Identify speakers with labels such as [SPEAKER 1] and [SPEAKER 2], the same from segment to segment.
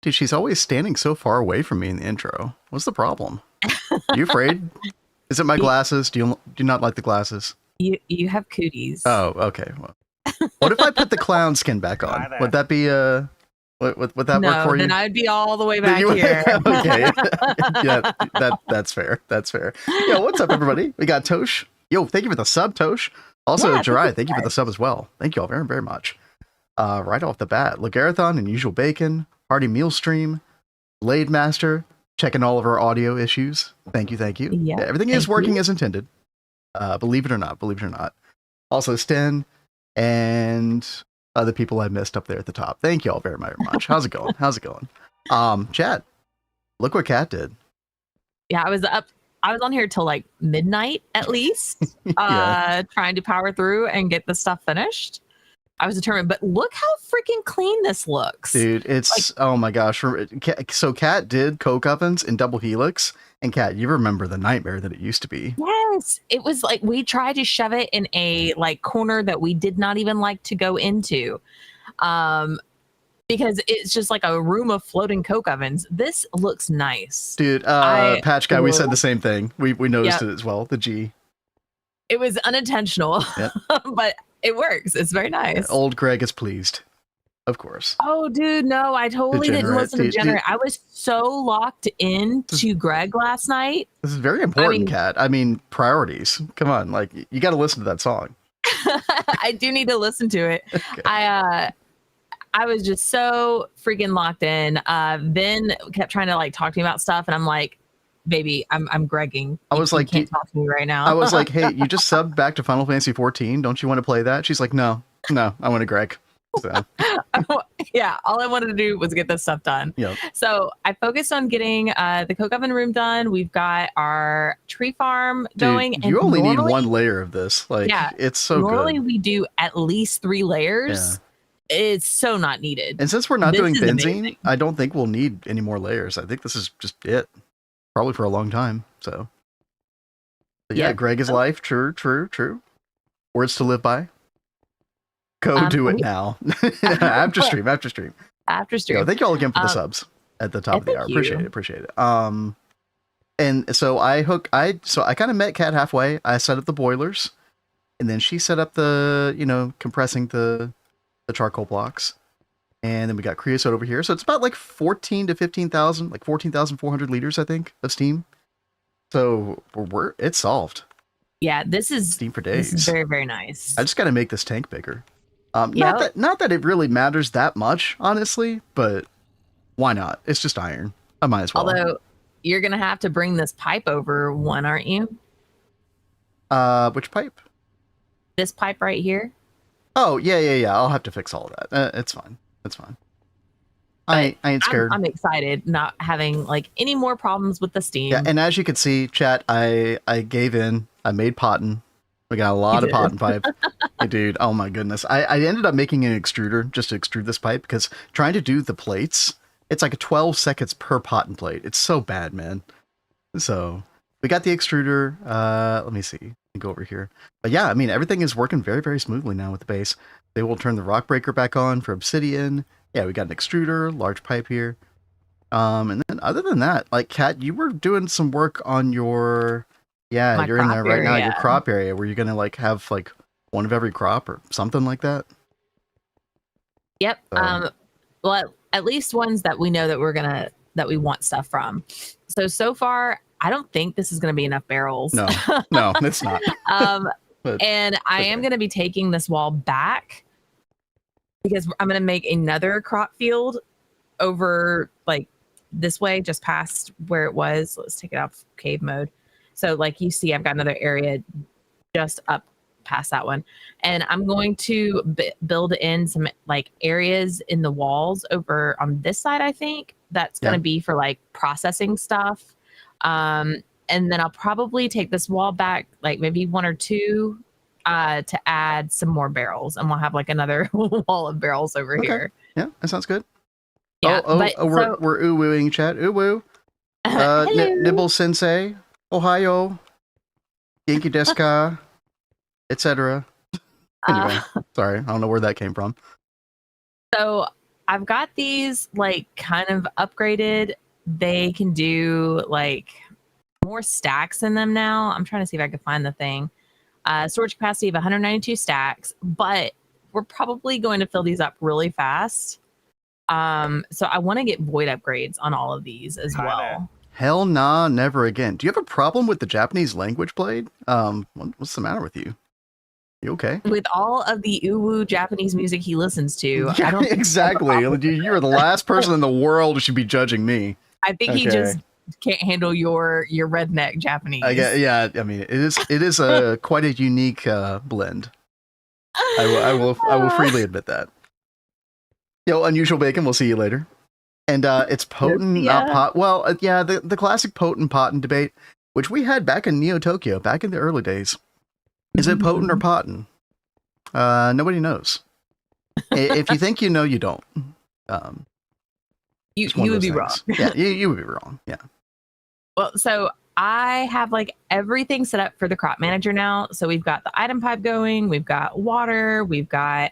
[SPEAKER 1] Dude, she's always standing so far away from me in the intro. What's the problem? You afraid? Is it my glasses? Do you not like the glasses?
[SPEAKER 2] You have cooties.
[SPEAKER 1] Oh, okay. Well, what if I put the clown skin back on? Would that be would that work for you?
[SPEAKER 2] Then I'd be all the way back here.
[SPEAKER 1] Okay. Yeah, that's fair. That's fair. Yo, what's up, everybody? We got Tosh. Yo, thank you for the sub, Tosh. Also,
[SPEAKER 2] Yeah,
[SPEAKER 1] Jirai, thank you for the sub as well. Thank you all very, very much. Right off the bat, Lagarathon and Usual Bacon, Hearty Meal Stream, Blade Master, checking all of our audio issues. Thank you, thank you.
[SPEAKER 2] Yeah,
[SPEAKER 1] everything is working as intended. Believe it or not, believe it or not. Also, Sten and other people I missed up there at the top. Thank you all very, very much. How's it going? How's it going? Chat, look what Kat did.
[SPEAKER 2] Yeah, I was on here till like midnight at least, trying to power through and get the stuff finished. I was determined, but look how freaking clean this looks.
[SPEAKER 1] Dude, it's, oh my gosh. So Kat did coke ovens in double helix, and Kat, you remember the nightmare that it used to be.
[SPEAKER 2] Yes, it was like we tried to shove it in a like corner that we did not even like to go into. Because it's just like a room of floating coke ovens. This looks nice.
[SPEAKER 1] Dude, Patch Guy, we said the same thing. We noticed it as well, the G.
[SPEAKER 2] It was unintentional, but it works. It's very nice.
[SPEAKER 1] Old Greg is pleased, of course.
[SPEAKER 2] Oh, dude, no, I totally didn't listen to Degenerate. I was so locked into Greg last night.
[SPEAKER 1] This is very important, Kat. I mean, priorities. Come on, like, you got to listen to that song.
[SPEAKER 2] I do need to listen to it. Okay. I was just so freaking locked in. Ben kept trying to like talk to me about stuff, and I'm like, baby, I'm Gregging.
[SPEAKER 1] I was like,
[SPEAKER 2] you can't talk to me right now.
[SPEAKER 1] I was like, hey, you just subbed back to Final Fantasy 14. Don't you want to play that? She's like, no, I want to Greg. So.
[SPEAKER 2] Yeah, all I wanted to do was get this stuff done.
[SPEAKER 1] Yep.
[SPEAKER 2] So I focused on getting the coke oven room done. We've got our tree farm going.
[SPEAKER 1] Dude, you only need one layer of this. Like, it's so
[SPEAKER 2] normally
[SPEAKER 1] good.
[SPEAKER 2] We do at least 3 layers. Yeah. It's so not needed.
[SPEAKER 1] And since we're not doing benzene, I don't think we'll need any more layers. I think this is just it. Probably for a long time. So, but yeah, Greg is life. True. Words to live by. Go do it now. after stream. Yo, thank you all again for the subs at the top of the hour. Appreciate it. And so I kind of met Kat halfway. I set up the boilers, and then she set up the, compressing the charcoal blocks. And then we got creosote over here. So it's about like 14 to 15,000, like 14,400 liters, I think, of steam. So it's solved.
[SPEAKER 2] Yeah, this is
[SPEAKER 1] steam for days.
[SPEAKER 2] This is very, very nice.
[SPEAKER 1] I just got to make this tank bigger. Not that it really matters that much, honestly, but why not? It's just iron. I might as well.
[SPEAKER 2] Although you're going to have to bring this pipe over one, aren't you?
[SPEAKER 1] Which pipe?
[SPEAKER 2] This pipe right here.
[SPEAKER 1] Oh, yeah. I'll have to fix all of that. It's fine. That's fine. I ain't scared.
[SPEAKER 2] I'm excited not having like any more problems with the steam.
[SPEAKER 1] Yeah, and as you can see, chat, I gave in. I made potton. We got a lot of potton pipe. Hey, dude, oh my goodness. I ended up making an extruder just to extrude this pipe because trying to do the plates, it's like 12 seconds per potton plate. It's so bad, man. So we got the extruder. Let me see. Go over here. But yeah, I mean, everything is working very, very smoothly now with the base. They will turn the rock breaker back on for obsidian. Yeah, we got an extruder, large pipe here. And then other than that, like Kat, you were doing some work on your, you're in there right now, your crop area. Were you going to like have like one of every crop or something like that?
[SPEAKER 2] Yep. Well, at least ones that we know that that we want stuff from. So far, I don't think this is going to be enough barrels.
[SPEAKER 1] No, it's not.
[SPEAKER 2] And I am going to be taking this wall back because I'm going to make another crop field over like this way, just past where it was. Let's take it off cave mode. So like you see, I've got another area just up past that one. And I'm going to build in some like areas in the walls over on this side, I think. That's going to be for like processing stuff. And then I'll probably take this wall back, like maybe 1 or 2, to add some more barrels, and we'll have like another wall of barrels over here.
[SPEAKER 1] Yeah, that sounds good.
[SPEAKER 2] Yeah,
[SPEAKER 1] we're ooh-wooing chat. Ooh-woo. Nibble Sensei, Ohio, Genki desu ka, etc. Anyway, sorry, I don't know where that came from.
[SPEAKER 2] So I've got these like kind of upgraded. They can do like more stacks in them now. I'm trying to see if I can find the thing. Storage capacity of 192 stacks, but we're probably going to fill these up really fast. So I want to get void upgrades on all of these as well.
[SPEAKER 1] Hell nah, never again. Do you have a problem with the Japanese language, Blade? What's the matter with you? You okay?
[SPEAKER 2] With all of the uwu Japanese music he listens to,
[SPEAKER 1] yeah,
[SPEAKER 2] I don't
[SPEAKER 1] exactly. You're the last person in the world who should be judging me.
[SPEAKER 2] I think he just can't handle your redneck Japanese.
[SPEAKER 1] Yeah, I mean, it is a quite a unique blend. I will freely admit that. Yo, Unusual Bacon, we'll see you later. And it's potent, not pot. Well, yeah, the classic potent potent debate, which we had back in Neo Tokyo, back in the early days. Is it potent or potent? Nobody knows. If you think you know, you don't.
[SPEAKER 2] You would be wrong.
[SPEAKER 1] Yeah, you would be wrong. Yeah.
[SPEAKER 2] Well, so I have like everything set up for the crop manager now. So we've got the item pipe going, we've got water, we've got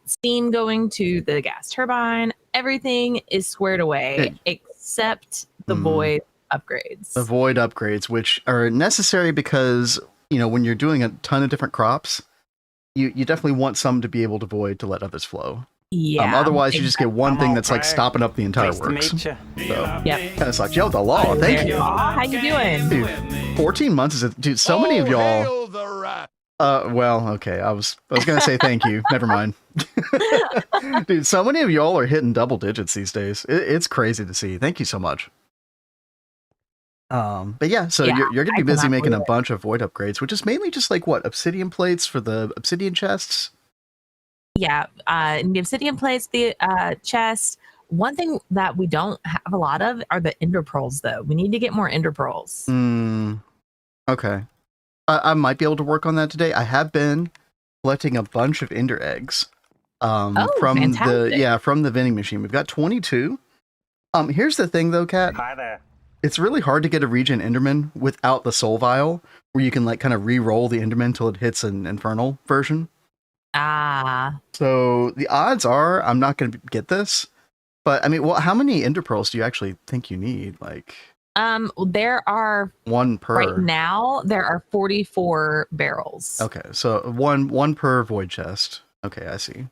[SPEAKER 2] steam going to the gas turbine. Everything is squared away except the void upgrades.
[SPEAKER 1] The void upgrades, which are necessary because, you know, when you're doing a ton of different crops, you definitely want some to be able to void to let others flow.
[SPEAKER 2] Yeah.
[SPEAKER 1] Otherwise, you just get one thing that's like stopping up the entire works. So,
[SPEAKER 2] yep.
[SPEAKER 1] Kind of sucks. Yo, the law. Thank you.
[SPEAKER 2] How you doing?
[SPEAKER 1] Dude, 14 months is dude. So many of y'all. Well, okay. I was gonna say thank you. Never mind. Dude, so many of y'all are hitting double digits these days. It's crazy to see. Thank you so much. But yeah, so you're gonna be busy making a bunch of void upgrades, which is mainly just like what, obsidian plates for the obsidian chests.
[SPEAKER 2] Yeah, the obsidian plates, the chest. One thing that we don't have a lot of are the ender pearls, though. We need to get more ender pearls.
[SPEAKER 1] Okay. I might be able to work on that today. I have been collecting a bunch of ender eggs. From the vending machine. We've got 22. Here's the thing though, Kat.
[SPEAKER 3] Hi there.
[SPEAKER 1] It's really hard to get a regen enderman without the soul vial, where you can like kind of re-roll the enderman until it hits an infernal version. So the odds are I'm not going to get this. But I mean, well, how many ender pearls do you actually think you need? Like,
[SPEAKER 2] there are
[SPEAKER 1] one per.
[SPEAKER 2] Right now, there are 44 barrels.
[SPEAKER 1] Okay, so one per void chest. Okay, I see.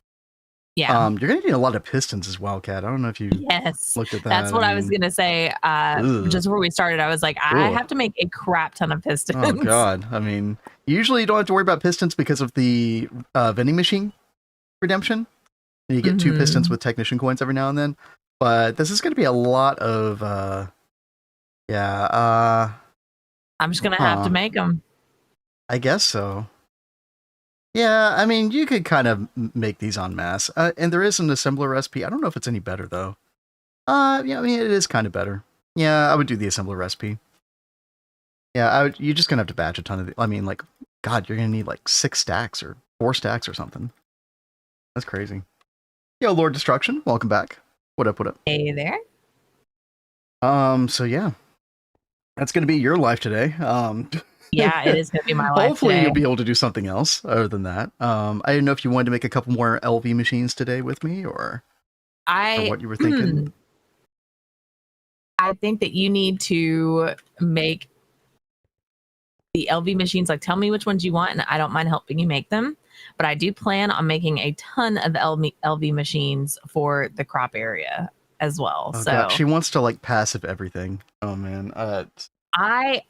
[SPEAKER 2] Yeah.
[SPEAKER 1] You're gonna need a lot of pistons as well, Kat. I don't know if you looked at that.
[SPEAKER 2] That's what I was gonna say. Just before we started, I was like, I have to make a crap ton of pistons.
[SPEAKER 1] Oh god. I mean, usually you don't have to worry about pistons because of the vending machine redemption. And you get 2 pistons with technician coins every now and then. But this is gonna be a lot of
[SPEAKER 2] I'm just gonna have to make them.
[SPEAKER 1] I guess so. Yeah, I mean, you could kind of make these en masse. And there is an assembler recipe. I don't know if it's any better, though. Yeah, I mean, it is kind of better. Yeah, I would do the assembler recipe. Yeah, you're just going to have to batch a ton of I mean, like, God, you're going to need like 6 stacks or 4 stacks or something. That's crazy. Yo, Lord Destruction, welcome back. What up, what up?
[SPEAKER 2] Hey there.
[SPEAKER 1] So yeah. That's going to be your life today.
[SPEAKER 2] Yeah, it is going to be my life.
[SPEAKER 1] Hopefully
[SPEAKER 2] today.
[SPEAKER 1] You'll be able to do something else other than that. I didn't know if you wanted to make a couple more LV machines today with me or what you were thinking.
[SPEAKER 2] I think that you need to make the LV machines. Like, tell me which ones you want, and I don't mind helping you make them. But I do plan on making a ton of LV machines for the crop area as well.
[SPEAKER 1] Oh, so God. She wants to like passive everything. Oh man.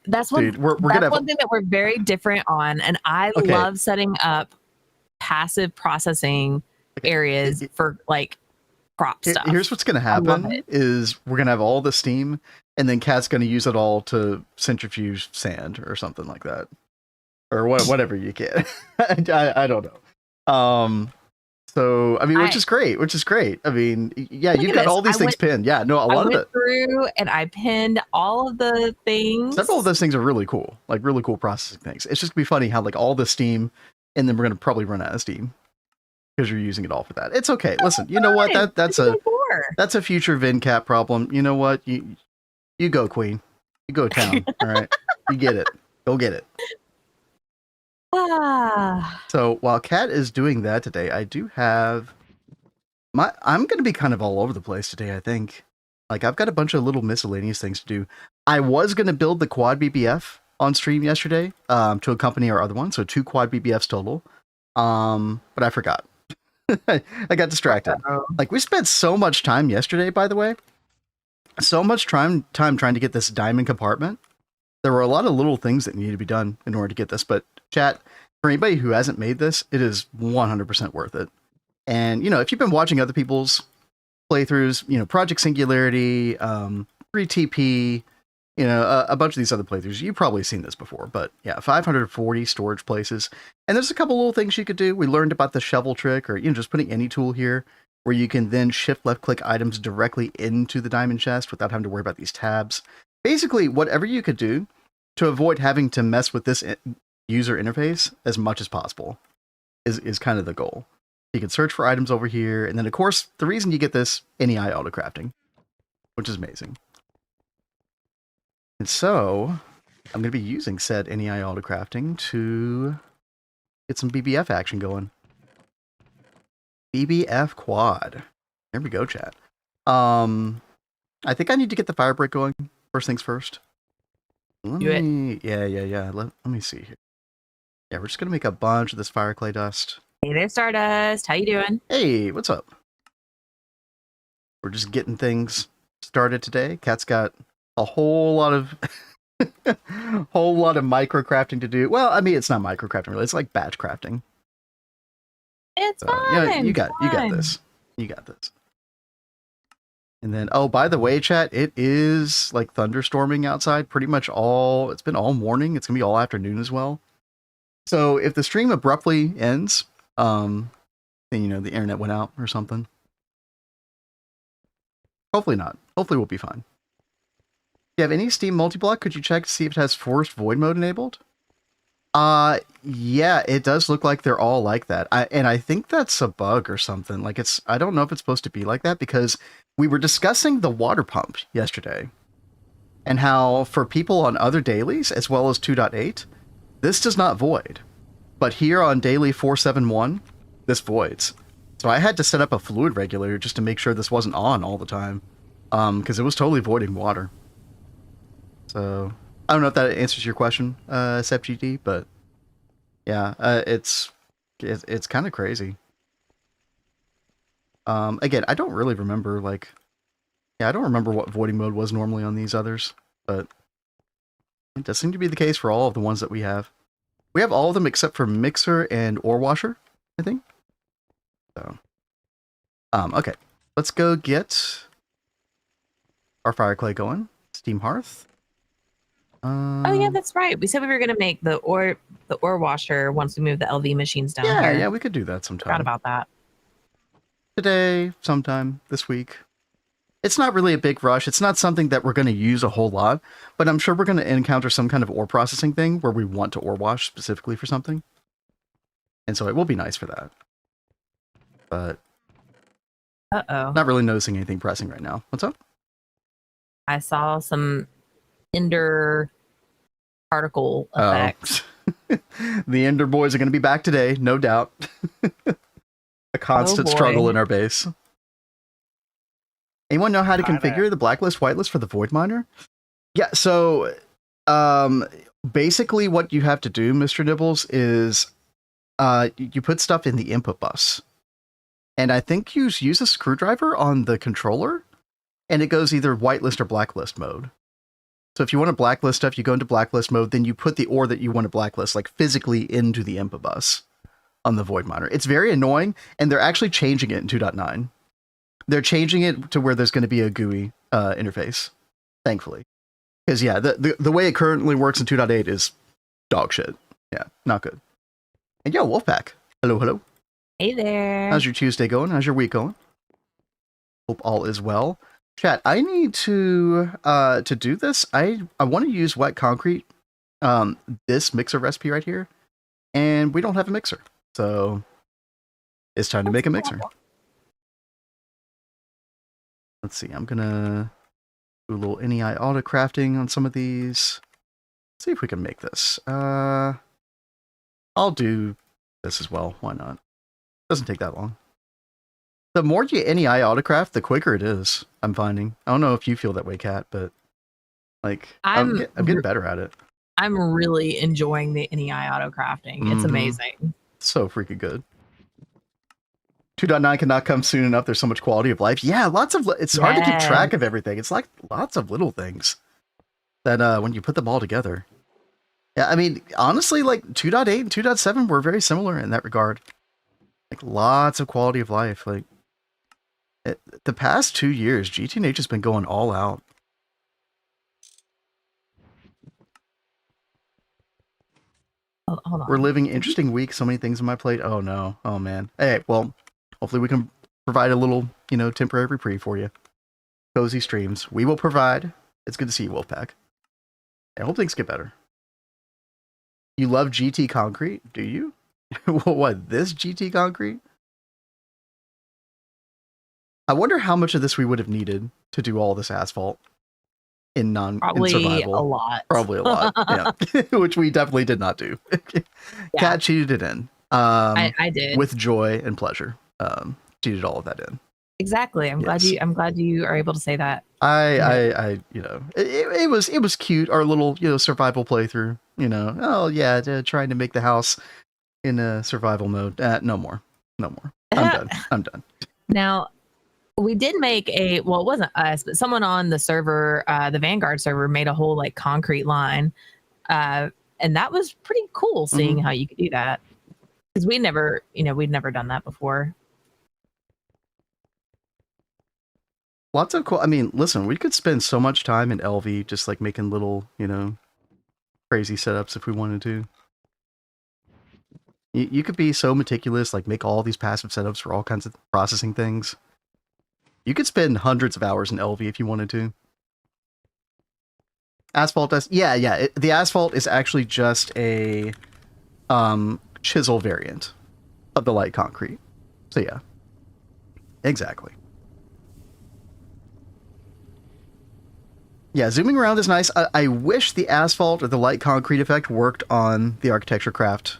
[SPEAKER 2] That's one thing that we're very different on, and I love setting up passive processing areas for like crop stuff.
[SPEAKER 1] Here's what's going to happen is we're going to have all the steam, and then Kat's going to use it all to centrifuge sand or something like that, or whatever you get. I don't know. So, I mean, which is great. I mean, yeah, you've got all these things pinned. Yeah, no, a lot of it.
[SPEAKER 2] I went through and I pinned all of the things.
[SPEAKER 1] Several of those things are really cool, like really cool processing things. It's just gonna be funny how like all the steam, and then we're gonna probably run out of steam because you're using it all for that. It's okay. Listen, you know what? That's a future VinCap problem. You know what? You go, Queen. You go town. All right, you get it. Go get it. So while Kat is doing that today, I do have I'm going to be kind of all over the place today, I think. Like, I've got a bunch of little miscellaneous things to do. I was going to build the quad BBF on stream yesterday to accompany our other one, so 2 quad BBFs total. But I forgot. I got distracted. Like, we spent so much time yesterday, by the way. So much time trying to get this diamond compartment. There were a lot of little things that needed to be done in order to get this, but chat, for anybody who hasn't made this, it is 100% worth it. And, if you've been watching other people's playthroughs, Project Singularity, 3TP, a bunch of these other playthroughs, you've probably seen this before, but yeah, 540 storage places. And there's a couple little things you could do. We learned about the shovel trick, or, just putting any tool here where you can then shift left click items directly into the diamond chest without having to worry about these tabs. Basically, whatever you could do to avoid having to mess with this user interface as much as possible is kind of the goal. You can search for items over here, and then of course, the reason you get this NEI auto crafting, which is amazing. And so, I'm going to be using said NEI auto crafting to get some BBF action going. BBF quad. There we go, chat. I think I need to get the fire break going. First things first. Yeah. Let me see here. Yeah, we're just gonna make a bunch of this fire clay dust.
[SPEAKER 2] Hey there, Stardust. How you doing?
[SPEAKER 1] Hey, what's up? We're just getting things started today. Kat's got a whole lot of micro crafting to do. Well, I mean, it's not micro crafting really. It's like batch crafting.
[SPEAKER 2] It's fine.
[SPEAKER 1] Yeah, you got this. You got this. And then, oh, by the way, chat, it is like thunderstorming outside pretty much it's been all morning. It's going to be all afternoon as well. So if the stream abruptly ends, then, the internet went out or something. Hopefully not. Hopefully we'll be fine. If you have any Steam multi-block, could you check to see if it has forced void mode enabled? Yeah, it does look like they're all like that. I think that's a bug or something. Like I don't know if it's supposed to be like that because we were discussing the water pump yesterday and how for people on other dailies as well as 2.8, this does not void. But here on daily 471, this voids. So I had to set up a fluid regulator just to make sure this wasn't on all the time. Because it was totally voiding water. So I don't know if that answers your question, SepGD, but yeah, it's kind of crazy. Again, I don't really remember, I don't remember what voiding mode was normally on these others, but it does seem to be the case for all of the ones that we have. We have all of them except for Mixer and Ore Washer, I think. So, okay, let's go get our fire clay going. Steam hearth.
[SPEAKER 2] Oh yeah, that's right. We said we were going to make the ore washer once we move the LV machines down here.
[SPEAKER 1] Yeah, we could do that sometime.
[SPEAKER 2] Forgot about that.
[SPEAKER 1] Today, sometime this week. It's not really a big rush. It's not something that we're going to use a whole lot, but I'm sure we're going to encounter some kind of ore processing thing where we want to ore wash specifically for something. And so it will be nice for that. But not really noticing anything pressing right now. What's up?
[SPEAKER 2] I saw some Ender particle effects.
[SPEAKER 1] The Ender boys are going to be back today, no doubt. A constant struggle in our base. Anyone know how to configure the blacklist, whitelist for the void miner? Yeah, so basically what you have to do, Mr. Nibbles, is you put stuff in the input bus. And I think you use a screwdriver on the controller, and it goes either whitelist or blacklist mode. So if you want to blacklist stuff, you go into blacklist mode, then you put the ore that you want to blacklist, like physically into the input bus on the void miner. It's very annoying, and they're actually changing it in 2.9. They're changing it to where there's going to be a GUI interface, thankfully. Because, yeah, the way it currently works in 2.8 is dog shit. Yeah, not good. And yo, Wolfpack. Hello.
[SPEAKER 2] Hey there.
[SPEAKER 1] How's your Tuesday going? How's your week going? Hope all is well. Chat, I need to do this. I want to use wet concrete, this mixer recipe right here, and we don't have a mixer. So it's time to make a mixer. Let's see, I'm gonna do a little NEI auto crafting on some of these. Let's see if we can make this. I'll do this as well. Why not? Doesn't take that long. The more you NEI autocraft, the quicker it is. I'm finding. I don't know if you feel that way, Kat, but like I'm getting better at it.
[SPEAKER 2] I'm really enjoying the NEI autocrafting. It's amazing.
[SPEAKER 1] So freaking good. 2.9 cannot come soon enough. There's so much quality of life. Yeah, lots of. It's hard to keep track of everything. It's like lots of little things that when you put them all together. Yeah, I mean, honestly, like 2.8 and 2.7 were very similar in that regard. Like lots of quality of life. Like the past 2 years, GTNH has been going all out.
[SPEAKER 2] Hold on.
[SPEAKER 1] We're living interesting week. So many things on my plate. Oh no. Oh man. Hey, well, hopefully we can provide a little, temporary reprieve for you. Cozy streams. We will provide. It's good to see you, Wolfpack. I hope things get better. You love GT concrete, do you? What, this GT concrete? I wonder how much of this we would have needed to do all this asphalt in survival.
[SPEAKER 2] A lot.
[SPEAKER 1] Probably a lot. Yeah. Which we definitely did not do. Kat cheated it in.
[SPEAKER 2] I did.
[SPEAKER 1] With joy and pleasure. Cheated all of that in.
[SPEAKER 2] Exactly. I'm glad you are able to say that.
[SPEAKER 1] It was cute, our little, survival playthrough, trying to make the house in a survival mode. No more. I'm done.
[SPEAKER 2] Now, we did make it wasn't us, but someone on the server, the Vanguard server, made a whole like concrete line. And that was pretty cool seeing how you could do that. Because we'd never done that before.
[SPEAKER 1] Lots of cool. I mean, listen, we could spend so much time in LV just like making little, crazy setups if we wanted to. You could be so meticulous, like make all these passive setups for all kinds of processing things. You could spend hundreds of hours in LV if you wanted to. Asphalt does. Yeah. The asphalt is actually just a chisel variant of the light concrete. So yeah. Exactly. Yeah, zooming around is nice. I wish the asphalt or the light concrete effect worked on the Architecture Craft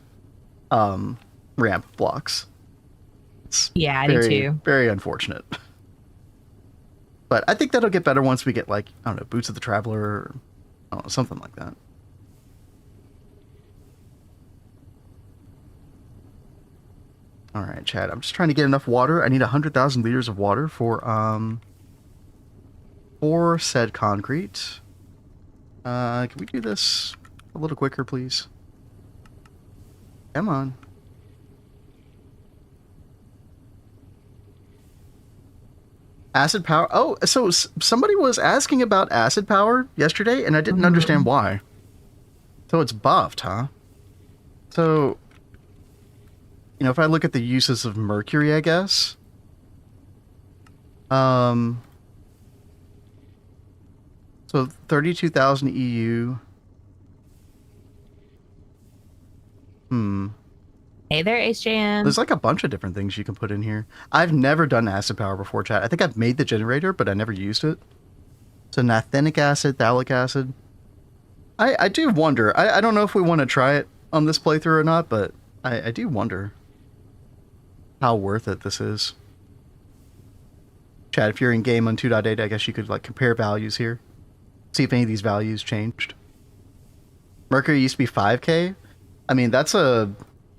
[SPEAKER 1] ramp blocks.
[SPEAKER 2] I do too.
[SPEAKER 1] Very unfortunate. But I think that'll get better once we get, like, I don't know, Boots of the Traveler or something like that. All right, Chad, I'm just trying to get enough water. I need 100,000 liters of water for said concrete. Can we do this a little quicker, please? Come on. Acid power. Oh, so somebody was asking about acid power yesterday, and I didn't understand why. So it's buffed, huh? So, if I look at the uses of mercury, I guess. So 32,000 EU.
[SPEAKER 2] Hey there, HJM.
[SPEAKER 1] There's like a bunch of different things you can put in here. I've never done acid power before, chat. I think I've made the generator, but I never used it. So naphthenic acid, phthalic acid. I do wonder. I don't know if we want to try it on this playthrough or not, but I do wonder how worth it this is. Chat, if you're in game on 2.8, I guess you could like compare values here. See if any of these values changed. Mercury used to be 5K. I mean, that's a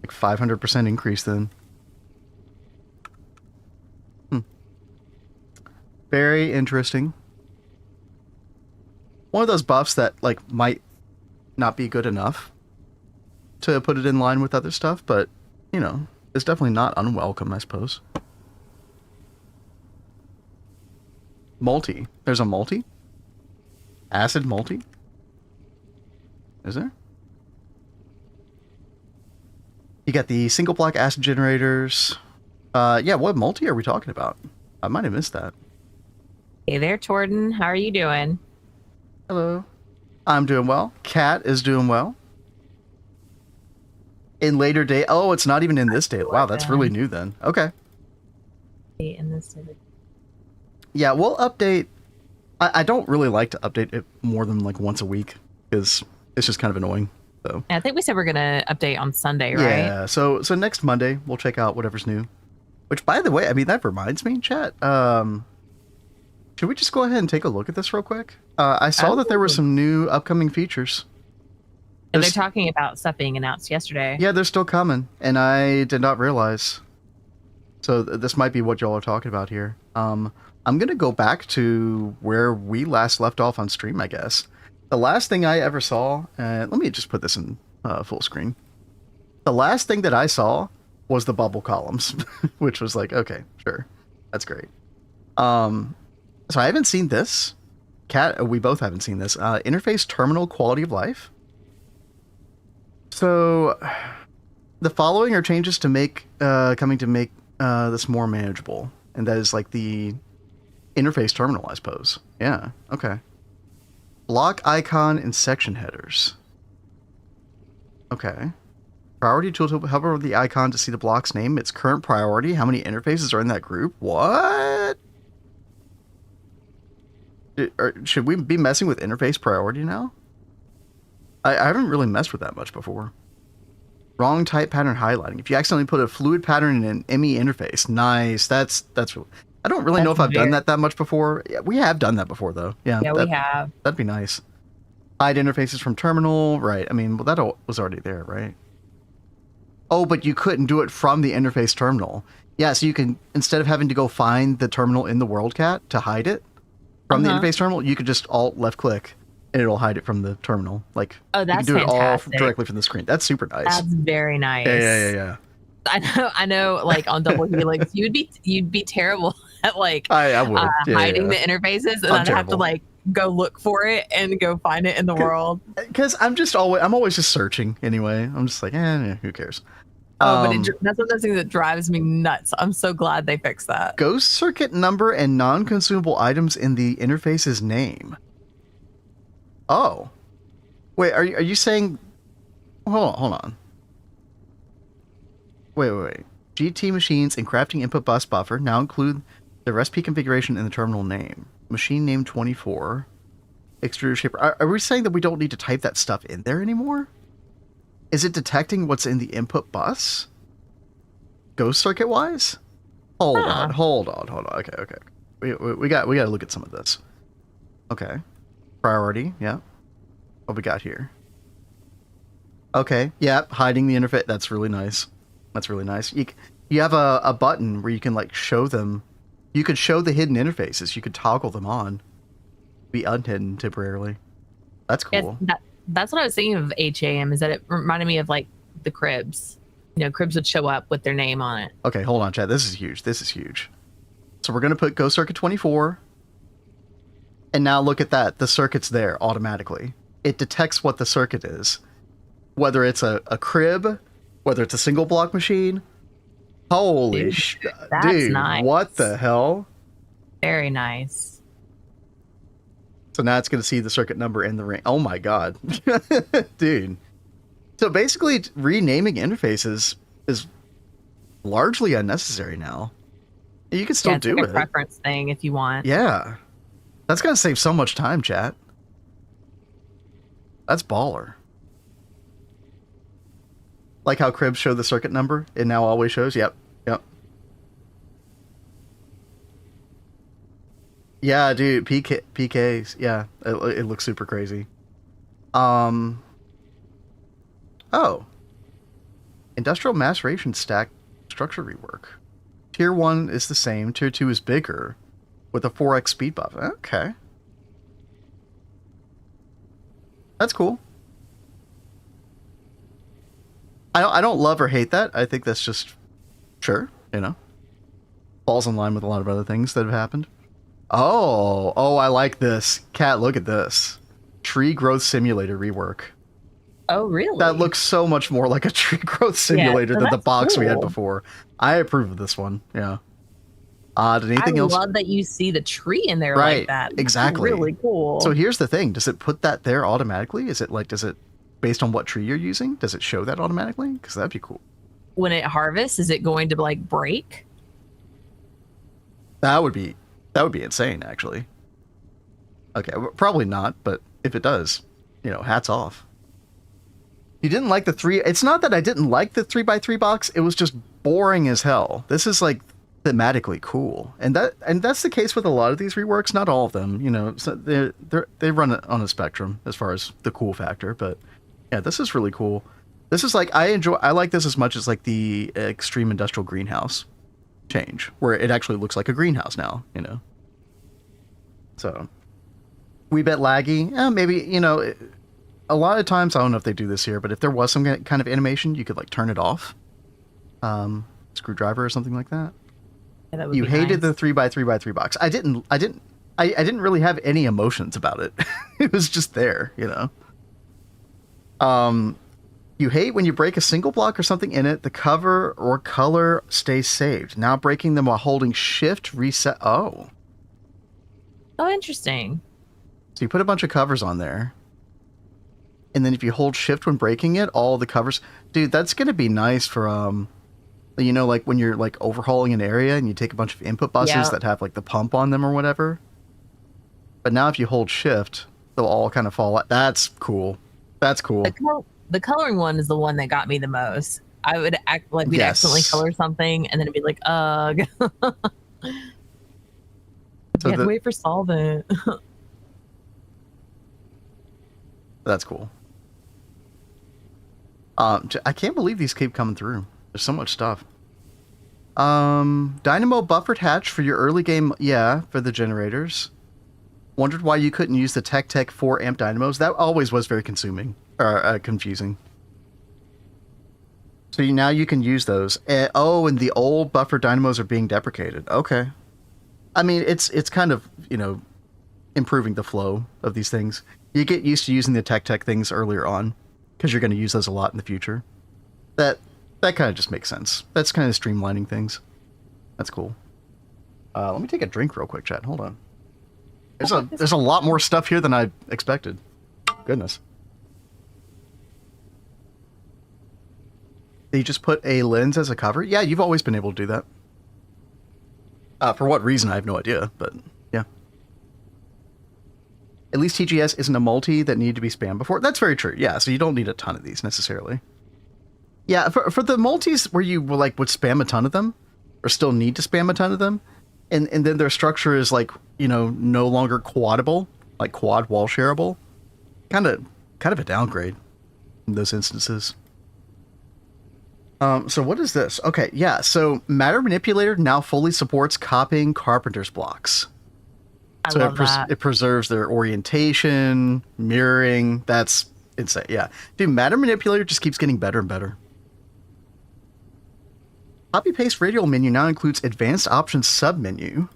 [SPEAKER 1] like 500% increase then. Very interesting. One of those buffs that like might not be good enough to put it in line with other stuff, but it's definitely not unwelcome, I suppose. Multi. There's a multi? Acid multi? Is there? You got the single block acid generators. Yeah, what multi are we talking about? I might have missed that.
[SPEAKER 2] Hey there, Torden. How are you doing?
[SPEAKER 1] Hello. I'm doing well. Kat is doing well. In later day. Oh, it's not even in this day. Wow, that's really new then. Okay.
[SPEAKER 2] In this day.
[SPEAKER 1] Yeah, we'll update. I don't really like to update it more than like once a week because it's just kind of annoying. So
[SPEAKER 2] I think we said we're gonna update on Sunday, right?
[SPEAKER 1] Yeah. So next Monday we'll check out whatever's new. Which, by the way, I mean, that reminds me, chat. Should we just go ahead and take a look at this real quick? I saw that there were some new upcoming features.
[SPEAKER 2] And they're talking about stuff being announced yesterday.
[SPEAKER 1] Yeah, they're still coming, and I did not realize. So this might be what y'all are talking about here. I'm going to go back to where we last left off on stream, I guess. The last thing I ever saw, let me just put this in full screen. The last thing that I saw was the bubble columns, which was like, okay, sure. That's great. So I haven't seen this. Kat, we both haven't seen this. Interface terminal quality of life. So the following are changes to make, coming to make this more manageable. And that is like the interface terminal, I suppose. Yeah, okay. Block icon and section headers. Okay. Priority tool to hover over the icon to see the block's name, its current priority, how many interfaces are in that group. What? Should we be messing with interface priority now? I haven't really messed with that much before. Wrong type pattern highlighting. If you accidentally put a fluid pattern in an ME interface, nice. That's really, I don't really know if I've done that much before. Yeah, we have done that before though. Yeah,
[SPEAKER 2] we have.
[SPEAKER 1] That'd be nice. Hide interfaces from terminal, right? I mean, well, that was already there, right? Oh, but you couldn't do it from the interface terminal. Yeah, so you can, instead of having to go find the terminal in the WorldCat to hide it from the interface terminal, you could just alt left click and it'll hide it from the terminal. Like,
[SPEAKER 2] oh, that's
[SPEAKER 1] you can do
[SPEAKER 2] fantastic.
[SPEAKER 1] it all directly from the screen. That's super nice.
[SPEAKER 2] That's very nice.
[SPEAKER 1] Yeah.
[SPEAKER 2] I know. Like on Double Helix, you'd be terrible at like
[SPEAKER 1] I would
[SPEAKER 2] hiding the interfaces, and I'd have to like go look for it and go find it in the world.
[SPEAKER 1] Because I'm always just searching anyway. I'm just like, who cares?
[SPEAKER 2] Oh, but that's one of those things that drives me nuts. I'm so glad they fixed that.
[SPEAKER 1] Ghost circuit number and non-consumable items in the interface's name. Oh, wait. Are you saying? Hold on. Wait. GT machines and crafting input bus buffer now include the recipe configuration in the terminal name. Machine name 24. Extruder shaper. Are we saying that we don't need to type that stuff in there anymore? Is it detecting what's in the input bus? Ghost circuit wise? Hold on. Okay. We got to look at some of this. Okay. Priority, yeah. What we got here? Okay, yeah, hiding the interface. That's really nice. You have a button where you can like show them. You could show the hidden interfaces. You could toggle them on. Be unhidden temporarily. That's cool.
[SPEAKER 2] That's what I was thinking of HAM, is that it reminded me of like the cribs. You know, cribs would show up with their name on it.
[SPEAKER 1] Okay, hold on, chat. This is huge. So we're going to put Ghost Circuit 24. And now look at that. The circuit's there automatically. It detects what the circuit is. Whether it's a crib, whether it's a single block machine. Holy shit. Dude, nice. What the hell?
[SPEAKER 2] Very nice.
[SPEAKER 1] So now it's going to see the circuit number in the ring. Oh my god. Dude. So basically, renaming interfaces is largely unnecessary now. You can still do
[SPEAKER 2] it. It's a preference thing if you want.
[SPEAKER 1] Yeah. That's going to save so much time, chat. That's baller. Like how cribs show the circuit number, it now always shows. Yep. Yeah, dude, PKs. Yeah, it looks super crazy. Oh. Industrial maceration stack structure rework. Tier 1 is the same. Tier 2 is bigger with a 4x speed buff. Okay. That's cool. I don't love or hate that. I think that's just, sure, falls in line with a lot of other things that have happened. Oh, I like this. Kat, look at this. Tree growth simulator rework.
[SPEAKER 2] Oh, really?
[SPEAKER 1] That looks so much more like a tree growth simulator than the box we had before. I approve of this one. Yeah. Did anything else?
[SPEAKER 2] I love that you see the tree in there like that.
[SPEAKER 1] Exactly.
[SPEAKER 2] It's really cool.
[SPEAKER 1] So here's the thing. Does it put that there automatically? Does it, based on what tree you're using, does it show that automatically? Because that'd be cool.
[SPEAKER 2] When it harvests, is it going to like break?
[SPEAKER 1] That would be insane, actually. Okay, probably not, but if it does, hats off. You didn't like the 3... It's not that I didn't like the 3x3 box, it was just boring as hell. This is like thematically cool, and that's the case with a lot of these reworks. Not all of them, you know. So they run it on a spectrum as far as the cool factor, but yeah, this is really cool. This is like I like this as much as like the extreme industrial greenhouse change, where it actually looks like a greenhouse now, you know. So we bet laggy, maybe, you know. A lot of times, I don't know if they do this here, but if there was some kind of animation, you could like turn it off, screwdriver or something like that. Yeah, that would you hated nice. The 3x3x3 box. I didn't really have any emotions about it. It was just there, you know. You hate when you break a single block or something in it, the cover or color stays saved. Now breaking them while holding shift reset. Oh,
[SPEAKER 2] interesting.
[SPEAKER 1] So you put a bunch of covers on there, and then if you hold shift when breaking it, all the covers, dude, that's gonna be nice for you know, like when you're like overhauling an area and you take a bunch of input buses that have like the pump on them or whatever. But now if you hold shift, they'll all kind of fall out. That's cool. That's cool.
[SPEAKER 2] The coloring one is the one that got me the most. I would act like we'd accidentally color something and then it'd be like, ugh. So can't wait for solvent.
[SPEAKER 1] That's cool. I can't believe these keep coming through. There's so much stuff. Dynamo buffered hatch for your early game. Yeah, for the generators. Wondered why you couldn't use the Tech 4 amp dynamos. That always was very confusing. So now you can use those. And the old buffer dynamos are being deprecated. Okay. I mean, it's kind of, you know, improving the flow of these things. You get used to using the Tech things earlier on because you're going to use those a lot in the future. That kind of just makes sense. That's kind of streamlining things. That's cool. Let me take a drink real quick, chat. Hold on. There's a lot more stuff here than I expected. Goodness. Did you just put a lens as a cover? Yeah, you've always been able to do that. For what reason, I have no idea, but yeah. At least TGS isn't a multi that needed to be spammed before. That's very true. Yeah, so you don't need a ton of these necessarily. Yeah, for the multis where you would spam a ton of them, or still need to spam a ton of them, and then their structure is like, you know, no longer quadable, like quad wall shareable, kind of a downgrade in those instances. So what is this? Okay, yeah, so Matter Manipulator now fully supports copying Carpenter's blocks.
[SPEAKER 2] I love that.
[SPEAKER 1] It preserves their orientation, mirroring. That's insane. Yeah, dude, Matter Manipulator just keeps getting better and better. Copy-paste radial menu now includes advanced options submenu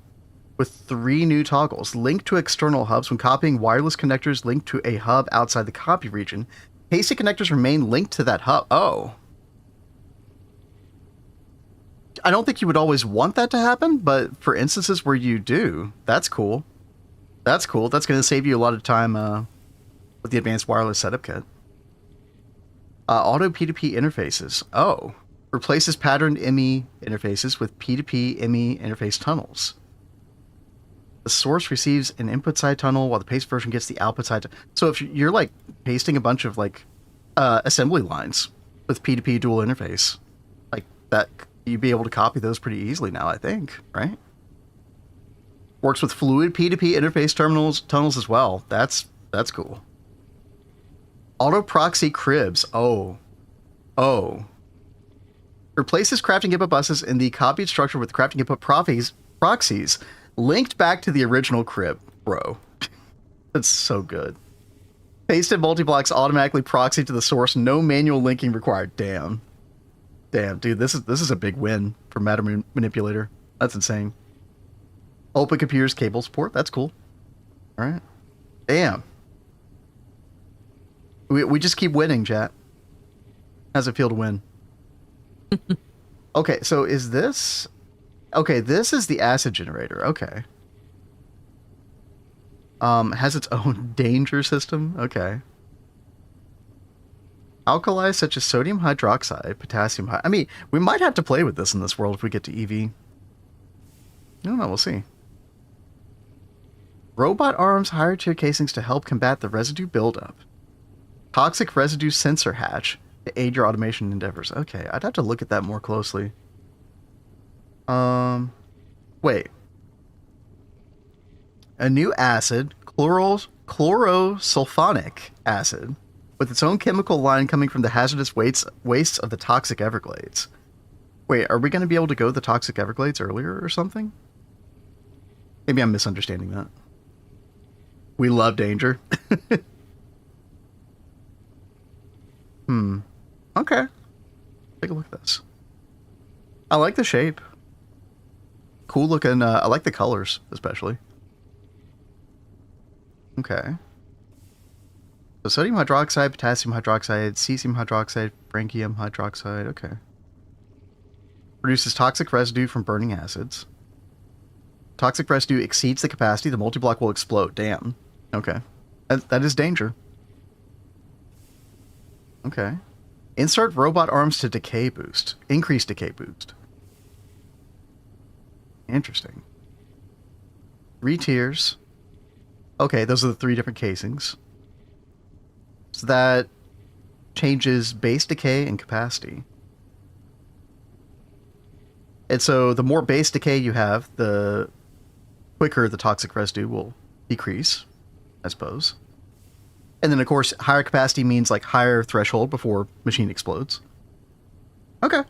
[SPEAKER 1] with 3 new toggles. Link to external hubs when copying wireless connectors linked to a hub outside the copy region. Pasted connectors remain linked to that hub. Oh. I don't think you would always want that to happen, but for instances where you do, that's cool. That's cool. That's going to save you a lot of time with the advanced wireless setup kit. Auto P2P interfaces. Oh. Replaces patterned ME interfaces with P2P ME interface tunnels. The source receives an input side tunnel while the paste version gets the output side. So if you're like pasting a bunch of like assembly lines with P2P dual interface, like that, you'd be able to copy those pretty easily now, I think, right? Works with fluid P2P interface tunnels as well. That's cool. Auto proxy cribs. Oh. Replaces crafting input buses in the copied structure with crafting input proxies linked back to the original crib. Bro. That's so good. Pasted multi-blocks automatically proxy to the source. No manual linking required. Damn, dude, this is a big win for Matter Manipulator. That's insane. Open computers cable support. That's cool. All right. Damn. We just keep winning, chat. How's it feel to win? Okay, so is this... Okay, this is the acid generator. Okay. Has its own danger system. Okay. Alkalis such as sodium hydroxide, potassium I mean, we might have to play with this in this world if we get to EV. I don't know, we'll see. Robot arms, higher tier casings to help combat the residue buildup. Toxic residue sensor hatch to aid your automation endeavors. Okay, I'd have to look at that more closely. Wait. A new acid, chlorosulfonic acid, with its own chemical line coming from the hazardous wastes of the toxic Everglades. Wait, are we going to be able to go to the toxic Everglades earlier or something? Maybe I'm misunderstanding that. We love danger. Okay. Take a look at this. I like the shape. Cool looking. I like the colors, especially. Okay. So sodium hydroxide, potassium hydroxide, cesium hydroxide, francium hydroxide. Okay. Produces toxic residue from burning acids. Toxic residue exceeds the capacity. The multi-block will explode. Damn. Okay. That is danger. Okay. Insert robot arms to decay boost. Increase decay boost. Interesting. 3 tiers. Okay, those are the 3 different casings. So that changes base decay and capacity. And so the more base decay you have, the quicker the toxic residue will decrease, I suppose. And then, of course, higher capacity means like higher threshold before machine explodes. Okay.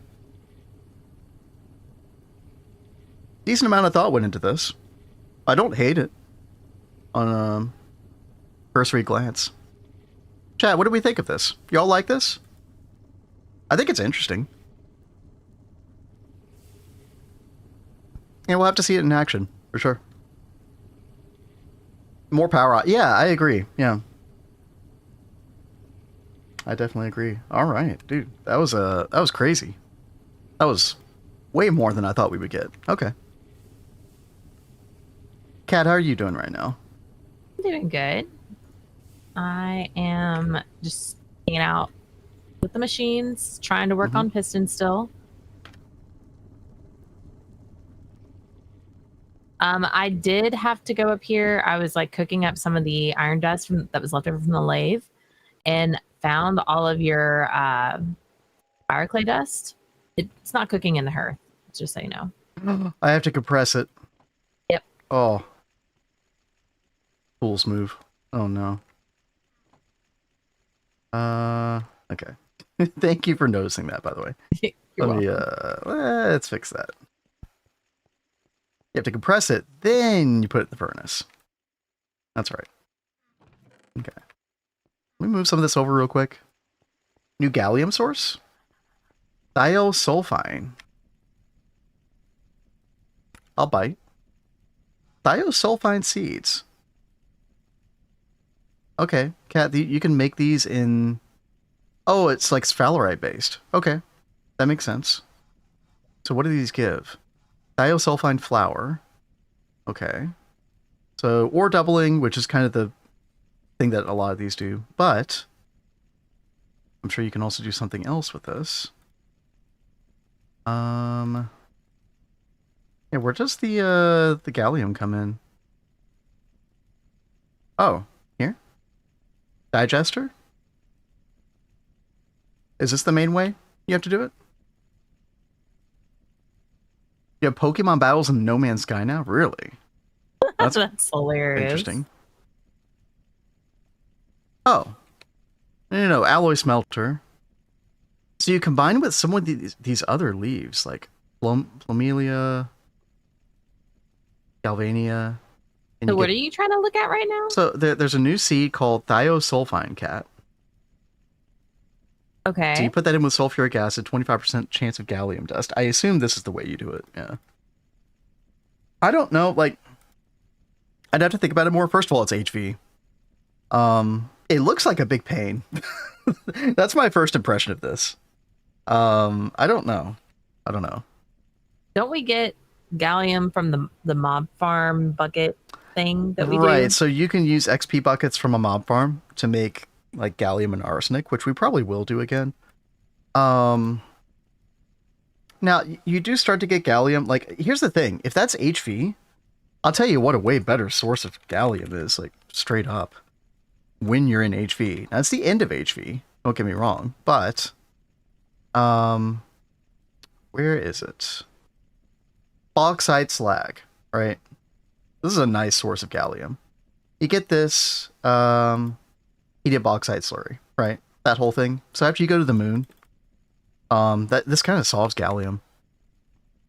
[SPEAKER 1] Decent amount of thought went into this. I don't hate it on cursory glance. Chat, what do we think of this? Y'all like this? I think it's interesting. Yeah, we'll have to see it in action, for sure. More power. Yeah, I agree. Yeah. I definitely agree. All right, dude. That was crazy. That was way more than I thought we would get. Okay. Kat, how are you doing right now?
[SPEAKER 2] I'm doing good. I am just hanging out with the machines, trying to work on pistons still. I did have to go up here. I was like cooking up some of the iron dust that was left over from the lathe and found all of your fire clay dust. It's not cooking in the hearth, just so you know.
[SPEAKER 1] I have to compress it.
[SPEAKER 2] Yep.
[SPEAKER 1] Oh. Fool's move. Oh no. Okay. Thank you for noticing that, by the way. Let's fix that. You have to compress it, then you put it in the furnace. That's right. Okay. Let me move some of this over real quick. New gallium source? Thiosulfine. I'll bite. Thiosulfine seeds. Okay, Kat, you can make these in... Oh, it's like sphalerite based. Okay, that makes sense. So what do these give? Thiosulfine flour. Okay. So, ore doubling, which is kind of the thing that a lot of these do, but I'm sure you can also do something else with this. Yeah, where does the gallium come in? Oh, here? Digester? Is this the main way you have to do it? You have Pokemon battles in No Man's Sky now? Really?
[SPEAKER 2] That's hilarious.
[SPEAKER 1] Interesting. Oh. No, alloy smelter. So you combine with some of these other leaves, like Plumelia, Galvania.
[SPEAKER 2] So what are you trying to look at right now?
[SPEAKER 1] So there's a new seed called thiosulfine, Cat.
[SPEAKER 2] Okay.
[SPEAKER 1] So you put that in with sulfuric acid, 25% chance of gallium dust. I assume this is the way you do it, yeah. I don't know, like, I'd have to think about it more. First of all, it's HV. It looks like a big pain. That's my first impression of this. I don't know. Don't
[SPEAKER 2] we get gallium from the mob farm bucket thing that we do?
[SPEAKER 1] Right, so you can use XP buckets from a mob farm to make like gallium and arsenic, which we probably will do again. Now you do start to get gallium. Like, here's the thing: if that's HV, I'll tell you what a way better source of gallium is. Like, straight up, when you're in HV. Now it's the end of HV. Don't get me wrong, but where is it? bauxite slag, right? This is a nice source of gallium. You get this heated bauxite slurry, right? That whole thing. So after you go to the moon, this kind of solves gallium.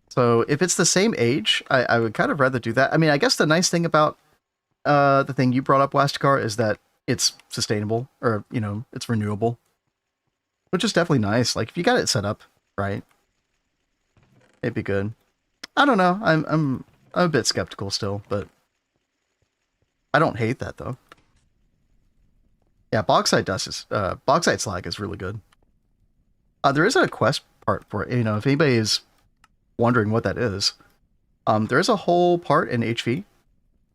[SPEAKER 1] So if it's the same age, I would kind of rather do that. I mean, I guess the nice thing about the thing you brought up, Wasticar, is that it's sustainable, or, you know, it's renewable. Which is definitely nice. Like, if you got it set up right, it'd be good. I don't know. I'm a bit skeptical still, but I don't hate that, though. Yeah, bauxite slag is really good. There is a quest part for it. You know, if anybody is wondering what that is, there is a whole part in HV,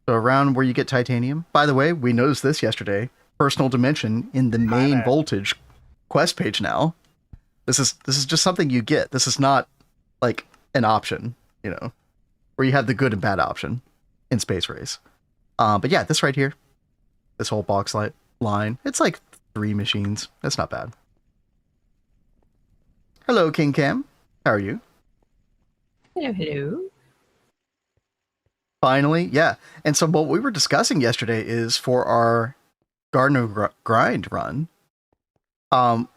[SPEAKER 1] so around where you get titanium. By the way, we noticed this yesterday. Personal dimension in the main voltage quest page now. This is just something you get. This is not like an option, you know, where you have the good and bad option in Space Race. But yeah, this right here, this whole bauxite line, it's like 3 machines. That's not bad. Hello, King Cam. How are you?
[SPEAKER 2] Hello, hello.
[SPEAKER 1] Finally, yeah. And so what we were discussing yesterday is for our Garden of Grind run,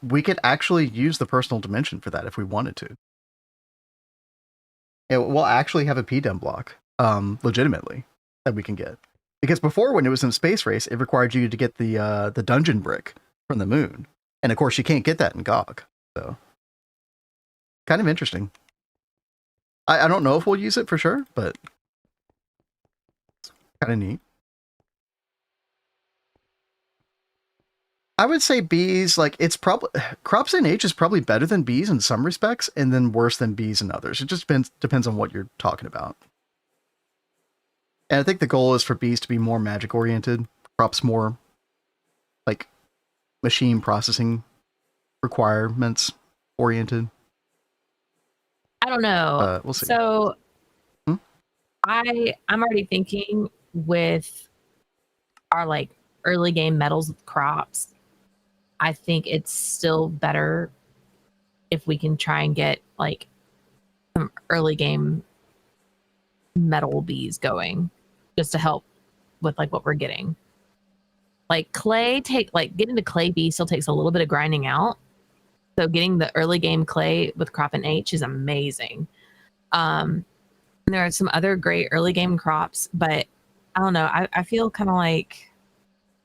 [SPEAKER 1] we could actually use the personal dimension for that if we wanted to. We'll actually have a PDEM block, legitimately, that we can get. Because before, when it was in Space Race, it required you to get the dungeon brick from the moon. And of course, you can't get that in GOG. So, kind of interesting. I don't know if we'll use it for sure, but it's kind of neat. I would say bees, like, it's probably... CropsNH is probably better than bees in some respects, and then worse than bees in others. It just depends on what you're talking about. And I think the goal is for bees to be more magic-oriented. Crops more, like, machine processing requirements oriented.
[SPEAKER 2] I don't know.
[SPEAKER 1] We'll see.
[SPEAKER 2] So, I'm already thinking with our, like, early game metals with crops, I think it's still better if we can try and get, like, some early game metal bees going, just to help with, like, what we're getting. Like, getting the clay bee still takes a little bit of grinding out. So getting the early game clay with CropsNH is amazing. And there are some other great early game crops, but I don't know. I feel kind of like,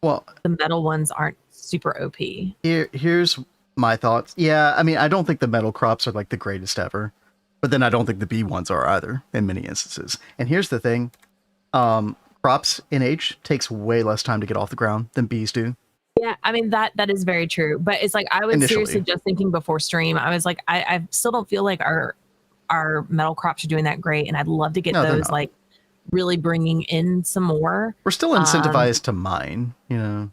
[SPEAKER 2] well, the metal ones aren't super OP.
[SPEAKER 1] Here's my thoughts. Yeah, I mean, I don't think the metal crops are like the greatest ever, but then I don't think the bee ones are either in many instances. And here's the thing. CropsNH takes way less time to get off the ground than bees do.
[SPEAKER 2] Yeah, I mean, that is very true. But it's like, I was seriously just thinking before stream, I was like, I still don't feel like our metal crops are doing that great. And I'd love to get those, like, really bringing in some more.
[SPEAKER 1] We're still incentivized to mine, you know.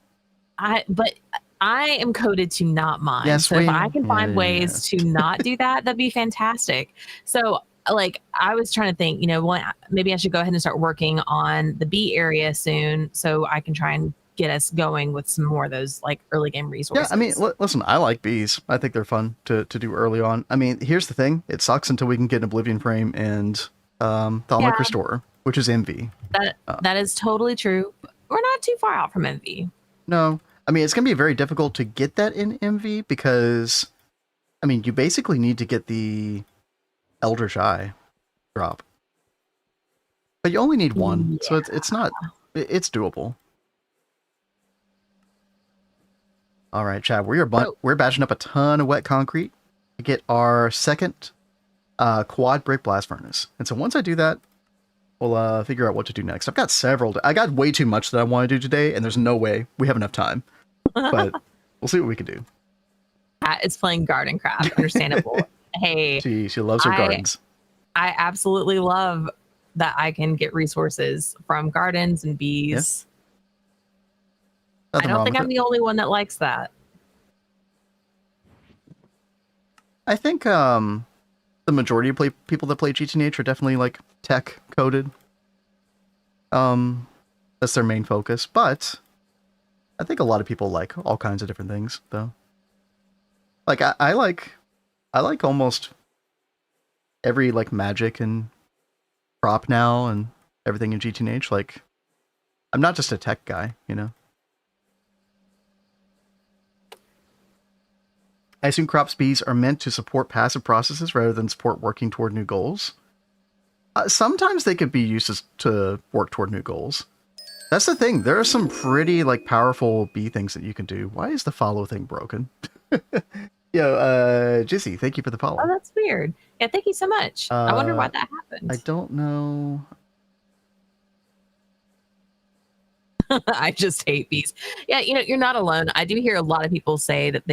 [SPEAKER 2] But I am coded to not mine.
[SPEAKER 1] Yes,
[SPEAKER 2] so if I can find ways to not do that, that'd be fantastic. So, like, I was trying to think, you know, maybe I should go ahead and start working on the bee area soon, so I can try and get us going with some more of those, like, early game resources.
[SPEAKER 1] Yeah, I mean, listen, I like bees. I think they're fun to do early on. I mean, here's the thing. It sucks until we can get an Oblivion Frame and Thaumic Restorer, which is MV.
[SPEAKER 2] That is totally true. We're not too far out from MV.
[SPEAKER 1] No. I mean, it's going to be very difficult to get that in MV because, I mean, you basically need to get the Eldritch Eye drop. But you only need one, so it's not... It's doable. All right, Chad, we're batching up a ton of wet concrete to get our second quad brick blast furnace. And so once I do that, we'll figure out what to do next. I've got I got way too much that I want to do today, and there's no way we have enough time. But we'll see what we can do.
[SPEAKER 2] Kat is playing garden craft, understandable. Hey,
[SPEAKER 1] she loves her gardens.
[SPEAKER 2] I absolutely love that I can get resources from gardens and bees. Yeah. I don't think I'm the only one that likes that.
[SPEAKER 1] I think the majority of people that play GTNH are definitely, like, tech coded. That's their main focus, but I think a lot of people like all kinds of different things, though. Like, I like almost every, like, magic and crop now and everything in GTNH. Like, I'm not just a tech guy, you know. I assume crops bees are meant to support passive processes rather than support working toward new goals. Sometimes they could be used to work toward new goals. That's the thing. There are some pretty like powerful bee things that you can do. Why is the follow thing broken? Yo, Jizzy, thank you for the follow.
[SPEAKER 2] Oh, that's weird. Yeah, thank you so much. I wonder why that happened.
[SPEAKER 1] I don't know.
[SPEAKER 2] I just hate bees. Yeah, you know, you're not alone. I do hear a lot of people say that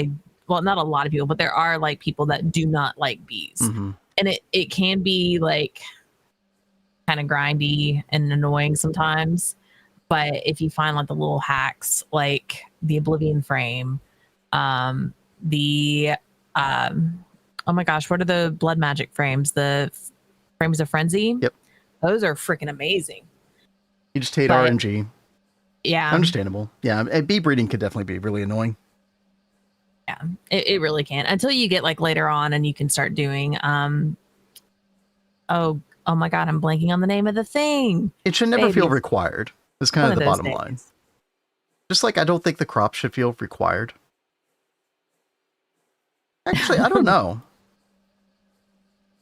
[SPEAKER 2] well, not a lot of people, but there are like people that do not like bees.
[SPEAKER 1] Mm-hmm.
[SPEAKER 2] And it can be like kind of grindy and annoying sometimes. But if you find like the little hacks, like the Oblivion frame, oh my gosh, what are the blood magic frames? The frames of frenzy?
[SPEAKER 1] Yep.
[SPEAKER 2] Those are freaking amazing.
[SPEAKER 1] You just hate RNG.
[SPEAKER 2] Yeah.
[SPEAKER 1] Understandable. Yeah, and bee breeding could definitely be really annoying.
[SPEAKER 2] Yeah, it really can. Until you get like later on and you can start doing oh my god, I'm blanking on the name of the thing.
[SPEAKER 1] It should never feel required. It's kind of the bottom line. Just like I don't think the crop should feel required. Actually, I don't know.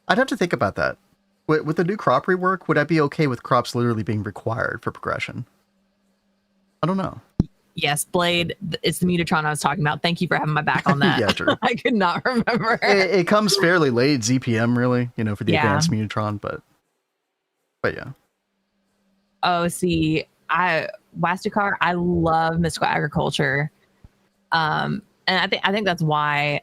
[SPEAKER 1] I'd have to think about that. With the new crop rework, would I be okay with crops literally being required for progression? I don't know.
[SPEAKER 2] Yes, Blade, it's the Mutatron I was talking about. Thank you for having my back on that.
[SPEAKER 1] Yeah, true.
[SPEAKER 2] I could not remember.
[SPEAKER 1] It comes fairly late, ZPM really, you know, for the advanced Mutatron, but yeah.
[SPEAKER 2] Oh, see, Wastukar, I love mystical agriculture. And I think that's why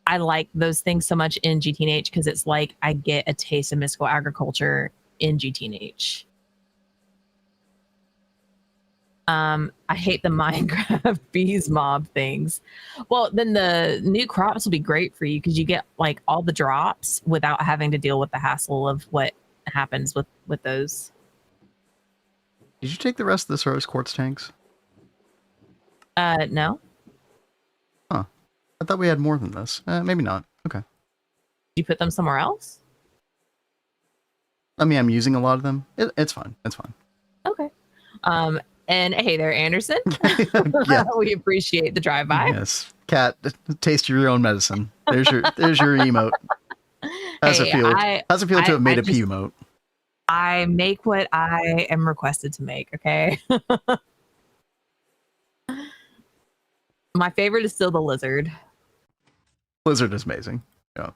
[SPEAKER 2] I like those things so much in GTNH, because it's like I get a taste of mystical agriculture in GTNH. I hate the Minecraft bees mob things. Well, then the new crops will be great for you because you get like all the drops without having to deal with the hassle of what happens with those.
[SPEAKER 1] Did you take the rest of the Soros quartz tanks?
[SPEAKER 2] No.
[SPEAKER 1] Huh. I thought we had more than this. Maybe not. Okay.
[SPEAKER 2] You put them somewhere else?
[SPEAKER 1] I mean, I'm using a lot of them. It's fine. It's fine.
[SPEAKER 2] Okay. And hey there, Anderson.
[SPEAKER 1] Yeah.
[SPEAKER 2] We appreciate the drive-by.
[SPEAKER 1] Yes. Cat, taste your own medicine. There's your emote. How's it feel? How's it feel to have made a P emote?
[SPEAKER 2] I make what I am requested to make, okay? My favorite is still the lizard.
[SPEAKER 1] Lizard is amazing. Yeah.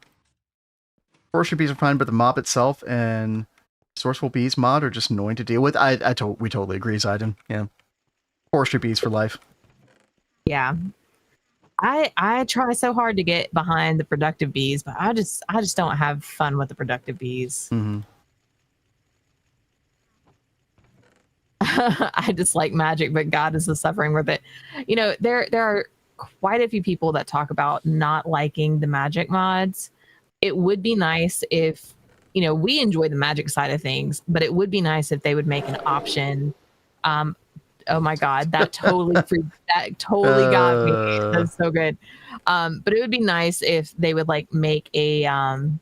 [SPEAKER 1] Forestry bees are fine, but the mob itself and Sourceful Bees mod are just annoying to deal with. We totally agree, Zayden. Yeah. Forestry bees for life.
[SPEAKER 2] Yeah. I try so hard to get behind the productive bees, but I just don't have fun with the productive bees.
[SPEAKER 1] Mm-hmm.
[SPEAKER 2] I just like magic, but God is the suffering with it. You know, there are quite a few people that talk about not liking the magic mods. It would be nice if, you know, we enjoy the magic side of things, but it would be nice if they would make an option. Oh my God, that totally got me. That's so good. But it would be nice if they would like make a an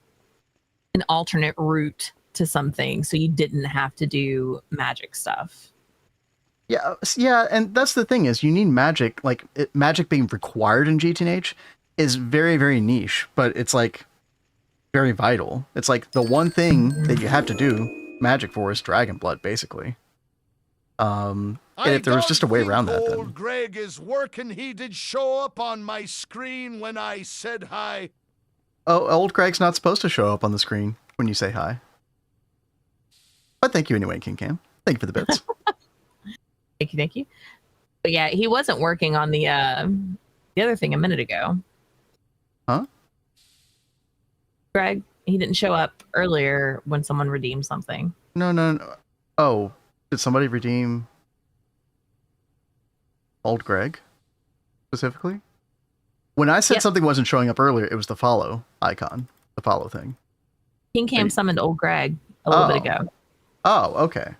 [SPEAKER 2] alternate route to something so you didn't have to do magic stuff.
[SPEAKER 1] Yeah, and that's the thing is you need magic. Like magic being required in GTNH is very, very niche, but it's like very vital. It's like the one thing that you have to do magic for is Dragon Blood, basically. And if there was just a way around that, then
[SPEAKER 3] old Greg is working. He did show up on my screen when I said hi.
[SPEAKER 1] Oh, old Greg's not supposed to show up on the screen when you say hi. But thank you anyway, King Cam. Thank you for the bits.
[SPEAKER 2] Thank you. But yeah, he wasn't working on the other thing a minute ago.
[SPEAKER 1] Huh?
[SPEAKER 2] Greg, he didn't show up earlier when someone redeemed something.
[SPEAKER 1] No. Oh, did somebody redeem old Greg specifically? When I said something wasn't showing up earlier, it was the follow icon, the follow thing.
[SPEAKER 2] King Cam summoned old Greg a little bit ago.
[SPEAKER 1] Oh, okay.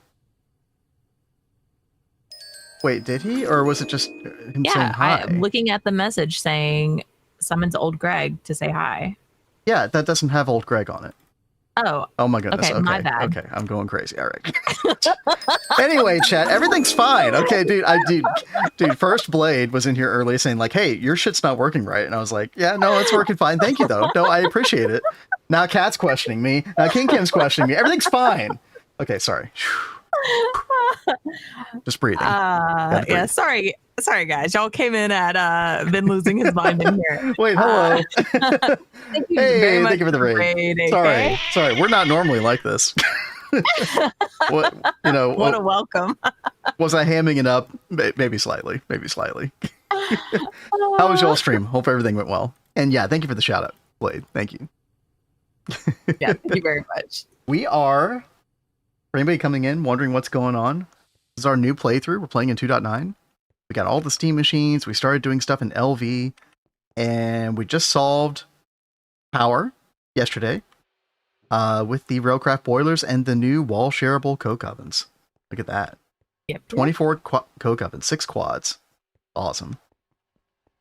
[SPEAKER 1] Wait, did he? Or was it just him saying hi?
[SPEAKER 2] I'm looking at the message saying summons old Greg to say hi.
[SPEAKER 1] Yeah, that doesn't have old Greg on it. Oh my goodness.
[SPEAKER 2] Okay, my bad.
[SPEAKER 1] Okay, I'm going crazy. All right. Anyway, chat, everything's fine. Okay, dude, First Blade was in here early saying like, "Hey, your shit's not working right," and I was like, "Yeah, no, it's working fine. Thank you, though. No, I appreciate it." Now Cat's questioning me. Now King Kim's questioning me. Everything's fine. Okay, sorry. Just breathing.
[SPEAKER 2] Yeah, sorry, guys. Y'all came in at been losing his mind in here.
[SPEAKER 1] Wait, hello.
[SPEAKER 2] Thank you very much.
[SPEAKER 1] Thank you for the raid. Sorry, we're not normally like this. What
[SPEAKER 2] a welcome.
[SPEAKER 1] Was I hamming it up? Maybe slightly. How was y'all stream? Hope everything went well. And yeah, thank you for the shout out, Blade. Thank you.
[SPEAKER 2] Yeah, thank you very much.
[SPEAKER 1] We are, for anybody coming in wondering what's going on, this is our new playthrough. We're playing in 2.9. We got all the Steam machines. We started doing stuff in LV, and we just solved power yesterday with the Railcraft Boilers and the new wall shareable coke ovens. Look at that.
[SPEAKER 2] Yep.
[SPEAKER 1] 24 coke ovens, 6 quads. Awesome.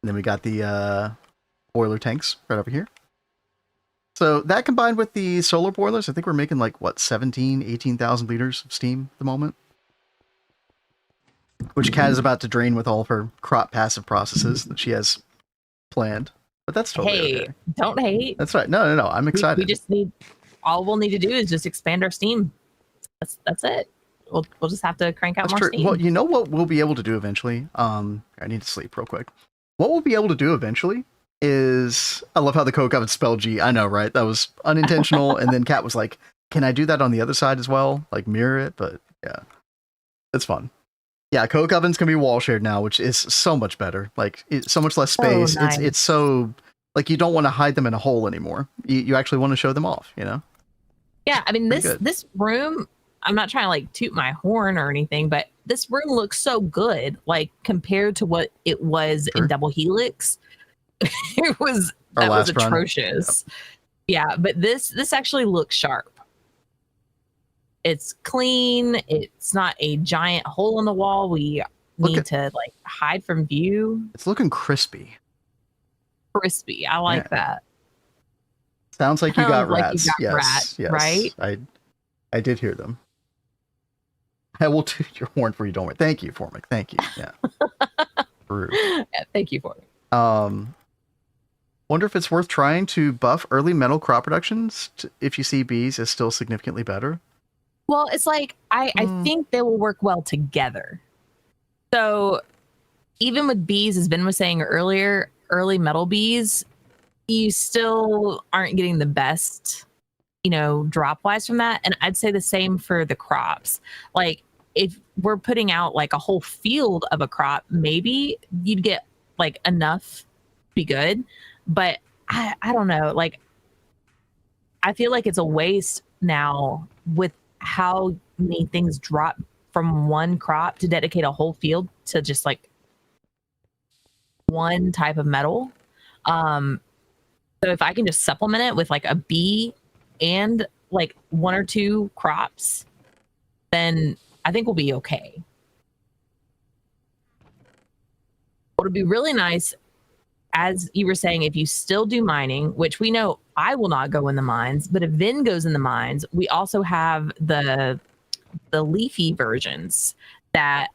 [SPEAKER 1] And then we got the boiler tanks right over here. So that combined with the solar boilers, I think we're making like, what, 18,000 liters of steam at the moment? Which Kat is about to drain with all of her crop passive processes that she has planned. But that's totally okay.
[SPEAKER 2] Don't hate.
[SPEAKER 1] That's right. No. I'm excited.
[SPEAKER 2] We just need, all we'll need to do is just expand our steam. That's it. We'll just have to crank out more steam.
[SPEAKER 1] Well, you know what we'll be able to do eventually? I need to sleep real quick. What we'll be able to do eventually is, I love how the coke oven spelled G. I know, right? That was unintentional. And then Kat was like, can I do that on the other side as well? Like mirror it? But yeah, it's fun. Yeah, coke ovens can be wall shared now, which is so much better. Like, it's so much less space.
[SPEAKER 2] Oh, nice.
[SPEAKER 1] It's so, like, you don't want to hide them in a hole anymore. You actually want to show them off, you know?
[SPEAKER 2] Yeah, I mean, this room, I'm not trying to like toot my horn or anything, but this room looks so good, like compared to what it was in Double Helix. That was atrocious. Yep. Yeah, but this actually looks sharp. It's clean. It's not a giant hole in the wall we need to like hide from view.
[SPEAKER 1] It's looking crispy.
[SPEAKER 2] I like that.
[SPEAKER 1] Sounds like you got rats.
[SPEAKER 2] You got rats, right?
[SPEAKER 1] I did hear them. I will toot your horn for you, don't worry. Thank you, Formic. Thank you. Yeah.
[SPEAKER 2] Yeah, thank you, Formic.
[SPEAKER 1] Wonder if it's worth trying to buff early metal crop productions if you see bees is still significantly better.
[SPEAKER 2] Well, it's like I think they will work well together. So even with bees, as Ben was saying earlier, early metal bees, you still aren't getting the best, drop wise from that. And I'd say the same for the crops. Like if we're putting out like a whole field of a crop, maybe you'd get like enough to be good. But I don't know. Like I feel like it's a waste now with how many things drop from one crop to dedicate a whole field to just like one type of metal. So if I can just supplement it with like a bee and like 1 or 2 crops, then I think we'll be okay. What would be really nice, as you were saying, if you still do mining, which we know I will not go in the mines, but if Vin goes in the mines, we also have the leafy versions that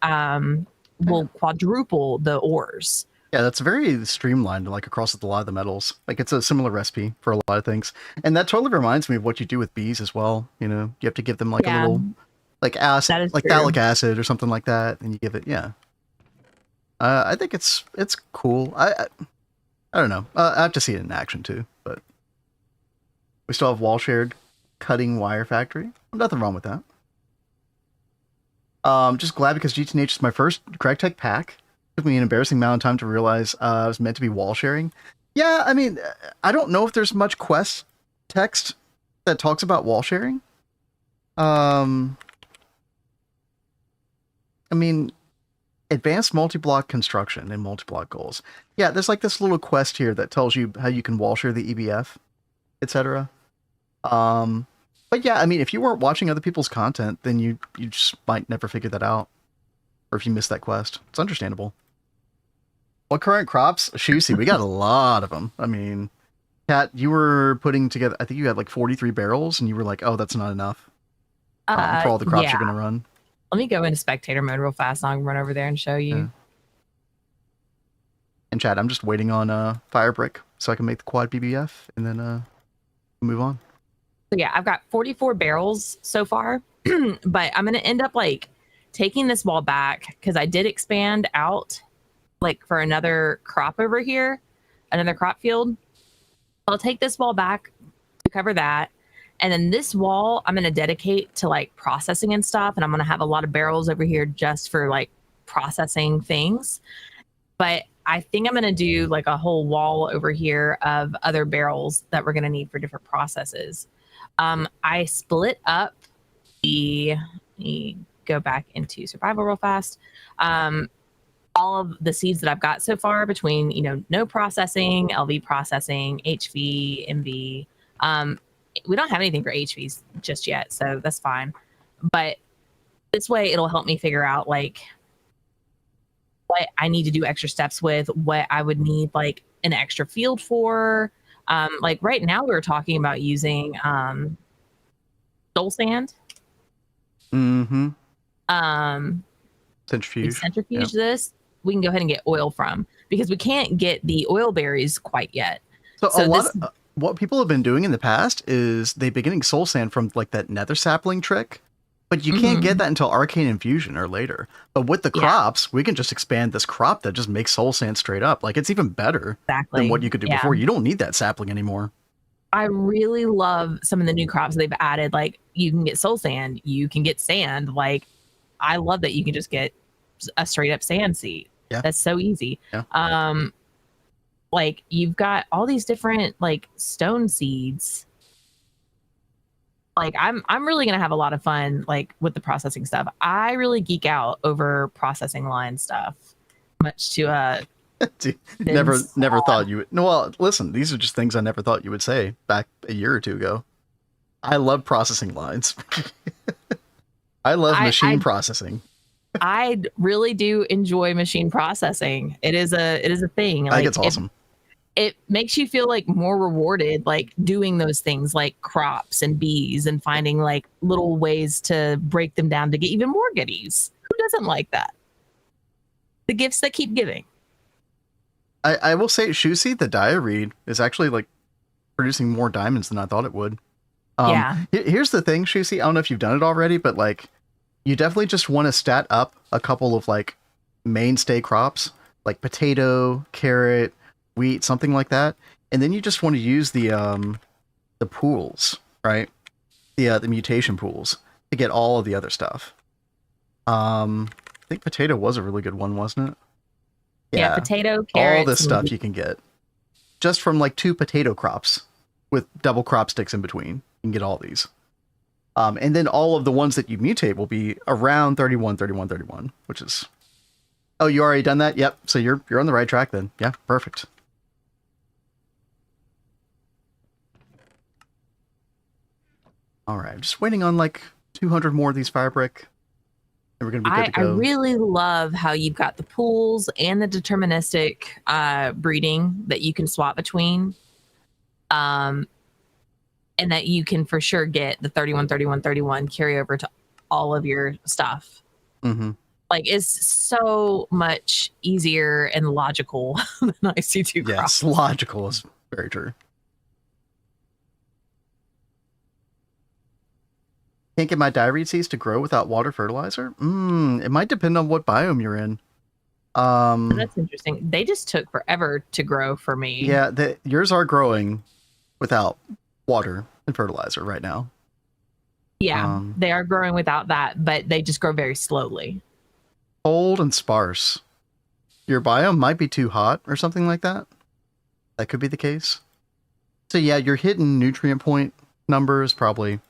[SPEAKER 2] will quadruple the ores.
[SPEAKER 1] Yeah, that's very streamlined, like across a lot of the metals. Like it's a similar recipe for a lot of things. And that totally reminds me of what you do with bees as well. You have to give them like a little like acid, like phthalic acid or something like that, and you give it, I think it's cool. I don't know. I have to see it in action too, but we still have wall shared cutting wire factory. Nothing wrong with that. Just glad because GTNH is my first Gregtech pack. Took me an embarrassing amount of time to realize I was meant to be wall sharing. Yeah, I mean, I don't know if there's much quest text that talks about wall sharing. I mean, advanced multi-block construction and multi-block goals. Yeah, there's like this little quest here that tells you how you can wall share the EBF, etc. But yeah, I mean, if you weren't watching other people's content, then you just might never figure that out. Or if you missed that quest. It's understandable. What current crops? Shoosie, we got a lot of them. I mean, Kat, you were putting together, I think you had like 43 barrels, and you were like, oh, that's not enough for all the crops
[SPEAKER 2] yeah.
[SPEAKER 1] you're going to run.
[SPEAKER 2] Let me go into spectator mode real fast, and I'll run over there and show you.
[SPEAKER 1] Yeah. And Chad, I'm just waiting on fire brick so I can make the quad BBF and then move on.
[SPEAKER 2] So yeah, I've got 44 barrels so far, but I'm going to end up like taking this wall back because I did expand out like for another crop over here, another crop field. I'll take this wall back to cover that. And then this wall, I'm going to dedicate to like processing and stuff. And I'm going to have a lot of barrels over here just for like processing things. But I think I'm going to do like a whole wall over here of other barrels that we're going to need for different processes. I split up let me go back into survival real fast. All of the seeds that I've got so far between, no processing, LV processing, HV, MV. We don't have anything for HVs just yet, so that's fine. But this way it'll help me figure out like what I need to do extra steps with, what I would need like an extra field for. Like right now we were talking about using soul sand.
[SPEAKER 1] Mm-hmm.
[SPEAKER 2] Centrifuge this. We can go ahead and get oil from, because we can't get the oil berries quite yet.
[SPEAKER 1] So what people have been doing in the past is they've been getting soul sand from like that nether sapling trick, but you can't get that until arcane infusion or later. But with the crops, we can just expand this crop that just makes soul sand straight up. Like it's even better than what you could do before. You don't need that sapling anymore.
[SPEAKER 2] I really love some of the new crops they've added. Like you can get soul sand, you can get sand. Like I love that you can just get a straight up sand seed.
[SPEAKER 1] Yeah.
[SPEAKER 2] That's so easy.
[SPEAKER 1] Yeah.
[SPEAKER 2] Like you've got all these different like stone seeds. Like I'm really gonna have a lot of fun like with the processing stuff. I really geek out over processing line stuff. Much to
[SPEAKER 1] never thought you would. No, well, listen, these are just things I never thought you would say back a year or two ago. I love processing lines. I love machine processing.
[SPEAKER 2] I really do enjoy machine processing. It is a thing. Like,
[SPEAKER 1] I think it's awesome.
[SPEAKER 2] It makes you feel like more rewarded, like doing those things like crops and bees and finding like little ways to break them down to get even more goodies. Who doesn't like that? The gifts that keep giving.
[SPEAKER 1] I will say, Shusi, the diary is actually like producing more diamonds than I thought it would.
[SPEAKER 2] Yeah.
[SPEAKER 1] Here's the thing, Shusi. I don't know if you've done it already, but like, you definitely just want to stat up a couple of like mainstay crops, like potato, carrot, wheat, something like that, and then you just want to use the pools, right? The mutation pools to get all of the other stuff. I think potato was a really good one, wasn't it?
[SPEAKER 2] Yeah, potato, carrots,
[SPEAKER 1] all this stuff you can get just from like 2 potato crops with double crop sticks in between. You can get all these. And then all of the ones that you mutate will be around 31, 31, 31, which is... Oh, you already done that? Yep. So you're on the right track then. Yeah, perfect. All right, I'm just waiting on like 200 more of these fire brick. And we're going to be good to go.
[SPEAKER 2] I really love how you've got the pools and the deterministic breeding that you can swap between. And that you can for sure get the 31, 31, 31 carry over to all of your stuff.
[SPEAKER 1] Mm-hmm.
[SPEAKER 2] Like it's so much easier and logical than IC2 crops.
[SPEAKER 1] Yes, logical is very true. Can't get my diary seeds to grow without water fertilizer? It might depend on what biome you're in.
[SPEAKER 2] That's interesting. They just took forever to grow for me.
[SPEAKER 1] Yeah, yours are growing without water and fertilizer right now.
[SPEAKER 2] Yeah, they are growing without that, but they just grow very slowly.
[SPEAKER 1] Cold and sparse. Your biome might be too hot or something like that. That could be the case. So yeah, your hidden nutrient point number is probably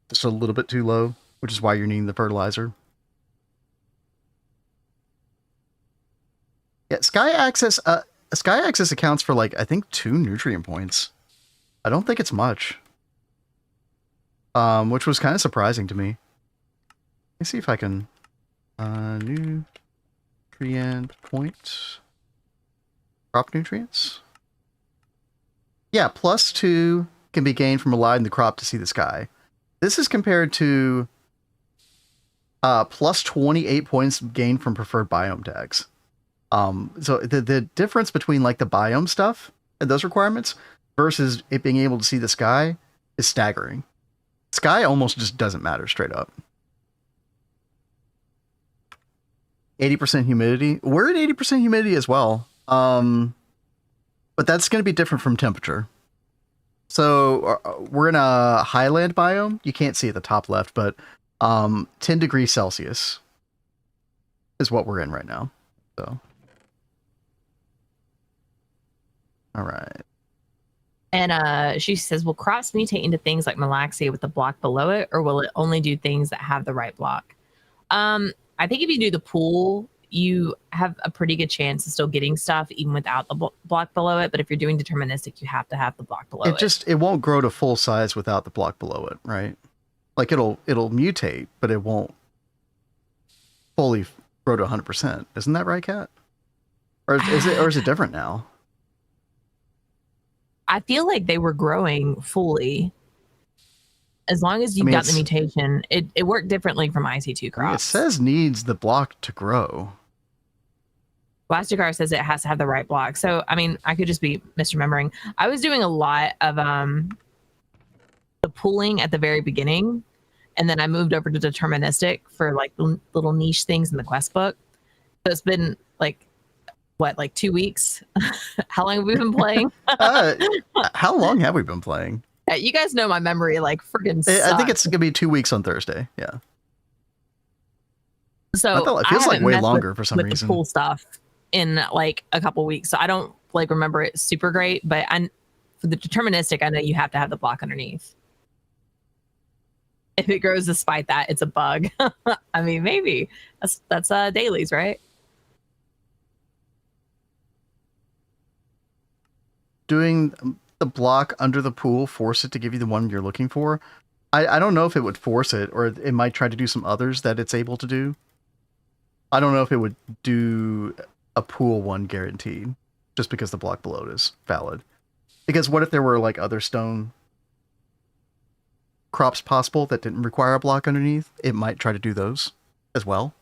[SPEAKER 1] just a little bit too low, which is why you're needing the fertilizer. Yeah, Sky Access accounts for like, I think 2 nutrient points. I don't think it's much. Which was kind of surprising to me. Let me see if I can nutrient point crop nutrients. Yeah, +2 can be gained from allowing the crop to see the sky. This is compared to plus 28 points gained from preferred biome tags. So the difference between like the biome stuff and those requirements versus it being able to see the sky is staggering. Sky almost just doesn't matter straight up. 80% humidity. We're at 80% humidity as well. But that's going to be different from temperature. So we're in a highland biome. You can't see at the top left, but 10 degrees Celsius is what we're in right now. So, all right.
[SPEAKER 2] And she says, will crops mutate into things like Malaxia with the block below it, or will it only do things that have the right block? I think if you do the pool, you have a pretty good chance of still getting stuff even without the block below it. But if you're doing deterministic, you have to have the block below it.
[SPEAKER 1] It won't grow to full size without the block below it, right? Like it'll mutate, but it won't fully grow to 100%. Isn't that right, Kat? Or is it different now?
[SPEAKER 2] I feel like they were growing fully. As long as you got the mutation, it worked differently from IC2 crops.
[SPEAKER 1] It says needs the block to grow.
[SPEAKER 2] Blastocar says it has to have the right block. So, I mean, I could just be misremembering. I was doing a lot of the pooling at the very beginning, and then I moved over to deterministic for like little niche things in the quest book. So it's been like, what, like 2 weeks? How long have we been playing?
[SPEAKER 1] How long have we been playing?
[SPEAKER 2] You guys know my memory, like freaking sucks.
[SPEAKER 1] I think it's gonna be 2 weeks on Thursday. Yeah.
[SPEAKER 2] So
[SPEAKER 1] it feels like way longer for some reason.
[SPEAKER 2] The pool stuff in like a couple weeks, so I don't like remember it super great. But for the deterministic, I know you have to have the block underneath. If it grows despite that, it's a bug. I mean, maybe that's dailies, right?
[SPEAKER 1] Doing the block under the pool force it to give you the one you're looking for. I don't know if it would force it, or it might try to do some others that it's able to do. I don't know if it would do a pool one guaranteed, just because the block below it is valid. Because what if there were like other stone crops possible that didn't require a block underneath? It might try to do those as well.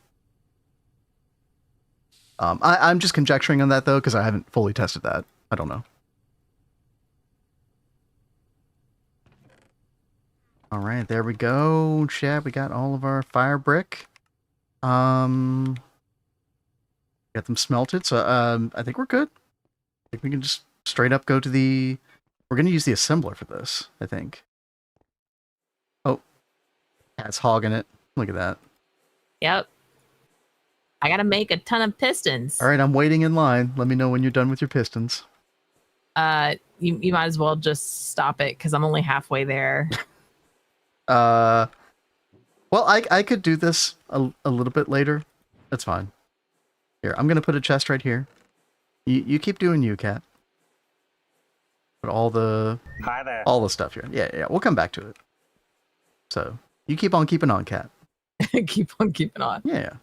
[SPEAKER 1] I'm just conjecturing on that though, because I haven't fully tested that. I don't know. All right, there we go, chat. We got all of our fire brick. Got them smelted, so I think we're good. I think we can just straight up go to the... We're going to use the assembler for this, I think. Oh, Cat's hogging it. Look at that.
[SPEAKER 2] Yep. I got to make a ton of pistons.
[SPEAKER 1] All right, I'm waiting in line. Let me know when you're done with your pistons.
[SPEAKER 2] You might as well just stop it, because I'm only halfway there.
[SPEAKER 1] Well, I could do this a little bit later. That's fine. Here, I'm gonna put a chest right here. You keep doing you, Cat. Put all the stuff here. Yeah. We'll come back to it. So you keep on keeping on, Cat.
[SPEAKER 2] Keep on keeping on.
[SPEAKER 1] Yeah.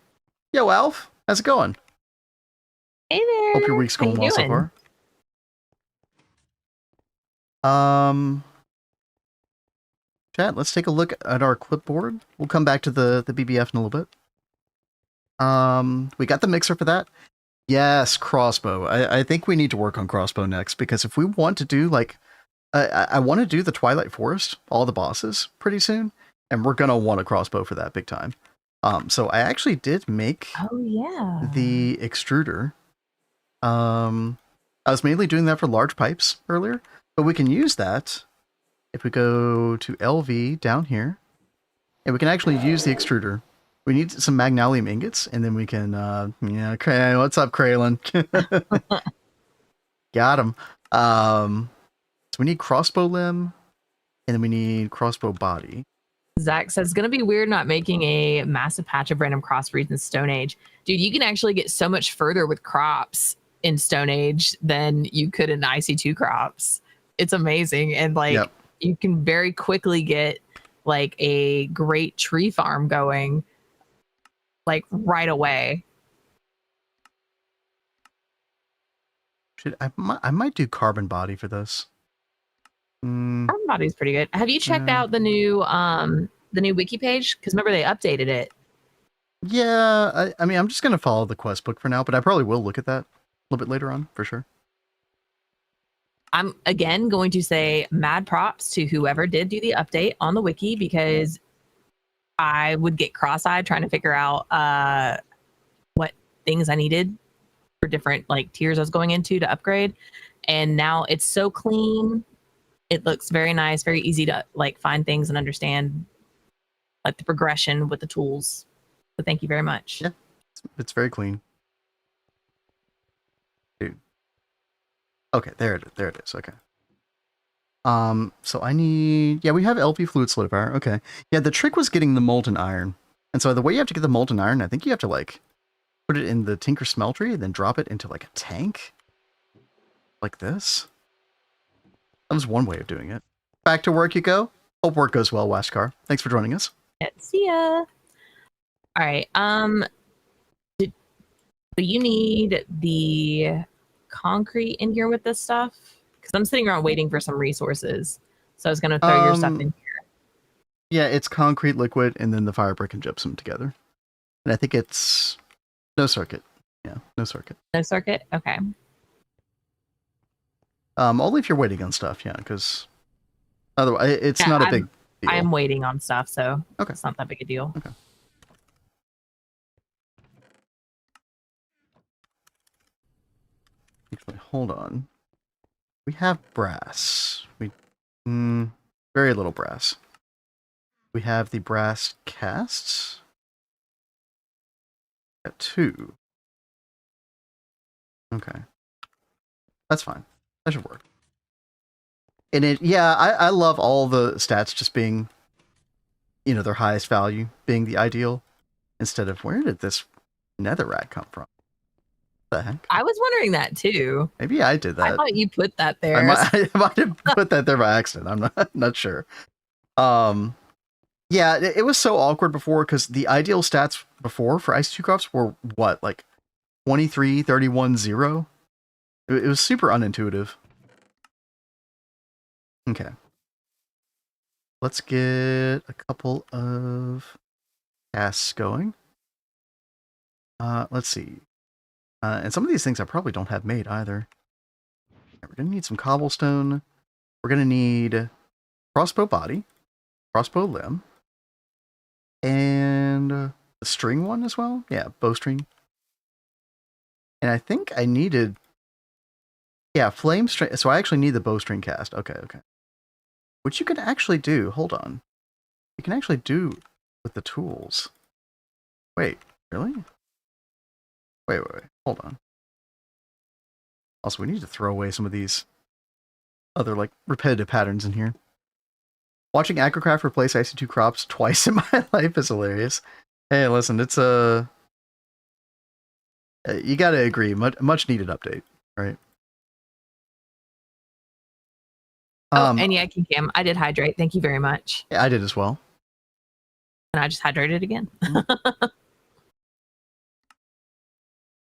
[SPEAKER 1] Yo, Alf, how's it going?
[SPEAKER 2] Hey there.
[SPEAKER 1] Hope your week's going well so far. Chat, let's take a look at our clipboard. We'll come back to the BBF in a little bit. We got the mixer for that. Yes, crossbow. I think we need to work on crossbow next, because if we want to do like, I want to do the Twilight Forest, all the bosses pretty soon, and we're gonna want a crossbow for that big time. So I actually did make the extruder. I was mainly doing that for large pipes earlier, but we can use that if we go to LV down here, and we can actually use the extruder. We need some magnolium ingots, and then we can, what's up, Kraylin? Got him. So we need crossbow limb, and then we need crossbow body.
[SPEAKER 2] Zach says, it's going to be weird not making a massive patch of random crossbreeds in Stone Age. Dude, you can actually get so much further with crops in Stone Age than you could in IC2 crops. It's amazing. And like, you can very quickly get like a great tree farm going like right away.
[SPEAKER 1] I might do carbon body for this.
[SPEAKER 2] Carbon body's pretty good. Have you checked out the new wiki page? Because remember they updated it.
[SPEAKER 1] Yeah, I mean, I'm just gonna follow the quest book for now, but I probably will look at that a little bit later on for sure.
[SPEAKER 2] I'm again going to say mad props to whoever did do the update on the wiki, because I would get cross-eyed trying to figure out what things I needed for different like tiers I was going into to upgrade. And now it's so clean. It looks very nice, very easy to like find things and understand like the progression with the tools. So thank you very much.
[SPEAKER 1] Yeah, it's very clean. Dude. Okay, there it is. Okay. So I need, we have LP fluid solidifier. Okay. Yeah, the trick was getting the molten iron. And so the way you have to get the molten iron, I think you have to like put it in the Tinker Smeltery and then drop it into like a tank. Like this. That was one way of doing it. Back to work you go. Hope work goes well, Washkar. Thanks for joining us.
[SPEAKER 2] See ya. All right. So you need the concrete in here with this stuff? Because I'm sitting around waiting for some resources. So I was going to throw your stuff in here.
[SPEAKER 1] Yeah, it's concrete, liquid, and then the fire brick and gypsum together. And I think it's no circuit. Yeah, no circuit.
[SPEAKER 2] No circuit? Okay.
[SPEAKER 1] Only if you're waiting on stuff, yeah, because otherwise it's not a big deal.
[SPEAKER 2] I am waiting on stuff, so
[SPEAKER 1] okay.
[SPEAKER 2] It's not that big a deal.
[SPEAKER 1] Okay. Actually, hold on. We have brass. Very little brass. We have the brass casts. Got 2. Okay. That's fine. That should work. And I love all the stats just being, their highest value being the ideal, instead of where did this netherrack come from? What the heck?
[SPEAKER 2] I was wondering that too.
[SPEAKER 1] Maybe I did that.
[SPEAKER 2] I thought you put that there.
[SPEAKER 1] I might have put that there by accident. I'm not sure. Yeah, it was so awkward before because the ideal stats before for Ice 2 crops were what, like 23, 31, 0? It was super unintuitive. Okay. Let's get a couple of casts going. Let's see. And some of these things I probably don't have made either. We're going to need some cobblestone. We're going to need crossbow body, crossbow limb, and the string one as well. Yeah, bowstring. And I think I needed... Yeah, flame string. So I actually need the bowstring cast. Okay. Which you can actually do. Hold on. You can actually do with the tools. Wait, really? Wait. Hold on. Also, we need to throw away some of these other, like, repetitive patterns in here. Watching Agrocraft replace IC2 crops twice in my life is hilarious. Hey, listen, it's a... you gotta agree, much needed update, right?
[SPEAKER 2] And yeah, Cam, I did hydrate. Thank you very much.
[SPEAKER 1] Yeah, I did as well.
[SPEAKER 2] And I just hydrated again.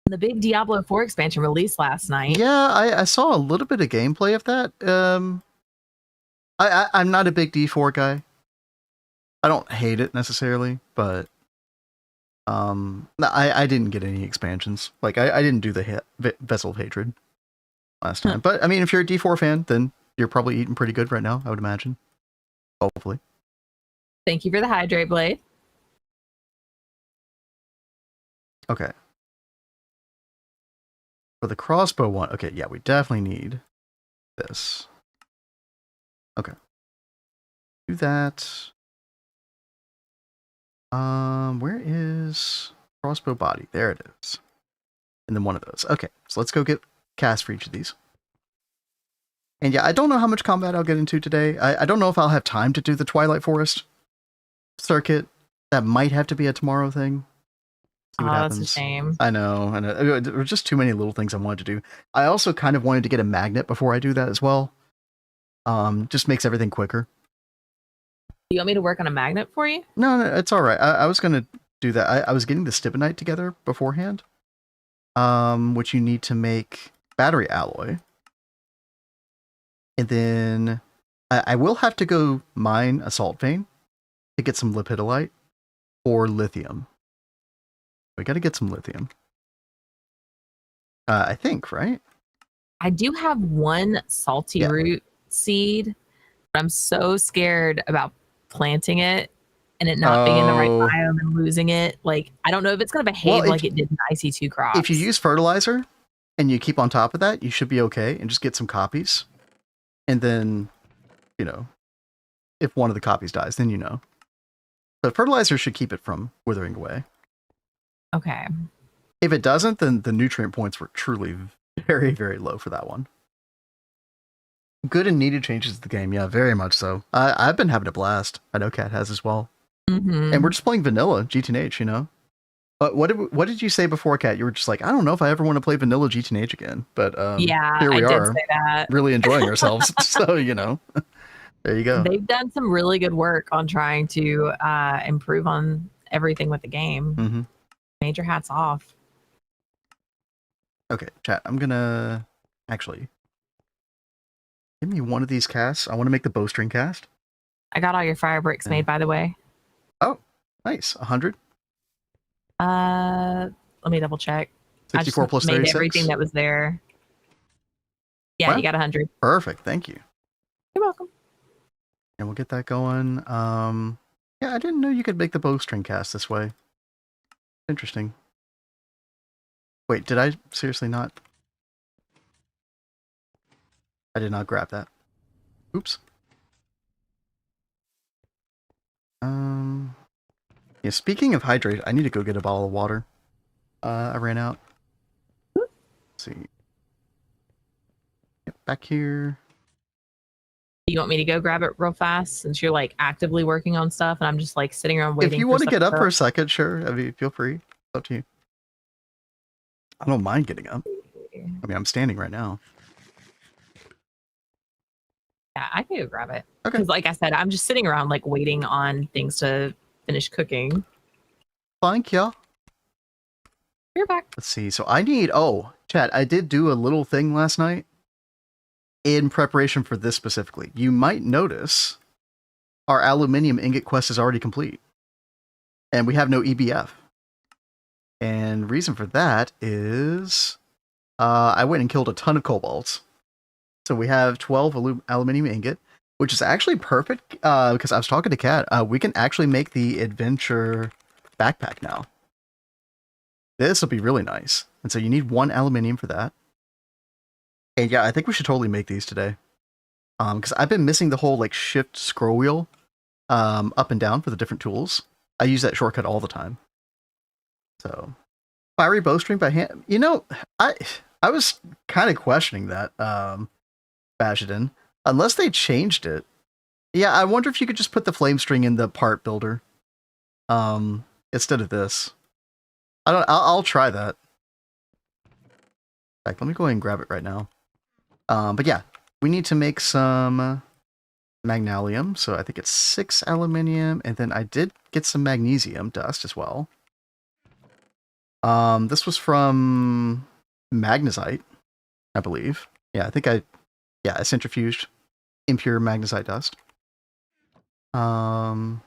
[SPEAKER 2] The big Diablo 4 expansion released last night.
[SPEAKER 1] Yeah, I saw a little bit of gameplay of that. I'm not a big D4 guy. I don't hate it necessarily, but I didn't get any expansions. Like I didn't do the Vessel of Hatred last time. But I mean, if you're a D4 fan, then you're probably eating pretty good right now, I would imagine. Hopefully.
[SPEAKER 2] Thank you for the hydrate blade.
[SPEAKER 1] Okay. For the crossbow one, okay, yeah, we definitely need this. Okay. Do that. Where is crossbow body? There it is. And then one of those. Okay, so let's go get cast for each of these. And yeah, I don't know how much combat I'll get into today. I don't know if I'll have time to do the Twilight Forest circuit. That might have to be a tomorrow thing.
[SPEAKER 2] See what happens. That's a shame.
[SPEAKER 1] I know. There were just too many little things I wanted to do. I also kind of wanted to get a magnet before I do that as well. Just makes everything quicker.
[SPEAKER 2] You want me to work on a magnet for you?
[SPEAKER 1] No, it's all right. I was going to do that. I was getting the stibnite together beforehand, which you need to make battery alloy. And then I will have to go mine a salt vein to get some lepidolite or lithium. We got to get some lithium. I think, right?
[SPEAKER 2] I do have one salty root seed, but I'm so scared about planting it and it not being in the right biome and losing it. Like, I don't know if it's going to behave like it did in IC2 crops.
[SPEAKER 1] If you use fertilizer and you keep on top of that, you should be okay, and just get some copies. And then, you know, if one of the copies dies, then you know. But fertilizer should keep it from withering away.
[SPEAKER 2] Okay.
[SPEAKER 1] If it doesn't, then the nutrient points were truly very, very low for that one. Good and needed changes to the game. Yeah, very much so. I've been having a blast. I know Kat has as well.
[SPEAKER 2] Mm-hmm.
[SPEAKER 1] And we're just playing vanilla GTNH, you know? But what did you say before, Kat? You were just like, I don't know if I ever want to play vanilla GTNH again. But
[SPEAKER 2] yeah,
[SPEAKER 1] here we
[SPEAKER 2] I
[SPEAKER 1] are,
[SPEAKER 2] did say that.
[SPEAKER 1] really enjoying ourselves. So, you know, there you go.
[SPEAKER 2] They've done some really good work on trying to improve on everything with the game.
[SPEAKER 1] Mm-hmm.
[SPEAKER 2] Major hats off.
[SPEAKER 1] Okay, chat. I'm gonna actually give me one of these casts. I want to make the bowstring cast.
[SPEAKER 2] I got all your fire bricks made, by the way.
[SPEAKER 1] Oh, nice. 100.
[SPEAKER 2] Let me double check.
[SPEAKER 1] 64
[SPEAKER 2] I just
[SPEAKER 1] plus
[SPEAKER 2] made
[SPEAKER 1] 36.
[SPEAKER 2] everything that was there. Yeah,
[SPEAKER 1] wow.
[SPEAKER 2] You got 100.
[SPEAKER 1] Perfect. Thank you.
[SPEAKER 2] You're welcome.
[SPEAKER 1] And we'll get that going. Yeah, I didn't know you could make the bowstring cast this way. Interesting. Wait, did I seriously not? I did not grab that. Oops. Yeah, speaking of hydrate, I need to go get a bottle of water. I ran out. Let's see. Yep, back here.
[SPEAKER 2] You want me to go grab it real fast since you're like actively working on stuff and I'm just like sitting around waiting?
[SPEAKER 1] If you want to get up for a second, sure. I mean, feel free. It's up to you. I don't mind getting up. I mean, I'm standing right now.
[SPEAKER 2] Yeah, I can go grab it.
[SPEAKER 1] Okay.
[SPEAKER 2] Because like I said, I'm just sitting around like waiting on things to finish cooking.
[SPEAKER 1] Thank you.
[SPEAKER 2] You're back.
[SPEAKER 1] Let's see. So I need, chat, I did do a little thing last night in preparation for this specifically. You might notice our aluminium ingot quest is already complete. And we have no EBF. And reason for that is I went and killed a ton of kobolds. So we have 12 aluminium ingot, which is actually perfect because I was talking to Kat. We can actually make the adventure backpack now. This will be really nice. And so you need 1 aluminium for that. And yeah, I think we should totally make these today. Because I've been missing the whole like shift scroll wheel up and down for the different tools. I use that shortcut all the time. So fiery bowstring by hand. You know, I was kind of questioning that, Bashadin. Unless they changed it. Yeah, I wonder if you could just put the flame string in the part builder. Instead of this. I'll try that. In fact, let me go ahead and grab it right now. But yeah, we need to make some magnesium. So I think it's 6 aluminium, and then I did get some magnesium dust as well. This was from magnesite, I believe. Yeah, I think I centrifuged impure magnesite dust. And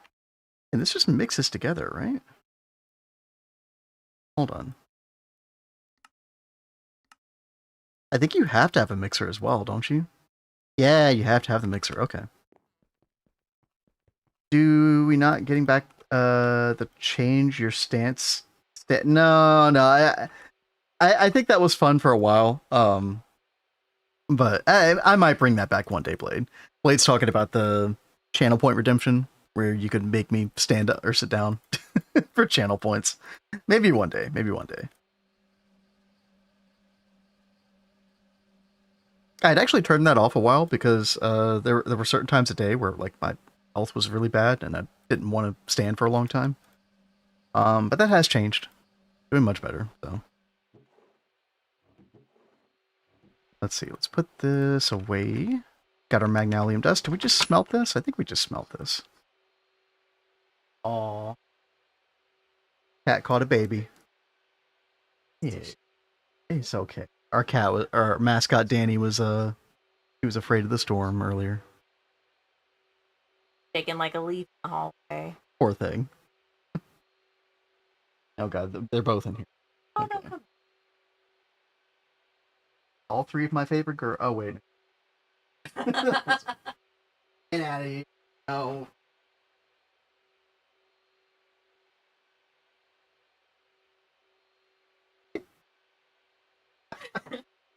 [SPEAKER 1] this just mixes together, right? Hold on. I think you have to have a mixer as well, don't you? Yeah, you have to have the mixer. Okay. Do we not getting back the change your stance? No. I think that was fun for a while. But I might bring that back one day, Blade. Blade's talking about the channel point redemption, where you could make me stand up or sit down for channel points. Maybe one day. I'd actually turned that off a while because there were certain times a day where like my health was really bad and I didn't want to stand for a long time. But that has changed. Doing much better, so. Let's see, let's put this away. Got our magnesium dust. Did we just smelt this? I think we just smelt this. Aww. Cat caught a baby. Yeah. It's okay. Our mascot Danny was he was afraid of the storm earlier.
[SPEAKER 2] Taking like a leaf in the hallway.
[SPEAKER 1] Poor thing. Oh god, they're both in here.
[SPEAKER 2] Oh,
[SPEAKER 1] Okay.
[SPEAKER 2] no, come.
[SPEAKER 1] All three of my favorite girls. Oh wait. Get out of here. No.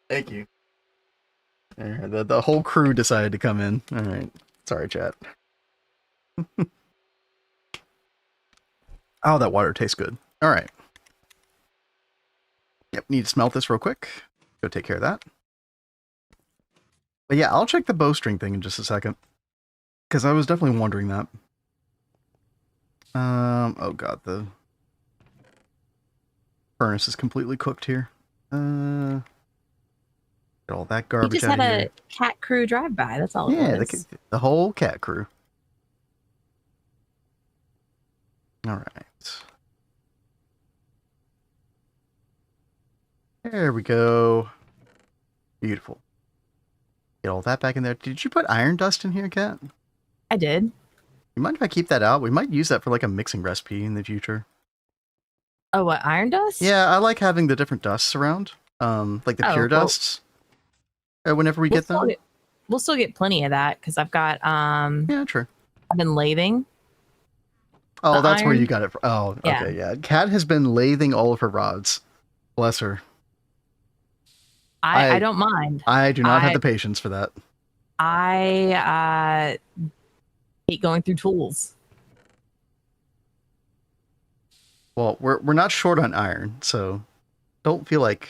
[SPEAKER 1] Thank you. The whole crew decided to come in. All right. Sorry, chat. Oh, that water tastes good. All right. Yep, need to smelt this real quick. Go take care of that. But yeah, I'll check the bowstring thing in just a second. Because I was definitely wondering that. Oh god, the furnace is completely cooked here. Get all that garbage
[SPEAKER 2] You just
[SPEAKER 1] out
[SPEAKER 2] had
[SPEAKER 1] of here.
[SPEAKER 2] a cat crew drive-by, that's all
[SPEAKER 1] Yeah,
[SPEAKER 2] it was.
[SPEAKER 1] the whole cat crew. All right. There we go. Beautiful. Get all that back in there. Did you put iron dust in here, Kat?
[SPEAKER 2] I did.
[SPEAKER 1] You mind if I keep that out? We might use that for like a mixing recipe in the future.
[SPEAKER 2] Oh, what, iron dust?
[SPEAKER 1] Yeah, I like having the different dusts around. Like the pure dusts. Whenever we get them.
[SPEAKER 2] We'll still get plenty of that because I've got
[SPEAKER 1] yeah, true.
[SPEAKER 2] I've been lathing.
[SPEAKER 1] Oh, that's iron. Where you got it from. Oh, okay, yeah. Kat has been lathing all of her rods. Bless her.
[SPEAKER 2] I don't mind.
[SPEAKER 1] I do not have the patience for that.
[SPEAKER 2] I hate going through tools.
[SPEAKER 1] Well, we're not short on iron, so don't feel like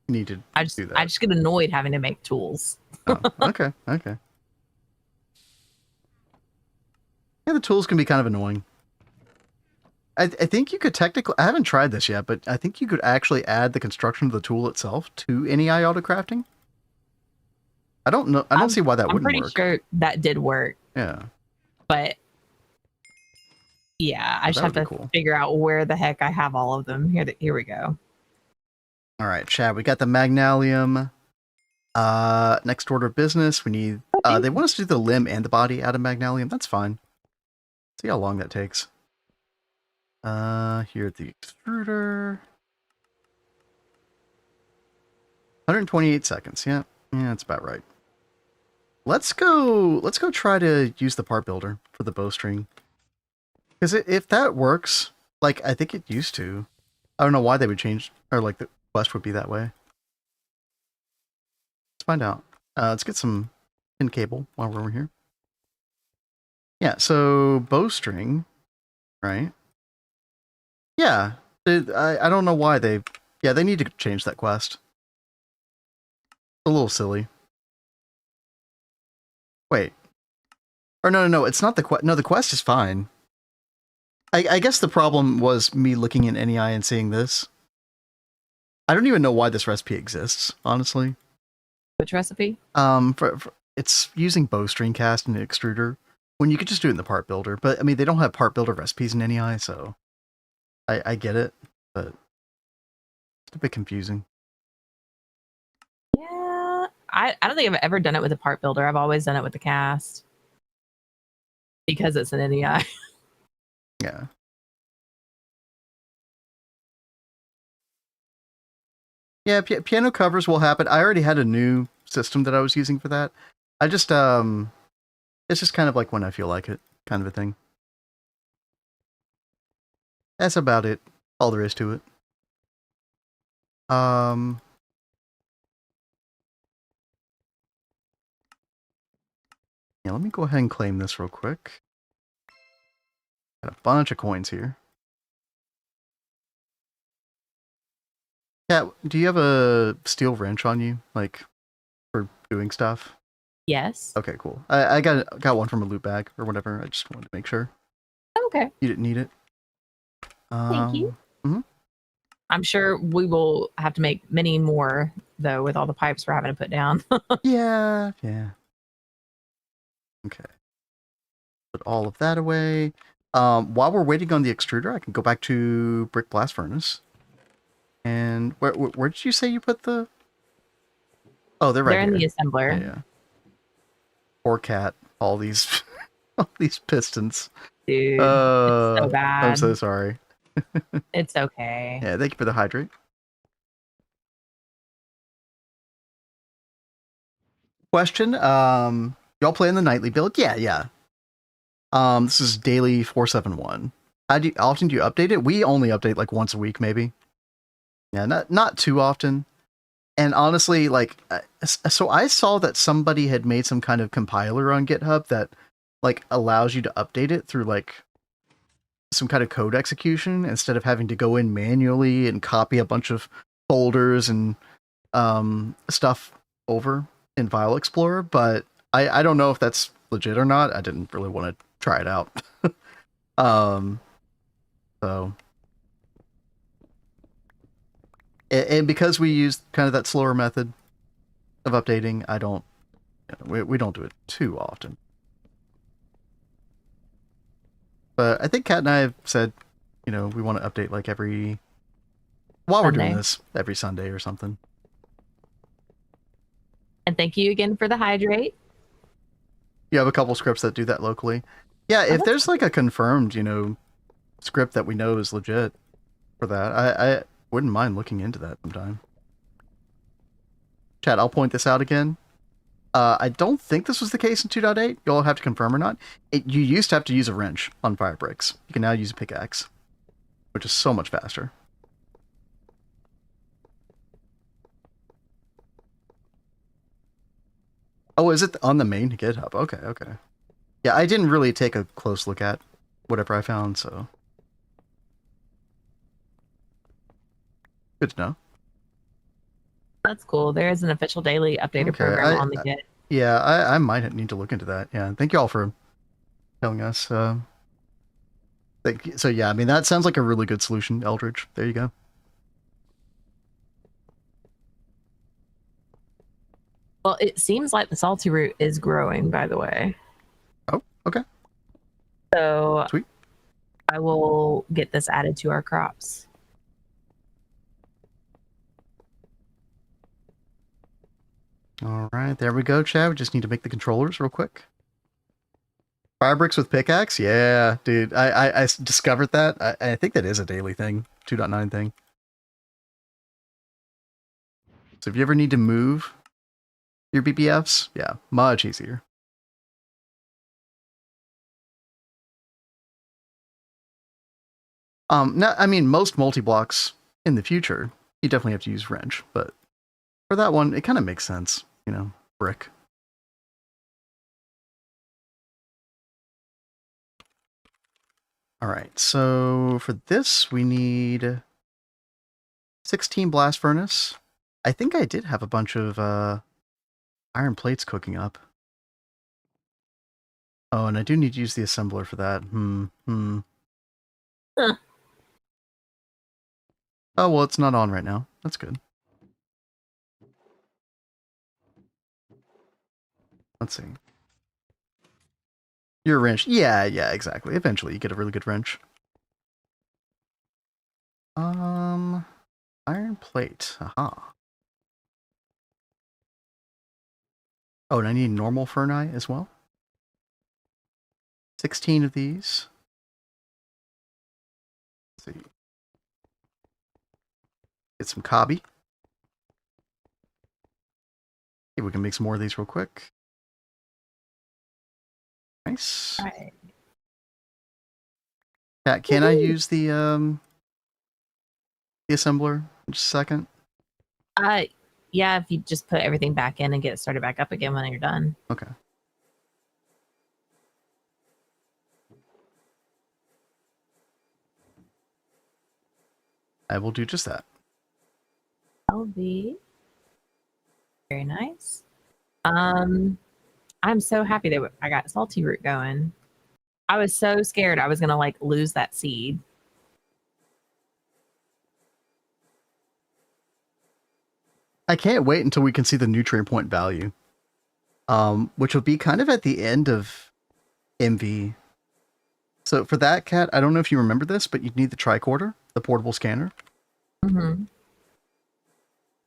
[SPEAKER 1] you need to do that.
[SPEAKER 2] I just get annoyed having to make tools.
[SPEAKER 1] Oh, okay. Yeah, the tools can be kind of annoying. I think you could technically, I haven't tried this yet, but I think you could actually add the construction of the tool itself to NEI auto crafting. I don't know. I don't see why that wouldn't work. I'm
[SPEAKER 2] pretty sure that did work.
[SPEAKER 1] Yeah.
[SPEAKER 2] But yeah, I just have to figure out where the heck I have all of them. Here we go.
[SPEAKER 1] All right, Chad, we got the Magnalium. Next order of business. We need, they want us to do the limb and the body out of Magnalium. That's fine. See how long that takes. Here at the extruder. 128 seconds. Yeah, that's about right. Let's go try to use the part builder for the bowstring. Because if that works, like I think it used to, I don't know why they would change, or like the quest would be that way. Let's find out. Let's get some pin cable while we're here. Yeah, so bowstring, right? Yeah, I don't know why they need to change that quest. It's a little silly. Wait. Or no, it's not the quest. No, the quest is fine. I guess the problem was me looking in NEI and seeing this. I don't even know why this recipe exists, honestly.
[SPEAKER 2] Which recipe?
[SPEAKER 1] It's using bowstring cast and an extruder when you could just do it in the part builder. But I mean, they don't have part builder recipes in NEI, so I get it, but it's a bit confusing.
[SPEAKER 2] Yeah, I don't think I've ever done it with a part builder. I've always done it with the cast because it's an NEI.
[SPEAKER 1] Yeah. Yeah, piano covers will happen. I already had a new system that I was using for that. I just, it's just kind of like when I feel like it, kind of a thing. That's about it. All there is to it. Yeah, let me go ahead and claim this real quick. Got a bunch of coins here. Yeah, do you have a steel wrench on you, like, for doing stuff?
[SPEAKER 2] Yes.
[SPEAKER 1] Okay, cool. I got one from a loot bag or whatever. I just wanted to make sure.
[SPEAKER 2] Okay.
[SPEAKER 1] You didn't need it.
[SPEAKER 2] Thank you. I'm sure we will have to make many more, though, with all the pipes we're having to put down.
[SPEAKER 1] Yeah. Okay. Put all of that away. While we're waiting on the extruder, I can go back to brick blast furnace. And where did you say you put the? Oh, they're right here.
[SPEAKER 2] They're in the assembler.
[SPEAKER 1] Yeah. Poor cat. All these Oh, these pistons.
[SPEAKER 2] Dude, it's so bad.
[SPEAKER 1] I'm so sorry.
[SPEAKER 2] It's okay.
[SPEAKER 1] Yeah, thank you for the hydrate. Question, y'all playing the nightly build? Yeah. This is daily 471. Often do you update it? We only update like once a week, maybe. Yeah, not too often. And honestly, like, so I saw that somebody had made some kind of compiler on GitHub that like allows you to update it through like some kind of code execution instead of having to go in manually and copy a bunch of folders and stuff over in File Explorer. But I don't know if that's legit or not. I didn't really want to try it out. So, and because we use kind of that slower method of updating, we don't do it too often. But I think Kat and I have said, we want to update like while we're doing this, every Sunday or something.
[SPEAKER 2] And thank you again for the hydrate.
[SPEAKER 1] You have a couple scripts that do that locally. Yeah, if there's like a confirmed, script that we know is legit for that, I wouldn't mind looking into that sometime. Chat, I'll point this out again. I don't think this was the case in 2.8. You'll have to confirm or not. You used to have to use a wrench on fire bricks. You can now use a pickaxe, which is so much faster. Oh, is it on the main GitHub? Okay. Yeah, I didn't really take a close look at whatever I found, so. Good to know.
[SPEAKER 2] That's cool. There is an official daily updater program on the Git.
[SPEAKER 1] Yeah, I might need to look into that. Yeah, thank you all for telling us. So yeah, I mean, that sounds like a really good solution, Eldridge. There you go.
[SPEAKER 2] Well, it seems like the salty root is growing, by the way.
[SPEAKER 1] Oh, okay.
[SPEAKER 2] So
[SPEAKER 1] sweet.
[SPEAKER 2] I will get this added to our crops.
[SPEAKER 1] All right, there we go, Chad. We just need to make the controllers real quick. Fire bricks with pickaxe? Yeah, dude. I discovered that. I think that is a daily thing, 2.9 thing. So if you ever need to move your BBFs, yeah, much easier. Now, I mean, most multi-blocks in the future, you definitely have to use wrench, but for that one, it kind of makes sense, brick. All right, so for this, we need 16 blast furnace. I think I did have a bunch of iron plates cooking up. Oh, and I do need to use the assembler for that.
[SPEAKER 2] Huh.
[SPEAKER 1] Oh, well, it's not on right now. That's good. Let's see. Your wrench. Yeah, exactly. Eventually, you get a really good wrench. Iron plate. Aha. Oh, and I need normal ferni as well. 16 of these. Let's see. Get some cobby. Okay, we can make some more of these real quick. Nice.
[SPEAKER 2] All right.
[SPEAKER 1] Kat, can I use the assembler in just a second?
[SPEAKER 2] Yeah, if you just put everything back in and get it started back up again when you're done.
[SPEAKER 1] Okay. I will do just that.
[SPEAKER 2] That'll be very nice. I'm so happy that I got salty root going. I was so scared I was gonna like lose that seed.
[SPEAKER 1] I can't wait until we can see the nutrient point value, which will be kind of at the end of MV. So for that, Kat, I don't know if you remember this, but you'd need the tricorder, the portable scanner.
[SPEAKER 2] Mm-hmm.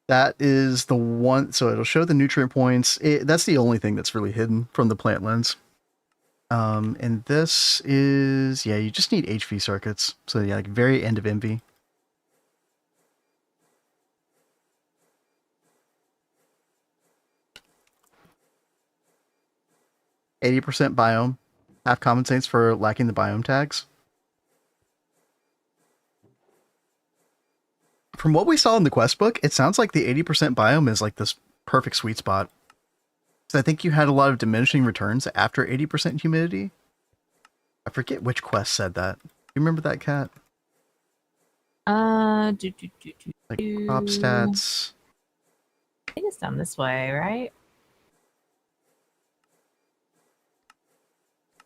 [SPEAKER 1] That is the one, so it'll show the nutrient points. That's the only thing that's really hidden from the plant lens. And this is, yeah, you just need HV circuits. So yeah, like very end of MV. %, biome. Half compensates for lacking the biome tags. From what we saw in the quest book, it sounds like the 80% biome is like this perfect sweet spot. So I think you had a lot of diminishing returns after 80% humidity. I forget which quest said that. You remember that, Cat? Like crop stats.
[SPEAKER 2] I think it's down this way, right?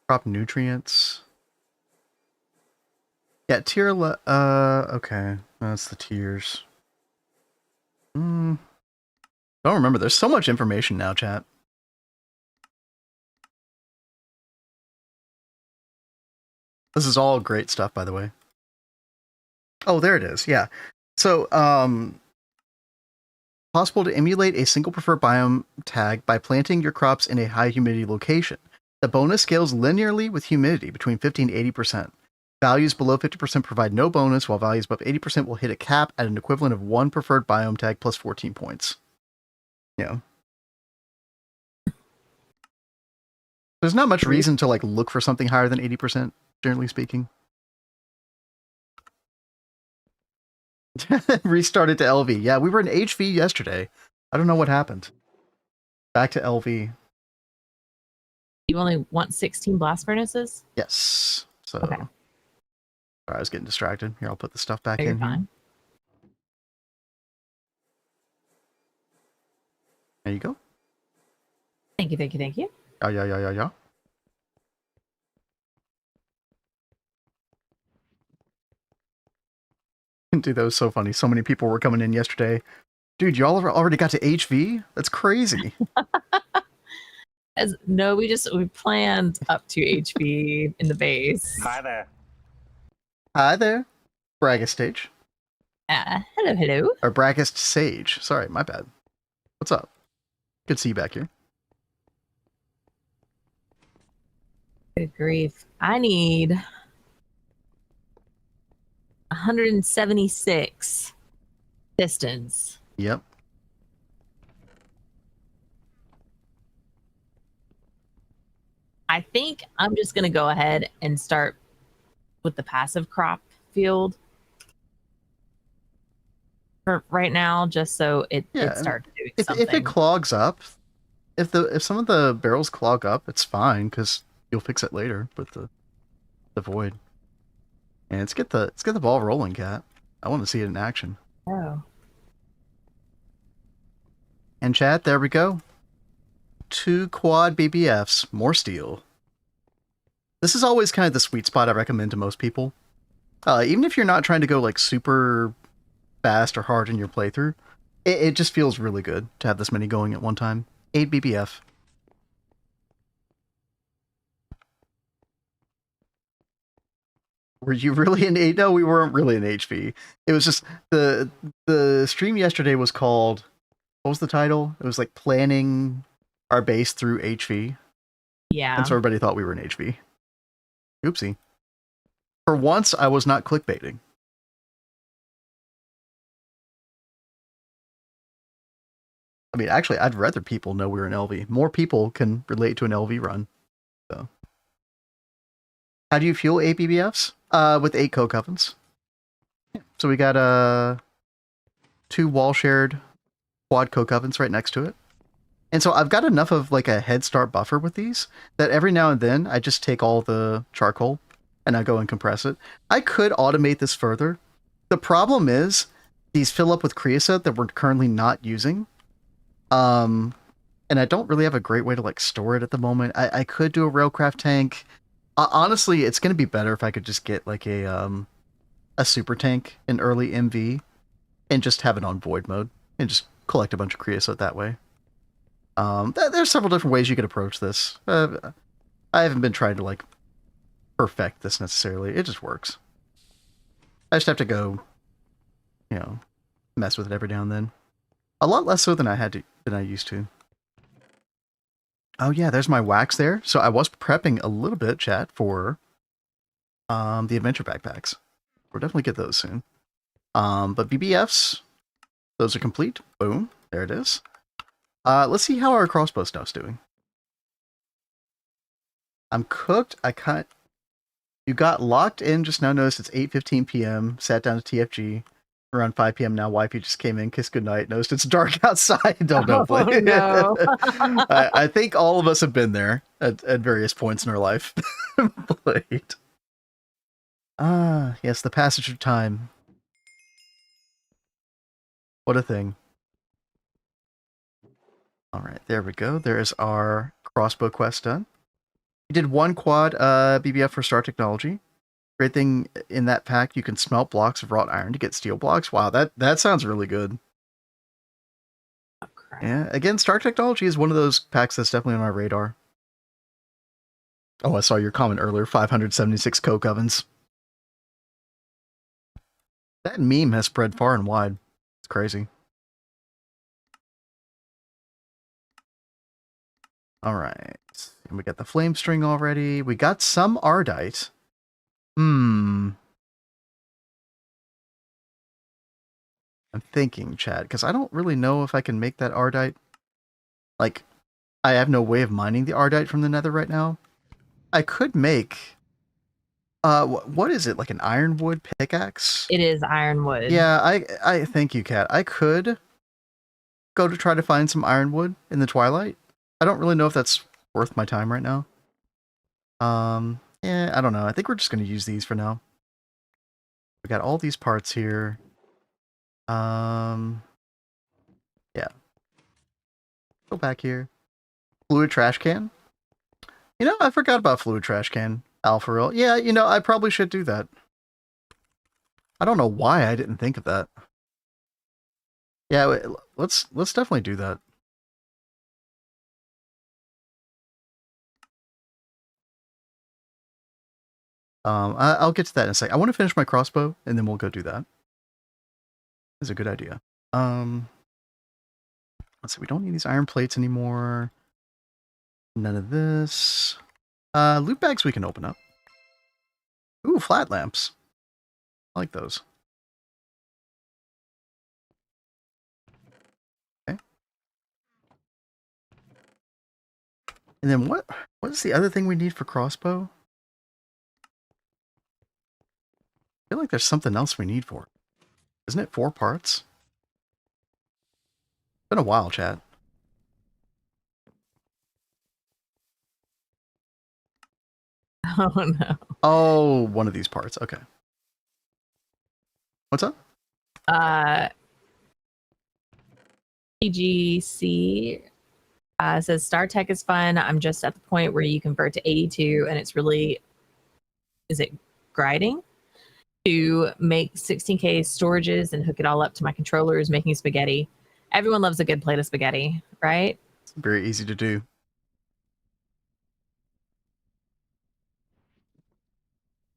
[SPEAKER 1] Crop nutrients. Yeah, tier okay. That's the tiers. Don't remember. There's so much information now, chat. This is all great stuff, by the way. Oh, there it is. Yeah. So, possible to emulate a single preferred biome tag by planting your crops in a high humidity location. The bonus scales linearly with humidity between 50 and 80%. Values below 50% provide no bonus, while values above 80% will hit a cap at an equivalent of one preferred biome tag plus 14 points. Yeah. There's not much reason to like look for something higher than 80%, generally speaking. Restarted to LV. Yeah, we were in HV yesterday. I don't know what happened. Back to LV.
[SPEAKER 2] You only want 16 blast furnaces?
[SPEAKER 1] Yes. So,
[SPEAKER 2] okay.
[SPEAKER 1] Sorry, I was getting distracted. Here, I'll put the stuff back
[SPEAKER 2] in
[SPEAKER 1] here. There you go.
[SPEAKER 2] Thank you, thank you, thank you.
[SPEAKER 1] Yeah. Dude, that was so funny. So many people were coming in yesterday. Dude, y'all already got to HV? That's crazy.
[SPEAKER 2] No, we planned up to HV in the base.
[SPEAKER 4] Hi there.
[SPEAKER 1] Hi there. Braggist Stage.
[SPEAKER 2] Hello.
[SPEAKER 1] Or Braggist Sage. Sorry, my bad. What's up? Good to see you back here.
[SPEAKER 2] Good grief. I need 176 pistons.
[SPEAKER 1] Yep.
[SPEAKER 2] I think I'm just going to go ahead and start with the passive crop field for right now, just so it starts doing something.
[SPEAKER 1] If it clogs up, if some of the barrels clog up, it's fine because you'll fix it later with the void. And let's get the ball rolling, Cat. I want to see it in action.
[SPEAKER 2] Oh.
[SPEAKER 1] And chat, there we go. 2 quad BBFs, more steel. This is always kind of the sweet spot I recommend to most people. Even if you're not trying to go like super fast or hard in your playthrough, it just feels really good to have this many going at one time. 8 BBF. Were you really in H? No, we weren't really in HV. It was just the stream yesterday was called, what was the title? It was like planning our base through HV.
[SPEAKER 2] Yeah.
[SPEAKER 1] And so everybody thought we were in HV. Oopsie. For once, I was not clickbaiting. I mean, actually, I'd rather people know we were in LV. More people can relate to an LV run. So, how do you fuel 8 BBFs? With 8 coke ovens. So we got 2 wall shared quad coke ovens right next to it. And so I've got enough of like a head start buffer with these that every now and then I just take all the charcoal and I go and compress it. I could automate this further. The problem is these fill up with creosote that we're currently not using. And I don't really have a great way to like store it at the moment. I could do a Railcraft tank. Honestly, it's going to be better if I could just get like a super tank in early MV and just have it on void mode and just collect a bunch of creosote that way. There's several different ways you could approach this. I haven't been trying to like perfect this necessarily. It just works. I just have to go, mess with it every now and then. A lot less so than I used to. Oh yeah, there's my wax there. So I was prepping a little bit, chat, for the adventure backpacks. We'll definitely get those soon. But BBFs, those are complete. Boom, there it is. Let's see how our crossbow stuff's doing. I'm cooked. You got locked in just now. Noticed it's 8:15 p.m. Sat down to TFG. Around 5 p.m. now. Wifey just came in, kissed goodnight. Noticed it's dark outside. Don't know.
[SPEAKER 2] Oh, no.
[SPEAKER 1] I think all of us have been there at various points in our life. Played. Yes, the passage of time. What a thing. All right, there we go. There is our crossbow quest done. We did one quad BBF for Star Technology. Great thing in that pack, you can smelt blocks of wrought iron to get steel blocks. Wow, that sounds really good.
[SPEAKER 2] Oh, crap.
[SPEAKER 1] Yeah, again, Star Technology is one of those packs that's definitely on our radar. Oh, I saw your comment earlier, 576 coke ovens. That meme has spread far and wide. It's crazy. All right, and we got the flame string already. We got some ardite. I'm thinking, Chad, because I don't really know if I can make that ardite. Like, I have no way of mining the ardite from the nether right now. I could make... what is it, like an ironwood pickaxe?
[SPEAKER 2] It is ironwood.
[SPEAKER 1] Yeah, I thank you, Kat. I could go to try to find some ironwood in the twilight. I don't really know if that's worth my time right now. Yeah, I don't know. I think we're just going to use these for now. We got all these parts here. Yeah. Go back here. Fluid trash can. You know, I forgot about fluid trash can. Alpha real. Yeah, you know, I probably should do that. I don't know why I didn't think of that. Yeah, let's definitely do that. I'll get to that in a sec. I want to finish my crossbow, and then we'll go do that. That's a good idea. Let's see. We don't need these iron plates anymore. None of this. Loot bags we can open up. Ooh, flat lamps. I like those. Okay. And then what is the other thing we need for crossbow? I feel like there's something else we need for it. Isn't it 4 parts? It's been a while, chat.
[SPEAKER 2] Oh, no.
[SPEAKER 1] Oh, one of these parts. Okay. What's up?
[SPEAKER 2] PGC says Star Tech is fun. I'm just at the point where you convert to 82 and it's really, is it grinding? To make 16K storages and hook it all up to my controllers, making spaghetti. Everyone loves a good plate of spaghetti, right?
[SPEAKER 1] It's very easy to do.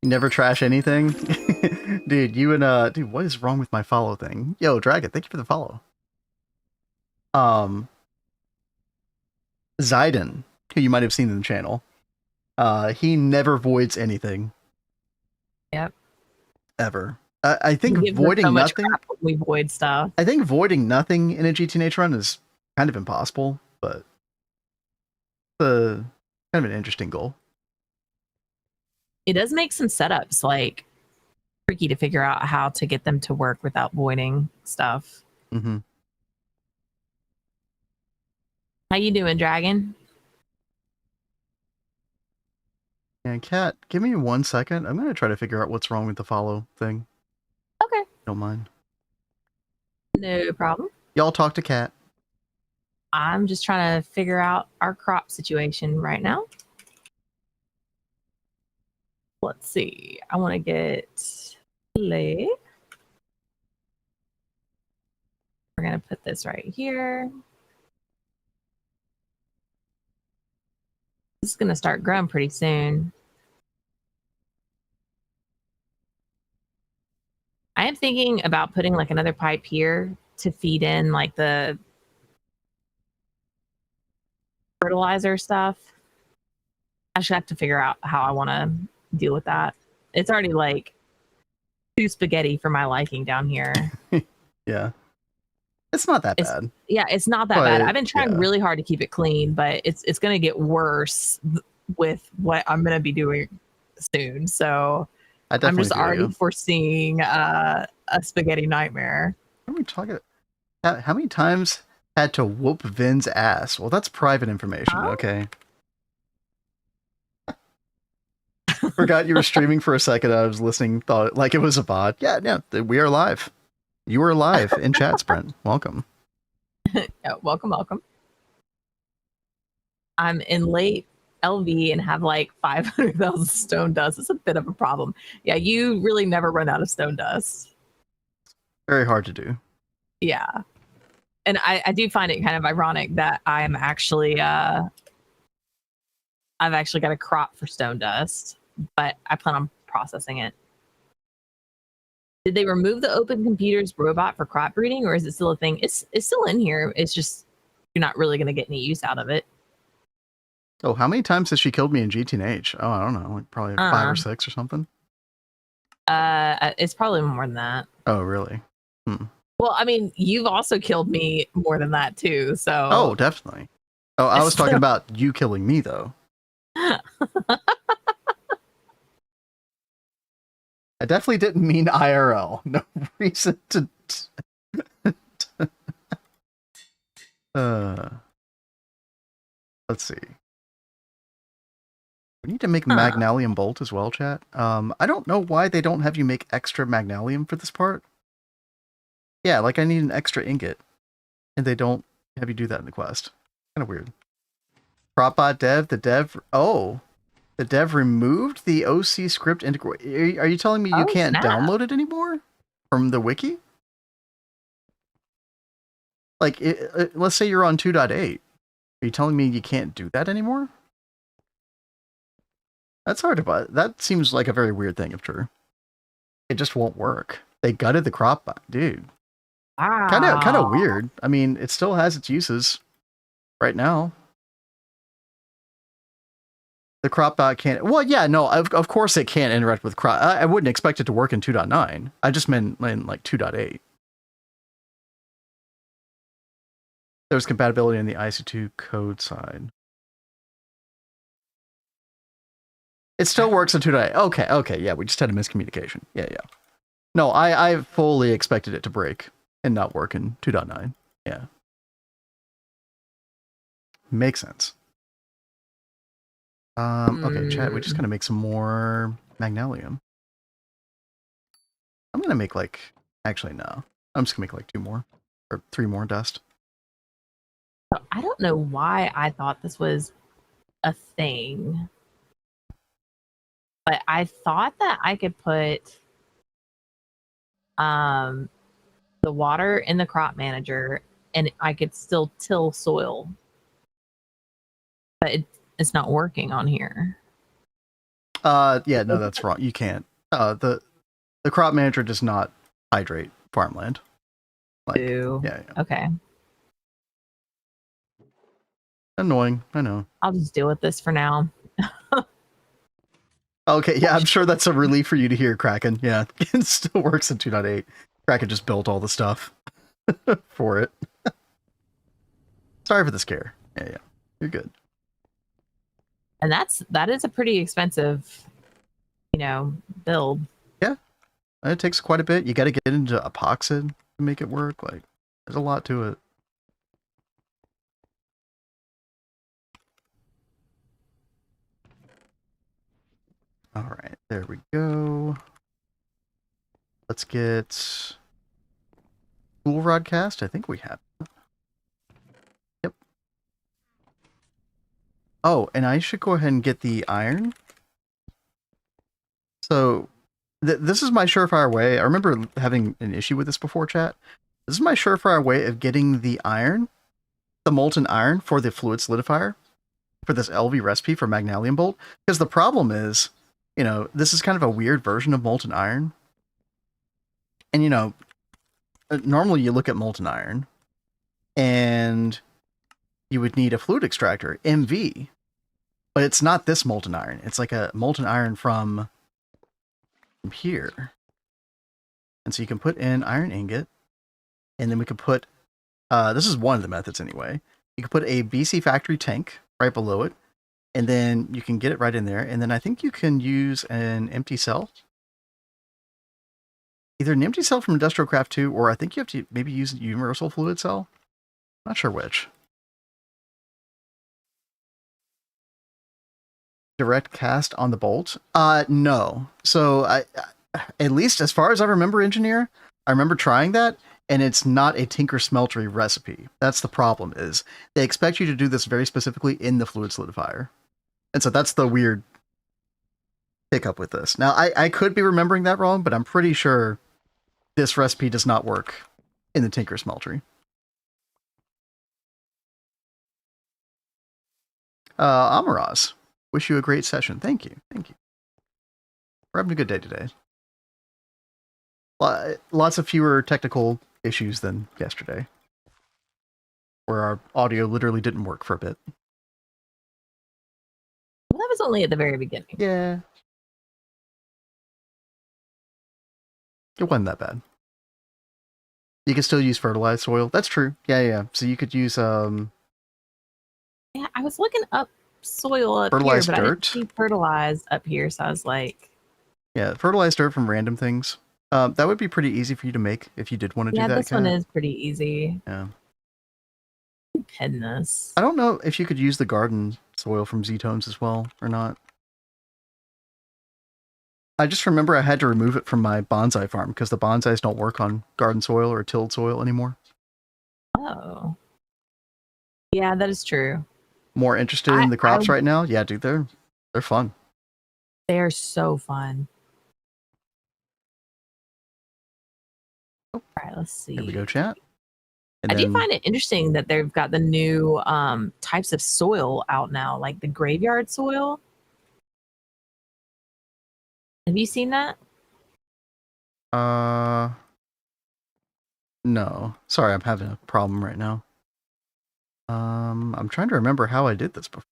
[SPEAKER 1] You never trash anything? Dude, you and dude, what is wrong with my follow thing? Yo, Dragon, thank you for the follow. Zayden, who you might have seen in the channel, he never voids anything.
[SPEAKER 2] Yep.
[SPEAKER 1] Ever. I think voiding nothing.
[SPEAKER 2] We void stuff.
[SPEAKER 1] I think voiding nothing in a GTNH run is kind of impossible, but kind of an interesting goal.
[SPEAKER 2] It does make some setups like tricky to figure out how to get them to work without voiding stuff.
[SPEAKER 1] Mm-hmm.
[SPEAKER 2] How you doing, Dragon?
[SPEAKER 1] And Kat, give me 1 second. I'm gonna try to figure out what's wrong with the follow thing.
[SPEAKER 2] Okay.
[SPEAKER 1] Don't mind.
[SPEAKER 2] No problem.
[SPEAKER 1] Y'all talk to Kat.
[SPEAKER 2] I'm just trying to figure out our crop situation right now. Let's see. I want to get clay. We're going to put this right here. This is going to start growing pretty soon. I am thinking about putting like another pipe here to feed in like the fertilizer stuff. I should have to figure out how I want to deal with that. It's already like too spaghetti for my liking down here.
[SPEAKER 1] Yeah. It's not that bad.
[SPEAKER 2] Yeah, it's not that bad. I've been trying really hard to keep it clean, but it's going to get worse with what I'm going to be doing soon. So I'm just already foreseeing a spaghetti nightmare.
[SPEAKER 1] What are we talking about? How many times had to whoop Vin's ass? Well, that's private information. Okay. Forgot you were streaming for a second. I was listening, thought like it was a bot. Yeah, we are live. You are live in chat, Sprint. Welcome.
[SPEAKER 2] Yeah, welcome. I'm in late LV and have like 500,000 stone dust. It's a bit of a problem. Yeah, you really never run out of stone dust.
[SPEAKER 1] Very hard to do.
[SPEAKER 2] Yeah. And I do find it kind of ironic that I'm actually I've actually got a crop for stone dust, but I plan on processing it. Did they remove the open computers robot for crop breeding, or is it still a thing? It's still in here. It's just you're not really going to get any use out of it.
[SPEAKER 1] Oh, how many times has she killed me in GTNH? Oh, I don't know, like probably 5 or 6 or something.
[SPEAKER 2] It's probably more than that.
[SPEAKER 1] Oh, really?
[SPEAKER 2] Well, I mean, you've also killed me more than that too. So.
[SPEAKER 1] Oh, definitely. Oh, I was talking about you killing me though. I definitely didn't mean IRL. No reason to. Let's see. We need to make magnalium bolt as well, chat. I don't know why they don't have you make extra magnalium for this part. Yeah, like I need an extra ingot, and they don't have you do that in the quest. Kind of weird. Propbot dev, the dev removed the OC script integrate. Are you telling me you can't download it anymore from the wiki? Like, let's say you're on 2.8. Are you telling me you can't do that anymore? That's hard to buy. That seems like a very weird thing if true. It just won't work. They gutted the crop bot, dude.
[SPEAKER 2] Wow.
[SPEAKER 1] Kind of weird. I mean, it still has its uses right now. The crop bot can't. Well, yeah, no, of course it can't interact with crop. I wouldn't expect it to work in 2.9. I just meant in like 2.8. There's compatibility in the IC2 code side. It still works in 2.8. Okay, yeah, we just had a miscommunication. Yeah. No, I fully expected it to break and not work in 2.9. Yeah. Makes sense. Okay, chat, we just gotta make some more magnalium. I'm gonna make like, actually no. I'm just gonna make like 2 more, or 3 more dust.
[SPEAKER 2] I don't know why I thought this was a thing. But I thought that I could put the water in the crop manager and I could still till soil. But it's not working on here.
[SPEAKER 1] Yeah, no, that's wrong. You can't. The crop manager does not hydrate farmland. Like, yeah.
[SPEAKER 2] Okay.
[SPEAKER 1] Annoying, I know.
[SPEAKER 2] I'll just deal with this for now.
[SPEAKER 1] Okay, yeah, I'm sure that's a relief for you to hear, Kraken. Yeah, it still works in 2.8. Kraken just built all the stuff for it. Sorry for the scare. Yeah, you're good.
[SPEAKER 2] And that is a pretty expensive, build.
[SPEAKER 1] Yeah, it takes quite a bit. You got to get into epoxy to make it work. Like, there's a lot to it. All right, there we go. Let's get tool rod cast. I think we have. Yep. Oh, and I should go ahead and get the iron. So this is my surefire way. I remember having an issue with this before, chat. This is my surefire way of getting the iron, the molten iron for the fluid solidifier for this LV recipe for magnalium bolt. Because the problem is, this is kind of a weird version of molten iron. And, normally you look at molten iron and, you would need a fluid extractor, MV. But it's not this molten iron. It's like a molten iron from here. And so you can put in iron ingot, and then we could put, this is one of the methods anyway. You could put a BC factory tank right below it, and then you can get it right in there. And then I think you can use an empty cell. Either an empty cell from Industrial Craft 2, or I think you have to maybe use a universal fluid cell. Not sure which. Direct cast on the bolt? No. So I at least as far as I remember, Engineer, I remember trying that, and it's not a Tinker Smeltery recipe. That's the problem, is they expect you to do this very specifically in the fluid solidifier. And so that's the weird hiccup with this. Now, I could be remembering that wrong, but I'm pretty sure this recipe does not work in the Tinker Smeltery. Amaraz, wish you a great session. Thank you. Thank you. We're having a good day today. Lots of fewer technical issues than yesterday, where our audio literally didn't work for a bit.
[SPEAKER 2] Well, that was only at the very beginning.
[SPEAKER 1] Yeah. It wasn't that bad. You can still use fertilized soil. That's true. Yeah. So you could use
[SPEAKER 2] Yeah, I was looking up soil up
[SPEAKER 1] fertilized
[SPEAKER 2] here, but
[SPEAKER 1] dirt.
[SPEAKER 2] I didn't see fertilized up here, so I was like,
[SPEAKER 1] yeah, fertilized dirt from random things. That would be pretty easy for you to make if you did want to do that.
[SPEAKER 2] Yeah, this one is pretty easy.
[SPEAKER 1] Yeah.
[SPEAKER 2] Goodness.
[SPEAKER 1] I don't know if you could use the garden soil from Z-Tones as well or not. I just remember I had to remove it from my bonsai farm because the bonsais don't work on garden soil or tilled soil anymore.
[SPEAKER 2] Oh. Yeah, that is true.
[SPEAKER 1] More interested in the crops right now? Yeah, dude, they're fun.
[SPEAKER 2] They're so fun. All right, let's see.
[SPEAKER 1] Here we go, chat.
[SPEAKER 2] And I do find it interesting that they've got the new types of soil out now, like the graveyard soil. Have you seen that?
[SPEAKER 1] No. Sorry, I'm having a problem right now. I'm trying to remember how I did this before.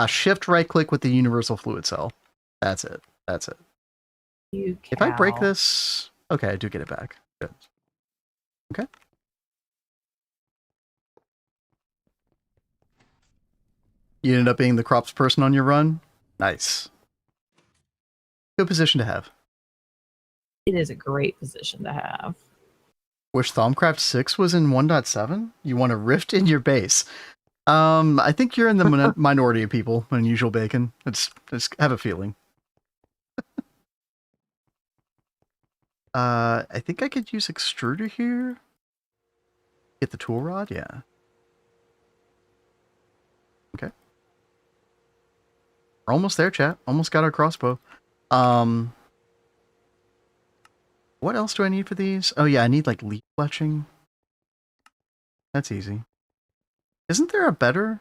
[SPEAKER 1] Shift right click with the universal fluid cell. That's it. That's it. If I break this, okay, I do get it back. Good. Okay. You ended up being the crops person on your run? Nice. Good position to have.
[SPEAKER 2] It is a great position to have.
[SPEAKER 1] Wish Thaumcraft 6 was in 1.7? You want a rift in your base. I think you're in the minority of people, Unusual Bacon. I just have a feeling. I think I could use extruder here. Get the tool rod, yeah. Okay. We're almost there, chat. Almost got our crossbow. What else do I need for these? Oh yeah, I need like leaf fletching. That's easy. Isn't there a better?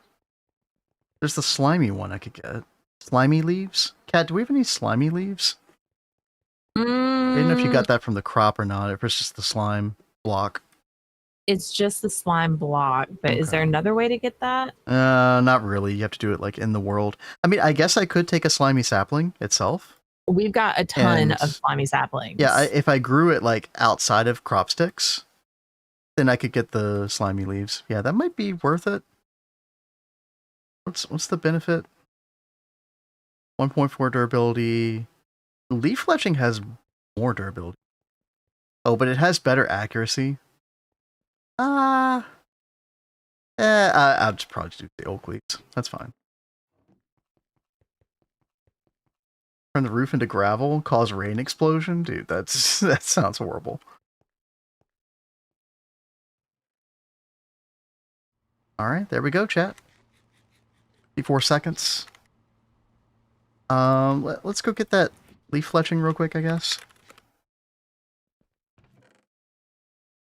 [SPEAKER 1] There's the slimy one I could get. Slimy leaves? Kat, do we have any slimy leaves? I don't know if you got that from the crop or not, if it's just the slime block.
[SPEAKER 2] It's just the slime block, but okay. Is there another way to get that?
[SPEAKER 1] Not really. You have to do it like in the world. I mean, I guess I could take a slimy sapling itself.
[SPEAKER 2] We've got a ton of slimy saplings.
[SPEAKER 1] Yeah, if I grew it like outside of crop sticks, then I could get the slimy leaves. Yeah, that might be worth it. What's the benefit? 1.4 durability. Leaf fletching has more durability. Oh, but it has better accuracy. I'll just probably do the oak leaves. That's fine. Turn the roof into gravel, cause rain explosion? Dude, that sounds horrible. Alright, there we go, chat. 54 seconds. Let's go get that leaf fletching real quick, I guess.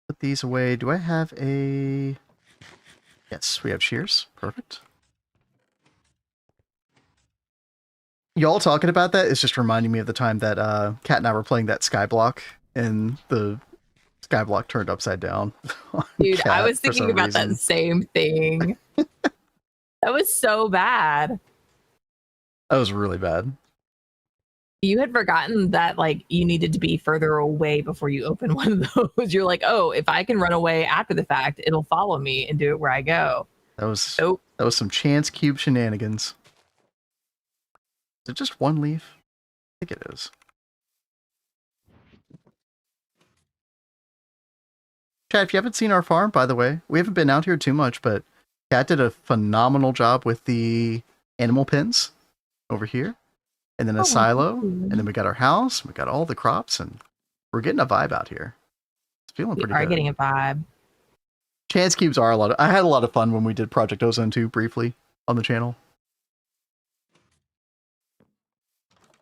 [SPEAKER 1] Put these away. Do I have a... Yes, we have shears. Perfect. Y'all talking about that is just reminding me of the time that Kat and I were playing that Skyblock and the skyblock turned upside down.
[SPEAKER 2] Dude, I was thinking about that same thing. That was so bad.
[SPEAKER 1] That was really bad.
[SPEAKER 2] You had forgotten that like you needed to be further away before you open one of those. You're like, oh, if I can run away after the fact, it'll follow me and do it where I go.
[SPEAKER 1] That was some chance cube shenanigans. Is it just one leaf? I think it is. Chad, if you haven't seen our farm, by the way, we haven't been out here too much, but Kat did a phenomenal job with the animal pens over here. And then a silo. And then we got our house. We got all the crops. And we're getting a vibe out here. It's feeling pretty good.
[SPEAKER 2] We are getting a vibe.
[SPEAKER 1] Chance cubes are a lot of... I had a lot of fun when we did Project Ozone 2 briefly on the channel.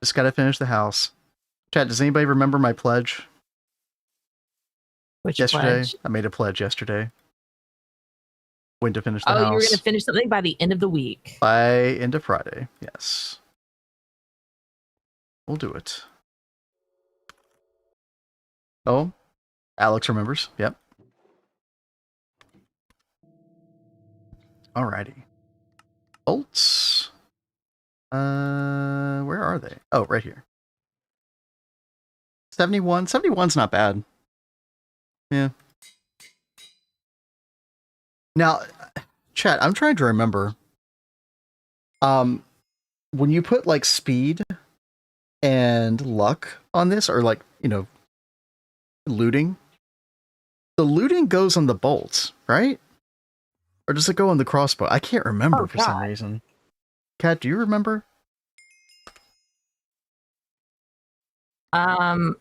[SPEAKER 1] Just got to finish the house. Chat, does anybody remember my pledge?
[SPEAKER 2] Which
[SPEAKER 1] yesterday?
[SPEAKER 2] Pledge?
[SPEAKER 1] I made a pledge yesterday. When to finish the house.
[SPEAKER 2] Oh, you were going to finish something by the end of the week.
[SPEAKER 1] By end of Friday, yes. We'll do it. Oh, Alex remembers. Yep. Alrighty. Bolts. Where are they? Oh, right here. 71. 71's not bad. Yeah. Now, chat, I'm trying to remember. When you put like speed and luck on this, or like, you know, looting, the looting goes on the bolts, right? Or does it go on the crossbow? I can't remember for some reason. Kat, do you remember?
[SPEAKER 2] I'm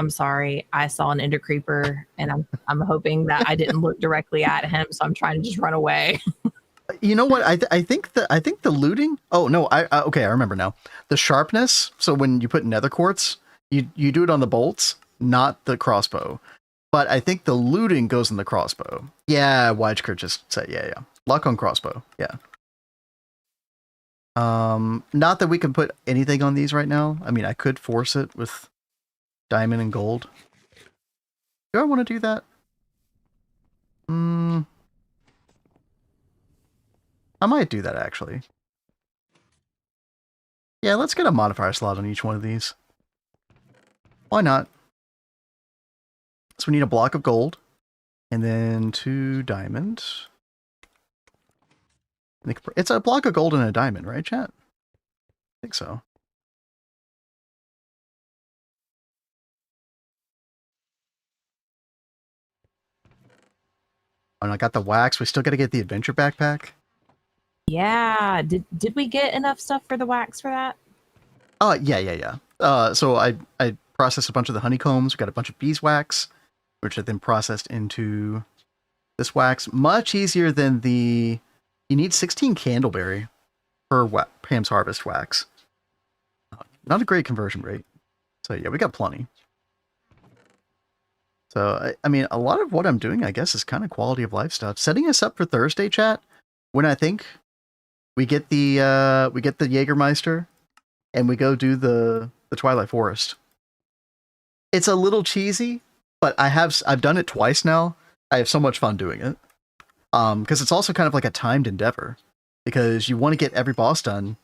[SPEAKER 2] sorry. I saw an ender creeper, and I'm hoping that I didn't look directly at him, so I'm trying to just run away.
[SPEAKER 1] You know what? I think the looting. Oh no! Okay, I remember now. The sharpness. So when you put nether quartz, you do it on the bolts, not the crossbow. But I think the looting goes in the crossbow. Yeah, Wideskurt just said yeah. Luck on crossbow. Yeah. Not that we can put anything on these right now. I mean, I could force it with diamond and gold. Do I want to do that? I might do that, actually. Yeah, let's get a modifier slot on each one of these. Why not? So we need a block of gold, and then 2 diamond. It's a block of gold and a diamond, right, chat? I think so. And I got the wax. We still got to get the adventure backpack.
[SPEAKER 2] Yeah. Did we get enough stuff for the wax for that?
[SPEAKER 1] Yeah. So I processed a bunch of the honeycombs. We got a bunch of beeswax, which I then processed into this wax. Much easier than the... You need 16 candleberry per Pam's Harvest wax. Not a great conversion rate. So yeah, we got plenty. So, I mean, a lot of what I'm doing, I guess, is kind of quality of life stuff. Setting us up for Thursday, chat, when I think we get the Jägermeister and we go do the Twilight Forest. It's a little cheesy, but I've done it twice now. I have so much fun doing it. Because it's also kind of like a timed endeavor, because you want to get every boss done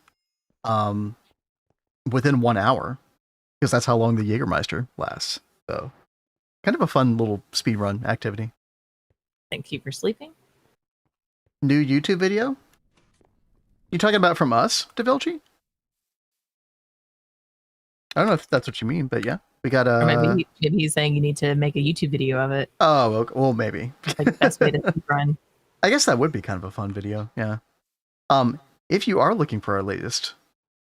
[SPEAKER 1] within 1 hour, because that's how long the Jägermeister lasts. So kind of a fun little speedrun activity.
[SPEAKER 2] Thank you for sleeping.
[SPEAKER 1] New YouTube video? You talking about from us, DeVilchi? I don't know if that's what you mean, but yeah. We got
[SPEAKER 2] or maybe he's saying you need to make a YouTube video of it.
[SPEAKER 1] Oh, okay. Well, maybe.
[SPEAKER 2] Like the best way to run.
[SPEAKER 1] I guess that would be kind of a fun video, yeah. If you are looking for our latest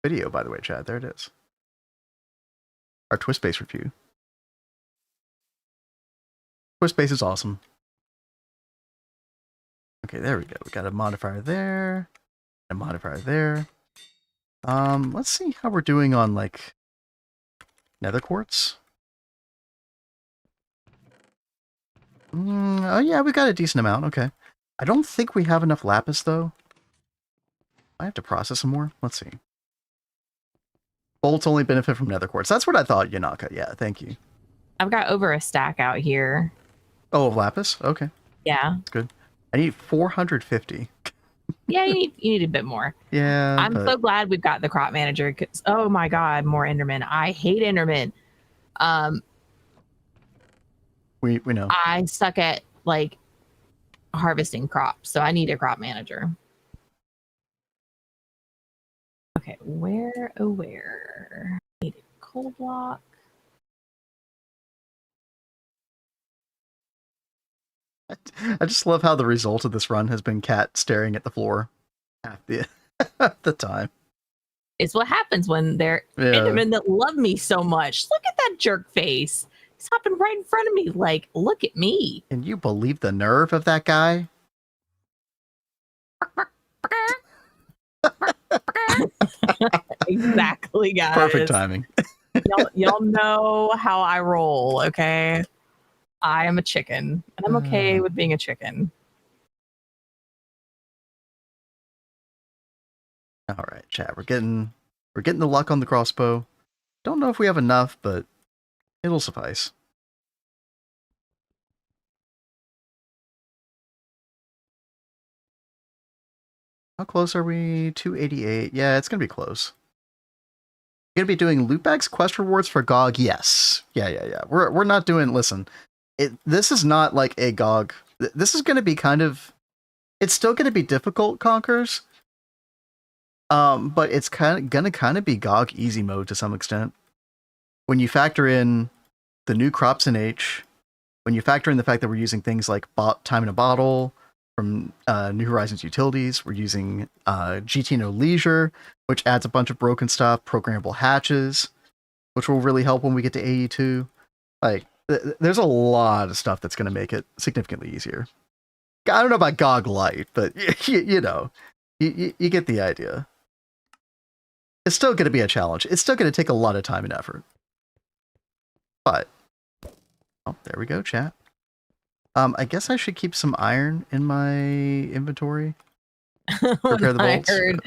[SPEAKER 1] video, by the way, Chad, there it is. Our twist-based review. Twist-based is awesome. Okay, there we go. We got a modifier there, a modifier there. Let's see how we're doing on, like, nether quartz. Oh yeah, we got a decent amount, okay. I don't think we have enough lapis, though. I have to process some more. Let's see. Bolts only benefit from nether quartz. That's what I thought, Yanaka. Yeah, thank you.
[SPEAKER 2] I've got over a stack out here.
[SPEAKER 1] Oh, of lapis? Okay.
[SPEAKER 2] Yeah.
[SPEAKER 1] That's good. I need 450.
[SPEAKER 2] Yeah, you need a bit more.
[SPEAKER 1] Yeah.
[SPEAKER 2] I'm so glad we've got the crop manager because oh my god, more Enderman. I hate Enderman.
[SPEAKER 1] We know.
[SPEAKER 2] I suck at like harvesting crops, so I need a crop manager. Okay, where need a coal block.
[SPEAKER 1] I just love how the result of this run has been Cat staring at the floor half the time.
[SPEAKER 2] It's what happens when they're Endermen that love me so much. Look at that jerk face. He's hopping right in front of me like, look at me.
[SPEAKER 1] Can you believe the nerve of that guy?
[SPEAKER 2] Exactly, guys.
[SPEAKER 1] Perfect timing.
[SPEAKER 2] y'all know how I roll, okay? I am a chicken, and I'm okay with being a chicken.
[SPEAKER 1] All right, chat. We're getting the luck on the crossbow. Don't know if we have enough, but it'll suffice. How close are we? 288. Yeah, it's gonna be close. Gonna be doing loot bags quest rewards for GOG. Yes. Yeah. We're not doing. Listen, this is not like a GOG. This is gonna be kind of. It's still gonna be difficult, Conkers. But it's gonna be GOG easy mode to some extent. When you factor in the new CropsNH, when you factor in the fact that we're using things like time in a bottle from New Horizons Utilities, we're using GTNH Leisure, which adds a bunch of broken stuff, programmable hatches, which will really help when we get to AE2. Like, there's a lot of stuff that's going to make it significantly easier. I don't know about GOG Lite, but you know, you get the idea. It's still going to be a challenge. It's still going to take a lot of time and effort. But, oh, there we go, chat. I guess I should keep some iron in my inventory. Prepare the bolts.
[SPEAKER 2] I heard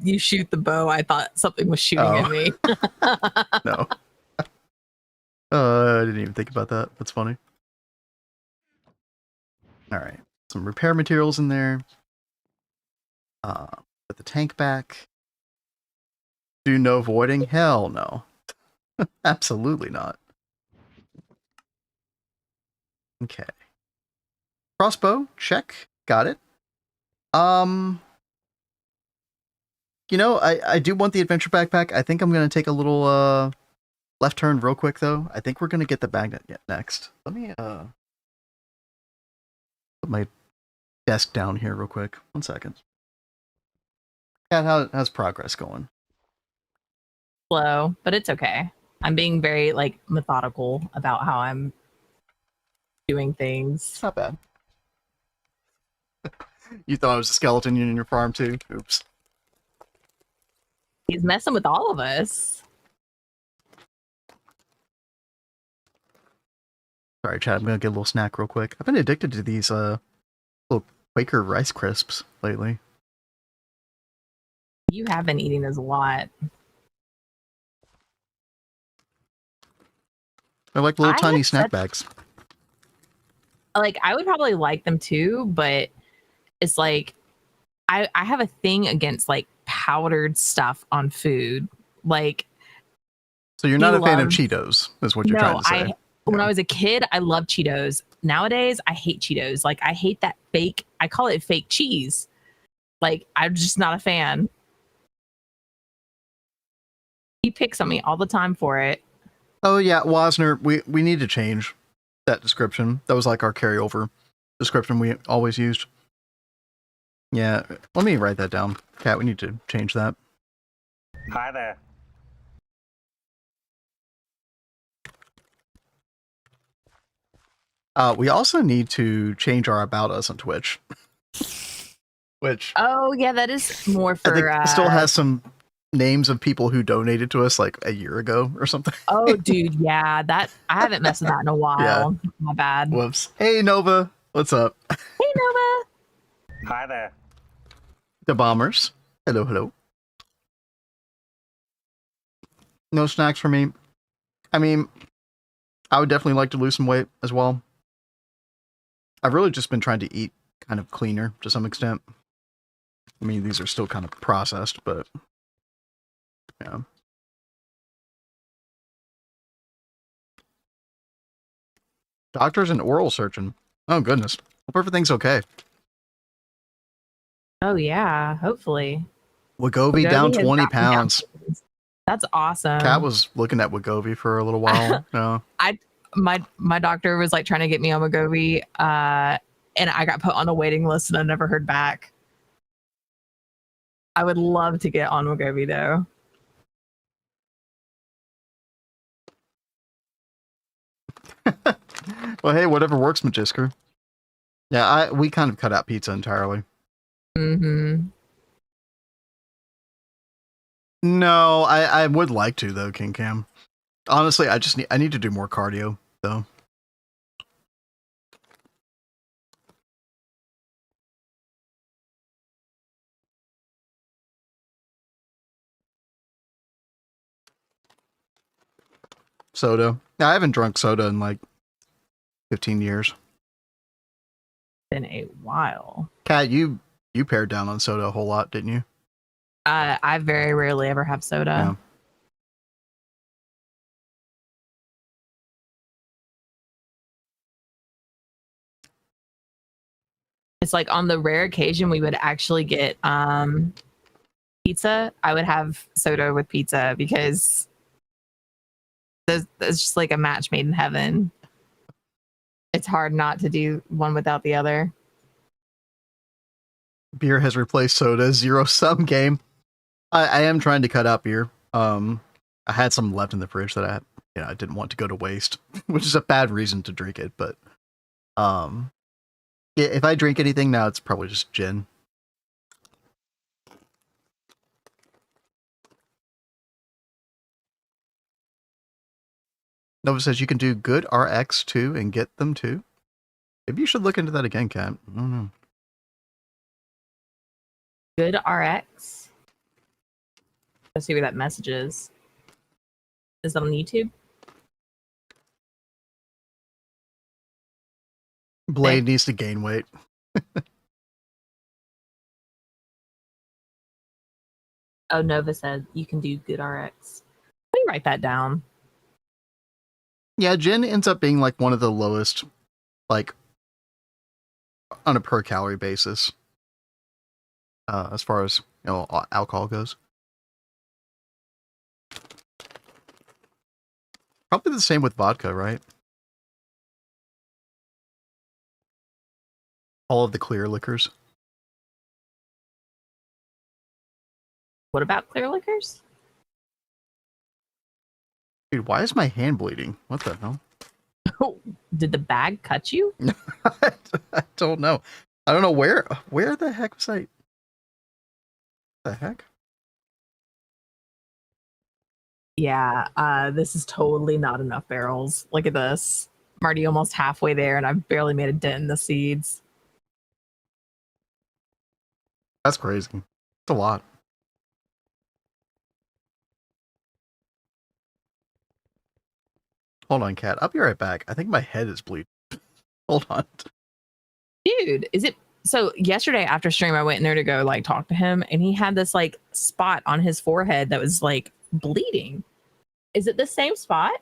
[SPEAKER 2] you shoot the bow, I thought something was shooting at me.
[SPEAKER 1] No. I didn't even think about that. That's funny. All right. Some repair materials in there. Put the tank back. Do no voiding? Hell no. Absolutely not. Okay. Crossbow, check. Got it. You know, I do want the adventure backpack. I think I'm gonna take a little left turn real quick though. I think we're gonna get the magnet next. Let me put my desk down here real quick. 1 second. Yeah, how's progress going?
[SPEAKER 2] Slow, but it's okay. I'm being very like methodical about how I'm doing things.
[SPEAKER 1] Not bad. You thought I was a skeleton in your farm too? Oops.
[SPEAKER 2] He's messing with all of us.
[SPEAKER 1] Sorry, Chad, I'm gonna get a little snack real quick. I've been addicted to these little Quaker Rice Crisps lately.
[SPEAKER 2] You have been eating those a lot.
[SPEAKER 1] They're like little tiny snack bags.
[SPEAKER 2] Like, I would probably like them too, but it's like I have a thing against like powdered stuff on food. Like,
[SPEAKER 1] so you're not a fan of Cheetos, is what you're trying to say.
[SPEAKER 2] When I was a kid, I loved Cheetos. Nowadays, I hate Cheetos. Like, I hate that fake, I call it fake cheese. Like, I'm just not a fan. He picks on me all the time for it.
[SPEAKER 1] Oh yeah, Wasner, we need to change that description. That was like our carryover description we always used. Yeah, let me write that down. Kat, we need to change that.
[SPEAKER 4] Hi there.
[SPEAKER 1] We also need to change our About Us on Twitch. Which...
[SPEAKER 2] Oh, yeah, that is more for...
[SPEAKER 1] I think still has some names of people who donated to us like a year ago or something.
[SPEAKER 2] Oh, dude, yeah. That I haven't messed with that in a while. Yeah. My bad.
[SPEAKER 1] Whoops. Hey, Nova. What's up?
[SPEAKER 2] Hey, Nova.
[SPEAKER 4] Hi there.
[SPEAKER 1] The Bombers. Hello, hello. No snacks for me. I mean, I would definitely like to lose some weight as well. I've really just been trying to eat kind of cleaner to some extent. I mean, these are still kind of processed, but yeah. Doctors and oral surgeon. Oh, goodness. Hope everything's okay.
[SPEAKER 2] Oh, yeah. Hopefully.
[SPEAKER 1] Wegovy down 20 pounds.
[SPEAKER 2] That's awesome.
[SPEAKER 1] Kat was looking at Wegovy for a little while. Yeah.
[SPEAKER 2] My doctor was like trying to get me on Wegovy, and I got put on a waiting list and I never heard back. I would love to get on Wegovy though.
[SPEAKER 1] Well, hey, whatever works, Magisker. Yeah, we kind of cut out pizza entirely.
[SPEAKER 2] Mm-hmm.
[SPEAKER 1] No, I would like to though, King Cam. Honestly, I need to do more cardio though. Soda. I haven't drunk soda in like 15 years.
[SPEAKER 2] Been a while.
[SPEAKER 1] Kat, you pared down on soda a whole lot, didn't you?
[SPEAKER 2] I very rarely ever have soda.
[SPEAKER 1] Yeah.
[SPEAKER 2] It's like on the rare occasion we would actually get pizza, I would have soda with pizza because there's just like a match made in heaven. It's hard not to do one without the other.
[SPEAKER 1] Beer has replaced soda. Zero-sum game. I am trying to cut out beer. I had some left in the fridge that I didn't want to go to waste, which is a bad reason to drink it. But if I drink anything now, it's probably just gin. Nova says you can do good RX too and get them too. Maybe you should look into that again, Kat. I don't know.
[SPEAKER 2] Good RX. Let's see where that message is. Is that on YouTube?
[SPEAKER 1] Blade needs to gain weight.
[SPEAKER 2] Oh, Nova said you can do good RX. Let me write that down.
[SPEAKER 1] Yeah, gin ends up being like one of the lowest, like, on a per calorie basis, as far as, alcohol goes. Probably the same with vodka, right? All of the clear liquors.
[SPEAKER 2] What about clear liquors?
[SPEAKER 1] Dude, why is my hand bleeding? What the hell?
[SPEAKER 2] Oh, did the bag cut you?
[SPEAKER 1] I don't know. I don't know where the heck was I? The heck?
[SPEAKER 2] Yeah, this is totally not enough barrels. Look at this. I'm already almost halfway there and I've barely made a dent in the seeds.
[SPEAKER 1] That's crazy. It's a lot. Hold on, Kat. I'll be right back. I think my head is bleeding. Hold on.
[SPEAKER 2] Dude, is it so yesterday after stream I went in there to go like talk to him and he had this like spot on his forehead that was like bleeding. Is it the same spot?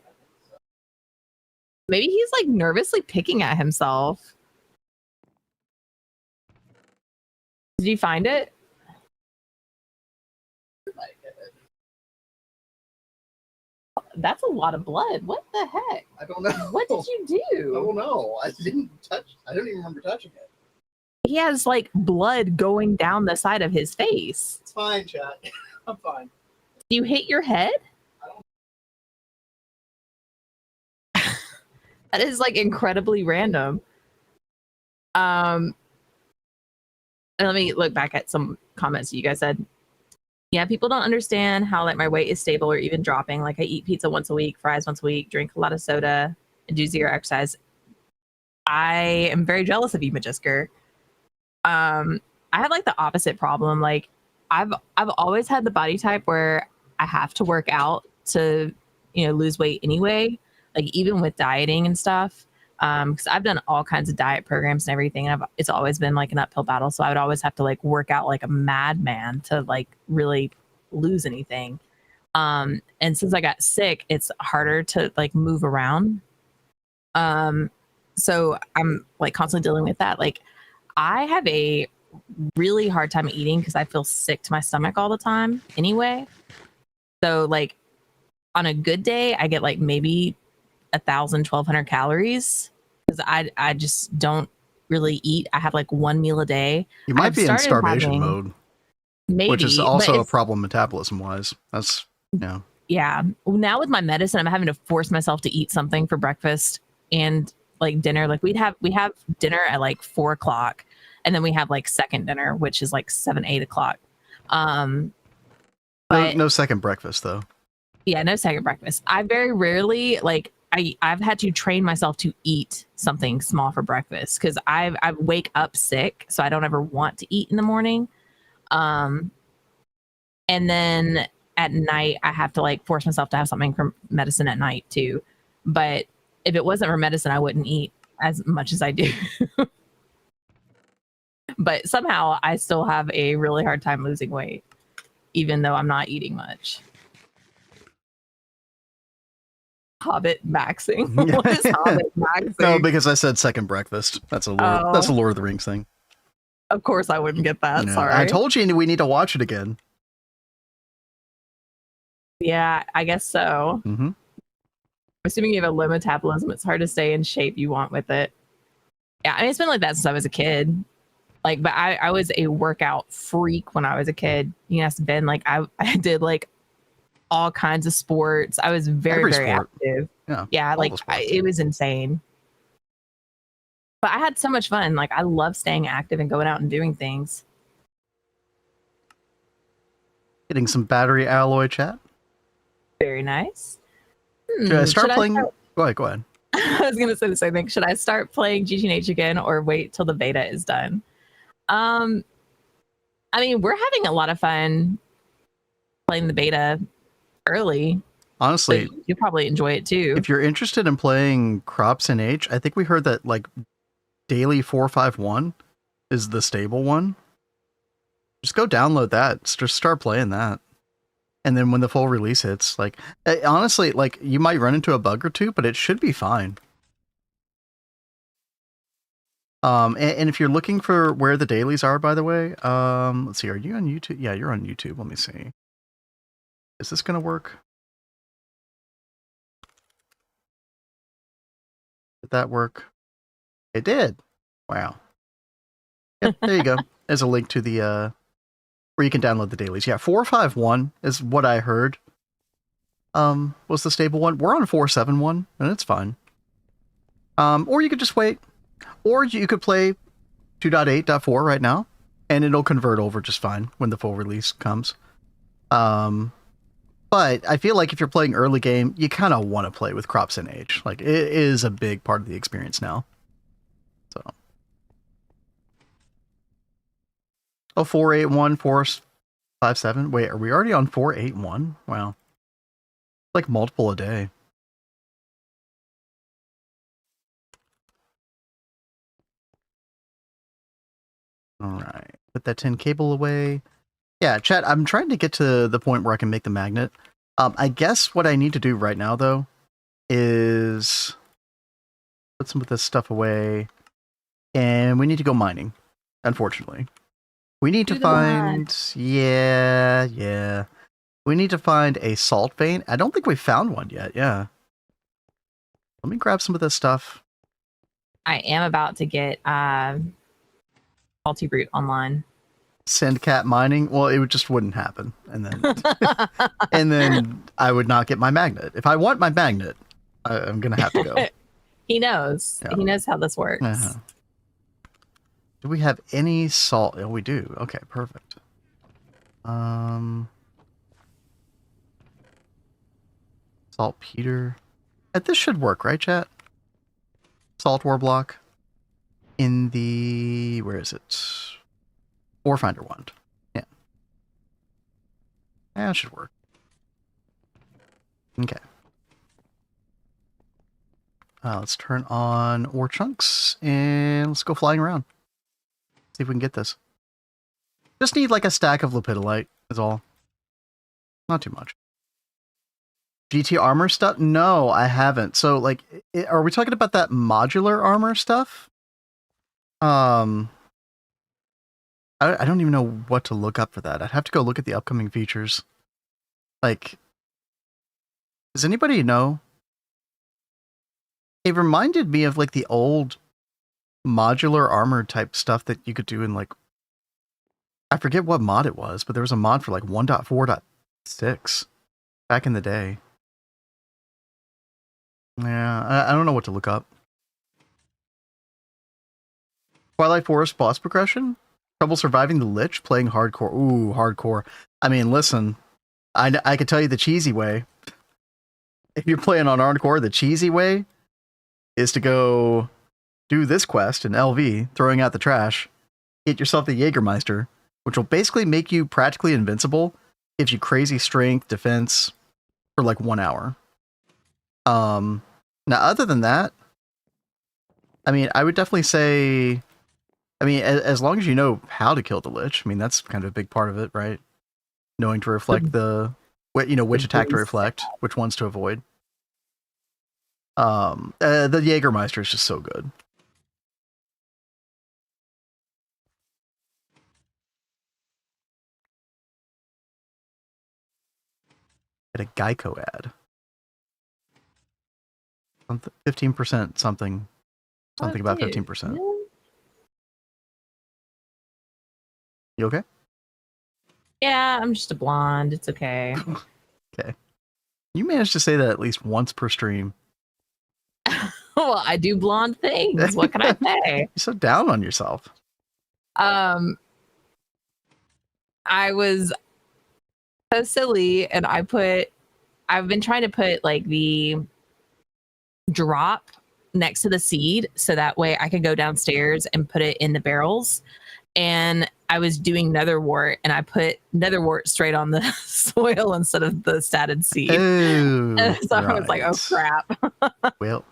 [SPEAKER 2] Maybe he's like nervously picking at himself. Did you find it? That's a lot of blood. What the heck?
[SPEAKER 1] I don't know.
[SPEAKER 2] What did you do?
[SPEAKER 1] I don't know. I don't even remember touching it.
[SPEAKER 2] He has like blood going down the side of his face.
[SPEAKER 1] It's fine, chat. I'm fine.
[SPEAKER 2] Do you hit your head? That is like incredibly random. And let me look back at some comments you guys said. Yeah, people don't understand how like my weight is stable or even dropping. Like I eat pizza once a week, fries once a week, drink a lot of soda, and do zero exercise. I am very jealous of you, Magisker. I have like the opposite problem. Like I've always had the body type where I have to work out to lose weight anyway. like even with dieting and stuff. Because I've done all kinds of diet programs and everything. And it's always been like an uphill battle. So I would always have to like work out like a madman to like really lose anything. And since I got sick, it's harder to like move around. So I'm like constantly dealing with that. Like I have a really hard time eating because I feel sick to my stomach all the time anyway. So like on a good day, I get like maybe 1,200 calories because I just don't really eat. I have like one meal a day.
[SPEAKER 1] You might be in starvation mode,
[SPEAKER 2] maybe,
[SPEAKER 1] which is also a problem metabolism wise. That's
[SPEAKER 2] yeah. Now with my medicine, I'm having to force myself to eat something for breakfast and like dinner. Like we have dinner at like 4 o'clock, and then we have like second dinner, which is like 7, 8 o'clock. But
[SPEAKER 1] no second breakfast though.
[SPEAKER 2] Yeah, no second breakfast. I very rarely like I've had to train myself to eat something small for breakfast because I wake up sick, so I don't ever want to eat in the morning. And then at night I have to like force myself to have something for medicine at night too. But if it wasn't for medicine, I wouldn't eat as much as I do. But somehow I still have a really hard time losing weight, even though I'm not eating much. Hobbit maxing. What is Hobbit maxing?
[SPEAKER 1] No, because I said second breakfast. That's a Lord of the Rings thing.
[SPEAKER 2] Of course I wouldn't get that.
[SPEAKER 1] No,
[SPEAKER 2] Sorry.
[SPEAKER 1] I told you we need to watch it again.
[SPEAKER 2] Yeah, I guess so.
[SPEAKER 1] Mm-hmm.
[SPEAKER 2] Assuming you have a low metabolism, it's hard to stay in shape you want with it. Yeah, I mean, it's been like that since I was a kid. Like, but I was a workout freak when I was a kid. You asked Ben, like I did like all kinds of sports. I was very active. Yeah, like it was insane. But I had so much fun. Like I love staying active and going out and doing things.
[SPEAKER 1] Getting some battery alloy chat.
[SPEAKER 2] Very nice.
[SPEAKER 1] Should I start playing? Go ahead.
[SPEAKER 2] I was gonna say the same thing. Should I start playing GTNH again or wait till the beta is done? I mean, we're having a lot of fun playing the beta early.
[SPEAKER 1] Honestly,
[SPEAKER 2] so you'll probably enjoy it too.
[SPEAKER 1] If you're interested in playing CropsNH, I think we heard that like daily 451 is the stable one. Just go download that. Just start playing that. And then when the full release hits, like honestly, like you might run into a bug or two, but it should be fine. And if you're looking for where the dailies are, by the way, let's see, are you on YouTube? Yeah, you're on YouTube. Let me see. Is this gonna work? Did that work? It did. Wow. Yep, there you go. There's a link to the where you can download the dailies. Yeah, 451 is what I heard. Was the stable one. We're on 471, and it's fine. Or you could just wait. Or you could play 2.8.4 right now, and it'll convert over just fine when the full release comes. But I feel like if you're playing early game, you kind of want to play with CropsNH. Like, it is a big part of the experience now. So. Oh, 481, 457. Wait, are we already on 481? Wow. Like multiple a day. All right. Put that tin cable away. Yeah, chat, I'm trying to get to the point where I can make the magnet. I guess what I need to do right now, though, is put some of this stuff away. And we need to go mining, unfortunately. We need to find... Yeah. We need to find a salt vein. I don't think we found one yet, yeah. Let me grab some of this stuff.
[SPEAKER 2] I am about to get multi-root online.
[SPEAKER 1] Send cat mining? Well, it just wouldn't happen. And then and then I would not get my magnet. If I want my magnet, I'm going to have to go.
[SPEAKER 2] He knows. Yeah. He knows how this works.
[SPEAKER 1] Uh-huh. Do we have any salt? Oh, we do. Okay, perfect. Saltpeter. This should work, right, chat? Salt ore block. In the... Where is it? Ore finder wand. Yeah. That should work. Okay. Let's turn on ore chunks and let's go flying around. See if we can get this. Just need like a stack of lepidolite is all. Not too much. GT armor stuff? No, I haven't. So like, are we talking about that modular armor stuff? I don't even know what to look up for that. I'd have to go look at the upcoming features. Like, does anybody know? It reminded me of like the old modular armor type stuff that you could do in like, I forget what mod it was, but there was a mod for like 1.4.6 back in the day. Yeah, I don't know what to look up. Twilight Forest boss progression? Trouble surviving the Lich? Playing hardcore. Ooh, hardcore. I mean, listen, I could tell you the cheesy way. If you're playing on hardcore, the cheesy way is to go do this quest in LV, throwing out the trash, get yourself the Jägermeister, which will basically make you practically invincible, gives you crazy strength, defense, for like 1 hour. Now other than that, I mean, I would definitely say, I mean, as long as you know how to kill the Lich, I mean, that's kind of a big part of it, right? Knowing to reflect the, you know, which attack to reflect, which ones to avoid. The Jägermeister is just so good. Get a Geico ad. 15% something about 15%. You okay?
[SPEAKER 2] Yeah, I'm just a blonde. It's okay.
[SPEAKER 1] Okay. You managed to say that at least once per stream.
[SPEAKER 2] Well, I do blonde things. What can I say?
[SPEAKER 1] You're so down on yourself.
[SPEAKER 2] I was so silly, and I've been trying to put like the drop next to the seed so that way I could go downstairs and put it in the barrels. And I was doing netherwort, and I put netherwort straight on the soil instead of the statted seed.
[SPEAKER 1] Oh,
[SPEAKER 2] so I was like, oh crap.
[SPEAKER 1] Well,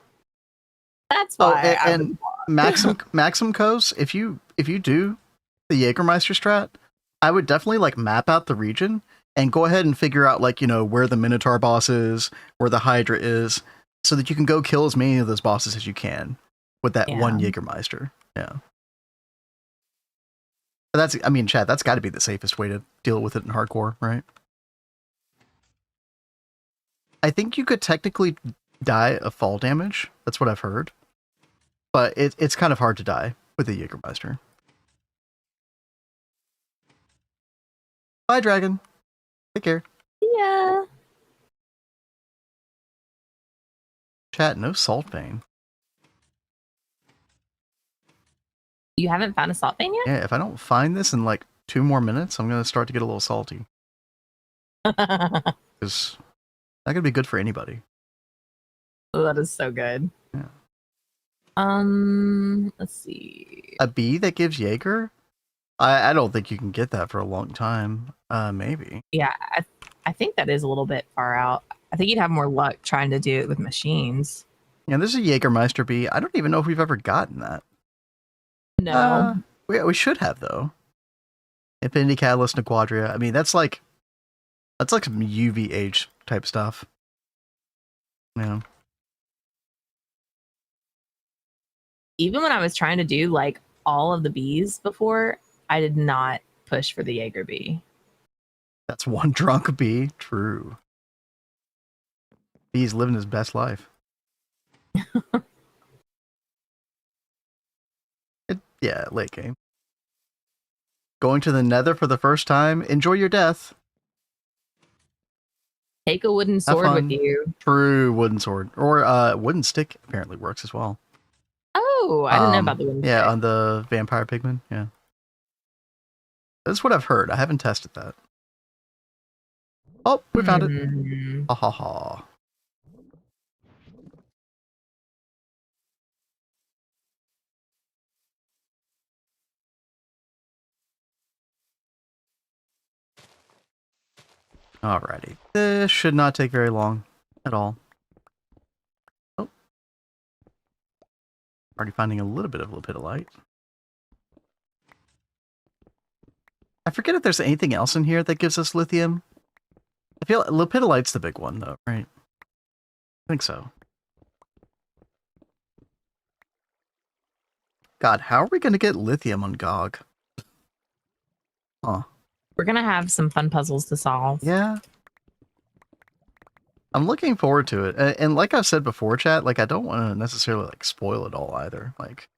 [SPEAKER 2] that's why.
[SPEAKER 1] And Maxim Coast, if you do the Jägermeister strat, I would definitely like map out the region and go ahead and figure out like, you know, where the Minotaur boss is, where the Hydra is, so that you can go kill as many of those bosses as you can with that one Jägermeister. Yeah. But that's, I mean, Chad, that's got to be the safest way to deal with it in hardcore, right? I think you could technically die of fall damage. That's what I've heard. But it's kind of hard to die with the Jägermeister. Bye, dragon. Take care.
[SPEAKER 2] Yeah.
[SPEAKER 1] Chat, no salt vein.
[SPEAKER 2] You haven't found a salt vein yet?
[SPEAKER 1] Yeah, if I don't find this in like 2 more minutes, I'm going to start to get a little salty. Because that could be good for anybody.
[SPEAKER 2] Oh, that is so good.
[SPEAKER 1] Yeah.
[SPEAKER 2] Let's see.
[SPEAKER 1] A bee that gives Jaeger? I don't think you can get that for a long time. Maybe.
[SPEAKER 2] Yeah, I think that is a little bit far out. I think you'd have more luck trying to do it with machines.
[SPEAKER 1] Yeah, this is a Jägermeister bee. I don't even know if we've ever gotten that.
[SPEAKER 2] No.
[SPEAKER 1] We should have, though. Infinity Catalyst and Quadria. I mean, that's like some UVH type stuff. Yeah.
[SPEAKER 2] Even when I was trying to do like all of the bees before, I did not push for the Jaeger bee.
[SPEAKER 1] That's one drunk bee. True. Bee's living his best life. Yeah, late game. Going to the nether for the first time. Enjoy your death.
[SPEAKER 2] Take a wooden sword with you.
[SPEAKER 1] True, wooden sword. Or wooden stick apparently works as well.
[SPEAKER 2] Oh, I didn't know about the wooden stick.
[SPEAKER 1] Yeah, on the vampire pigman. Yeah. That's what I've heard. I haven't tested that. Oh, we found it. Ha ha ha. Alrighty. This should not take very long at all. Oh. Already finding a little bit of lepidolite. I forget if there's anything else in here that gives us lithium. I feel lepidolite's the big one, though, right? I think so. God, how are we going to get lithium on GOG? Huh.
[SPEAKER 2] We're going to have some fun puzzles to solve.
[SPEAKER 1] Yeah. I'm looking forward to it. And like I've said before, chat, like I don't want to necessarily like spoil it all either. Like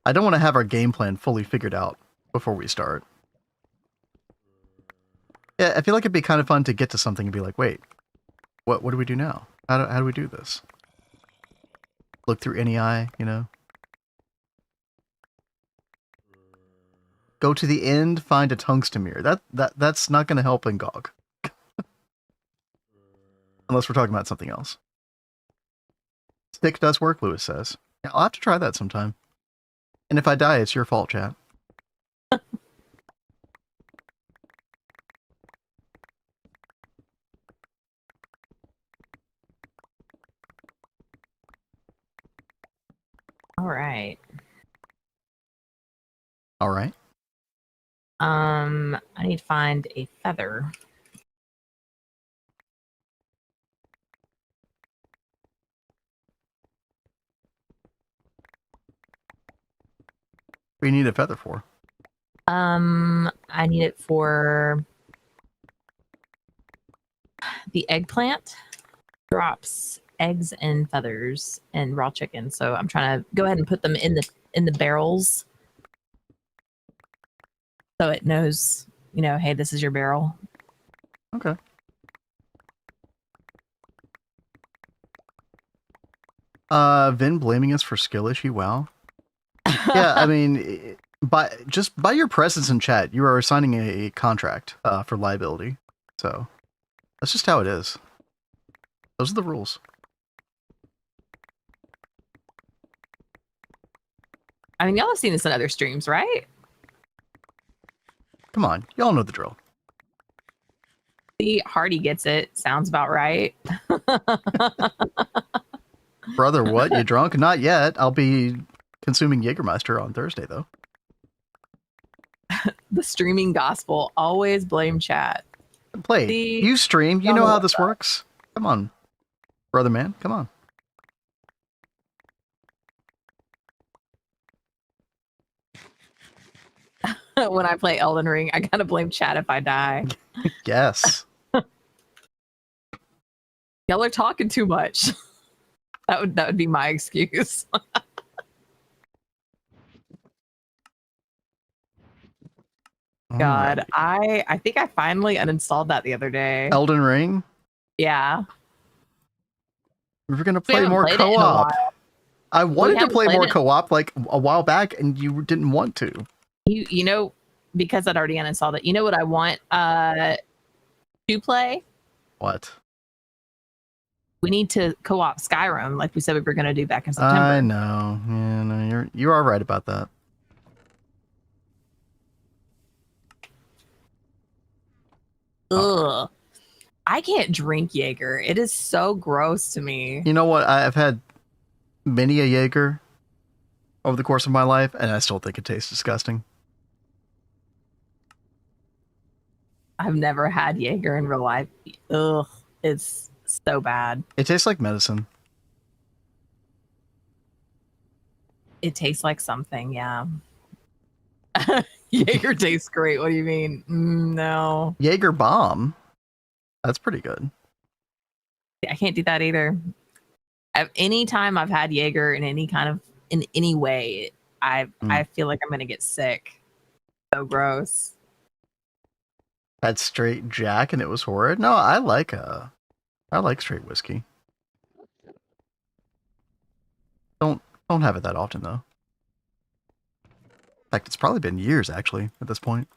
[SPEAKER 1] I don't want to have our game plan fully figured out before we start. Yeah, I feel like it'd be kind of fun to get to something and be like, wait, what do we do now? How do we do this? Look through any eye, you know? Go to the end, find a tungsten mirror. That's not going to help in GOG. Unless we're talking about something else. Stick does work, Lewis says. Yeah, I'll have to try that sometime. And if I die, it's your fault, chat.
[SPEAKER 2] All right.
[SPEAKER 1] All right.
[SPEAKER 2] I need to find a feather.
[SPEAKER 1] What do you need a feather for?
[SPEAKER 2] I need it for the eggplant. Drops eggs and feathers and raw chicken. So I'm trying to go ahead and put them in the barrels. So it knows, you know, hey, this is your barrel.
[SPEAKER 1] Okay. Vin blaming us for skill issue. Wow. Yeah, I mean, by your presence in chat, you are signing a contract for liability. So that's just how it is. Those are the rules.
[SPEAKER 2] I mean, y'all have seen this in other streams, right?
[SPEAKER 1] Come on, y'all know the drill.
[SPEAKER 2] See, Hardy gets it. Sounds about right.
[SPEAKER 1] Brother, what? You drunk? Not yet. I'll be consuming Jägermeister on Thursday, though.
[SPEAKER 2] The streaming gospel. Always blame chat.
[SPEAKER 1] Play.
[SPEAKER 2] See,
[SPEAKER 1] you stream. You know how this works. Come on, brother man. Come on.
[SPEAKER 2] When I play Elden Ring, I gotta blame chat if I die.
[SPEAKER 1] Yes.
[SPEAKER 2] Y'all are talking too much. That would be my excuse. God, right. I think I finally uninstalled that the other day.
[SPEAKER 1] Elden Ring?
[SPEAKER 2] Yeah.
[SPEAKER 1] We were gonna play more co-op. I wanted to play more co-op like a while back, and you didn't want to.
[SPEAKER 2] You know, because I'd already uninstalled it. You know what I want to play?
[SPEAKER 1] What?
[SPEAKER 2] We need to co-op Skyrim like we said we were going to do back in September.
[SPEAKER 1] I know. Yeah, no, you are right about that.
[SPEAKER 2] Ugh. I can't drink Jaeger. It is so gross to me.
[SPEAKER 1] You know what? I've had many a Jaeger over the course of my life, and I still think it tastes disgusting.
[SPEAKER 2] I've never had Jaeger in real life. Ugh, it's so bad.
[SPEAKER 1] It tastes like medicine.
[SPEAKER 2] It tastes like something, yeah. Jaeger tastes great. What do you mean? No.
[SPEAKER 1] Jaeger bomb. That's pretty good.
[SPEAKER 2] I can't do that either. Any time I've had Jaeger in any way, I feel like I'm gonna get sick. So gross.
[SPEAKER 1] Had straight Jack and it was horrid. No, I like straight whiskey. Don't have it that often though. In fact, it's probably been years actually at this point.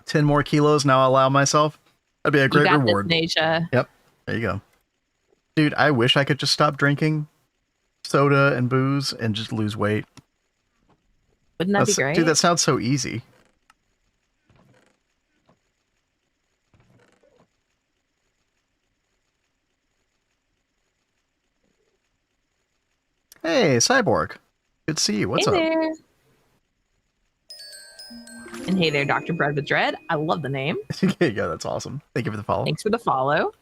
[SPEAKER 1] 10 more kilos now I'll allow myself. That'd be a great reward. Yep. There you go. Dude, I wish I could just stop drinking soda and booze and just lose weight.
[SPEAKER 2] Wouldn't that be great?
[SPEAKER 1] Dude, that sounds so easy. Hey, Cyborg. Good to see you. What's up?
[SPEAKER 2] Hey there. And hey there, Dr. Bread with Dread. I love the name.
[SPEAKER 1] Yeah, that's awesome. Thank you for the follow.
[SPEAKER 2] Thanks for the follow.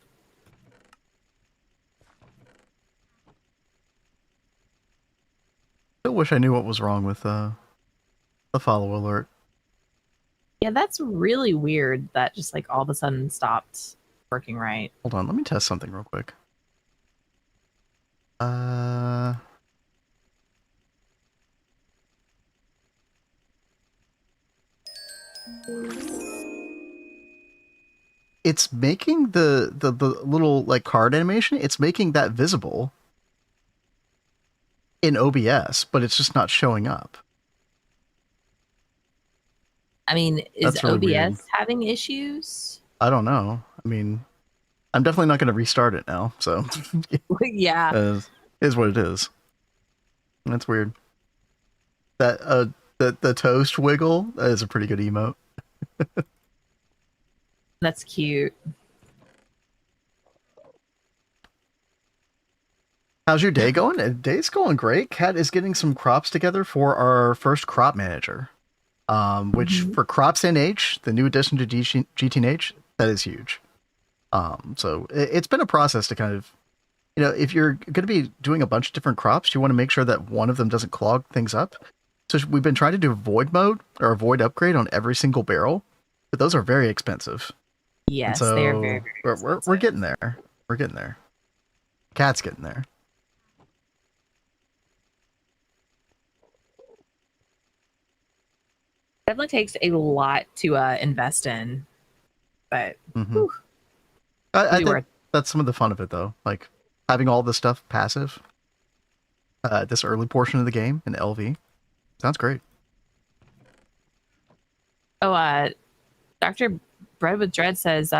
[SPEAKER 1] Still wish I knew what was wrong with the follow alert.
[SPEAKER 2] Yeah, that's really weird that just like all of a sudden stopped working right.
[SPEAKER 1] Hold on, let me test something real quick. It's making the little like card animation, it's making that visible in OBS, but it's just not showing up.
[SPEAKER 2] I mean, is
[SPEAKER 1] That's really
[SPEAKER 2] OBS
[SPEAKER 1] weird.
[SPEAKER 2] having issues?
[SPEAKER 1] I don't know. I mean, I'm definitely not going to restart it now, so
[SPEAKER 2] Yeah.
[SPEAKER 1] Is what it is. That's weird. That the toast wiggle, that is a pretty good emote.
[SPEAKER 2] That's cute.
[SPEAKER 1] How's your day going? Day's going great. Kat is getting some crops together for our first crop manager. Which for CropsNH, the new addition to GTNH, that is huge. So it's been a process to kind of, if you're going to be doing a bunch of different crops, you want to make sure that one of them doesn't clog things up. So we've been trying to do void mode or void upgrade on every single barrel, but those are very expensive.
[SPEAKER 2] Yes,
[SPEAKER 1] so
[SPEAKER 2] they are very, very
[SPEAKER 1] we're getting there. We're getting there. Cat's getting there.
[SPEAKER 2] Definitely takes a lot to invest in, but
[SPEAKER 1] I think that's some of the fun of it, though. Like having all this stuff passive. This early portion of the game in LV sounds great.
[SPEAKER 2] Oh, Dr. Bread with Dread says it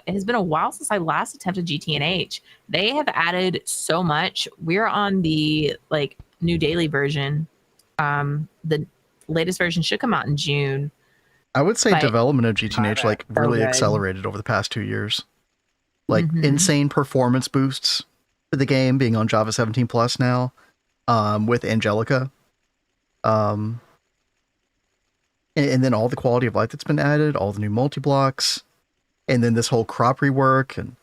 [SPEAKER 2] has been a while since I last attempted GTNH. They have added so much. We're on the new daily version. The latest version should come out in June.
[SPEAKER 1] I would say development of GTNH really accelerated over the past 2 years. Like insane performance boosts for the game being on Java 17 Plus now, with Angelica. And then all the quality of life that's been added, all the new multi-blocks, and then this whole crop rework, and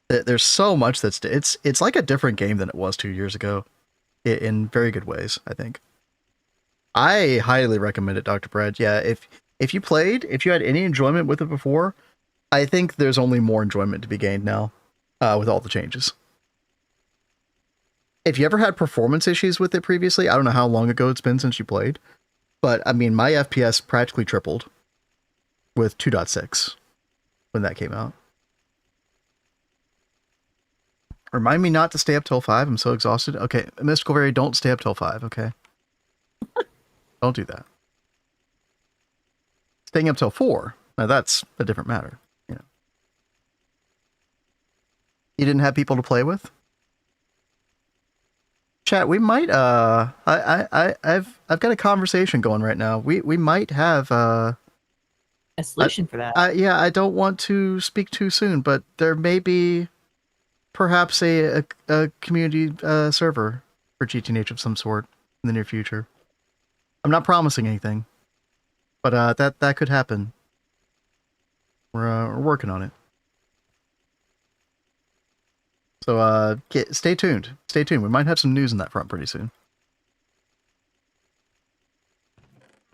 [SPEAKER 1] there's so much it's like a different game than it was 2 years ago, in very good ways, I think. I highly recommend it, Dr. Bread. Yeah, if you had any enjoyment with it before, I think there's only more enjoyment to be gained now, with all the changes. If you ever had performance issues with it previously, I don't know how long ago it's been since you played, but I mean, my FPS practically tripled with 2.6 when that came out. Remind me not to stay up till 5. I'm so exhausted. Okay, Mystical Fairy, don't stay up till 5, okay? Don't do that. Staying up till 4, now that's a different matter. You didn't have people to play with? Chat, we might I've got a conversation going right now. We might have
[SPEAKER 2] a solution for that.
[SPEAKER 1] Yeah, I don't want to speak too soon, but there may be perhaps a community server for GTNH of some sort in the near future. I'm not promising anything, but that could happen. We're working on it. So stay tuned. Stay tuned. We might have some news on that front pretty soon.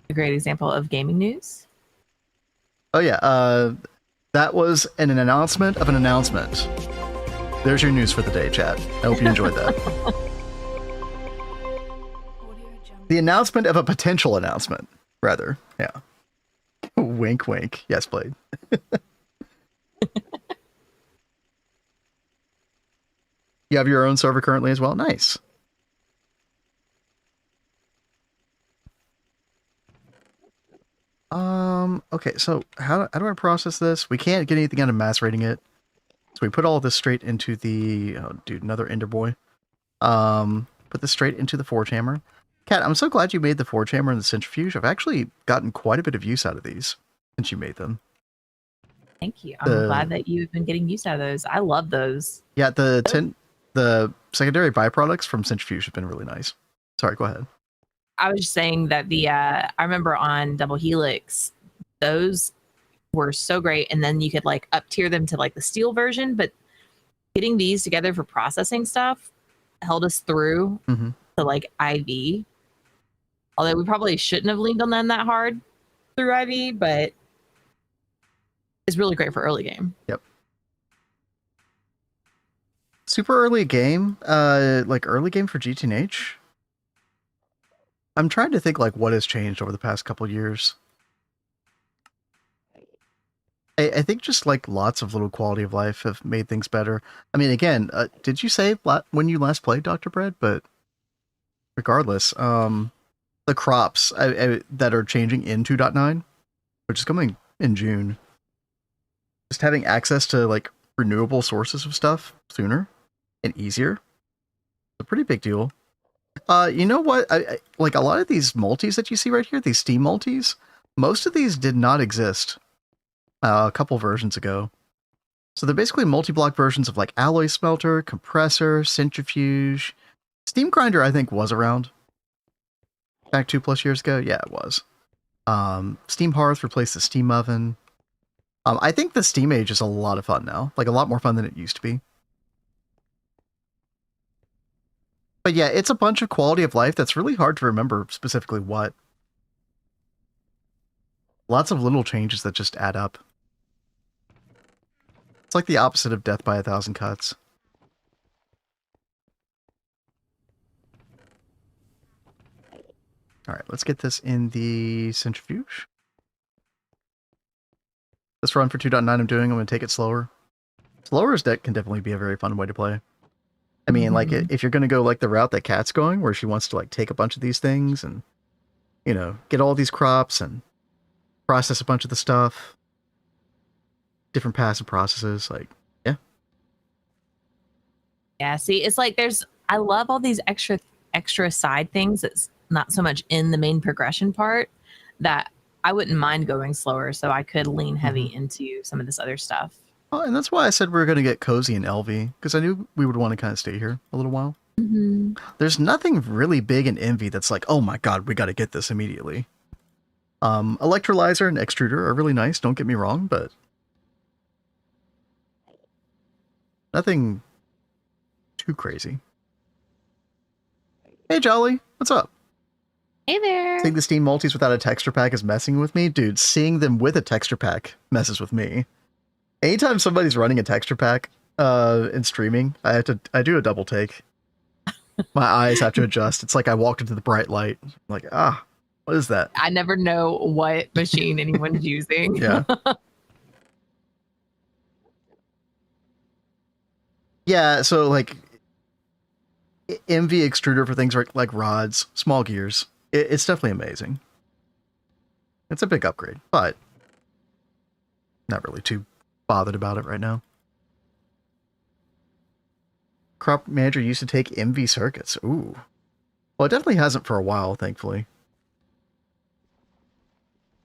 [SPEAKER 2] A great example of gaming news.
[SPEAKER 1] Oh yeah, that was an announcement of an announcement. There's your news for the day, chat. I hope you enjoyed that. The announcement of a potential announcement, rather. Yeah. Wink, wink. Yes, Blade. You have your own server currently as well? Nice. Okay, so how do I process this? We can't get anything out of mass rating it. So we put all this straight into the... Oh, dude, another Ender Boy. Put this straight into the Forge Hammer. Kat, I'm so glad you made the Forge Hammer and the Centrifuge. I've actually gotten quite a bit of use out of these since you made them.
[SPEAKER 2] Thank you. I'm glad that you've been getting use out of those. I love those.
[SPEAKER 1] Yeah, the secondary byproducts from Centrifuge have been really nice. Sorry, go ahead.
[SPEAKER 2] I was just saying that I remember on Double Helix, those were so great. And then you could like up tier them to like the steel version, but getting these together for processing stuff held us through to like IV. Although we probably shouldn't have leaned on them that hard through IV, but it's really great for early game.
[SPEAKER 1] Yep. Super early game, like early game for GTNH. I'm trying to think like what has changed over the past couple years. I think just like lots of little quality of life have made things better. I mean, again, did you say when you last played Dr. Bread? But regardless, the crops that are changing in 2.9, which is coming in June, just having access to like renewable sources of stuff sooner and easier, it's a pretty big deal. You know what? I like a lot of these multis that you see right here, these Steam multis, most of these did not exist a couple versions ago. So they're basically multi-block versions of like alloy smelter, compressor, centrifuge. Steam grinder, I think, was around back 2+ years ago. Yeah, it was. Steam hearth replaced the steam oven. I think the Steam Age is a lot of fun now, like a lot more fun than it used to be. But yeah, it's a bunch of quality of life that's really hard to remember specifically what. Lots of little changes that just add up. It's like the opposite of death by 1,000 cuts. Alright, let's get this in the centrifuge. This run for 2.9 I'm doing, I'm going to take it slower. Slower as deck can definitely be a very fun way to play. I mean, like, if you're going to go like the route that Kat's going, where she wants to like take a bunch of these things and, you know, get all these crops and process a bunch of the stuff, different passive processes, like, yeah.
[SPEAKER 2] Yeah, see, it's like I love all these extra side things that's not so much in the main progression part that I wouldn't mind going slower, so I could lean heavy into some of this other stuff.
[SPEAKER 1] Well, and that's why I said we were going to get cozy in LV, because I knew we would want to kind of stay here a little while. There's nothing really big in Envy that's like, oh my god, we got to get this immediately. Electrolyzer and extruder are really nice, don't get me wrong, but nothing too crazy. Hey Jolly, what's up?
[SPEAKER 2] Hey there.
[SPEAKER 1] Seeing the Steam multis without a texture pack is messing with me? Dude, seeing them with a texture pack messes with me. Anytime somebody's running a texture pack in streaming, I do a double take. My eyes have to adjust. It's like I walked into the bright light. I'm like, what is that?
[SPEAKER 2] I never know what machine anyone's using.
[SPEAKER 1] Yeah. Yeah, so like MV extruder for things like rods, small gears. It's definitely amazing. It's a big upgrade, but not really too bothered about it right now. Crop Manager used to take MV circuits. Ooh. Well, it definitely hasn't for a while, thankfully.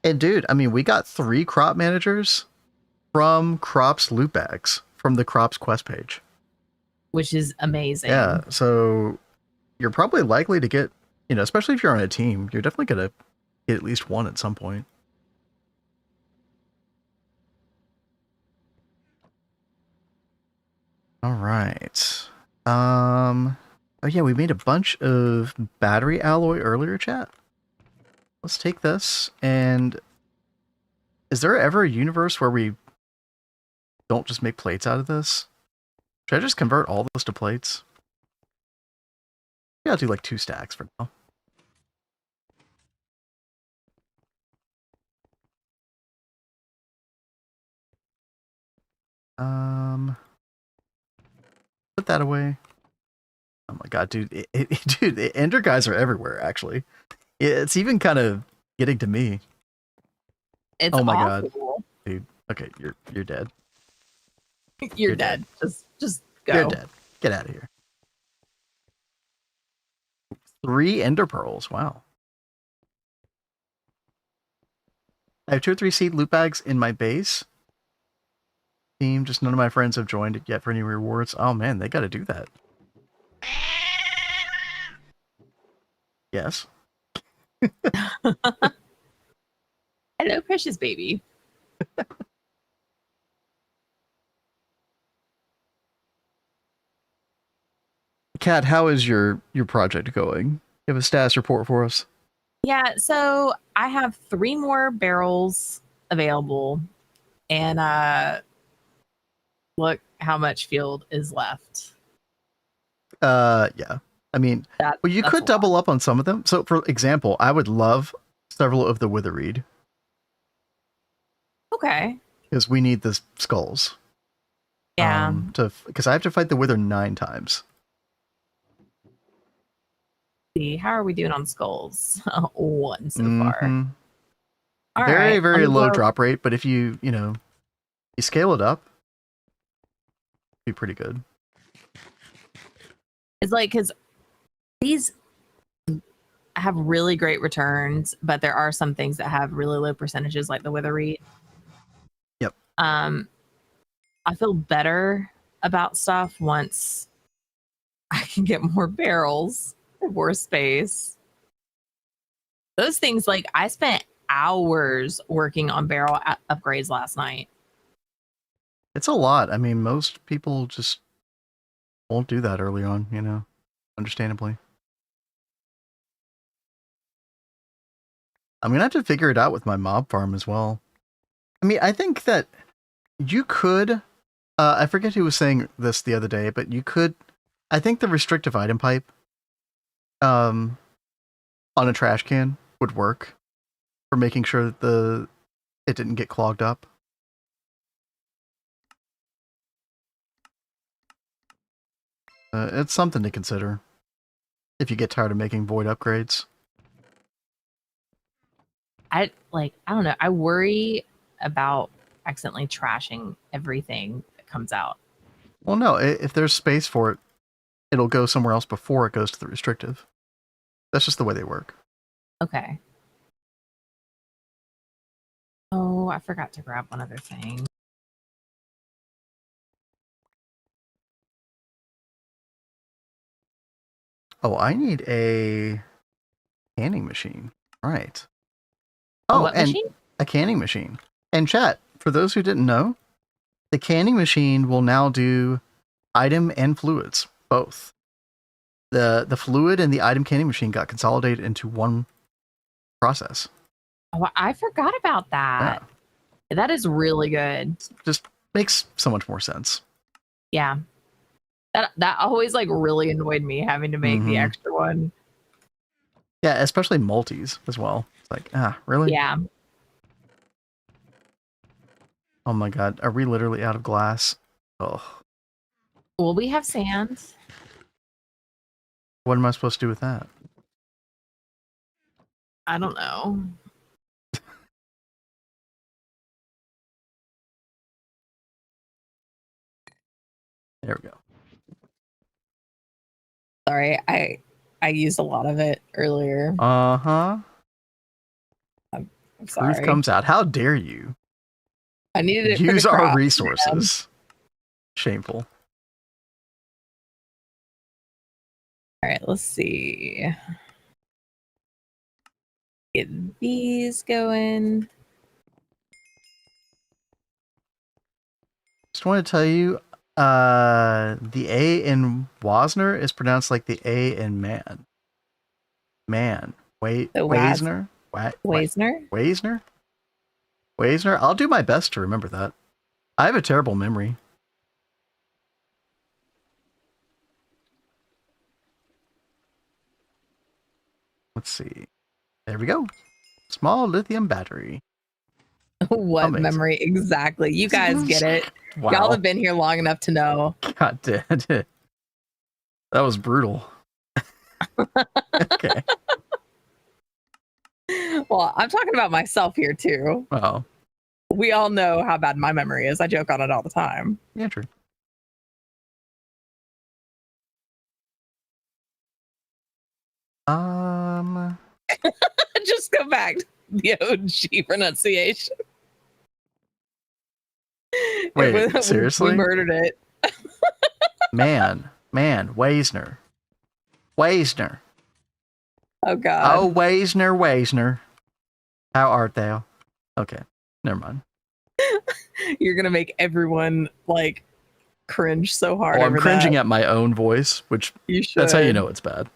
[SPEAKER 1] And dude, I mean, we got 3 crop managers from Crops loot bags from the Crops quest page.
[SPEAKER 2] Which is amazing.
[SPEAKER 1] Yeah, so you're probably likely to get, you know, especially if you're on a team, you're definitely going to get at least one at some point. All right. Oh yeah, we made a bunch of battery alloy earlier, chat. Let's take this, and is there ever a universe where we don't just make plates out of this? Should I just convert all this to plates? Yeah, I'll do like 2 stacks for now. Put that away. Oh my god, dude. Dude, the ender guys are everywhere, actually. It's even kind of getting to me.
[SPEAKER 2] It's
[SPEAKER 1] oh my
[SPEAKER 2] awful.
[SPEAKER 1] god. Dude, okay, you're dead.
[SPEAKER 2] You're dead. Just go.
[SPEAKER 1] You're dead. Get out of here. 3 ender pearls. Wow. I have 2 or 3 seed loot bags in my base team. Just none of my friends have joined it yet for any rewards. Oh man, they got to do that. Yes.
[SPEAKER 2] Hello, precious baby.
[SPEAKER 1] Kat, how is your project going? You have a status report for us?
[SPEAKER 2] Yeah, so I have 3 more barrels available, and look how much field is left.
[SPEAKER 1] Yeah. I mean, well, you could double up on some of them. So, for example, I would love several of the witherreed.
[SPEAKER 2] Okay.
[SPEAKER 1] Because we need the skulls.
[SPEAKER 2] Yeah.
[SPEAKER 1] Because I have to fight the wither 9 times.
[SPEAKER 2] See, how are we doing on skulls? 1 so far.
[SPEAKER 1] All very, very low drop rate, but if you scale it up, it'd be pretty good.
[SPEAKER 2] It's like, because these have really great returns, but there are some things that have really low percentages, like the witherreed.
[SPEAKER 1] Yep.
[SPEAKER 2] I feel better about stuff once I can get more barrels, more space. Those things, like, I spent hours working on barrel upgrades last night.
[SPEAKER 1] It's a lot. I mean, most people just won't do that early on, understandably. I'm going to have to figure it out with my mob farm as well. I mean, I think that you could, I forget who was saying this the other day, but you could, I think the restrictive item pipe on a trash can would work for making sure that it didn't get clogged up. It's something to consider if you get tired of making void upgrades.
[SPEAKER 2] I don't know. I worry about accidentally trashing everything that comes out.
[SPEAKER 1] Well, no, if there's space for it, it'll go somewhere else before it goes to the restrictive. That's just the way they work.
[SPEAKER 2] Okay. Oh, I forgot to grab one other thing.
[SPEAKER 1] Oh, I need a canning machine. All right. Oh,
[SPEAKER 2] what
[SPEAKER 1] and
[SPEAKER 2] machine?
[SPEAKER 1] A canning machine. And chat, for those who didn't know, the canning machine will now do item and fluids, both. The fluid and the item canning machine got consolidated into one process.
[SPEAKER 2] Oh, I forgot about that. Yeah. That is really good.
[SPEAKER 1] Just makes so much more sense.
[SPEAKER 2] Yeah. That always really annoyed me, having to make the extra one.
[SPEAKER 1] Yeah, especially multis as well. It's like, really?
[SPEAKER 2] Yeah.
[SPEAKER 1] Oh my god, are we literally out of glass? Oh.
[SPEAKER 2] Well, we have sand.
[SPEAKER 1] What am I supposed to do with that?
[SPEAKER 2] I don't know.
[SPEAKER 1] There we go.
[SPEAKER 2] Sorry, I used a lot of it earlier.
[SPEAKER 1] Uh-huh.
[SPEAKER 2] I'm sorry.
[SPEAKER 1] Truth comes out. How dare you?
[SPEAKER 2] I needed it
[SPEAKER 1] use
[SPEAKER 2] for the
[SPEAKER 1] our
[SPEAKER 2] crops,
[SPEAKER 1] resources. Man. Shameful.
[SPEAKER 2] All right, let's see. Get these going.
[SPEAKER 1] Just want to tell you, the A in Wasner is pronounced like the A in man. Man. Waisner?
[SPEAKER 2] Waisner?
[SPEAKER 1] Waisner? Waisner? I'll do my best to remember that. I have a terrible memory. Let's see. There we go. Small lithium battery.
[SPEAKER 2] What memory exactly? You guys get it.
[SPEAKER 1] Wow.
[SPEAKER 2] Y'all have been here long enough to know.
[SPEAKER 1] God damn it. That was brutal. Okay.
[SPEAKER 2] Well, I'm talking about myself here too.
[SPEAKER 1] Oh.
[SPEAKER 2] We all know how bad my memory is. I joke on it all the time.
[SPEAKER 1] Yeah, true.
[SPEAKER 2] Just go back to the OG pronunciation.
[SPEAKER 1] Wait, seriously?
[SPEAKER 2] We murdered it.
[SPEAKER 1] Man, Waisner.
[SPEAKER 2] Oh God.
[SPEAKER 1] Oh, Waisner. How art thou? Okay, never mind.
[SPEAKER 2] You're gonna make everyone like cringe so hard.
[SPEAKER 1] Oh, I'm cringing
[SPEAKER 2] that.
[SPEAKER 1] at my own voice, which
[SPEAKER 2] You should.
[SPEAKER 1] that's how you know it's bad.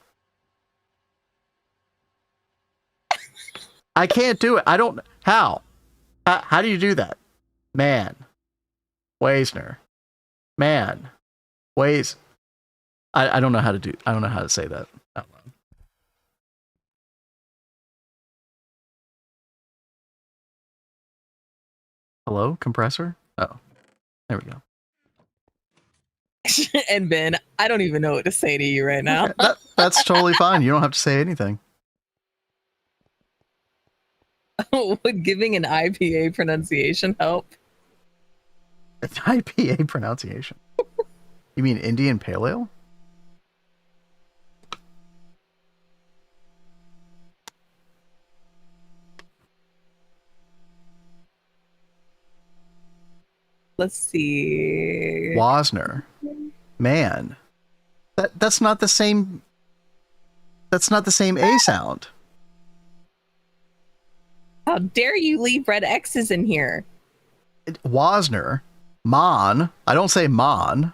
[SPEAKER 1] I can't do it. I don't. How do you do that? Man. Waisner. Man. Ways. I don't know how to do. I don't know how to say that out loud. Hello, compressor? Oh, there we go.
[SPEAKER 2] And Ben, I don't even know what to say to you right now.
[SPEAKER 1] Okay, that's totally fine. You don't have to say anything.
[SPEAKER 2] Would giving an IPA pronunciation help?
[SPEAKER 1] An IPA pronunciation? You mean Indian Pale Ale?
[SPEAKER 2] Let's see.
[SPEAKER 1] Wasner. Man. That's not the same. That's not the same A sound.
[SPEAKER 2] How dare you leave red X's in here?
[SPEAKER 1] Wasner. Mon. I don't say mon.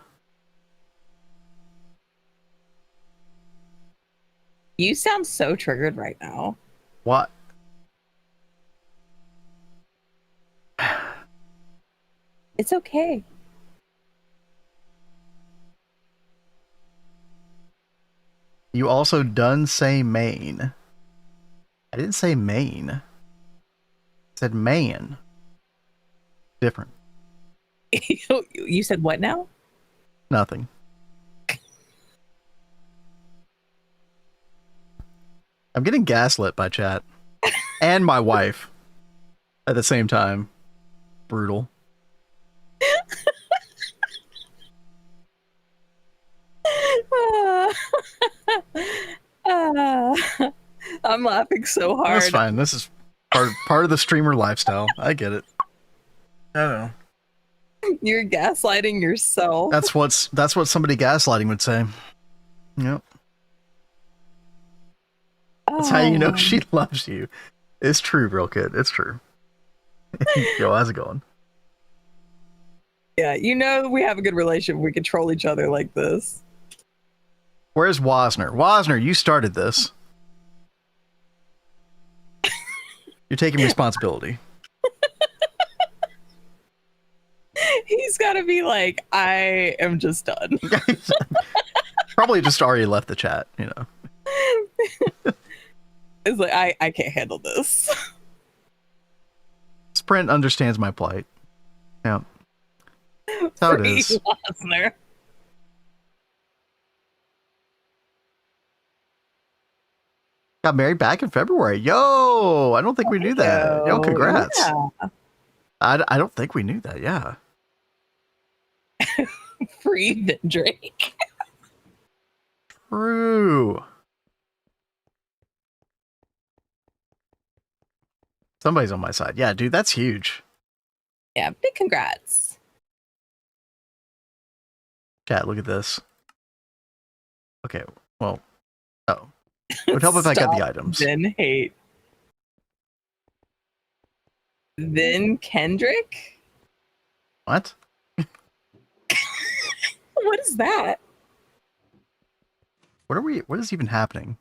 [SPEAKER 2] You sound so triggered right now.
[SPEAKER 1] What?
[SPEAKER 2] It's okay.
[SPEAKER 1] You also done say Maine. I didn't say Maine. I said man. Different.
[SPEAKER 2] You said what now?
[SPEAKER 1] Nothing. I'm getting gaslit by chat. And my wife. At the same time. Brutal.
[SPEAKER 2] I'm laughing so hard.
[SPEAKER 1] That's fine. This is part of the streamer lifestyle. I get it. I don't know.
[SPEAKER 2] You're gaslighting yourself.
[SPEAKER 1] That's what somebody gaslighting would say. Yep. That's how you know she loves you. It's true, real kid. It's true. Yo, how's it going?
[SPEAKER 2] Yeah, you know we have a good relationship. We can troll each other like this.
[SPEAKER 1] Where's Wasner? Wasner, you started this. You're taking responsibility.
[SPEAKER 2] He's got to be like, I am just done.
[SPEAKER 1] Probably just already left the chat, you know.
[SPEAKER 2] It's like, I can't handle this.
[SPEAKER 1] Sprint understands my plight. Yeah. That's how it is.
[SPEAKER 2] Wasner.
[SPEAKER 1] Got married back in February. Yo, I don't think we knew that. Yo, congrats.
[SPEAKER 2] Yeah.
[SPEAKER 1] I don't think we knew that. Yeah.
[SPEAKER 2] Free Vin Drake.
[SPEAKER 1] True. Somebody's on my side. Yeah, dude, that's huge.
[SPEAKER 2] Yeah, big congrats.
[SPEAKER 1] Chat, look at this. Okay, well, oh. It would help if I got the items.
[SPEAKER 2] Vin hate. Vin Kendrick?
[SPEAKER 1] What?
[SPEAKER 2] What is that?
[SPEAKER 1] What is even happening?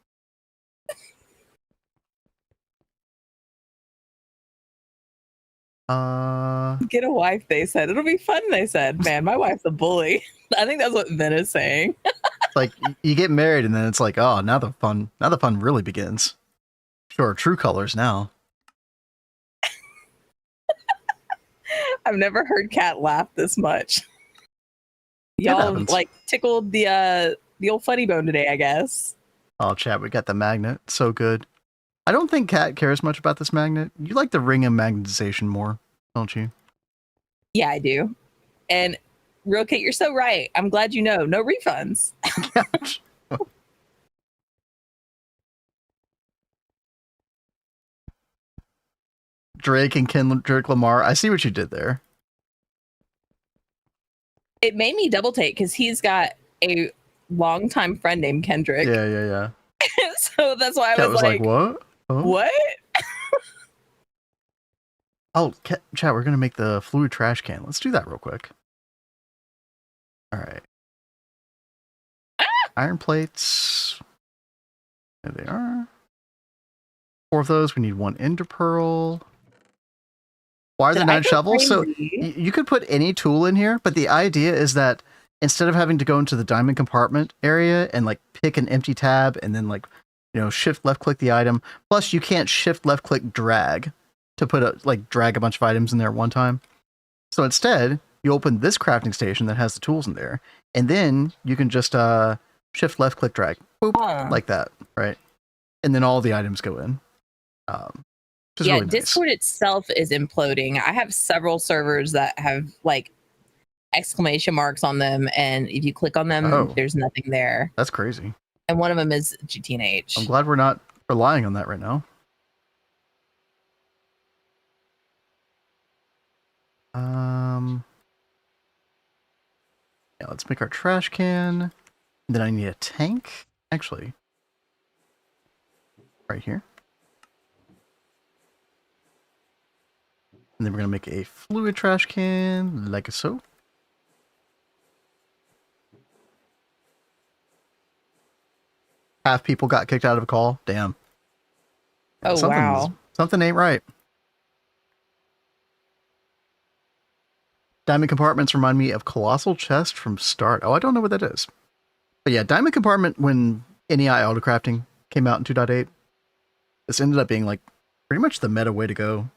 [SPEAKER 2] Get a wife, they said. It'll be fun, they said. Man, my wife's a bully. I think that's what Vin is saying.
[SPEAKER 1] Like you get married and then it's like, oh, now the fun really begins. Sure, true colors now.
[SPEAKER 2] I've never heard Kat laugh this much. Y'all like tickled the old funny bone today, I guess.
[SPEAKER 1] Oh, chat, we got the magnet. So good. I don't think Kat cares much about this magnet. You like the ring and magnetization more, don't you?
[SPEAKER 2] Yeah, I do. And Real Kate, you're so right. I'm glad you know. No refunds.
[SPEAKER 1] Drake and Kendrick Lamar. I see what you did there.
[SPEAKER 2] It made me double take because he's got a longtime friend named Kendrick.
[SPEAKER 1] Yeah.
[SPEAKER 2] So know. That's why I
[SPEAKER 1] Cat
[SPEAKER 2] was like,
[SPEAKER 1] what? Huh?
[SPEAKER 2] What?
[SPEAKER 1] Oh, chat, we're going to make the fluid trash can. Let's do that real quick. All right. Iron plates. There they are. 4 of those. We need 1 ender pearl. Why are the 9 shovels? So you could put any tool in here, but the idea is that instead of having to go into the diamond compartment area and like pick an empty tab and then like, you know, shift left click the item. Plus you can't shift left click drag to put drag a bunch of items in there at one time. So instead, you open this crafting station that has the tools in there, and then you can just shift left click drag, boop, like that, right? And then all the items go in. Yeah, really nice.
[SPEAKER 2] Discord itself is imploding. I have several servers that have like exclamation marks on them, and if you click on them, there's nothing there.
[SPEAKER 1] That's crazy.
[SPEAKER 2] And one of them is GTNH.
[SPEAKER 1] I'm glad we're not relying on that right now. Yeah, let's make our trash can. And then I need a tank, actually. Right here. And then we're going to make a fluid trash can, like so. Half people got kicked out of a call. Damn.
[SPEAKER 2] Oh, wow.
[SPEAKER 1] Something ain't right. Diamond compartments remind me of Colossal Chest from Start. Oh, I don't know what that is. But yeah, Diamond Compartment, when NEI Autocrafting came out in 2.8, this ended up being like pretty much the meta way to go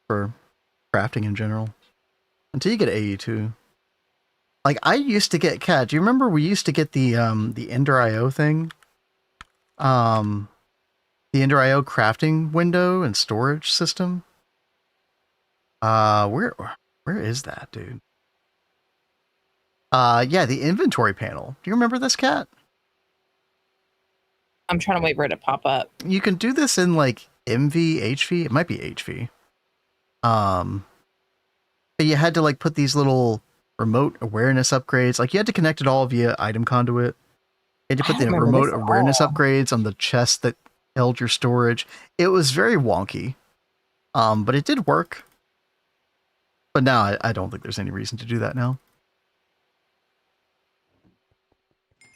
[SPEAKER 1] for crafting in general. Until you get AE2. Like, I used to get, Cat, do you remember we used to get the Ender IO thing? The Ender IO crafting window and storage system? Where is that, dude? Yeah, the inventory panel. Do you remember this, Cat?
[SPEAKER 2] I'm trying to wait for it to pop up.
[SPEAKER 1] You can do this in like MV, HV. It might be HV. But you had to like put these little remote awareness upgrades. Like you had to connect it all via item conduit. You had to put the remote awareness upgrades on the chest that held your storage. It was very wonky. But it did work. But now I don't think there's any reason to do that now.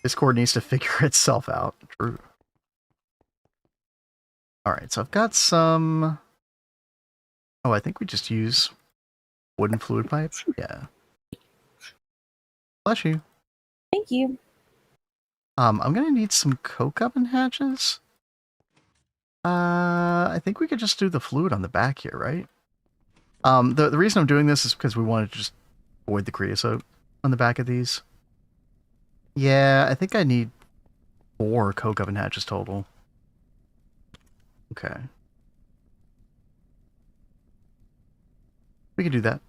[SPEAKER 1] Discord needs to figure itself out. True. Alright, so I've got some... Oh, I think we just use wooden fluid pipe. Yeah. Bless you.
[SPEAKER 2] Thank you.
[SPEAKER 1] I'm gonna need some coke oven hatches. I think we could just do the fluid on the back here, right? The reason I'm doing this is because we wanted to just avoid the creosote on the back of these. Yeah, I think I need 4 coke oven hatches total. Okay. We can do that.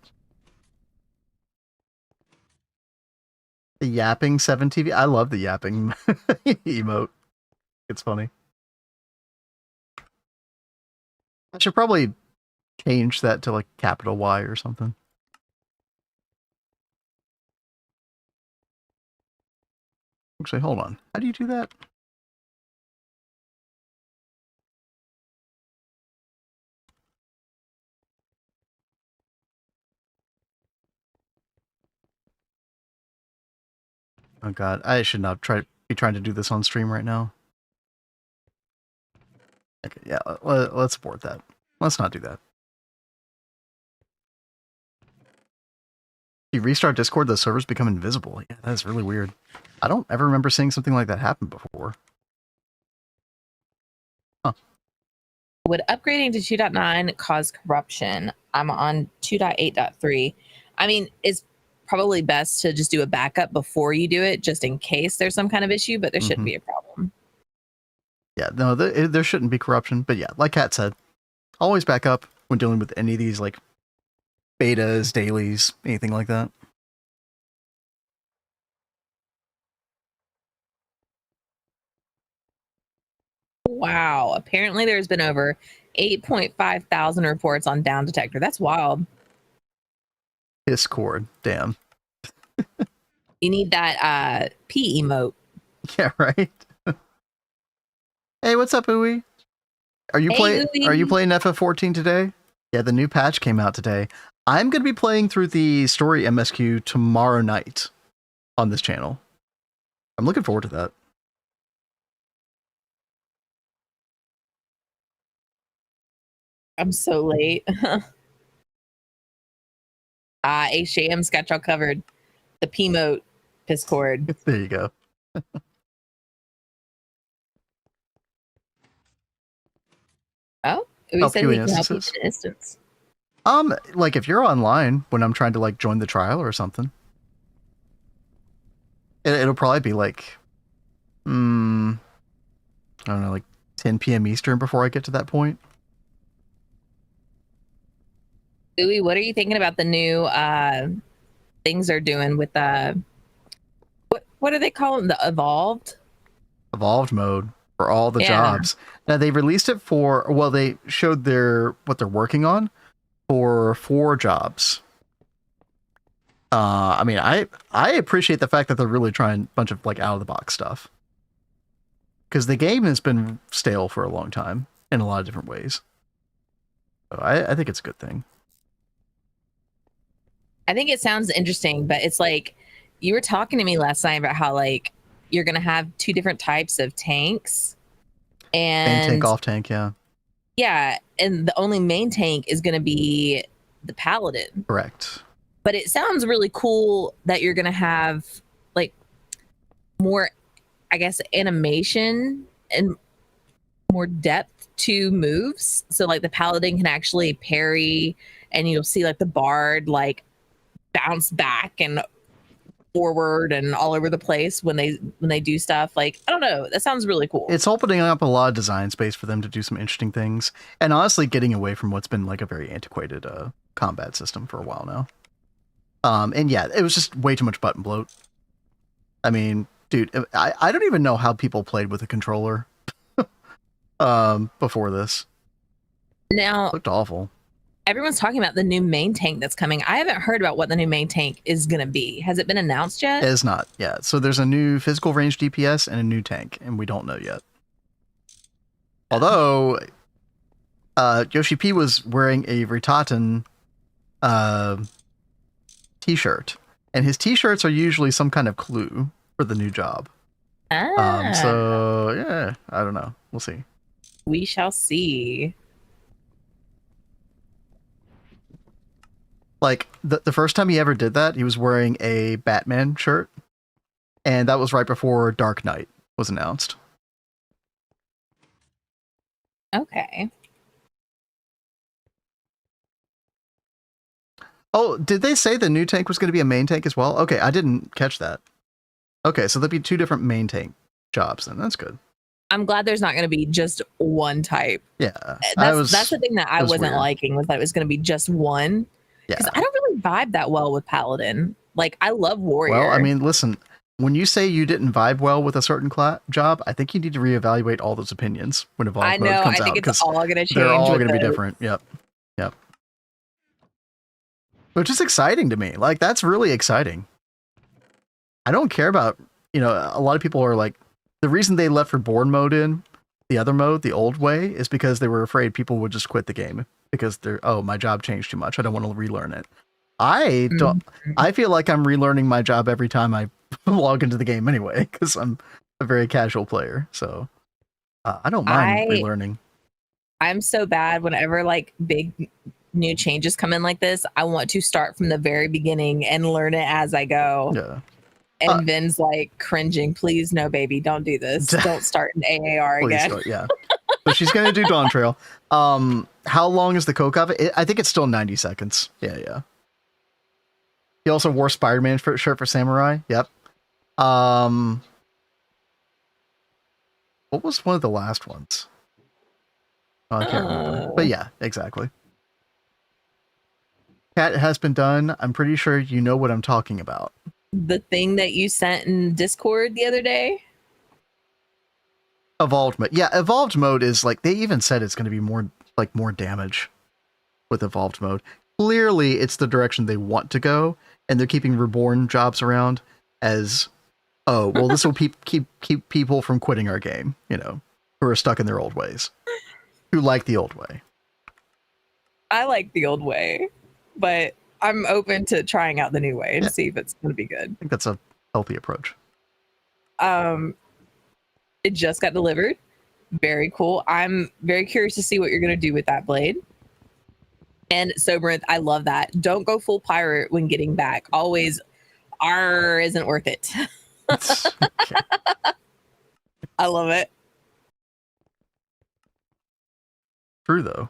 [SPEAKER 1] The yapping 7TV. I love the yapping emote. It's funny. I should probably change that to like capital Y or something. Actually, hold on. How do you do that? Oh god, I should not be trying to do this on stream right now. Okay, yeah, let's abort that. Let's not do that. You restart Discord, the servers become invisible. Yeah, that's really weird. I don't ever remember seeing something like that happen before. Huh.
[SPEAKER 2] Would upgrading to 2.9 cause corruption? I'm on 2.8.3. I mean, it's probably best to just do a backup before you do it, just in case there's some kind of issue, but there shouldn't be a problem.
[SPEAKER 1] Yeah, no, there shouldn't be corruption, but yeah, like Kat said, always back up when dealing with any of these, like, betas, dailies, anything like that.
[SPEAKER 2] Wow, apparently there's been over 8.5 thousand reports on Down Detector. That's wild.
[SPEAKER 1] Discord, damn.
[SPEAKER 2] You need that P emote.
[SPEAKER 1] Yeah, right? Hey, what's up, Uwe? Are you playing FF14 today? Yeah, the new patch came out today. I'm going to be playing through the story MSQ tomorrow night on this channel. I'm looking forward to that.
[SPEAKER 2] I'm so late. HJM's got y'all covered. The P-mote Discord.
[SPEAKER 1] There you go.
[SPEAKER 2] Oh, we said we can help you in an instance.
[SPEAKER 1] Like if you're online when I'm trying to like join the trial or something, it'll probably be like, I don't know, like 10 p.m. Eastern before I get to that point.
[SPEAKER 2] Uwe, what are you thinking about the new things they're doing with what do they call them? The evolved
[SPEAKER 1] mode for all the jobs. Now they released it for, well, they showed what they're working on for 4 jobs. I mean, I appreciate the fact that they're really trying a bunch of like out of the box stuff, because the game has been stale for a long time in a lot of different ways. So I think it's a good thing.
[SPEAKER 2] I think it sounds interesting, but it's like you were talking to me last night about how like you're gonna have 2 different types of tanks, and
[SPEAKER 1] main tank, off tank,
[SPEAKER 2] yeah, and the only main tank is gonna be the paladin.
[SPEAKER 1] Correct.
[SPEAKER 2] But it sounds really cool that you're gonna have like more, I guess, animation and more depth to moves. So like the paladin can actually parry, and you'll see like the bard like bounce back and forward and all over the place when they do stuff. Like, I don't know, that sounds really cool.
[SPEAKER 1] It's opening up a lot of design space for them to do some interesting things, and honestly getting away from what's been like a very antiquated combat system for a while now. And yeah, it was just way too much button bloat. I mean, dude, I don't even know how people played with a controller before this.
[SPEAKER 2] Now,
[SPEAKER 1] it looked awful.
[SPEAKER 2] Everyone's talking about the new main tank that's coming. I haven't heard about what the new main tank is going to be. Has it been announced yet?
[SPEAKER 1] It is not yet. So there's a new physical range DPS and a new tank, and we don't know yet. Although Yoshi P was wearing a Ritatan t-shirt, and his t-shirts are usually some kind of clue for the new job. So yeah, I don't know. We'll see.
[SPEAKER 2] We shall see.
[SPEAKER 1] Like the first time he ever did that, he was wearing a Batman shirt, and that was right before Dark Knight was announced.
[SPEAKER 2] Okay.
[SPEAKER 1] Oh, did they say the new tank was going to be a main tank as well? Okay, I didn't catch that. Okay, so there'll be 2 different main tank jobs then. That's good.
[SPEAKER 2] I'm glad there's not going to be just one type.
[SPEAKER 1] Yeah.
[SPEAKER 2] That's the thing that I wasn't
[SPEAKER 1] weird.
[SPEAKER 2] liking, was that it was going to be just one. Because I don't really vibe that well with Paladin. Like, I love Warrior.
[SPEAKER 1] Well, I mean, listen, when you say you didn't vibe well with a certain job, I think you need to reevaluate all those opinions when Evolved Mode comes out.
[SPEAKER 2] I think it's all going to change.
[SPEAKER 1] They're all going to be different. Yep. Which is exciting to me. Like, that's really exciting. I don't care about, a lot of people are like, the reason they left Reborn mode in, the other mode, the old way, is because they were afraid people would just quit the game because my job changed too much. I don't want to relearn it. I feel like I'm relearning my job every time I log into the game anyway, because I'm a very casual player. So I don't mind relearning.
[SPEAKER 2] I'm so bad whenever like big new changes come in like this. I want to start from the very beginning and learn it as I go.
[SPEAKER 1] Yeah.
[SPEAKER 2] And Vin's like cringing, please no, baby, don't do this. Don't start an AAR again.
[SPEAKER 1] Yeah. But she's going to do Dawn Trail. How long is the coke of it? I think it's still 90 seconds. Yeah. He also wore Spider-Man shirt for Samurai. Yep. What was one of the last ones? Oh, I can't remember. But yeah, exactly. Cat has been done. I'm pretty sure you know what I'm talking about.
[SPEAKER 2] The thing that you sent in Discord the other day?
[SPEAKER 1] Evolved mode. Yeah, evolved mode is like, they even said it's going to be more damage with evolved mode. Clearly, it's the direction they want to go, and they're keeping reborn jobs around as, this will keep people from quitting our game, who are stuck in their old ways, who like the old way.
[SPEAKER 2] I like the old way, but I'm open to trying out the new way and see if it's going to be good.
[SPEAKER 1] I think that's a healthy approach.
[SPEAKER 2] It just got delivered. Very cool. I'm very curious to see what you're going to do with that blade. And Soberanth, I love that. Don't go full pirate when getting back. Always, R isn't worth it.
[SPEAKER 1] Okay.
[SPEAKER 2] I love it.
[SPEAKER 1] True though.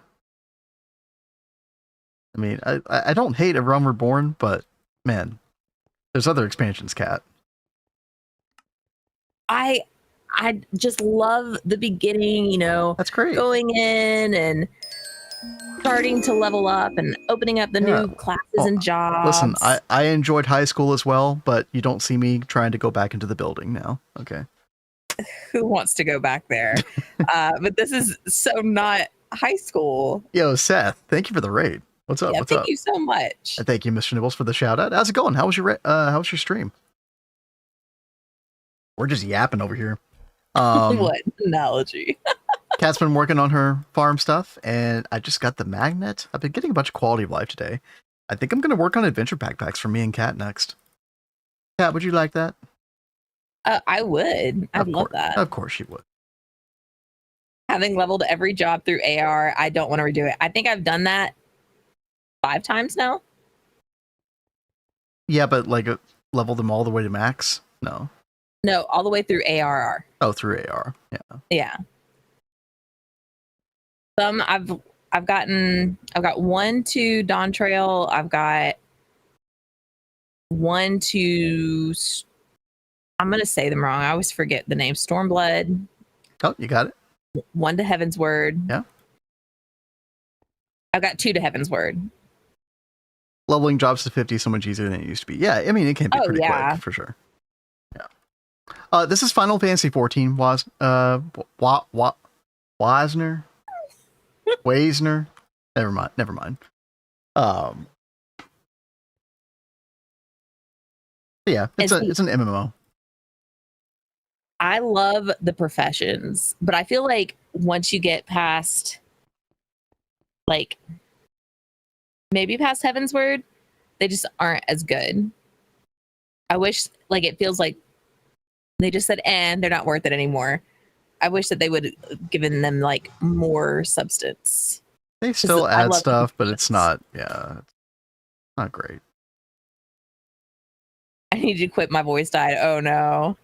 [SPEAKER 1] I mean, I don't hate A Realm Reborn, but man, there's other expansions, Cat.
[SPEAKER 2] I just love the beginning, you know.
[SPEAKER 1] That's great.
[SPEAKER 2] Going in and starting to level up and opening up the new classes and jobs.
[SPEAKER 1] Listen, I enjoyed high school as well, but you don't see me trying to go back into the building now. Okay.
[SPEAKER 2] Who wants to go back there? But this is so not high school.
[SPEAKER 1] Yo, Seth, thank you for the raid. What's up?
[SPEAKER 2] Yeah,
[SPEAKER 1] What's up?
[SPEAKER 2] thank you so much.
[SPEAKER 1] And thank you, Mr. Nibbles, for the shout out. How's it going? How was your stream? We're just yapping over here.
[SPEAKER 2] What analogy?
[SPEAKER 1] Kat's been working on her farm stuff, and I just got the magnet. I've been getting a bunch of quality of life today. I think I'm going to work on adventure backpacks for me and Kat next. Kat, would you like that?
[SPEAKER 2] I would. I'd love that.
[SPEAKER 1] Of course you would.
[SPEAKER 2] Having leveled every job through AR, I don't want to redo it. I think I've done that 5 times now.
[SPEAKER 1] Yeah, but like level them all the way to max? No,
[SPEAKER 2] all the way through ARR.
[SPEAKER 1] Oh, through AR.
[SPEAKER 2] Yeah. Some I've got 1 to Dawn Trail. I've got 1 to, I'm gonna say them wrong. I always forget the name. Stormblood.
[SPEAKER 1] Oh, you got it.
[SPEAKER 2] 1 to Heaven's Word.
[SPEAKER 1] Yeah.
[SPEAKER 2] I've got 2 to Heaven's Word.
[SPEAKER 1] Leveling jobs to 50 is so much easier than it used to be. Yeah, I mean, it can be pretty quick for sure. Yeah. This is Final Fantasy 14. Wasner. Never mind. Yeah, it's an MMO.
[SPEAKER 2] I love the professions, but I feel like once you get past, like, maybe past Heaven's Word, they just aren't as good. I wish, like, it feels like they just said, and they're not worth it anymore. I wish that they would have given them, like, more substance.
[SPEAKER 1] They still add stuff, but it's not, it's not great.
[SPEAKER 2] I need to quit. My voice died. Oh, no.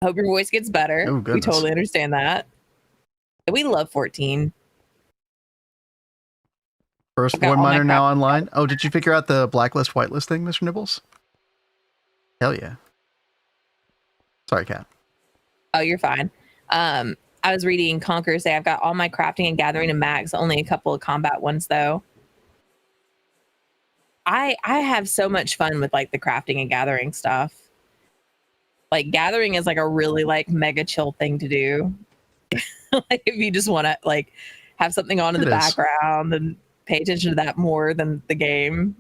[SPEAKER 2] I hope your voice gets better.
[SPEAKER 1] Oh,
[SPEAKER 2] we totally understand that. We love 14.
[SPEAKER 1] First Void Miner now online. Oh, did you figure out the blacklist, whitelist thing, Mr. Nibbles? Hell yeah. Sorry, Kat.
[SPEAKER 2] Oh, you're fine. I was reading Conquer say I've got all my crafting and gathering and mags, only a couple of combat ones though. I have so much fun with like the crafting and gathering stuff. Like gathering is like a really like mega chill thing to do. Like if you just want to like have something on in the background and pay attention to that more than the game.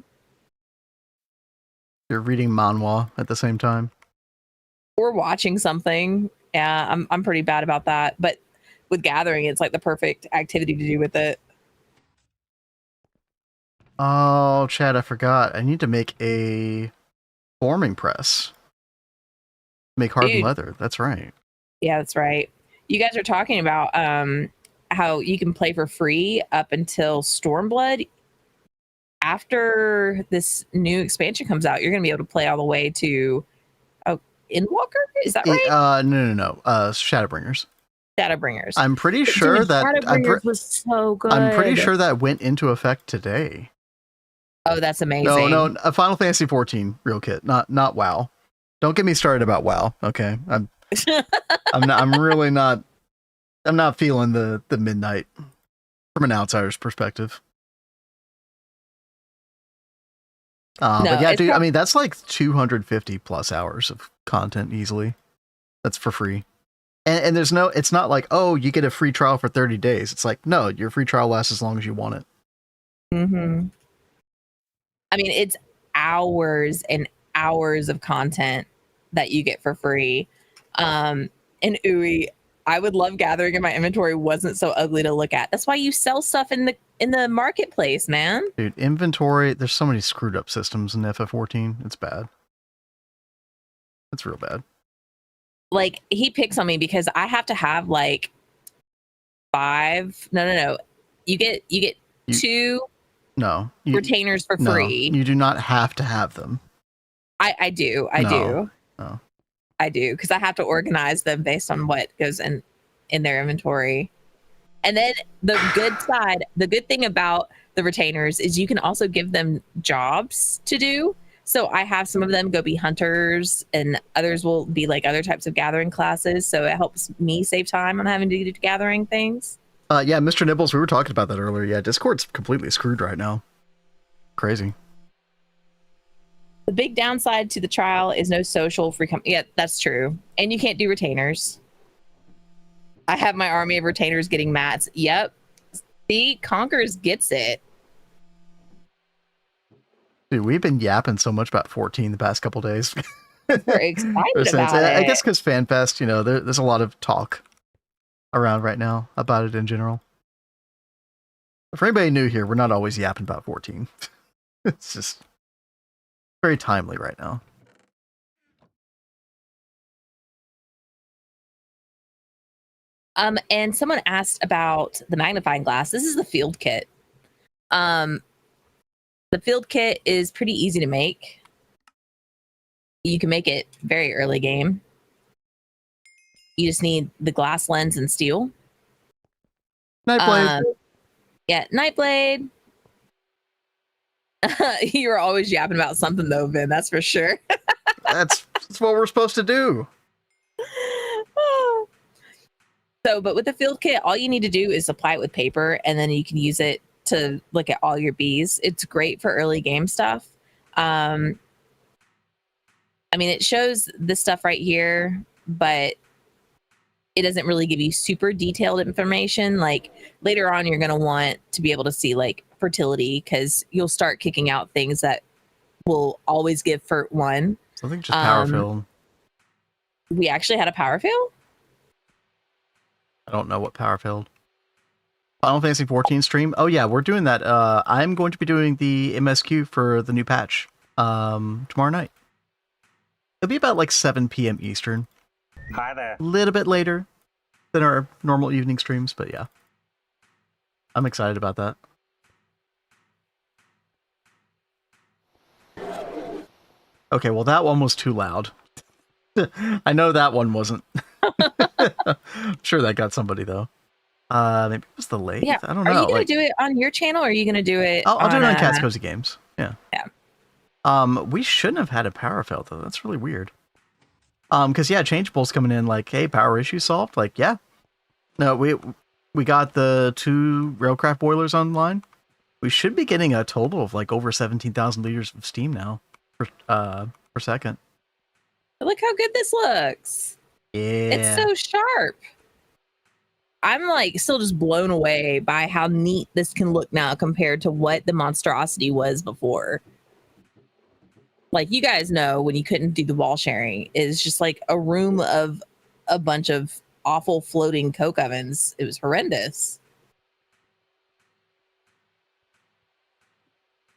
[SPEAKER 1] You're reading manhwa at the same time.
[SPEAKER 2] Or watching something. Yeah, I'm pretty bad about that. But with gathering, it's like the perfect activity to do with it.
[SPEAKER 1] Oh, Chad, I forgot. I need to make a forming press. Make hardened leather. That's right.
[SPEAKER 2] Yeah, that's right. You guys are talking about how you can play for free up until Stormblood. After this new expansion comes out, you're going to be able to play all the way to Endwalker? Is that right?
[SPEAKER 1] No. Shadowbringers.
[SPEAKER 2] Shadowbringers.
[SPEAKER 1] I'm pretty sure that
[SPEAKER 2] Shadowbringers was so good.
[SPEAKER 1] I'm pretty sure that went into effect today.
[SPEAKER 2] Oh, that's amazing.
[SPEAKER 1] No, Final Fantasy 14 real kit, not WoW. Don't get me started about WoW. Okay, I'm really not. I'm not feeling the midnight from an outsider's perspective. But yeah, dude, I mean, that's like 250 plus hours of content easily. That's for free. And there's no, it's not like, oh, you get a free trial for 30 days. It's like, no, your free trial lasts as long as you want it.
[SPEAKER 2] Mm-hmm. I mean, it's hours and hours of content that you get for free. And Uwe, I would love gathering if my inventory wasn't so ugly to look at. That's why you sell stuff in the marketplace, man.
[SPEAKER 1] Dude, inventory, there's so many screwed up systems in FF14. It's bad. It's real bad.
[SPEAKER 2] Like, he picks on me because I have to have like 5. No. You get 2 retainers for free.
[SPEAKER 1] You do not have to have them.
[SPEAKER 2] I do.
[SPEAKER 1] No.
[SPEAKER 2] I do, because I have to organize them based on what goes in their inventory. And then the good thing about the retainers is you can also give them jobs to do. So I have some of them go be hunters, and others will be like other types of gathering classes. So it helps me save time on having to do gathering things.
[SPEAKER 1] Yeah, Mr. Nibbles, we were talking about that earlier. Yeah, Discord's completely screwed right now. Crazy.
[SPEAKER 2] The big downside to the trial is no social free yeah, that's true. And you can't do retainers. I have my army of retainers getting mats. Yep. See, Conkers gets it.
[SPEAKER 1] Dude, we've been yapping so much about 14 the past couple days.
[SPEAKER 2] We're excited about it.
[SPEAKER 1] I guess because FanFest, you know, there's a lot of talk around right now about it in general. For anybody new here, we're not always yapping about 14. It's just very timely right now.
[SPEAKER 2] And someone asked about the magnifying glass. This is the field kit. The field kit is pretty easy to make. You can make it very early game. You just need the glass lens and steel.
[SPEAKER 1] Nightblade.
[SPEAKER 2] Yeah, Nightblade. You're always yapping about something though, Vin, that's for sure.
[SPEAKER 1] That's what we're supposed to do.
[SPEAKER 2] So, but with the field kit, all you need to do is apply it with paper, and then you can use it to look at all your bees. It's great for early game stuff. I mean, it shows this stuff right here, but it doesn't really give you super detailed information. Like later on, you're going to want to be able to see like fertility, because you'll start kicking out things that will always give Fert 1.
[SPEAKER 1] I think just power fill.
[SPEAKER 2] We actually had a power fill?
[SPEAKER 1] I don't know what power filled. Final Fantasy 14 stream. Oh yeah, we're doing that. I'm going to be doing the MSQ for the new patch tomorrow night. It'll be about like 7 p.m. Eastern.
[SPEAKER 4] Hi there.
[SPEAKER 1] A little bit later than our normal evening streams, but yeah. I'm excited about that. Okay, well that one was too loud. I know that one wasn't. I'm sure that got somebody though. Maybe it was the lathe.
[SPEAKER 2] Yeah.
[SPEAKER 1] I don't know.
[SPEAKER 2] Are you gonna do it on your channel, or are you gonna do it?
[SPEAKER 1] I'll do it on Cat's Cozy Games. Yeah.
[SPEAKER 2] Yeah.
[SPEAKER 1] We shouldn't have had a power fail though. That's really weird. Because yeah, Changeable's coming in like, hey, power issue solved. Like, yeah. No, we got the 2 Railcraft Boilers online. We should be getting a total of like over 17,000 liters of steam now per second.
[SPEAKER 2] Look how good this looks.
[SPEAKER 1] Yeah.
[SPEAKER 2] It's so sharp. I'm like still just blown away by how neat this can look now compared to what the monstrosity was before. Like, you guys know when you couldn't do the wall sharing, it's just like a room of a bunch of awful floating coke ovens. It was horrendous.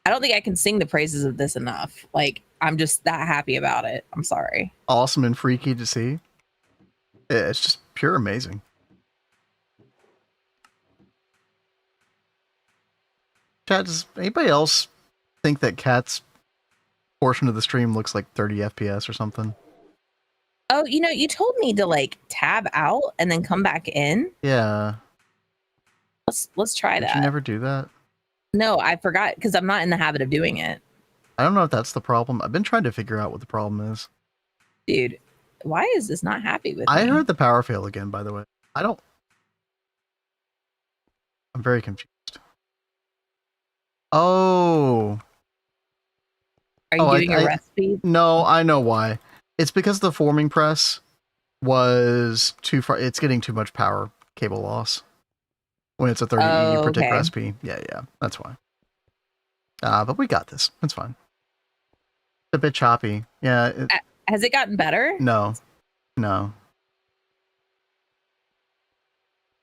[SPEAKER 2] I don't think I can sing the praises of this enough. Like, I'm just that happy about it. I'm sorry.
[SPEAKER 1] Awesome and freaky to see. Yeah, it's just pure amazing. Chat, does anybody else think that Cat's portion of the stream looks like 30 FPS or something?
[SPEAKER 2] Oh, you know, you told me to like tab out and then come back in.
[SPEAKER 1] Yeah.
[SPEAKER 2] Let's try that.
[SPEAKER 1] Did you never do that?
[SPEAKER 2] No, I forgot because I'm not in the habit of doing it.
[SPEAKER 1] I don't know if that's the problem. I've been trying to figure out what the problem is.
[SPEAKER 2] Dude, why is this not happy with me?
[SPEAKER 1] I heard the power fail again, by the way. I'm very confused. Oh.
[SPEAKER 2] Are you doing a recipe?
[SPEAKER 1] No, I know why. It's because the forming press was too far. It's getting too much power cable loss. When it's a 30E predict recipe. Yeah, that's why. But we got this. It's fine. It's a bit choppy. Yeah.
[SPEAKER 2] Has it gotten better?
[SPEAKER 1] No.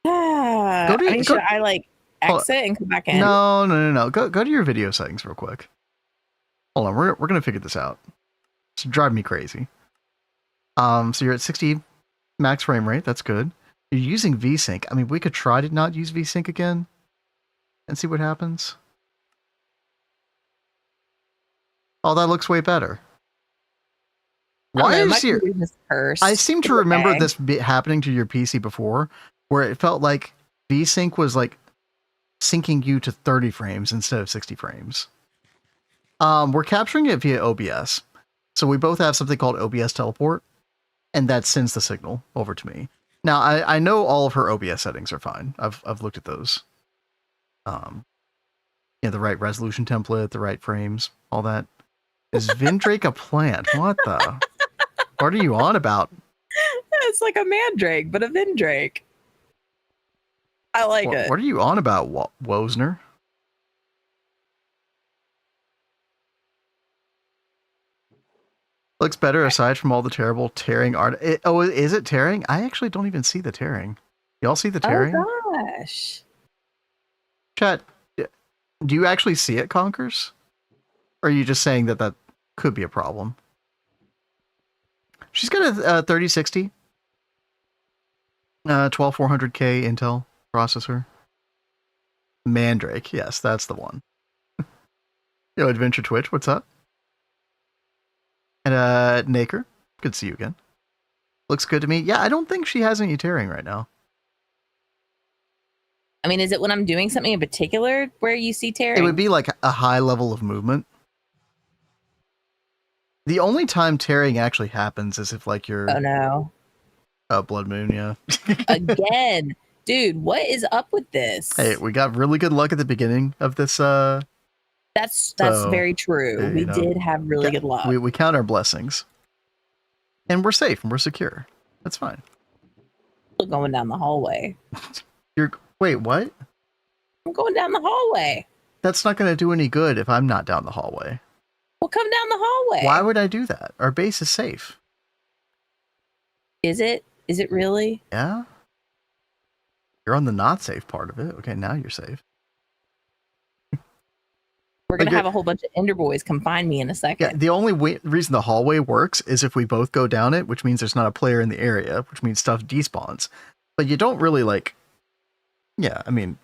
[SPEAKER 2] Should I like exit and come back in?
[SPEAKER 1] No. Go to your video settings real quick. Hold on, we're gonna figure this out. It's driving me crazy. So you're at 60 max frame rate. That's good. You're using VSync. I mean, we could try to not use VSync again and see what happens. Oh, that looks way better. Why is your... I seem to remember this happening to your PC before, where it felt like VSync was like syncing you to 30 frames instead of 60 frames. We're capturing it via OBS. So we both have something called OBS teleport, and that sends the signal over to me. Now, I know all of her OBS settings are fine. I've looked at those. Yeah, the right resolution template, the right frames, all that. Is Vindrake a plant? What the? What are you on about?
[SPEAKER 2] It's like a mandrake, but a Vindrake. I like it.
[SPEAKER 1] What are you on about, Wozner? Looks better aside from all the terrible tearing art. Is it tearing? I actually don't even see the tearing. Y'all see the tearing?
[SPEAKER 2] Oh gosh.
[SPEAKER 1] Chat, do you actually see it, Conkers? Or are you just saying that that could be a problem? She's got a 3060, 12400K Intel processor. Mandrake, yes, that's the one. Yo, Adventure Twitch, what's up? And Naker, good to see you again. Looks good to me. Yeah, I don't think she has any tearing right now.
[SPEAKER 2] I mean, is it when I'm doing something in particular where you see tearing?
[SPEAKER 1] It would be like a high level of movement. The only time tearing actually happens is if like you're...
[SPEAKER 2] Oh no.
[SPEAKER 1] Blood Moon, yeah.
[SPEAKER 2] Again. Dude, what is up with this?
[SPEAKER 1] Hey, we got really good luck at the beginning of this.
[SPEAKER 2] That's very true. We did have really good luck.
[SPEAKER 1] We count our blessings. And we're safe and we're secure. That's fine.
[SPEAKER 2] We're going down the hallway.
[SPEAKER 1] Wait, what?
[SPEAKER 2] I'm going down the hallway.
[SPEAKER 1] That's not going to do any good if I'm not down the hallway.
[SPEAKER 2] Well, come down the hallway.
[SPEAKER 1] Why would I do that? Our base is safe.
[SPEAKER 2] Is it? Is it really?
[SPEAKER 1] Yeah. You're on the not safe part of it. Okay, now you're safe.
[SPEAKER 2] We're going to have a whole bunch of Ender Boys come find me in a second.
[SPEAKER 1] Yeah, the only reason the hallway works is if we both go down it, which means there's not a player in the area, which means stuff despawns. But you don't really like... Yeah, I mean...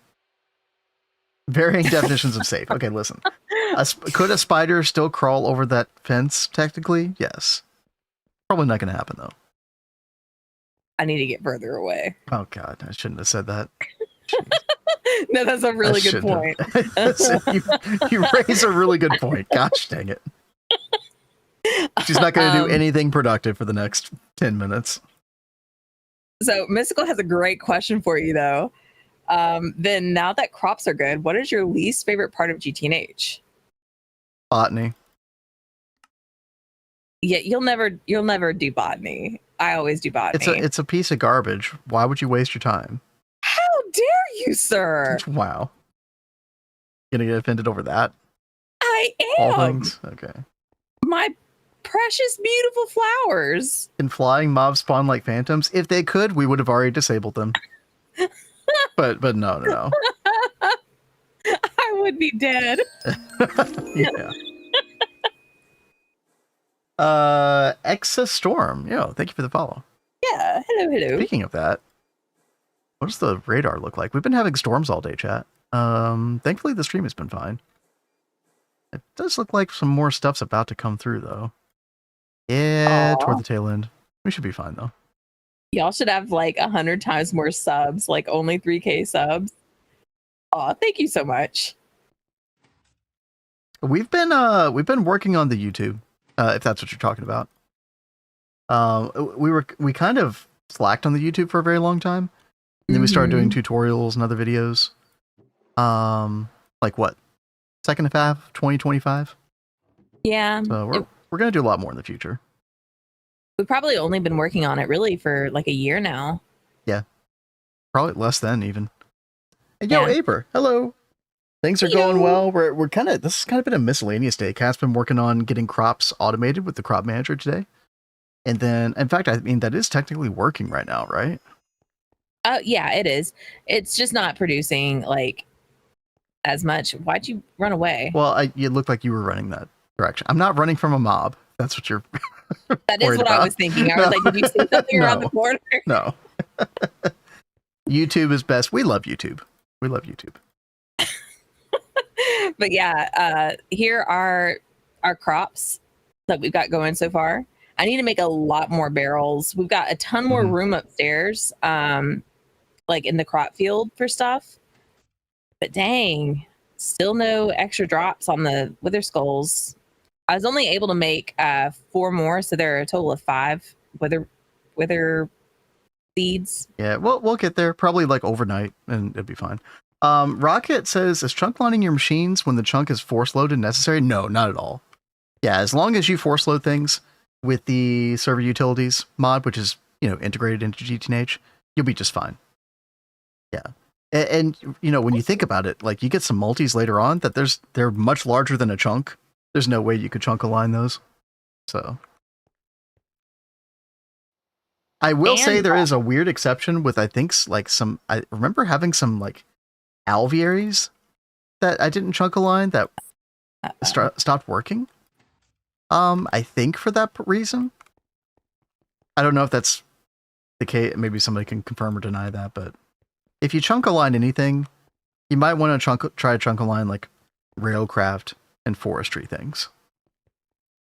[SPEAKER 1] Varying definitions of safe. Okay, listen. Could a spider still crawl over that fence, technically? Yes. Probably not going to happen, though.
[SPEAKER 2] I need to get further away.
[SPEAKER 1] Oh, God. I shouldn't have said that.
[SPEAKER 2] No, that's a really good point.
[SPEAKER 1] You raise a really good point. Gosh dang it. She's not going to do anything productive for the next 10 minutes.
[SPEAKER 2] So Mystical has a great question for you, though. Then now that crops are good, what is your least favorite part of GTNH?
[SPEAKER 1] Botany.
[SPEAKER 2] Yeah, you'll never do botany. I always do botany.
[SPEAKER 1] It's a piece of garbage. Why would you waste your time?
[SPEAKER 2] How dare you, sir?
[SPEAKER 1] Wow. Gonna get offended over that?
[SPEAKER 2] I am.
[SPEAKER 1] All things? Okay.
[SPEAKER 2] My precious, beautiful flowers.
[SPEAKER 1] Can flying mobs spawn like phantoms? If they could, we would have already disabled them. but no.
[SPEAKER 2] I would be dead.
[SPEAKER 1] Yeah. Exa Storm. Yo, thank you for the follow.
[SPEAKER 2] Yeah, hello.
[SPEAKER 1] Speaking of that, what does the radar look like? We've been having storms all day, chat. Thankfully the stream has been fine. It does look like some more stuff's about to come through, though. Yeah, toward the tail end. We should be fine, though.
[SPEAKER 2] Y'all should have like 100 times more subs, like only 3K subs. Aw, thank you so much.
[SPEAKER 1] We've been working on the YouTube, if that's what you're talking about. We kind of slacked on the YouTube for a very long time. And then we started doing tutorials and other videos. Like what? Second half 2025?
[SPEAKER 2] Yeah.
[SPEAKER 1] So we're gonna do a lot more in the future.
[SPEAKER 2] We've probably only been working on it really for like a year now.
[SPEAKER 1] Yeah. Probably less than even. And yo, Aber, hello. Things are going well. We're kind of, this has kind of been a miscellaneous day. Kat's been working on getting crops automated with the crop manager today. And then, in fact, I mean, that is technically working right now, right?
[SPEAKER 2] Yeah, it is. It's just not producing like as much. Why'd you run away?
[SPEAKER 1] Well, you looked like you were running that direction. I'm not running from a mob. That's what you're
[SPEAKER 2] That is what
[SPEAKER 1] about.
[SPEAKER 2] I was thinking. I was like, did you see something around the corner?
[SPEAKER 1] No. YouTube is best. We love YouTube. We love YouTube.
[SPEAKER 2] But yeah, here are our crops that we've got going so far. I need to make a lot more barrels. We've got a ton more room upstairs, like in the crop field for stuff. But dang, still no extra drops on the wither skulls. I was only able to make 4 more, so there are a total of 5 wither seeds.
[SPEAKER 1] Yeah, we'll get there probably like overnight, and it'll be fine. Rocket says, is chunk lining your machines when the chunk is force loaded necessary? No, not at all. Yeah, as long as you force load things with the server utilities mod, which is, integrated into GTNH, you'll be just fine. Yeah. And when you think about it, like you get some multis later on that they're much larger than a chunk. There's no way you could chunk align those. So I will say there is a weird exception with, I think, like I remember having some like alvearies that I didn't chunk align that stopped working. I think for that reason. I don't know if that's the case. Maybe somebody can confirm or deny that, but if you chunk align anything, you might want to try to chunk align like railcraft and forestry things.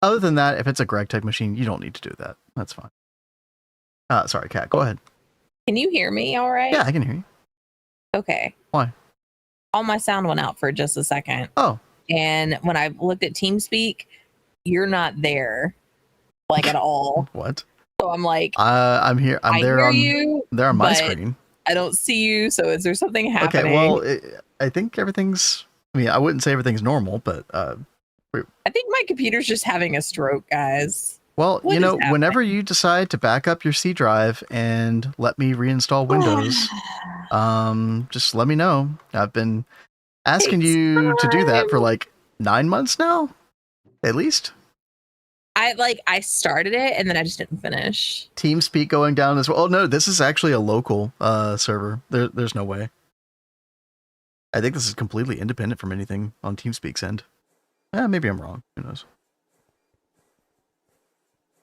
[SPEAKER 1] Other than that, if it's a Gregtech machine, you don't need to do that. That's fine. Sorry, Kat, go ahead.
[SPEAKER 2] Can you hear me all right?
[SPEAKER 1] Yeah, I can hear you.
[SPEAKER 2] Okay.
[SPEAKER 1] Why?
[SPEAKER 2] All my sound went out for just a second.
[SPEAKER 1] Oh.
[SPEAKER 2] And when I looked at TeamSpeak, you're not there, like at all.
[SPEAKER 1] What?
[SPEAKER 2] So I'm like,
[SPEAKER 1] I'm here. I'm there on my screen.
[SPEAKER 2] I don't see you. So is there something happening?
[SPEAKER 1] Okay, well, I think everything's. I mean, I wouldn't say everything's normal, but
[SPEAKER 2] I think my computer's just having a stroke, guys.
[SPEAKER 1] Well, whenever you decide to back up your C drive and let me reinstall Windows, just let me know. I've been asking you to do that for like 9 months now, at least.
[SPEAKER 2] I started it and then I just didn't finish.
[SPEAKER 1] TeamSpeak going down as well. Oh no, this is actually a local server. There's no way. I think this is completely independent from anything on TeamSpeak's end. Maybe I'm wrong. Who knows?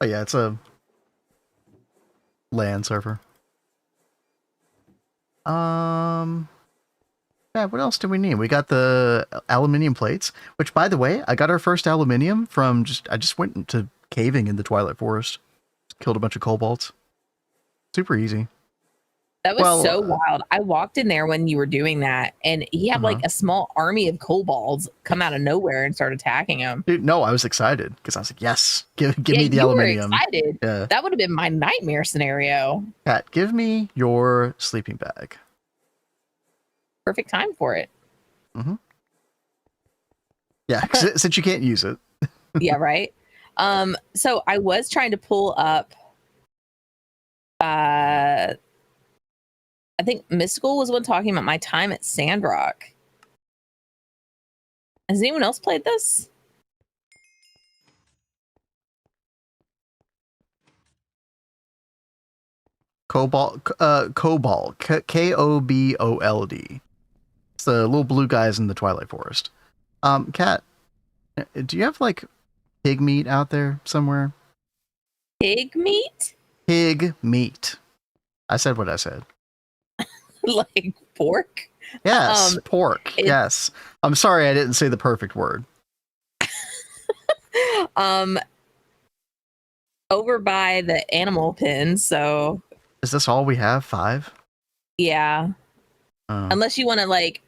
[SPEAKER 1] Oh yeah, it's a LAN server. Yeah, what else do we need? We got the aluminium plates, which, by the way, I got our first aluminium from I just went into caving in the Twilight Forest. Killed a bunch of kobolds. Super easy.
[SPEAKER 2] That was so wild. I walked in there when you were doing that, and he had like a small army of kobolds come out of nowhere and start attacking him.
[SPEAKER 1] Dude, no, I was excited because I was like, yes, give me the aluminium.
[SPEAKER 2] Were excited.
[SPEAKER 1] Yeah.
[SPEAKER 2] That would have been my nightmare scenario.
[SPEAKER 1] Pat, give me your sleeping bag.
[SPEAKER 2] Perfect time for it.
[SPEAKER 1] Mm-hmm. Yeah, since you can't use it.
[SPEAKER 2] Yeah, right. So I was trying to pull up I think Mystical was one talking about my time at Sandrock. Has anyone else played this?
[SPEAKER 1] Kobold, Kobold. It's the little blue guys in the Twilight Forest. Kat, do you have like pig meat out there somewhere?
[SPEAKER 2] Pig meat?
[SPEAKER 1] Pig meat. I said what I said.
[SPEAKER 2] Like pork?
[SPEAKER 1] Yes, pork. Yes. I'm sorry I didn't say the perfect word.
[SPEAKER 2] Over by the animal pen, so
[SPEAKER 1] is this all we have? 5?
[SPEAKER 2] Yeah. Unless you want to like,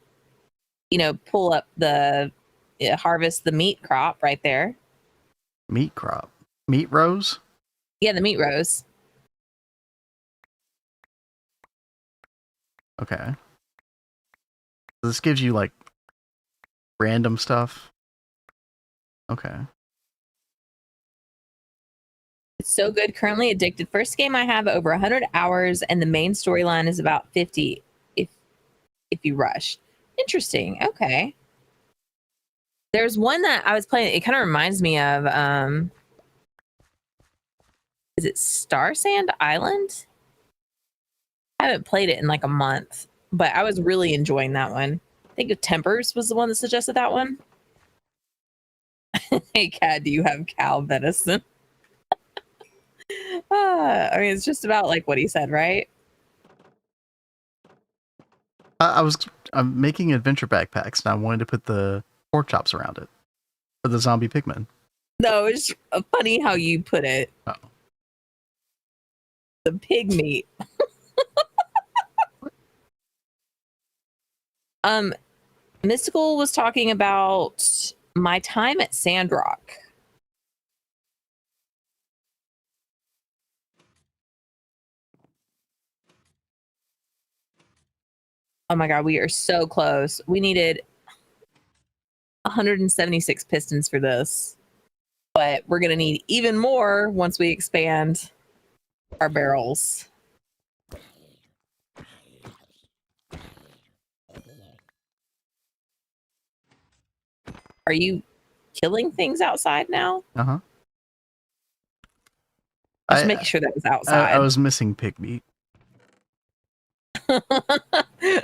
[SPEAKER 2] pull up the harvest the meat crop right there.
[SPEAKER 1] Meat crop? Meat rows?
[SPEAKER 2] Yeah, the meat rows.
[SPEAKER 1] Okay. This gives you like random stuff. Okay.
[SPEAKER 2] It's so good. Currently addicted. First game I have over 100 hours, and the main storyline is about 50 if you rush. Interesting. Okay. There's one that I was playing. It kind of reminds me of is it Star Sand Island? I haven't played it in like a month, but I was really enjoying that one. I think Tempers was the one that suggested that one. Hey, Cat, do you have cow venison? I mean, it's just about like what he said, right?
[SPEAKER 1] I'm making adventure backpacks, and I wanted to put the pork chops around it for the zombie pigmen.
[SPEAKER 2] No, it's funny how you put it.
[SPEAKER 1] Oh.
[SPEAKER 2] The pig meat. Mystical was talking about my time at Sandrock. Oh my god, we are so close. We needed 176 pistons for this, but we're gonna need even more once we expand our barrels. Are you killing things outside now?
[SPEAKER 1] Uh-huh.
[SPEAKER 2] Just making sure that was outside.
[SPEAKER 1] I was missing pig meat.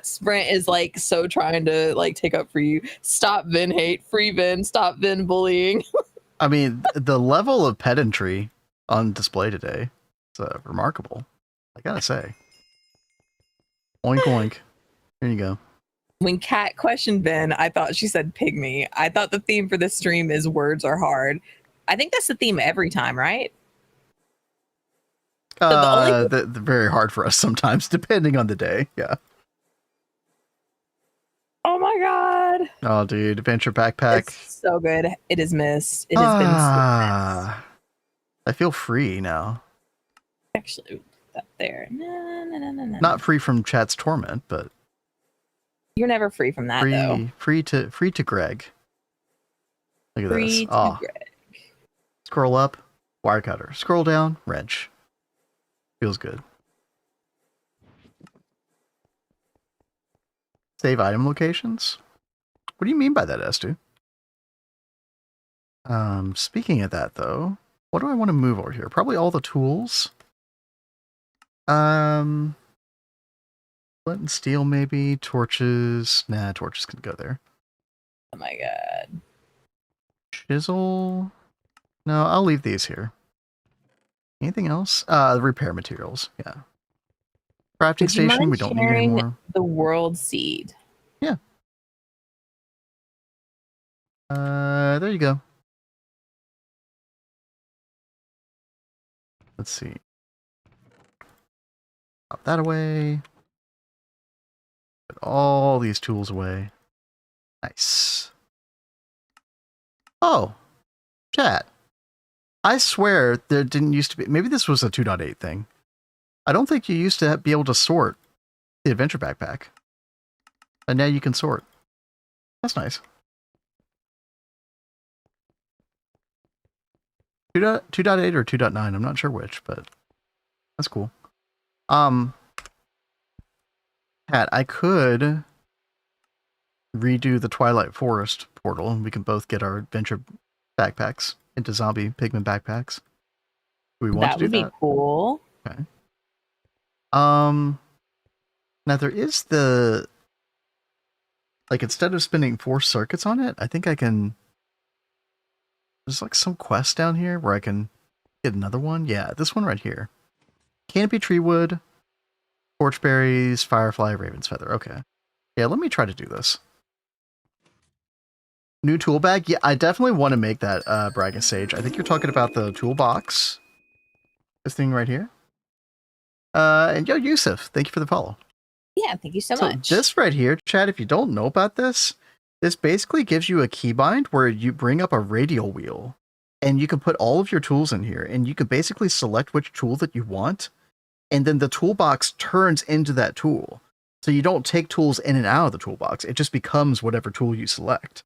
[SPEAKER 2] Sprint is like so trying to like take up for you. Stop Vin hate, free Vin, stop Vin bullying.
[SPEAKER 1] I mean, the level of pedantry on display today is remarkable. I gotta say. Oink oink. Here you go.
[SPEAKER 2] When Kat questioned Vin, I thought she said pygmy. I thought the theme for this stream is words are hard. I think that's the theme every time, right?
[SPEAKER 1] They're very hard for us sometimes, depending on the day. Yeah.
[SPEAKER 2] Oh my god.
[SPEAKER 1] Oh, dude, adventure backpack.
[SPEAKER 2] It's so good. It is missed. It has been so missed.
[SPEAKER 1] I feel free now.
[SPEAKER 2] Actually, that there. No.
[SPEAKER 1] Not free from chat's torment, but
[SPEAKER 2] you're never free from that, though.
[SPEAKER 1] Free to Greg. Look at
[SPEAKER 2] free
[SPEAKER 1] this. Oh.
[SPEAKER 2] Greg.
[SPEAKER 1] Scroll up, wire cutter. Scroll down, wrench. Feels good. Save item locations? What do you mean by that, Estu? Speaking of that, though, what do I want to move over here? Probably all the tools. Flint and steel, maybe. Torches. Nah, torches can go there.
[SPEAKER 2] Oh my god.
[SPEAKER 1] Chisel. No, I'll leave these here. Anything else? The repair materials. Yeah. Crafting station. We don't need anymore.
[SPEAKER 2] The world seed.
[SPEAKER 1] Yeah. There you go. Let's see. Pop that away. Put all these tools away. Nice. Oh, chat. I swear there didn't used to be. Maybe this was a 2.8 thing. I don't think you used to be able to sort the adventure backpack. And now you can sort. That's nice. 2.8 or 2.9. I'm not sure which, but that's cool. Pat, I could redo the Twilight Forest portal and we can both get our adventure backpacks into zombie pigment backpacks. Do we want to do that?
[SPEAKER 2] That would be cool.
[SPEAKER 1] Okay. Now there is the, like, instead of spinning 4 circuits on it, I think I can, there's like some quest down here where I can get another one. Yeah, this one right here. Canopy tree wood, torchberries, firefly, raven's feather. Okay. Yeah, let me try to do this. New tool bag? Yeah, I definitely want to make that Bragging Sage. I think you're talking about the toolbox. This thing right here. And yo, Yusuf, thank you for the follow.
[SPEAKER 2] Yeah, thank you so much.
[SPEAKER 1] This right here, Chad, if you don't know about this, this basically gives you a keybind where you bring up a radial wheel and you can put all of your tools in here and you can basically select which tool that you want. And then the toolbox turns into that tool. So you don't take tools in and out of the toolbox. It just becomes whatever tool you select.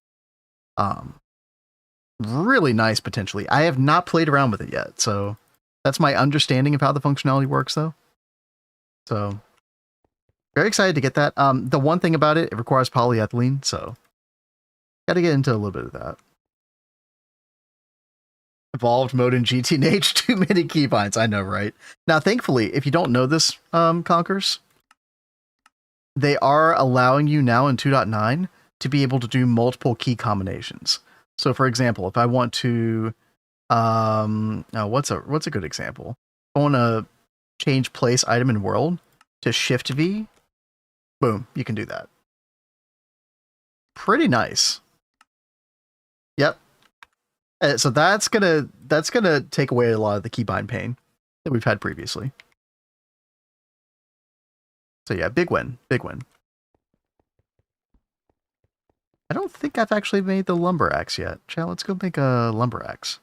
[SPEAKER 1] Really nice potentially. I have not played around with it yet, so that's my understanding of how the functionality works though. So very excited to get that. The one thing about it, it requires polyethylene, so gotta get into a little bit of that. Evolved mode in GTNH, too many keybinds. I know, right? Now, thankfully, if you don't know this, Conkers, they are allowing you now in 2.9 to be able to do multiple key combinations. So for example, if I want to, what's a good example? I want to change place item in world to Shift V. Boom, you can do that. Pretty nice. Yep. So that's gonna take away a lot of the keybind pain that we've had previously. So yeah, big win, big win. I don't think I've actually made the lumber axe yet. Chat, let's go make a lumber axe.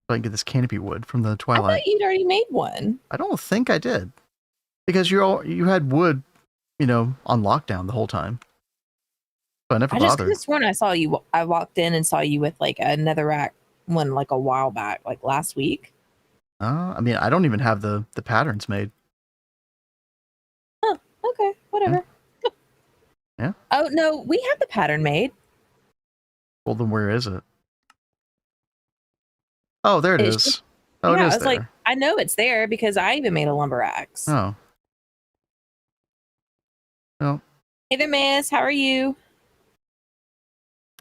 [SPEAKER 1] So I can get this canopy wood from the Twilight.
[SPEAKER 2] I thought you'd already made one.
[SPEAKER 1] I don't think I did. Because you had wood, you know, on lockdown the whole time. So I never bothered.
[SPEAKER 2] I just could have sworn I saw you. I walked in and saw you with like a netherrack one like a while back, like last week.
[SPEAKER 1] I mean, I don't even have the patterns made.
[SPEAKER 2] Huh, okay, whatever.
[SPEAKER 1] Yeah.
[SPEAKER 2] Oh, no, we have the pattern made.
[SPEAKER 1] Well, then where is it? Oh, there it is.
[SPEAKER 2] Just,
[SPEAKER 1] oh,
[SPEAKER 2] yeah,
[SPEAKER 1] it is
[SPEAKER 2] I was
[SPEAKER 1] there.
[SPEAKER 2] like, I know it's there because I even made a lumber axe.
[SPEAKER 1] Oh. Well.
[SPEAKER 2] Hey there, miss. How are you?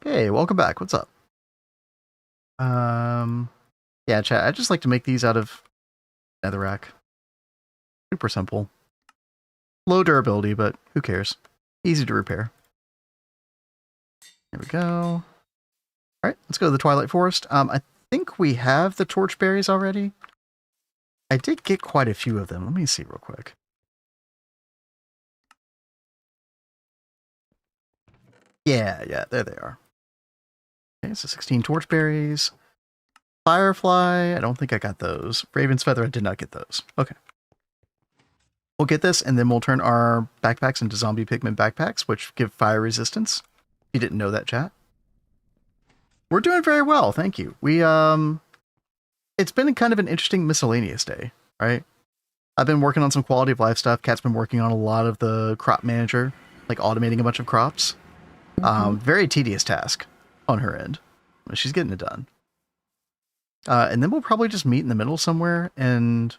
[SPEAKER 1] Hey, welcome back. What's up? Yeah, chat. I just like to make these out of netherrack. Super simple. Low durability, but who cares? Easy to repair. There we go. All right, let's go to the Twilight Forest. I think we have the torchberries already. I did get quite a few of them. Let me see real quick. Yeah, there they are. Okay, so 16 torchberries. Firefly, I don't think I got those. Raven's Feather, I did not get those. Okay. We'll get this, and then we'll turn our backpacks into zombie pigment backpacks, which give fire resistance. You didn't know that, chat. We're doing very well, thank you. We, it's been kind of an interesting miscellaneous day, right? I've been working on some quality of life stuff. Kat's been working on a lot of the crop manager, like automating a bunch of crops. Very tedious task on her end. But she's getting it done. And then we'll probably just meet in the middle somewhere and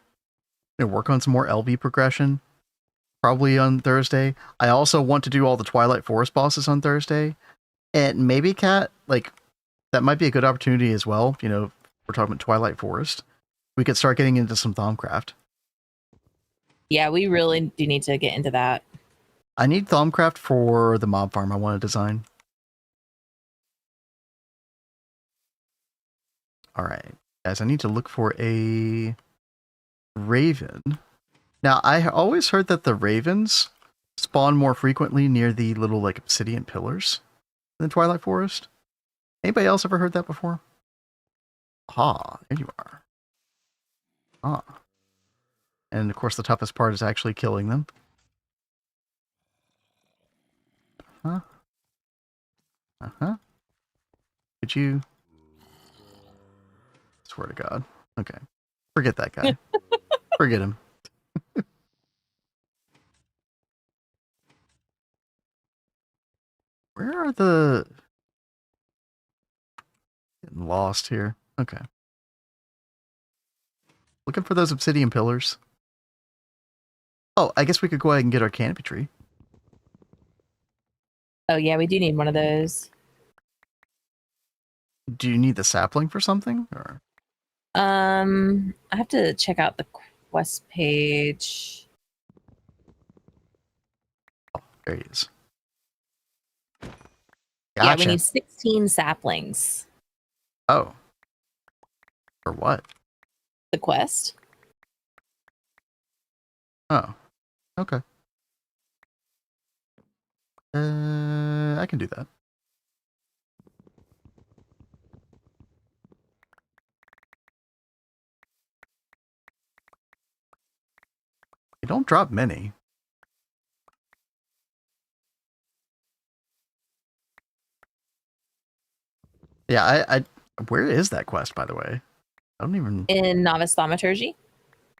[SPEAKER 1] work on some more LV progression. Probably on Thursday. I also want to do all the Twilight Forest bosses on Thursday. And maybe, Kat, like, that might be a good opportunity as well. You know, we're talking about Twilight Forest. We could start getting into some Thaumcraft.
[SPEAKER 2] Yeah, we really do need to get into that.
[SPEAKER 1] I need Thaumcraft for the mob farm I want to design. Alright, guys, I need to look for a raven. Now, I always heard that the ravens spawn more frequently near the little, like, obsidian pillars in the Twilight Forest. Anybody else ever heard that before? Ah, there you are. Ah. And, of course, the toughest part is actually killing them. Huh? Uh-huh. Could you... Swear to God. Okay. Forget that guy. Forget him. Where are the... Getting lost here. Okay. Looking for those obsidian pillars. Oh, I guess we could go ahead and get our canopy tree.
[SPEAKER 2] Oh, yeah, we do need one of those.
[SPEAKER 1] Do you need the sapling for something? Or...
[SPEAKER 2] I have to check out the quest page.
[SPEAKER 1] Oh, there he is. Gotcha.
[SPEAKER 2] Yeah, we need 16 saplings.
[SPEAKER 1] Oh. For what?
[SPEAKER 2] The quest.
[SPEAKER 1] Oh. Okay. I can do that. You don't drop many. Yeah, I where is that quest, by the way? I don't even...
[SPEAKER 2] In Novice Thaumaturgy.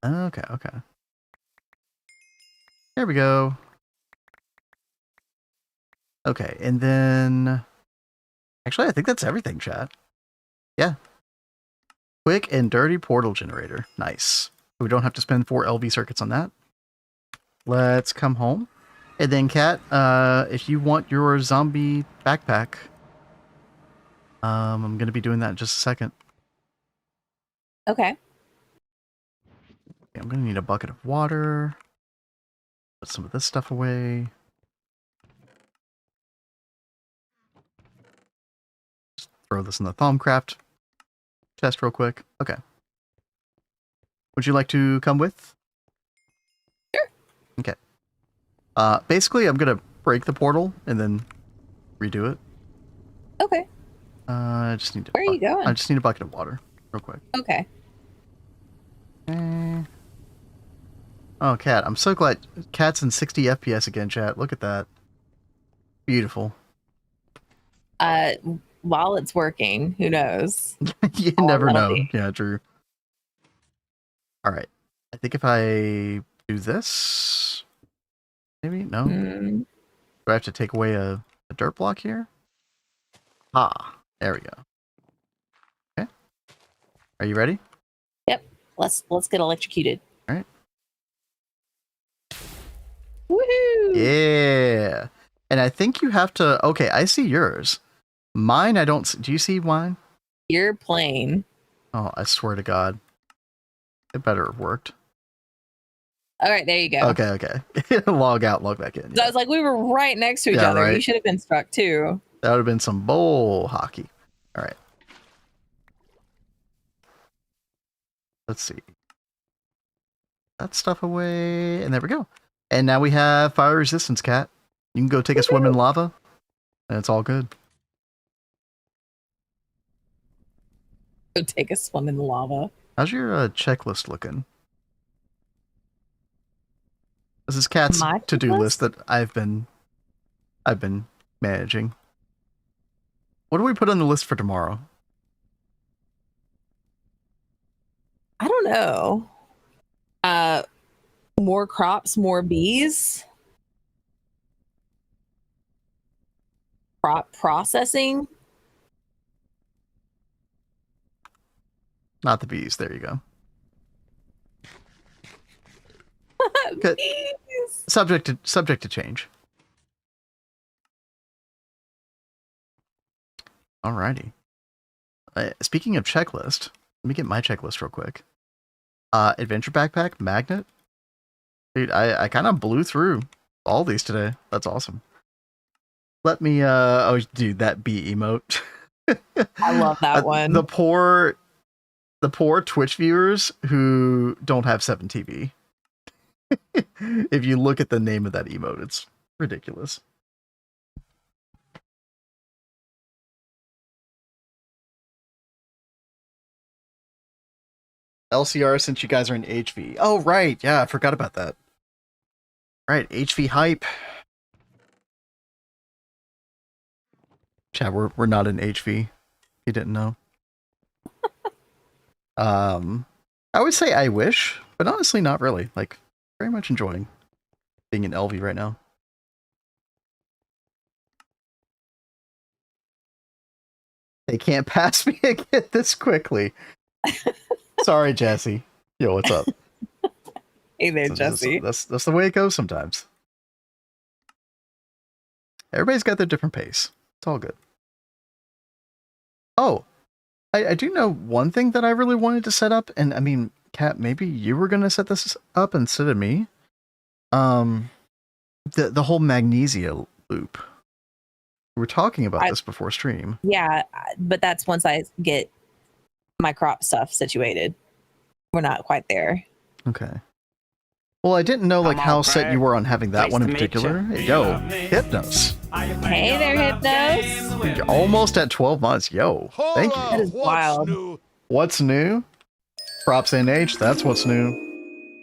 [SPEAKER 1] Okay. There we go. Okay, and then... Actually, I think that's everything, chat. Yeah. Quick and dirty portal generator. Nice. We don't have to spend 4 LV circuits on that. Let's come home. And then, Kat, if you want your zombie backpack, I'm going to be doing that in just a second.
[SPEAKER 2] Okay.
[SPEAKER 1] I'm going to need a bucket of water. Put some of this stuff away. Just throw this in the Thaumcraft chest real quick. Okay. Would you like to come with?
[SPEAKER 2] Sure.
[SPEAKER 1] Okay. Basically, I'm going to break the portal and then redo it.
[SPEAKER 2] Okay.
[SPEAKER 1] I just need to.
[SPEAKER 2] Where are you going?
[SPEAKER 1] I just need a bucket of water real quick.
[SPEAKER 2] Okay.
[SPEAKER 1] Oh, Cat, I'm so glad. Cat's in 60 FPS again, chat. Look at that. Beautiful.
[SPEAKER 2] While it's working, who knows?
[SPEAKER 1] You never know. Yeah, true. All right. I think if I do this, maybe? No? Do I have to take away a dirt block here? Ah, there we go. Okay. Are you ready?
[SPEAKER 2] Yep. Let's get electrocuted.
[SPEAKER 1] All right.
[SPEAKER 2] Woohoo!
[SPEAKER 1] Yeah. And I think you have to. Okay, I see yours. Mine, I don't. Do you see mine?
[SPEAKER 2] You're plain.
[SPEAKER 1] Oh, I swear to God. It better have worked.
[SPEAKER 2] All right, there you go.
[SPEAKER 1] Okay. Log out, log back in.
[SPEAKER 2] So I was like, we were right next to each other.
[SPEAKER 1] Right.
[SPEAKER 2] You should have been struck too.
[SPEAKER 1] That would have been some bull hockey. All right. Let's see. That stuff away, and there we go. And now we have fire resistance, Cat. You can go take a swim in lava, and it's all good.
[SPEAKER 2] Go take a swim in the lava.
[SPEAKER 1] How's your checklist looking? This is Cat's to-do list that I've been managing. What do we put on the list for tomorrow?
[SPEAKER 2] I don't know. More crops, more bees. Crop processing.
[SPEAKER 1] Not the bees. There you go.
[SPEAKER 2] Bees.
[SPEAKER 1] Subject to change. Alrighty. Speaking of checklist, let me get my checklist real quick. Adventure backpack, magnet. Dude, I kind of blew through all these today. That's awesome. Let me oh dude, that bee emote.
[SPEAKER 2] I love that one.
[SPEAKER 1] The poor Twitch viewers who don't have 7TV. If you look at the name of that emote, it's ridiculous. LCR, since you guys are in HV. Oh, right. Yeah, I forgot about that. Right, HV hype. Chat, we're not in HV. You didn't know. I would say I wish, but honestly not really. Like, very much enjoying being in LV right now. They can't pass me again this quickly. Sorry, Jesse. Yo, what's up?
[SPEAKER 2] Hey there, Jesse.
[SPEAKER 1] That's the way it goes sometimes. Everybody's got their different pace. It's all good. Oh, I do know one thing that I really wanted to set up, and I mean, Kat, maybe you were gonna set this up instead of me. The whole magnesia loop. We were talking about this before stream.
[SPEAKER 2] Yeah, but that's once I get my crop stuff situated. We're not quite there.
[SPEAKER 1] Okay. Well, I didn't know like how set you were on having that one in particular. Yo, Hypnos.
[SPEAKER 2] Hey there, Hypnos.
[SPEAKER 1] You're almost at 12 months. Yo, thank you.
[SPEAKER 2] That is wild.
[SPEAKER 1] What's new? CropsNH, that's what's new.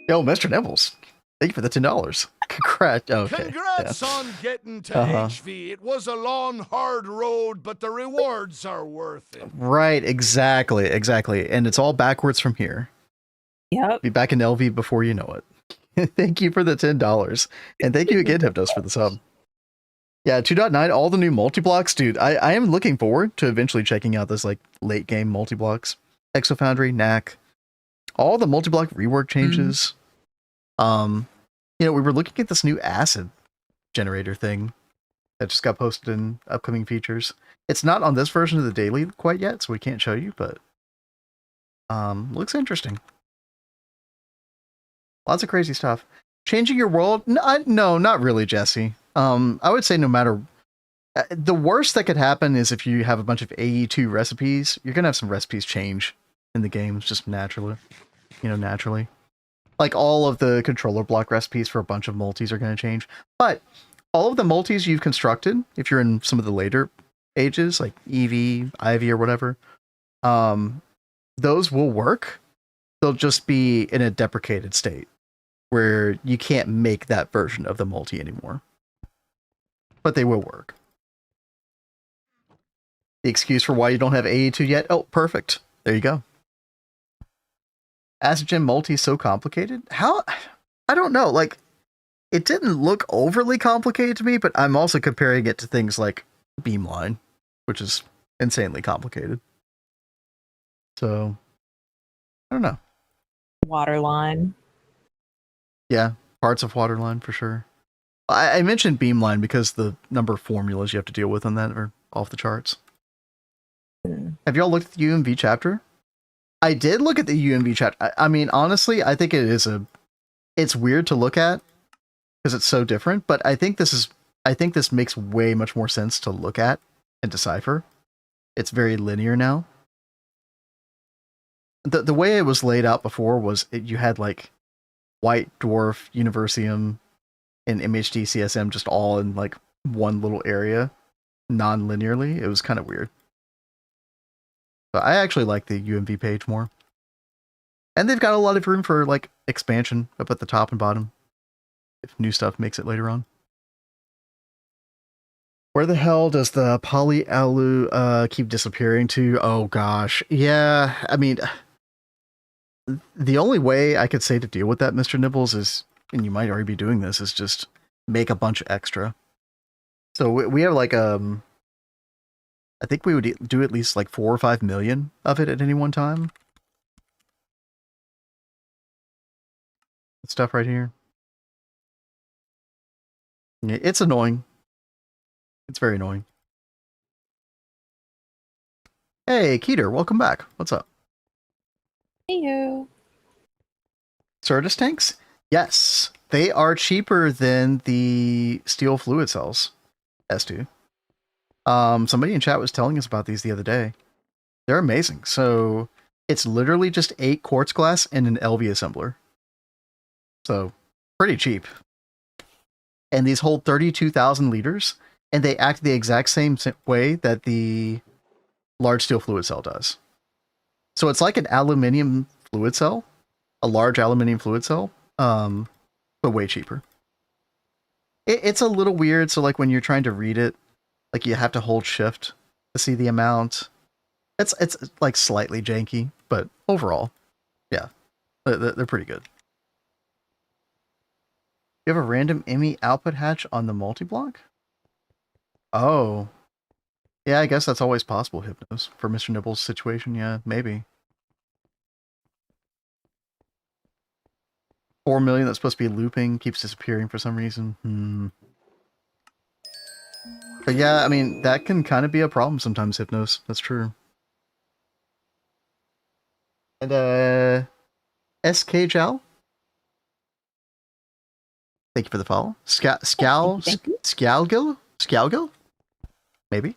[SPEAKER 1] Yo, Mr. Nibbles. Thank you for the $10. Congrats. Okay.
[SPEAKER 3] Congrats on getting to HV. It was a long, hard road, but the rewards are worth it.
[SPEAKER 1] Right, exactly. And it's all backwards from here.
[SPEAKER 2] Yep.
[SPEAKER 1] Be back in LV before you know it. Thank you for the $10. And thank you again, Hypnos, for the sub. Yeah, 2.9, all the new multi-blocks. Dude, I am looking forward to eventually checking out this like late game multi-blocks. Exofoundry, Knack, all the multi-block rework changes. You know, we were looking at this new acid generator thing that just got posted in upcoming features. It's not on this version of the daily quite yet, so we can't show you, but looks interesting. Lots of crazy stuff. Changing your world? No, not really, Jesse. I would say no matter... the worst that could happen is if you have a bunch of AE2 recipes, you're going to have some recipes change in the game, just naturally. Naturally. Like all of the controller block recipes for a bunch of multis are going to change. But all of the multis you've constructed, if you're in some of the later ages, like Eevee, Ivy, or whatever, those will work. They'll just be in a deprecated state where you can't make that version of the multi anymore. But they will work. The excuse for why you don't have AE2 yet? Oh, perfect. There you go. Acigen multi so complicated? How? I don't know. Like, it didn't look overly complicated to me, but I'm also comparing it to things like Beamline, which is insanely complicated. So, I don't know.
[SPEAKER 2] Waterline.
[SPEAKER 1] Yeah, parts of Waterline for sure. I mentioned Beamline because the number of formulas you have to deal with on that are off the charts. Have y'all looked at the UMV chapter? I did look at the UMV chapter. I mean, honestly, I think it's weird to look at because it's so different, but I think this makes way much more sense to look at and decipher. It's very linear now. The way it was laid out before was you had like White Dwarf, Universium, and MHD CSM just all in like one little area, non-linearly. It was kind of weird. But I actually like the UMV page more. And they've got a lot of room for like expansion up at the top and bottom if new stuff makes it later on. Where the hell does the polyalu keep disappearing to? Oh gosh. Yeah, I mean, the only way I could say to deal with that, Mr. Nibbles, is, and you might already be doing this, is just make a bunch extra. So we have like I think we would do at least like 4 or 5 million of it at any one time. Stuff right here. It's annoying. It's very annoying. Hey, Keeter, welcome back. What's up?
[SPEAKER 2] Heyo.
[SPEAKER 1] Certus tanks? Yes. They are cheaper than the steel fluid cells. S2. Somebody in chat was telling us about these the other day. They're amazing. So it's literally just 8 quartz glass and an LV assembler. So pretty cheap. And these hold 32,000 liters, and they act the exact same way that the large steel fluid cell does. So it's like an aluminum fluid cell, a large aluminum fluid cell, but way cheaper. It's a little weird. So like when you're trying to read it, like you have to hold shift to see the amount. It's like slightly janky, but overall, yeah, they're pretty good. You have a random ME output hatch on the multi-block? Oh. Yeah, I guess that's always possible, Hypnos. For Mr. Nibble's situation, yeah, maybe. 4 million that's supposed to be looping keeps disappearing for some reason. But yeah, I mean, that can kind of be a problem sometimes, Hypnos. That's true. And, SK Jal? Thank you for the follow. Scalgil? Maybe.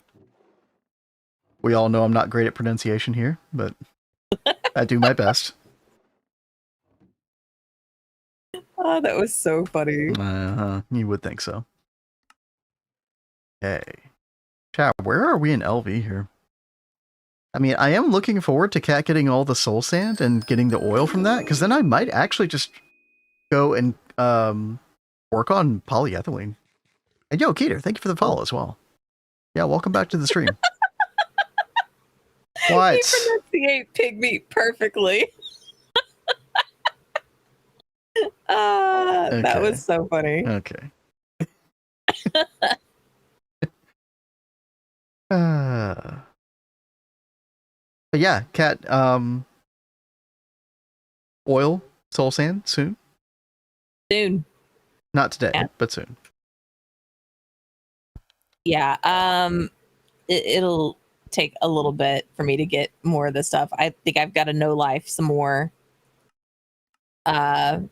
[SPEAKER 1] We all know I'm not great at pronunciation here, but I do my best.
[SPEAKER 2] Oh, that was so funny.
[SPEAKER 1] You would think so. Okay. Chat, where are we in LV here? I mean, I am looking forward to Cat getting all the soul sand and getting the oil from that, because then I might actually just go and work on polyethylene. And yo, Keeter, thank you for the follow as well. Yeah, welcome back to the stream. What?
[SPEAKER 2] You pronunciate pig meat perfectly.
[SPEAKER 1] Okay.
[SPEAKER 2] That was so funny.
[SPEAKER 1] Okay. But yeah, Cat, oil, soul sand, soon?
[SPEAKER 2] Soon.
[SPEAKER 1] Not today,
[SPEAKER 2] Yeah.
[SPEAKER 1] but soon.
[SPEAKER 2] Yeah. It'll take a little bit for me to get more of the stuff. I think I've got to no life some more to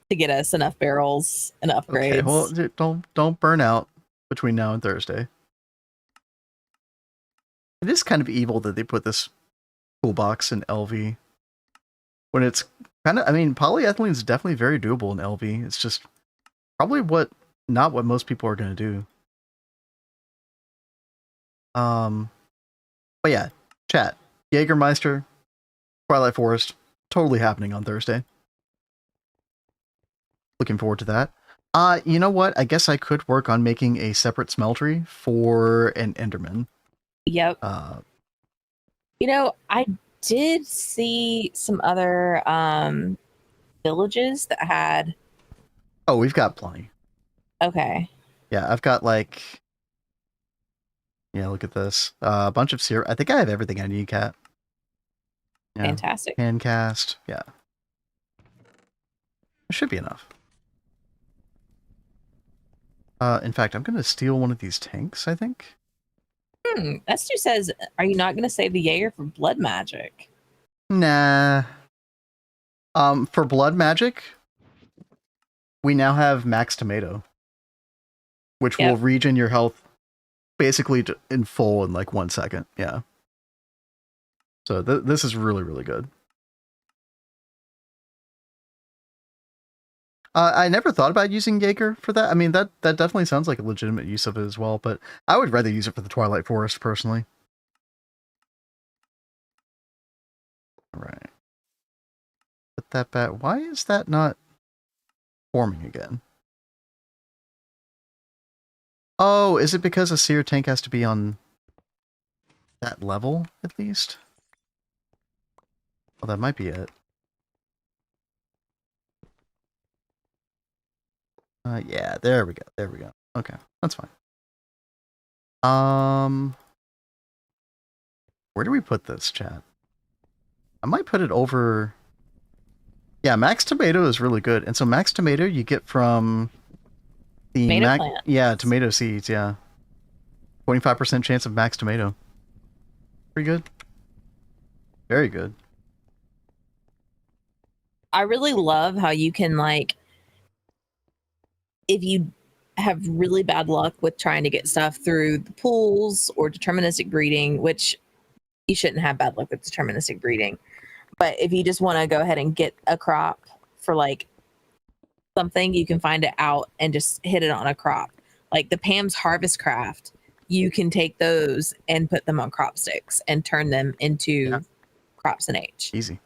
[SPEAKER 2] get us enough barrels and upgrades.
[SPEAKER 1] Okay, well, don't burn out between now and Thursday. It is kind of evil that they put this toolbox in LV when it's kind of, I mean, polyethylene is definitely very doable in LV. It's just probably not what most people are going to do. But yeah, chat. Jägermeister, Twilight Forest, totally happening on Thursday. Looking forward to that. You know what? I guess I could work on making a separate smeltery for an Enderman.
[SPEAKER 2] Yep. You know, I did see some other villages that had.
[SPEAKER 1] Oh, we've got plenty.
[SPEAKER 2] Okay.
[SPEAKER 1] Yeah, I've got like. Yeah, look at this. A bunch of syrup. I think I have everything I need, Cat. Yeah.
[SPEAKER 2] Fantastic.
[SPEAKER 1] Hand cast. Yeah. It should be enough. In fact, I'm going to steal one of these tanks, I think.
[SPEAKER 2] Estu says, are you not going to save the Jaeger for blood magic?
[SPEAKER 1] Nah. For blood magic, we now have max tomato, which will regen your health basically in full in like 1 second. Yeah. So this is really, really good. I never thought about using Jaeger for that. I mean, that definitely sounds like a legitimate use of it as well, but I would rather use it for the Twilight Forest, personally. All right. Put that back. Why is that not forming again? Oh, is it because a seer tank has to be on that level, at least? Well, that might be it. Yeah, there we go. There we go. Okay, that's fine. Where do we put this, chat? I might put it over. Yeah, max tomato is really good, and so max tomato you get from the
[SPEAKER 2] tomato plant.
[SPEAKER 1] Yeah, tomato seeds. Yeah, 25% chance of max tomato. Pretty good. Very good.
[SPEAKER 2] I really love how you can, like, if you have really bad luck with trying to get stuff through the pools or deterministic breeding, which you shouldn't have bad luck with deterministic breeding. But if you just want to go ahead and get a crop for like something, you can find it out and just hit it on a crop. Like the Pam's Harvest Craft, you can take those and put them on crop sticks and turn them into CropsNH.
[SPEAKER 1] Easy.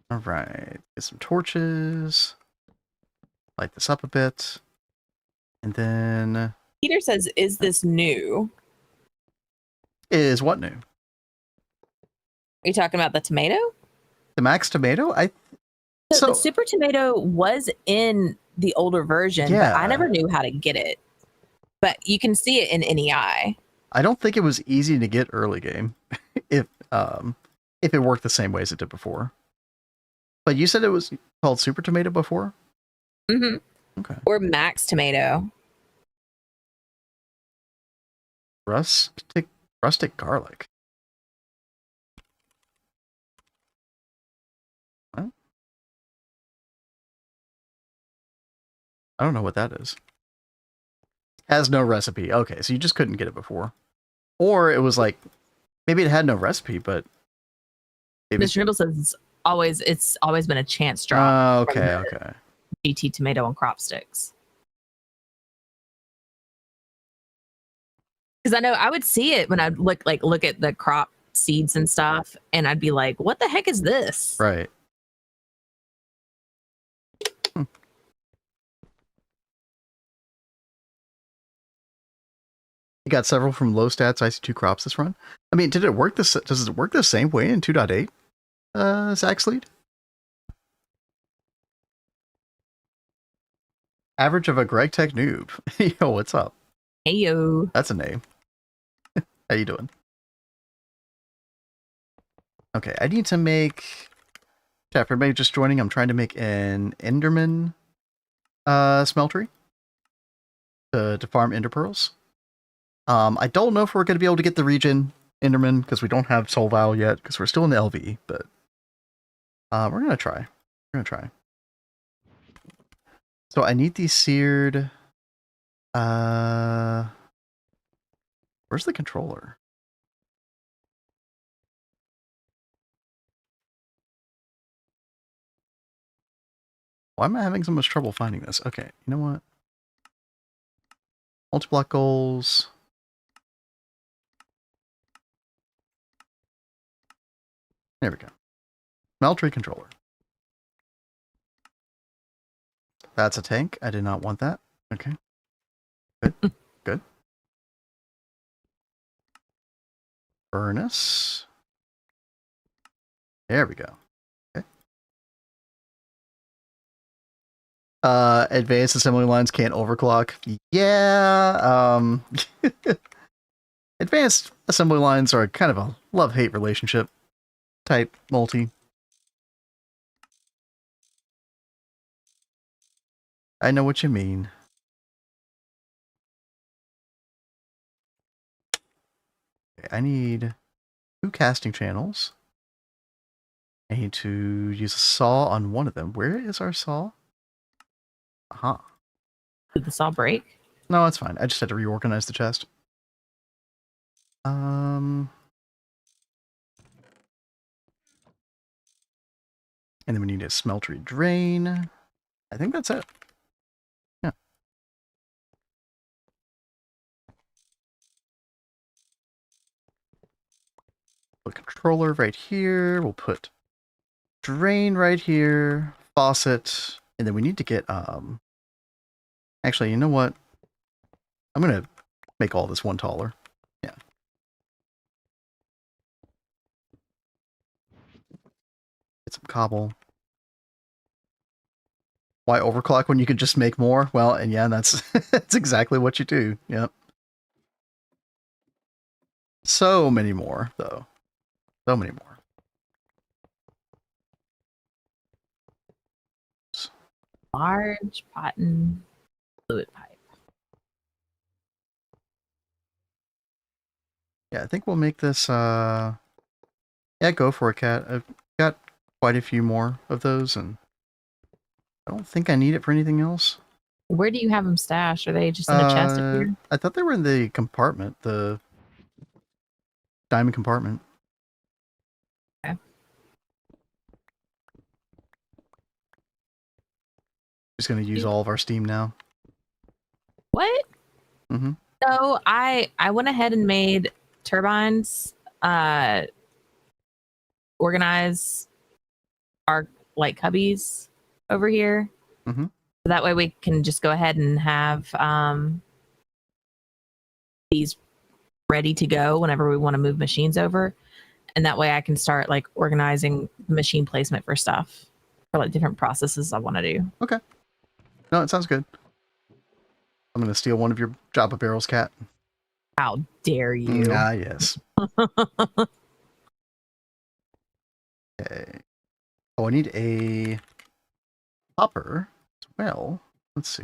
[SPEAKER 1] All right, get some torches. Light this up a bit. And then...
[SPEAKER 2] Peter says, is this new?
[SPEAKER 1] Is what new? Are
[SPEAKER 2] you talking about the tomato?
[SPEAKER 1] The max tomato?
[SPEAKER 2] So the super tomato was in the older version, but I never knew how to get it. But you can see it in NEI.
[SPEAKER 1] I don't think it was easy to get early game if it worked the same way as it did before. But you said it was called super tomato before?
[SPEAKER 2] Mm-hmm.
[SPEAKER 1] Okay.
[SPEAKER 2] Or max tomato.
[SPEAKER 1] Rustic garlic. What? I don't know what that is. Has no recipe. Okay, so you just couldn't get it before. Or it was like, maybe it had no recipe, but...
[SPEAKER 2] Mr. Nibble says it's always been a chance draw.
[SPEAKER 1] Okay.
[SPEAKER 2] GT tomato and crop sticks. Because I know I would see it when I'd look at the crop seeds and stuff, and I'd be like, what the heck is this?
[SPEAKER 1] Right. You got several from low stats IC2 crops this run. I mean, does it work the same way in 2.8? Zaxlead? Average of a Gregtech noob. Yo, what's up?
[SPEAKER 2] Hey yo.
[SPEAKER 1] That's a name. How you doing? Okay, I need to make... for everybody just joining, I'm trying to make an Enderman smeltery to farm Ender Pearls. I don't know if we're going to be able to get the regen Enderman because we don't have Soul Vial yet because we're still in the LV, but we're going to try. We're going to try. So I need these seared... where's the controller? Why am I having so much trouble finding this? Okay, you know what? Multi-block goals. There we go. Smeltery controller. That's a tank. I did not want that. Okay. Good. Good. Furnace. There we go. Okay. Advanced assembly lines can't overclock. Yeah. Advanced assembly lines are kind of a love-hate relationship type multi. I know what you mean. Okay, I need 2 casting channels. I need to use a saw on one of them. Where is our saw? Aha.
[SPEAKER 2] Did the saw break?
[SPEAKER 1] No, it's fine. I just had to reorganize the chest. And then we need a smeltery drain. I think that's it. Yeah. Put controller right here. We'll put drain right here. Faucet. And then we need to get, actually, you know what? I'm going to make all this one taller. Yeah. Get some cobble. Why overclock when you could just make more? Well, and yeah, that's that's exactly what you do. Yep. So many more, though. So many more.
[SPEAKER 2] Large cotton fluid pipe.
[SPEAKER 1] Yeah, I think we'll make this, yeah, go for it, Cat. I've got quite a few more of those, and I don't think I need it for anything else.
[SPEAKER 2] Where do you have them stashed? Are they just in a chest up here?
[SPEAKER 1] I thought they were in the compartment, the diamond compartment.
[SPEAKER 2] Okay.
[SPEAKER 1] Just going to use all of our steam now.
[SPEAKER 2] What?
[SPEAKER 1] Mm-hmm.
[SPEAKER 2] So I went ahead and made turbines organize our like cubbies over here.
[SPEAKER 1] Mm-hmm.
[SPEAKER 2] So that way we can just go ahead and have these ready to go whenever we want to move machines over. And that way I can start like organizing machine placement for stuff for like different processes I want to do.
[SPEAKER 1] Okay. No, it sounds good. I'm going to steal one of your Java barrels, Cat.
[SPEAKER 2] How dare you?
[SPEAKER 1] Ah, yes. Okay. Oh, I need a hopper as well. Let's see.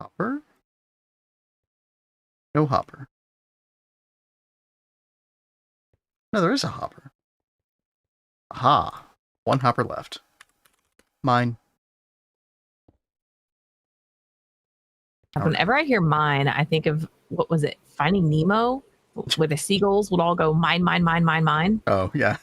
[SPEAKER 1] Hopper? No hopper. No, there is a hopper. Aha. 1 hopper left. Mine.
[SPEAKER 2] Whenever I hear mine, I think of, what was it, Finding Nemo? Where the seagulls would all go, mine, mine, mine, mine, mine.
[SPEAKER 1] Oh, yeah.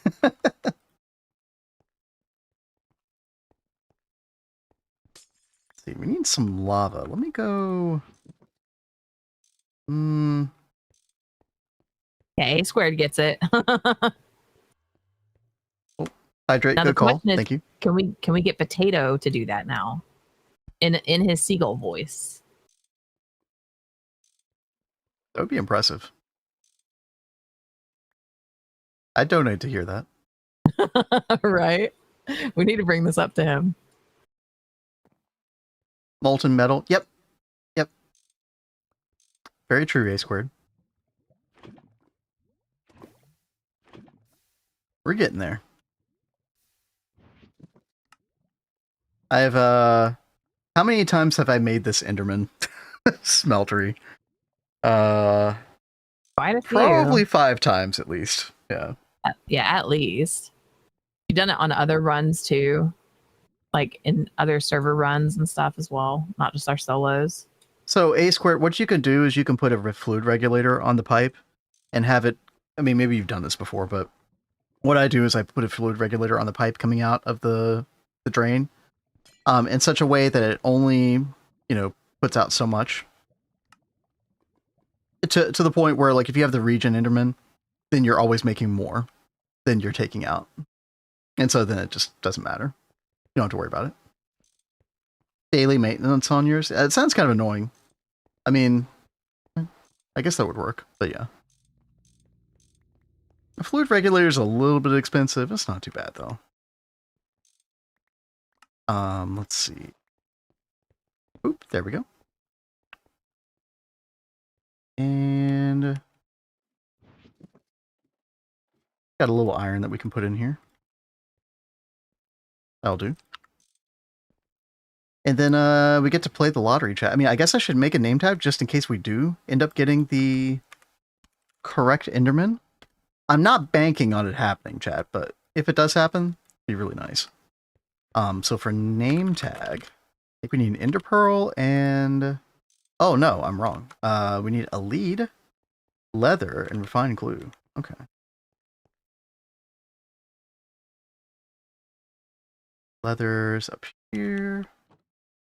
[SPEAKER 1] See, we need some lava. Let me go...
[SPEAKER 2] Okay, squared gets it.
[SPEAKER 1] Hydrate,
[SPEAKER 2] Now
[SPEAKER 1] good
[SPEAKER 2] the
[SPEAKER 1] call.
[SPEAKER 2] question is,
[SPEAKER 1] Thank you.
[SPEAKER 2] Can we get Potato to do that now? In his seagull voice.
[SPEAKER 1] That would be impressive. I'd donate to hear that.
[SPEAKER 2] Right? We need to bring this up to him.
[SPEAKER 1] Molten metal. Yep. Yep. Very true, A squared. We're getting there. I have, how many times have I made this Enderman smeltery?
[SPEAKER 2] Quite a few.
[SPEAKER 1] Probably 5 times at least. Yeah.
[SPEAKER 2] Yeah, at least. You've done it on other runs too, like in other server runs and stuff as well, not just our solos.
[SPEAKER 1] So A Squared, what you can do is you can put a fluid regulator on the pipe and have it, I mean, maybe you've done this before, but what I do is I put a fluid regulator on the pipe coming out of the drain in such a way that it only, puts out so much. To the point where, like, if you have the regen Enderman, then you're always making more than you're taking out. And so then it just doesn't matter. You don't have to worry about it. Daily maintenance on yours? It sounds kind of annoying. I mean, I guess that would work, but yeah. A fluid regulator is a little bit expensive. It's not too bad, though. Let's see. Oop, there we go. And got a little iron that we can put in here. That'll do. And then we get to play the lottery, chat. I mean, I guess I should make a name tag just in case we do end up getting the correct Enderman. I'm not banking on it happening, chat, but if it does happen, it'd be really nice. So for name tag, I think we need an ender pearl and... Oh, no, I'm wrong. We need a lead, leather, and refined glue. Okay. Leather's up here.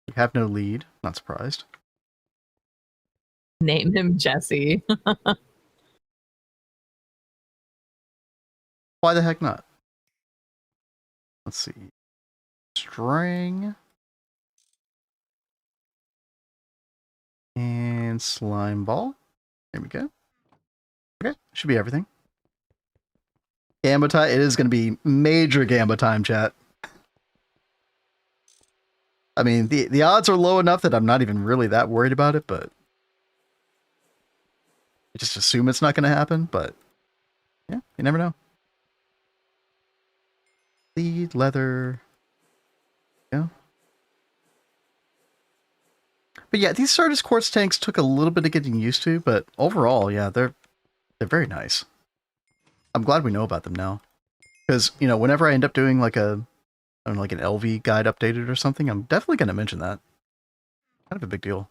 [SPEAKER 1] We have no lead. Not surprised.
[SPEAKER 2] Name him Jesse.
[SPEAKER 1] Why the heck not? Let's see. String. And slime ball. There we go. Okay, should be everything. Gamba time. It is going to be major Gamba time, chat. I mean, the odds are low enough that I'm not even really that worried about it, but I just assume it's not going to happen, but yeah, you never know. Lead, leather. Yeah. But yeah, these Sardis quartz tanks took a little bit of getting used to, but overall, yeah, they're very nice. I'm glad we know about them now. Because, whenever I end up doing like an LV guide updated or something, I'm definitely going to mention that. Kind of a big deal.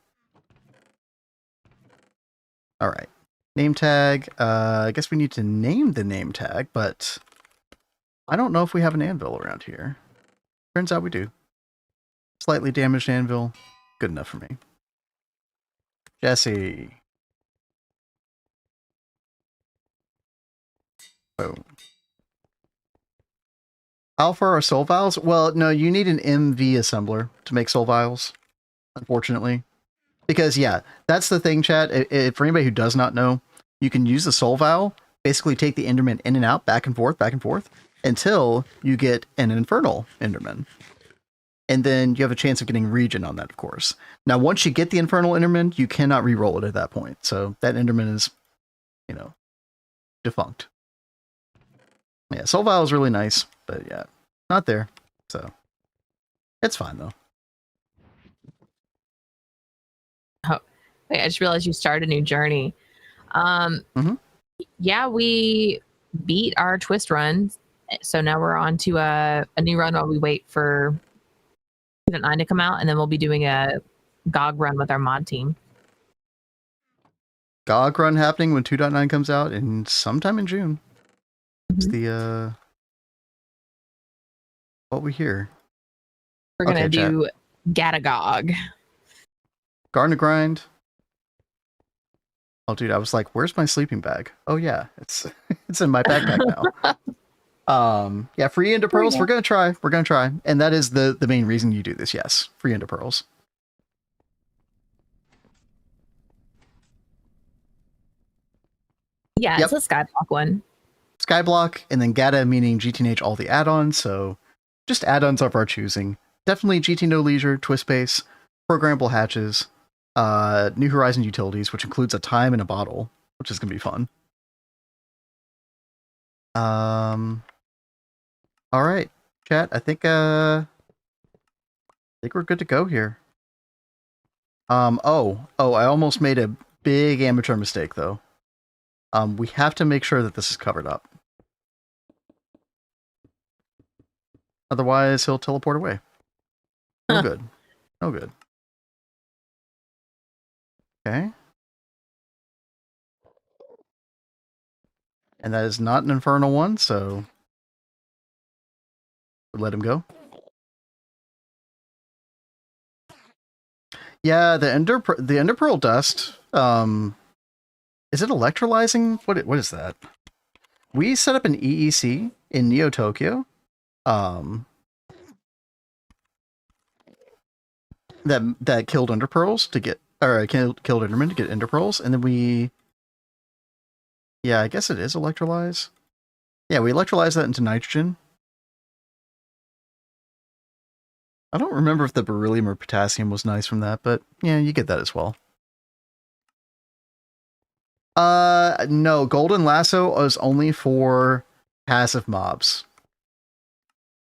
[SPEAKER 1] All right. Name tag. I guess we need to name the name tag, but I don't know if we have an anvil around here. Turns out we do. Slightly damaged anvil. Good enough for me. Jesse. Boom. How far are soul vials? Well, no, you need an MV assembler to make soul vials, unfortunately. Because, yeah, that's the thing, chat. For anybody who does not know, you can use the soul vial, basically take the Enderman in and out, back and forth, until you get an infernal Enderman. And then you have a chance of getting regen on that, of course. Now, once you get the infernal Enderman, you cannot re-roll it at that point. So that Enderman is, defunct. Yeah, soul vial is really nice, but yeah, not there. So it's fine though.
[SPEAKER 2] Oh, wait, I just realized you started a new journey. Yeah, we beat our twist run, so now we're on to a new run while we wait for 2.9 to come out, and then we'll be doing a GOG run with our mod team.
[SPEAKER 1] GOG run happening when 2.9 comes out in sometime in June. It's the what we hear.
[SPEAKER 2] We're gonna do Gatagog.
[SPEAKER 1] Garden to grind. Oh, dude, I was like, "Where's my sleeping bag?" Oh yeah, it's in my backpack now. Yeah, free ender pearls. We're gonna try, and that is the main reason you do this. Yes, free ender pearls.
[SPEAKER 2] Yeah, it's a Skyblock one.
[SPEAKER 1] Skyblock, and then Gata meaning GTNH all the add-ons, so just add-ons of our choosing. Definitely GT No Leisure, Twist Base, Programmable Hatches, New Horizon Utilities, which includes a time and a bottle, which is going to be fun. All right, chat. I think we're good to go here. Oh, I almost made a big amateur mistake though. We have to make sure that this is covered up. Otherwise, he'll teleport away. No good. No good. Okay. And that is not an infernal one, so let him go. Yeah, the ender pearl dust. Is it electrolyzing? What is that? We set up an EEC in Neo Tokyo. That killed ender pearls to get, or killed endermen to get ender pearls, and then we. Yeah, I guess it is electrolyze. Yeah, we electrolyze that into nitrogen. I don't remember if the beryllium or potassium was nice from that, but yeah, you get that as well. No, Golden Lasso is only for passive mobs.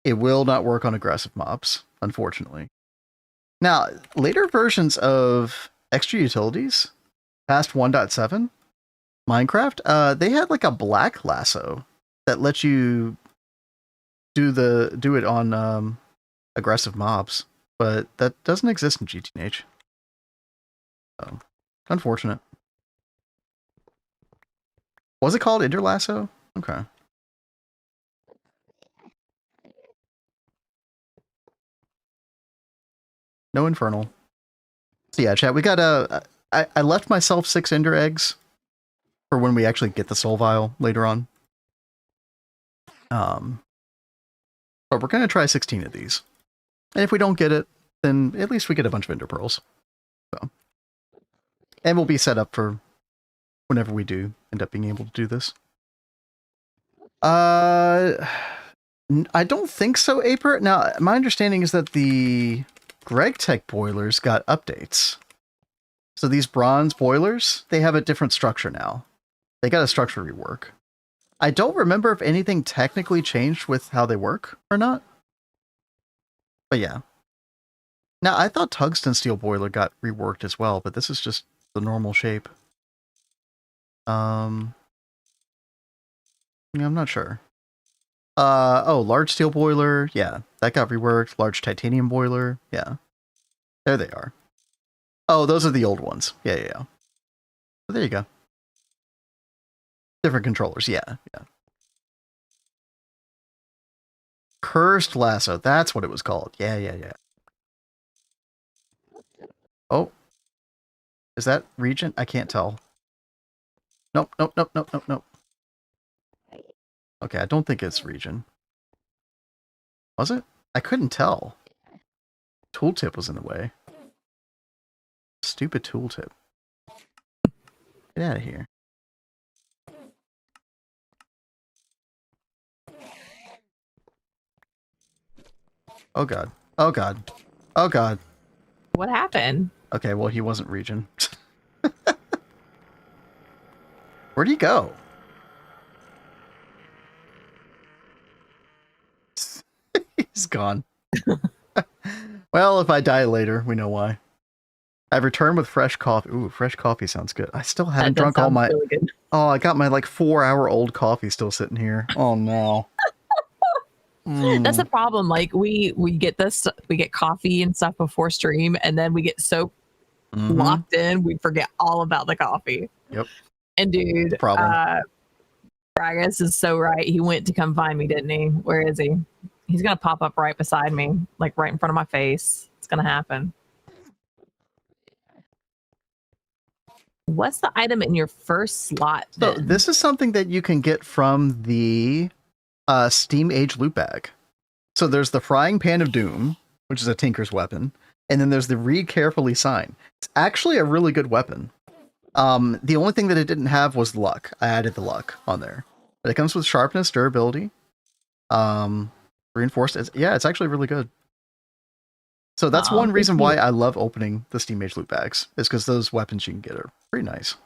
[SPEAKER 1] It will not work on aggressive mobs, unfortunately. Now, later versions of extra utilities, past 1.7, Minecraft, they had like a black lasso that lets you do it on aggressive mobs, but that doesn't exist in GTNH. So, unfortunate. Was it called Ender Lasso? Okay. No infernal. So yeah, chat. We got I left myself 6 Ender eggs for when we actually get the soul vial later on. But we're gonna try 16 of these, and if we don't get it, then at least we get a bunch of Ender pearls. So, and we'll be set up for whenever we do end up being able to do this. I don't think so, Aper. Now, my understanding is that the Gregtech boilers got updates. So these bronze boilers, they have a different structure now. They got a structure rework. I don't remember if anything technically changed with how they work or not. But yeah. Now, I thought tungsten steel boiler got reworked as well, but this is just the normal shape. Yeah, I'm not sure. Oh, large steel boiler. Yeah, that got reworked. Large titanium boiler. Yeah. There they are. Oh, those are the old ones. Yeah. So there you go. Different controllers. Yeah. Cursed lasso. That's what it was called. Yeah. Oh. Is that Regent? I can't tell. Nope. Okay, I don't think it's region. Was it? I couldn't tell. Tooltip was in the way. Stupid tooltip. Get out of here. Oh god.
[SPEAKER 2] What happened?
[SPEAKER 1] Okay, well he wasn't region. Where'd he go? He's gone. Well, if I die later, we know why. I've returned with fresh coffee. Ooh, fresh coffee sounds good. I still haven't drunk all my... Really good. Oh, I got my like 4-hour-old coffee still sitting here. Oh no.
[SPEAKER 2] That's the problem. Like we get coffee and stuff before stream, and then we get so locked in, we forget all about the coffee.
[SPEAKER 1] Yep.
[SPEAKER 2] And dude, Bragus is so right. He went to come find me, didn't he? Where is he? He's gonna pop up right beside me, like right in front of my face. It's gonna happen. What's the item in your first slot?
[SPEAKER 1] So this is something that you can get from the Steam Age loot bag. So there's the Frying Pan of Doom, which is a Tinker's weapon, and then there's the Read Carefully sign. It's actually a really good weapon. The only thing that it didn't have was luck. I added the luck on there, but it comes with sharpness, durability, reinforced. It's actually really good. So that's one reason why I love opening the Steam Age loot bags, is because those weapons you can get are pretty nice.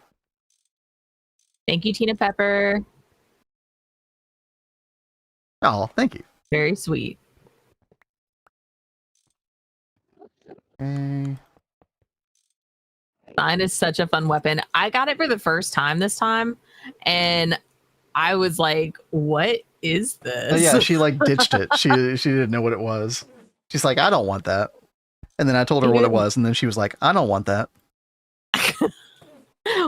[SPEAKER 2] Thank you, Tina Pepper.
[SPEAKER 1] Oh, thank you.
[SPEAKER 2] Very sweet.
[SPEAKER 1] Okay.
[SPEAKER 2] Mine is such a fun weapon. I got it for the first time this time, and I was like, what is this?
[SPEAKER 1] Oh, yeah, she like ditched it. She didn't know what it was. She's like, I don't want that. And then I told her what it was, and then she was like, I don't want that.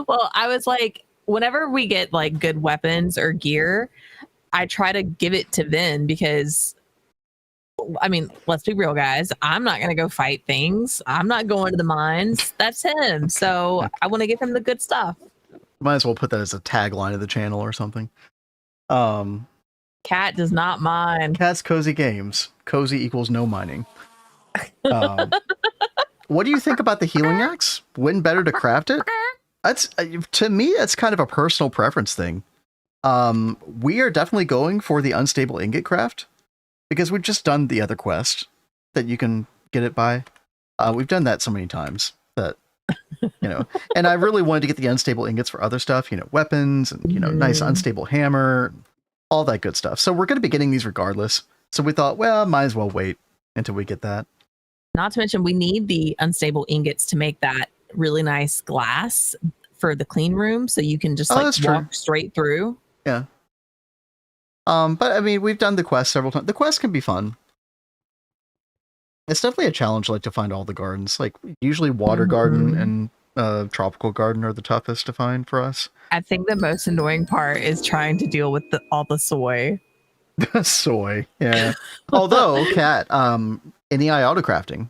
[SPEAKER 2] Well, I was like, whenever we get like good weapons or gear, I try to give it to Vin because, I mean, let's be real, guys. I'm not going to go fight things. I'm not going to the mines. That's him. So I want to give him the good stuff.
[SPEAKER 1] Might as well put that as a tagline of the channel or something.
[SPEAKER 2] Cat does not mine.
[SPEAKER 1] Cat's Cozy Games. Cozy equals no mining. What do you think about the healing axe? Wouldn't better to craft it? That's to me, it's kind of a personal preference thing. We are definitely going for the unstable ingot craft because we've just done the other quest that you can get it by. We've done that so many times that, you know, and I really wanted to get the unstable ingots for other stuff, you know, weapons and, you know, nice unstable hammer, all that good stuff. So we're going to be getting these regardless. So we thought, well, might as well wait until we get that.
[SPEAKER 2] Not to mention, we need the unstable ingots to make that really nice glass for the clean room, so you can just walk straight through.
[SPEAKER 1] Yeah. But I mean, we've done the quest several times. The quest can be fun. It's definitely a challenge, like, to find all the gardens. Like, usually water garden and tropical garden are the toughest to find for us.
[SPEAKER 2] I think the most annoying part is trying to deal with all the soy.
[SPEAKER 1] Soy, yeah. Although, Cat, NEI autocrafting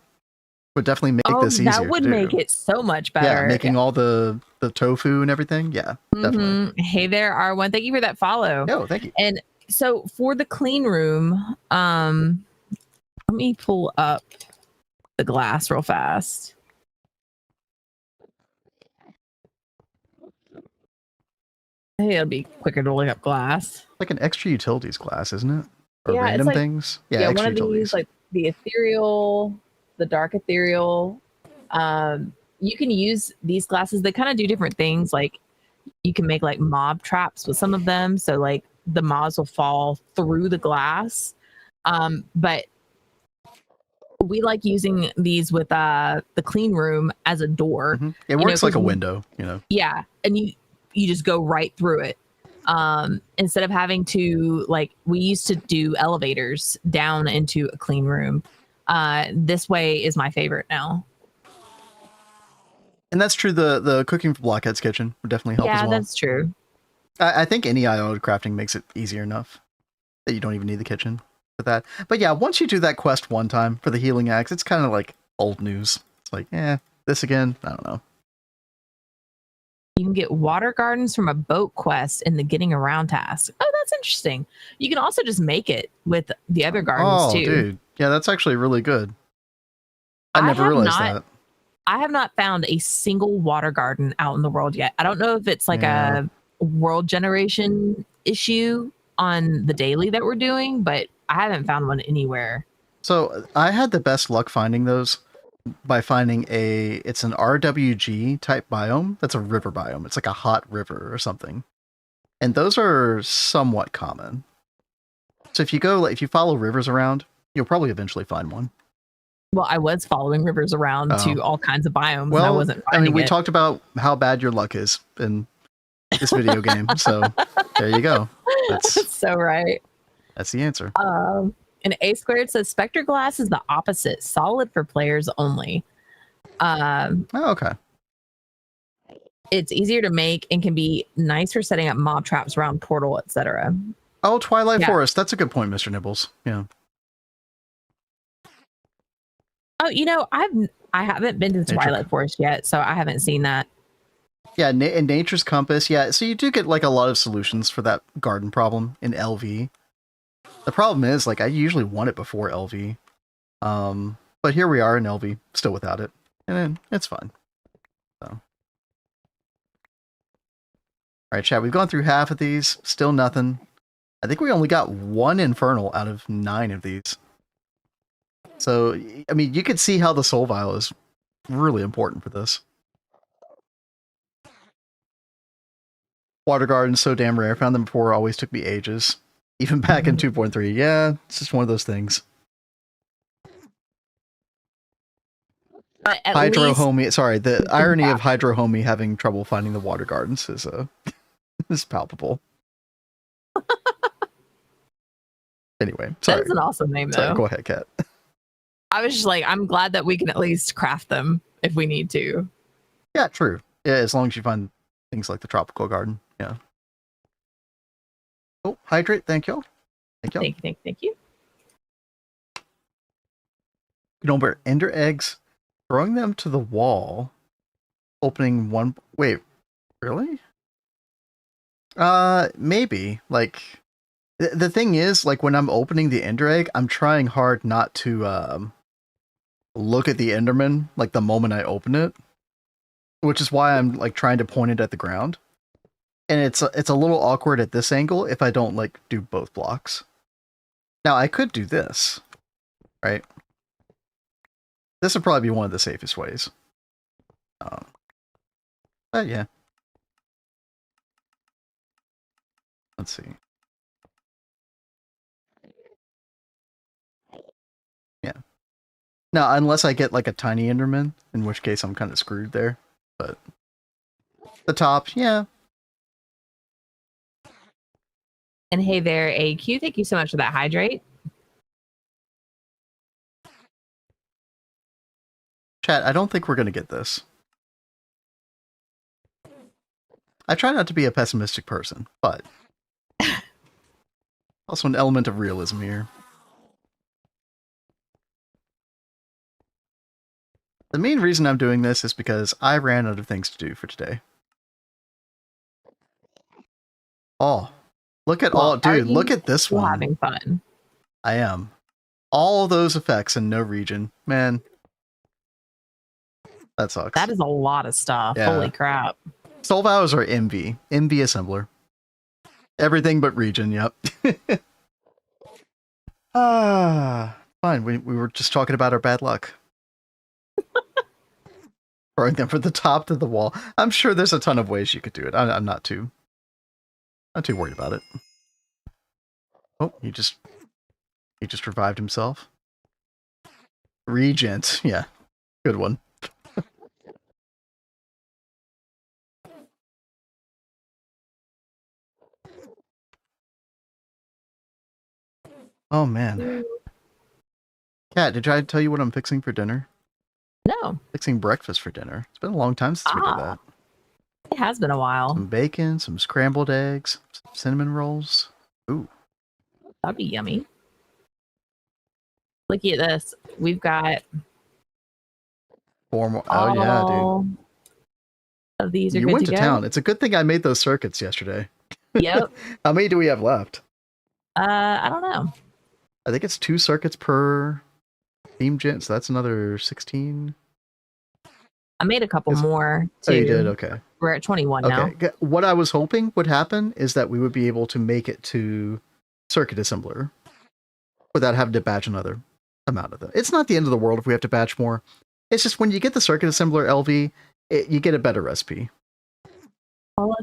[SPEAKER 1] would definitely make this easier.
[SPEAKER 2] That would make it so much better.
[SPEAKER 1] Yeah, making all the tofu and everything. Yeah, definitely.
[SPEAKER 2] Hey there, R1. Thank you for that follow.
[SPEAKER 1] No, thank you.
[SPEAKER 2] And so for the clean room, let me pull up the glass real fast. Hey, it'll be quicker to look up glass.
[SPEAKER 1] Like an extra utilities glass, isn't it? Or
[SPEAKER 2] yeah,
[SPEAKER 1] random
[SPEAKER 2] like,
[SPEAKER 1] things. Yeah,
[SPEAKER 2] one
[SPEAKER 1] extra
[SPEAKER 2] of
[SPEAKER 1] utilities.
[SPEAKER 2] these, like the ethereal, the dark ethereal. You can use these glasses. They kind of do different things. Like you can make like mob traps with some of them. So like the mobs will fall through the glass. But we like using these with the clean room as a door.
[SPEAKER 1] It works like a window, you know.
[SPEAKER 2] Yeah, and you just go right through it. Instead of having to, like, we used to do elevators down into a clean room. This way is my favorite now.
[SPEAKER 1] And that's true. The cooking for Blockhead's Kitchen would definitely help as well.
[SPEAKER 2] Yeah, that's true.
[SPEAKER 1] I think any auto crafting makes it easier enough that you don't even need the kitchen for that. But yeah, once you do that quest one time for the healing axe, it's kind of like old news. It's like, this again? I don't know.
[SPEAKER 2] You can get water gardens from a boat quest in the getting around task. Oh, that's interesting. You can also just make it with the other gardens too. Oh, dude.
[SPEAKER 1] Yeah, that's actually really good. I never realized that.
[SPEAKER 2] I have not found a single water garden out in the world yet. I don't know if it's like a world generation issue on the daily that we're doing, but I haven't found one anywhere.
[SPEAKER 1] So I had the best luck finding those by finding it's an RWG type biome. That's a river biome. It's like a hot river or something. And those are somewhat common. So if you follow rivers around, you'll probably eventually find one.
[SPEAKER 2] Well, I was following rivers around to all kinds of biomes.
[SPEAKER 1] Well,
[SPEAKER 2] and I wasn't finding
[SPEAKER 1] we talked about how bad your luck is in this video game. So there you go. That's
[SPEAKER 2] so right.
[SPEAKER 1] That's the answer.
[SPEAKER 2] And A Squared says Spectre Glass is the opposite, solid for players only.
[SPEAKER 1] Okay.
[SPEAKER 2] It's easier to make and can be nice for setting up mob traps around portal, etc.
[SPEAKER 1] Oh, Twilight Forest. That's a good point, Mr. Nibbles. Yeah.
[SPEAKER 2] Oh, I haven't been to the Twilight Forest yet, so I haven't seen that.
[SPEAKER 1] Yeah, in Nature's Compass. Yeah, so you do get like a lot of solutions for that garden problem in LV. The problem is, like, I usually want it before LV. But here we are in LV, still without it. And then it's fine. So. All right, chat, we've gone through half of these. Still nothing. I think we only got one Infernal out of 9 of these. So, I mean, you could see how the Soul Vial is really important for this. Water Garden's so damn rare. I found them before. Always took me ages. Even back in 2.3, yeah, it's just one of those things.
[SPEAKER 2] But at
[SPEAKER 1] Hydro-homie, sorry, the irony of Hydro-homie having trouble finding the water gardens is is palpable. Anyway, sorry.
[SPEAKER 2] That's an awesome name, though.
[SPEAKER 1] Sorry, go ahead, Kat.
[SPEAKER 2] I was just like, I'm glad that we can at least craft them if we need to.
[SPEAKER 1] Yeah, true. Yeah, as long as you find things like the tropical garden. Yeah. Oh, hydrate. Thank you. Thank you.
[SPEAKER 2] Thank you.
[SPEAKER 1] Gnomer, ender eggs, throwing them to the wall, opening one. Wait, really? Maybe. Like, the thing is, like, when I'm opening the ender egg, I'm trying hard not to look at the enderman like the moment I open it, which is why I'm like trying to point it at the ground. And it's a little awkward at this angle if I don't like do both blocks. Now I could do this, right? This would probably be one of the safest ways. But yeah. Let's see. Yeah. Now, unless I get like a tiny enderman, in which case I'm kind of screwed there. But the top, yeah.
[SPEAKER 2] And hey there, AQ. Thank you so much for that hydrate.
[SPEAKER 1] Chat, I don't think we're going to get this. I try not to be a pessimistic person, but also an element of realism here. The main reason I'm doing this is because I ran out of things to do for today. Oh, look at all, dude, look at this one.
[SPEAKER 2] Having fun.
[SPEAKER 1] I am. All those effects in no region. Man, that sucks.
[SPEAKER 2] That is a lot of stuff.
[SPEAKER 1] Yeah.
[SPEAKER 2] Holy crap.
[SPEAKER 1] Soul Vows are MV. MV assembler. Everything but region, yep. Fine. We were just talking about our bad luck. Throwing them from the top to the wall. I'm sure there's a ton of ways you could do it. I'm not too worried about it. Oh, he just revived himself. Regent, yeah. Good one. Oh man. Kat, did I tell you what I'm fixing for dinner?
[SPEAKER 2] No.
[SPEAKER 1] Fixing breakfast for dinner. It's been a long time since we did that.
[SPEAKER 2] It has been a while.
[SPEAKER 1] Some bacon, some scrambled eggs, some cinnamon rolls. Ooh.
[SPEAKER 2] That'd be yummy. Look at this. We've got
[SPEAKER 1] 4 more. Oh yeah, dude.
[SPEAKER 2] Of these are
[SPEAKER 1] you
[SPEAKER 2] good
[SPEAKER 1] went
[SPEAKER 2] to
[SPEAKER 1] to
[SPEAKER 2] go.
[SPEAKER 1] town. It's a good thing I made those circuits yesterday.
[SPEAKER 2] Yep.
[SPEAKER 1] How many do we have left?
[SPEAKER 2] I don't know.
[SPEAKER 1] I think it's 2 circuits per theme gen, so that's another 16.
[SPEAKER 2] I made a couple more too.
[SPEAKER 1] Oh, you did? Okay.
[SPEAKER 2] We're at 21 now.
[SPEAKER 1] Okay. What I was hoping would happen is that we would be able to make it to circuit assembler without having to batch another amount of them. It's not the end of the world if we have to batch more. It's just when you get the circuit assembler LV, you get a better recipe.
[SPEAKER 2] Well,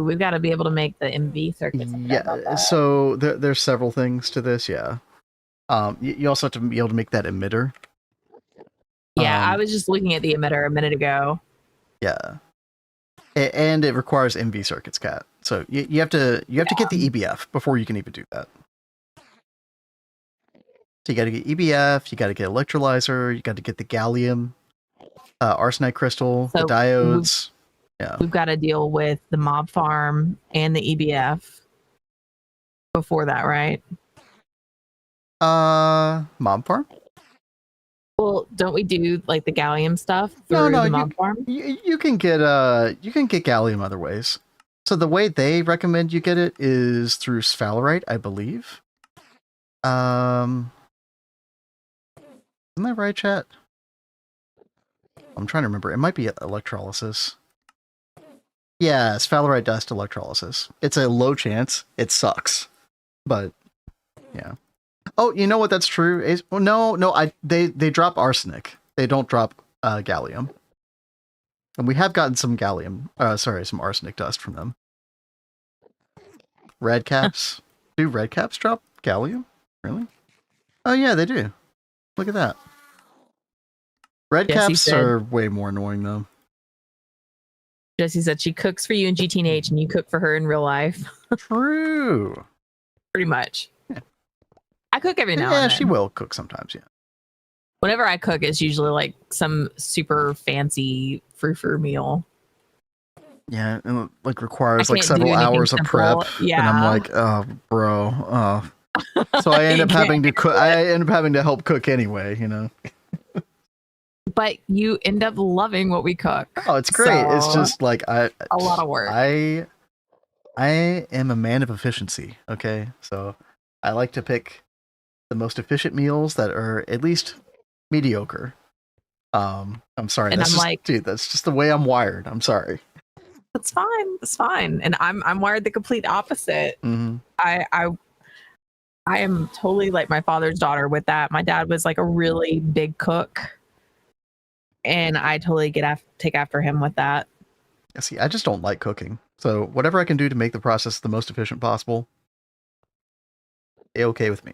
[SPEAKER 2] we've got to be able to make the MV circuits.
[SPEAKER 1] Yeah, so there's several things to this, yeah. You also have to be able to make that emitter.
[SPEAKER 2] Yeah, I was just looking at the emitter a minute ago.
[SPEAKER 1] Yeah. And it requires MV circuits, Cat. So you have to get the EBF before you can even do that. So you got to get EBF, you got to get electrolyzer, you got to get the gallium, arsenite crystal, the diodes.
[SPEAKER 2] We've got to deal with the mob farm and the EBF before that, right?
[SPEAKER 1] Mob farm?
[SPEAKER 2] Well, don't we do like the gallium stuff through the mob farm?
[SPEAKER 1] You can get gallium other ways. So the way they recommend you get it is through sphalerite, I believe. Am I right, chat? I'm trying to remember. It might be electrolysis. Yeah, sphalerite dust electrolysis. It's a low chance. It sucks. But yeah. Oh, you know what? That's true. They drop arsenic. They don't drop gallium. And we have gotten some gallium. Some arsenic dust from them. Red caps. Do red caps drop gallium? Really? Oh yeah, they do. Look at that. Red caps are way more annoying though.
[SPEAKER 2] Jesse said she cooks for you in GTNH and you cook for her in real life.
[SPEAKER 1] True.
[SPEAKER 2] Pretty much.
[SPEAKER 1] Yeah.
[SPEAKER 2] I cook every now and then.
[SPEAKER 1] Yeah, she will cook sometimes, yeah.
[SPEAKER 2] Whenever I cook, it's usually like some super fancy frou-frou meal.
[SPEAKER 1] Yeah, and it like requires like several hours of prep.
[SPEAKER 2] Yeah.
[SPEAKER 1] And I'm like, oh, bro. Oh. So I end up having to cook. I end up having to help cook anyway, you know.
[SPEAKER 2] But you end up loving what we cook.
[SPEAKER 1] Oh, it's great. So, it's just like
[SPEAKER 2] a lot of work.
[SPEAKER 1] I am a man of efficiency. Okay, so I like to pick the most efficient meals that are at least mediocre. I'm sorry.
[SPEAKER 2] And
[SPEAKER 1] I'm like, dude, that's just the way I'm wired. I'm sorry.
[SPEAKER 2] That's fine. That's fine. And I'm wired the complete opposite.
[SPEAKER 1] Mm-hmm.
[SPEAKER 2] I am totally like my father's daughter with that. My dad was like a really big cook, and I totally take after him with that.
[SPEAKER 1] See, I just don't like cooking. So whatever I can do to make the process the most efficient possible, okay with me.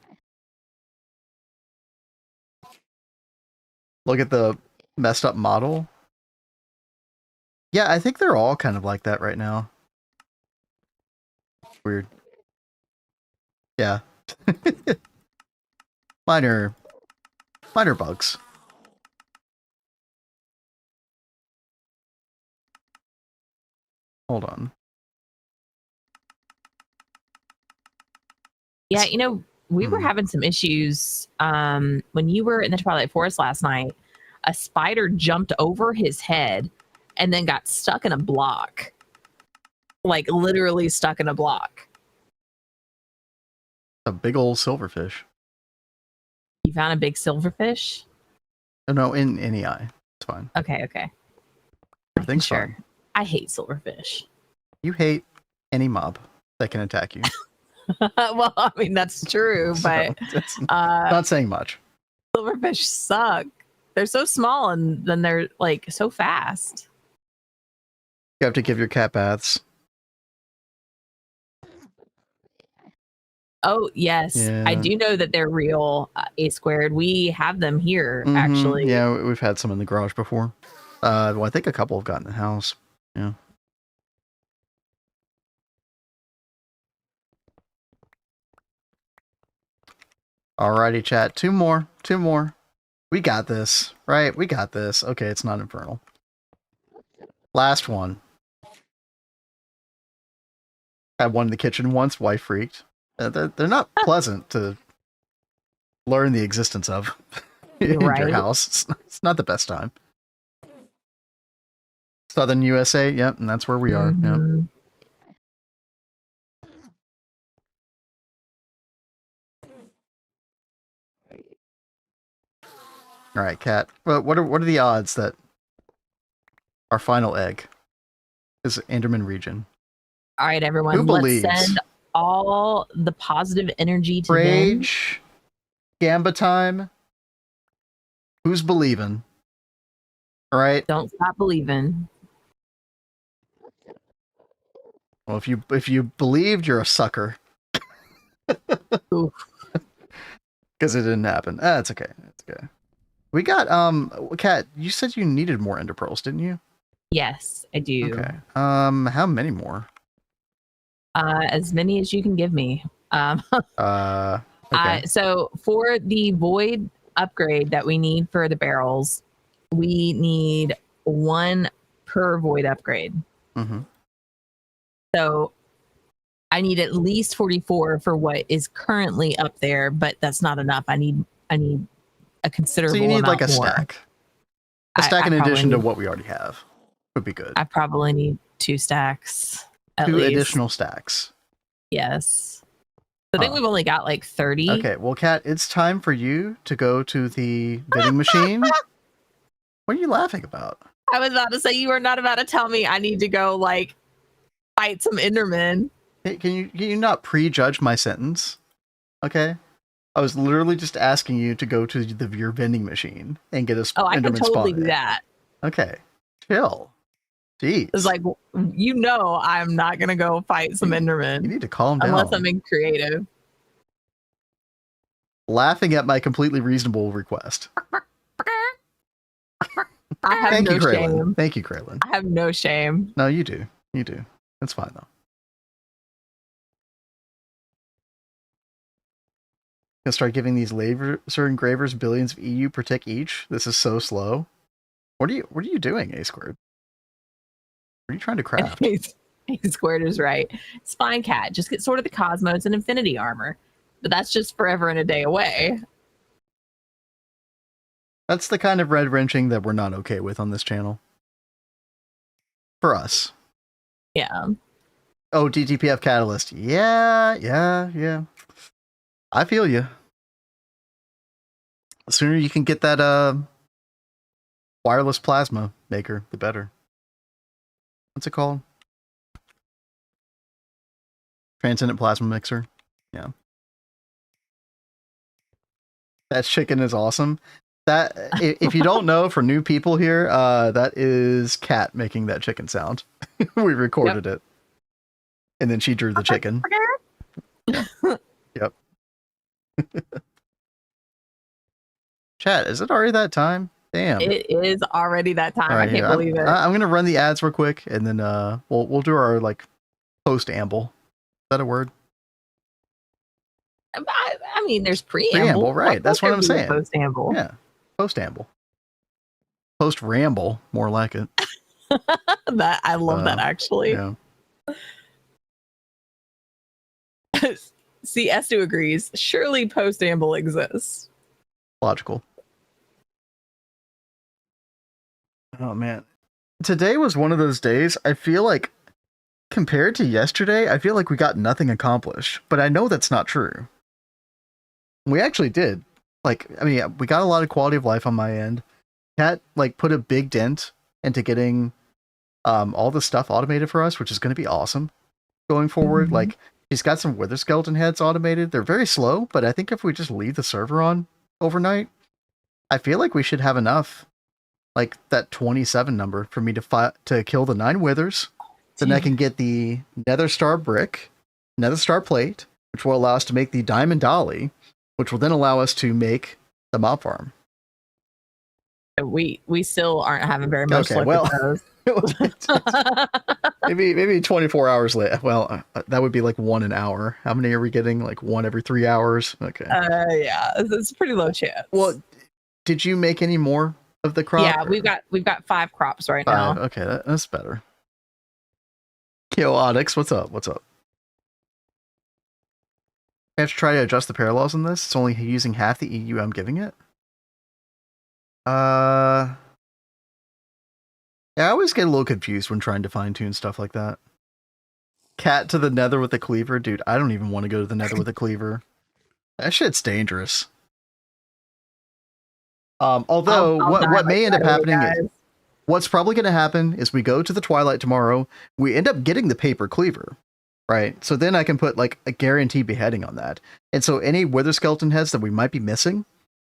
[SPEAKER 1] Look at the messed up model. Yeah, I think they're all kind of like that right now. Weird. Yeah. minor bugs. Hold on.
[SPEAKER 2] Yeah, you know, we were having some issues when you were in the Twilight Forest last night. A spider jumped over his head and then got stuck in a block. Like literally stuck in a block.
[SPEAKER 1] A big old silverfish.
[SPEAKER 2] You found a big silverfish?
[SPEAKER 1] Oh, no, in any eye. It's fine.
[SPEAKER 2] Okay.
[SPEAKER 1] Everything's fine.
[SPEAKER 2] I hate silverfish.
[SPEAKER 1] You hate any mob that can attack you.
[SPEAKER 2] Well, I mean, that's true, but
[SPEAKER 1] not saying much.
[SPEAKER 2] Silverfish suck. They're so small and then they're like so fast.
[SPEAKER 1] You have to give your cat baths.
[SPEAKER 2] Oh, yes. Yeah. I do know that they're real, A squared. We have them here, actually.
[SPEAKER 1] Yeah, we've had some in the garage before. Well, I think a couple have gotten in the house. Yeah. Alrighty, chat. Two more. We got this, right? We got this. Okay, it's not infernal. Last one. Had one in the kitchen once. Wife freaked. They're not pleasant to learn the existence of in your house. It's not the best time. Southern USA, yep, and that's where we are. Yep. All right, Kat. Well, what are the odds that our final egg is Enderman region?
[SPEAKER 2] All right, everyone.
[SPEAKER 1] Who believes?
[SPEAKER 2] Let's send all the positive energy to
[SPEAKER 1] Rage, Gamba time. Who's believing? All right.
[SPEAKER 2] Don't stop believing.
[SPEAKER 1] Well, if you believed, you're a sucker. Because it didn't happen. It's okay. It's okay. We got Kat, you said you needed more ender pearls, didn't you?
[SPEAKER 2] Yes, I do.
[SPEAKER 1] Okay. How many more?
[SPEAKER 2] As many as you can give me.
[SPEAKER 1] Okay.
[SPEAKER 2] So for the void upgrade that we need for the barrels, we need 1 per void upgrade.
[SPEAKER 1] Mm-hmm.
[SPEAKER 2] So I need at least 44 for what is currently up there, but that's not enough. I need a considerable amount. So you need like a more.
[SPEAKER 1] Stack. A stack in addition to what we already have would be good.
[SPEAKER 2] I probably need 2 stacks.
[SPEAKER 1] Two additional stacks.
[SPEAKER 2] Yes. I think we've only got like 30.
[SPEAKER 1] Okay, well, Kat, it's time for you to go to the vending machine. What are you laughing about?
[SPEAKER 2] I was about to say you were not about to tell me I need to go like fight some Endermen.
[SPEAKER 1] Hey, can you not prejudge my sentence? Okay. I was literally just asking you to go to your vending machine and get a
[SPEAKER 2] Enderman. Oh, I can totally do that.
[SPEAKER 1] Okay. Chill. Jeez.
[SPEAKER 2] It's like, I'm not going to go fight some Endermen.
[SPEAKER 1] You need to calm down.
[SPEAKER 2] Unless I'm being creative.
[SPEAKER 1] laughing at my completely reasonable request.
[SPEAKER 2] I have
[SPEAKER 1] Thank
[SPEAKER 2] no
[SPEAKER 1] you, Kraylin.
[SPEAKER 2] shame.
[SPEAKER 1] Thank you, Kraylin.
[SPEAKER 2] I have no shame.
[SPEAKER 1] No, you do. You do. That's fine, though. Gonna start giving these laser engravers billions of EU per tick each. This is so slow. What are you doing, A squared? What are you trying to craft?
[SPEAKER 2] A squared is right. It's fine, Cat. Just get sort of the Cosmos and Infinity armor. But that's just forever and a day away.
[SPEAKER 1] That's the kind of red wrenching that we're not okay with on this channel. For us.
[SPEAKER 2] Yeah.
[SPEAKER 1] Oh, DTPF Catalyst. Yeah. I feel you. The sooner you can get that wireless plasma maker, the better. What's it called? Transcendent plasma mixer. Yeah. That chicken is awesome. That if you don't know, for new people here, that is Kat making that chicken sound. We recorded it. And then she drew the chicken. Yep. Chat, is it already that time? Damn.
[SPEAKER 2] It is already that time.
[SPEAKER 1] Right,
[SPEAKER 2] I can't believe it.
[SPEAKER 1] I'm gonna run the ads real quick, and then we'll do our like post-amble. Is that a word?
[SPEAKER 2] I mean, there's preamble.
[SPEAKER 1] Preamble, right? That's what I'm saying.
[SPEAKER 2] Post-amble.
[SPEAKER 1] Yeah, post-amble. Post-ramble, more like it.
[SPEAKER 2] That I love that actually.
[SPEAKER 1] Yeah.
[SPEAKER 2] See, Estu agrees. Surely post-amble exists.
[SPEAKER 1] Logical. Oh man, today was one of those days. I feel like, compared to yesterday, I feel like we got nothing accomplished. But I know that's not true. We actually did. Like, I mean, we got a lot of quality of life on my end. Kat like put a big dent into getting all the stuff automated for us, which is going to be awesome going forward. Mm-hmm. Like, she's got some wither skeleton heads automated. They're very slow, but I think if we just leave the server on overnight, I feel like we should have enough, like that 27 number, for me to kill the 9 withers. Then I can get the nether star brick, nether star plate, which will allow us to make the diamond dolly, which will then allow us to make the mob farm.
[SPEAKER 2] We still aren't having very much luck with those.
[SPEAKER 1] maybe 24 hours later. Well, that would be like 1 an hour. How many are we getting? Like 1 every 3 hours? Okay.
[SPEAKER 2] Yeah, it's a pretty low chance.
[SPEAKER 1] Well, did you make any more of the crop?
[SPEAKER 2] Yeah, we've got 5 crops right now.
[SPEAKER 1] Okay, that's better. Yo, Onyx, what's up? I have to try to adjust the parallels in this. It's only using half the EU I'm giving it. Yeah, I always get a little confused when trying to fine-tune stuff like that. Cat to the nether with a cleaver? Dude, I don't even want to go to the nether with a cleaver. That shit's dangerous. Although, what may end up happening is, what's probably going to happen is we go to the Twilight tomorrow, we end up getting the paper cleaver, right? So then I can put like a guaranteed beheading on that. And so any wither skeleton heads that we might be missing,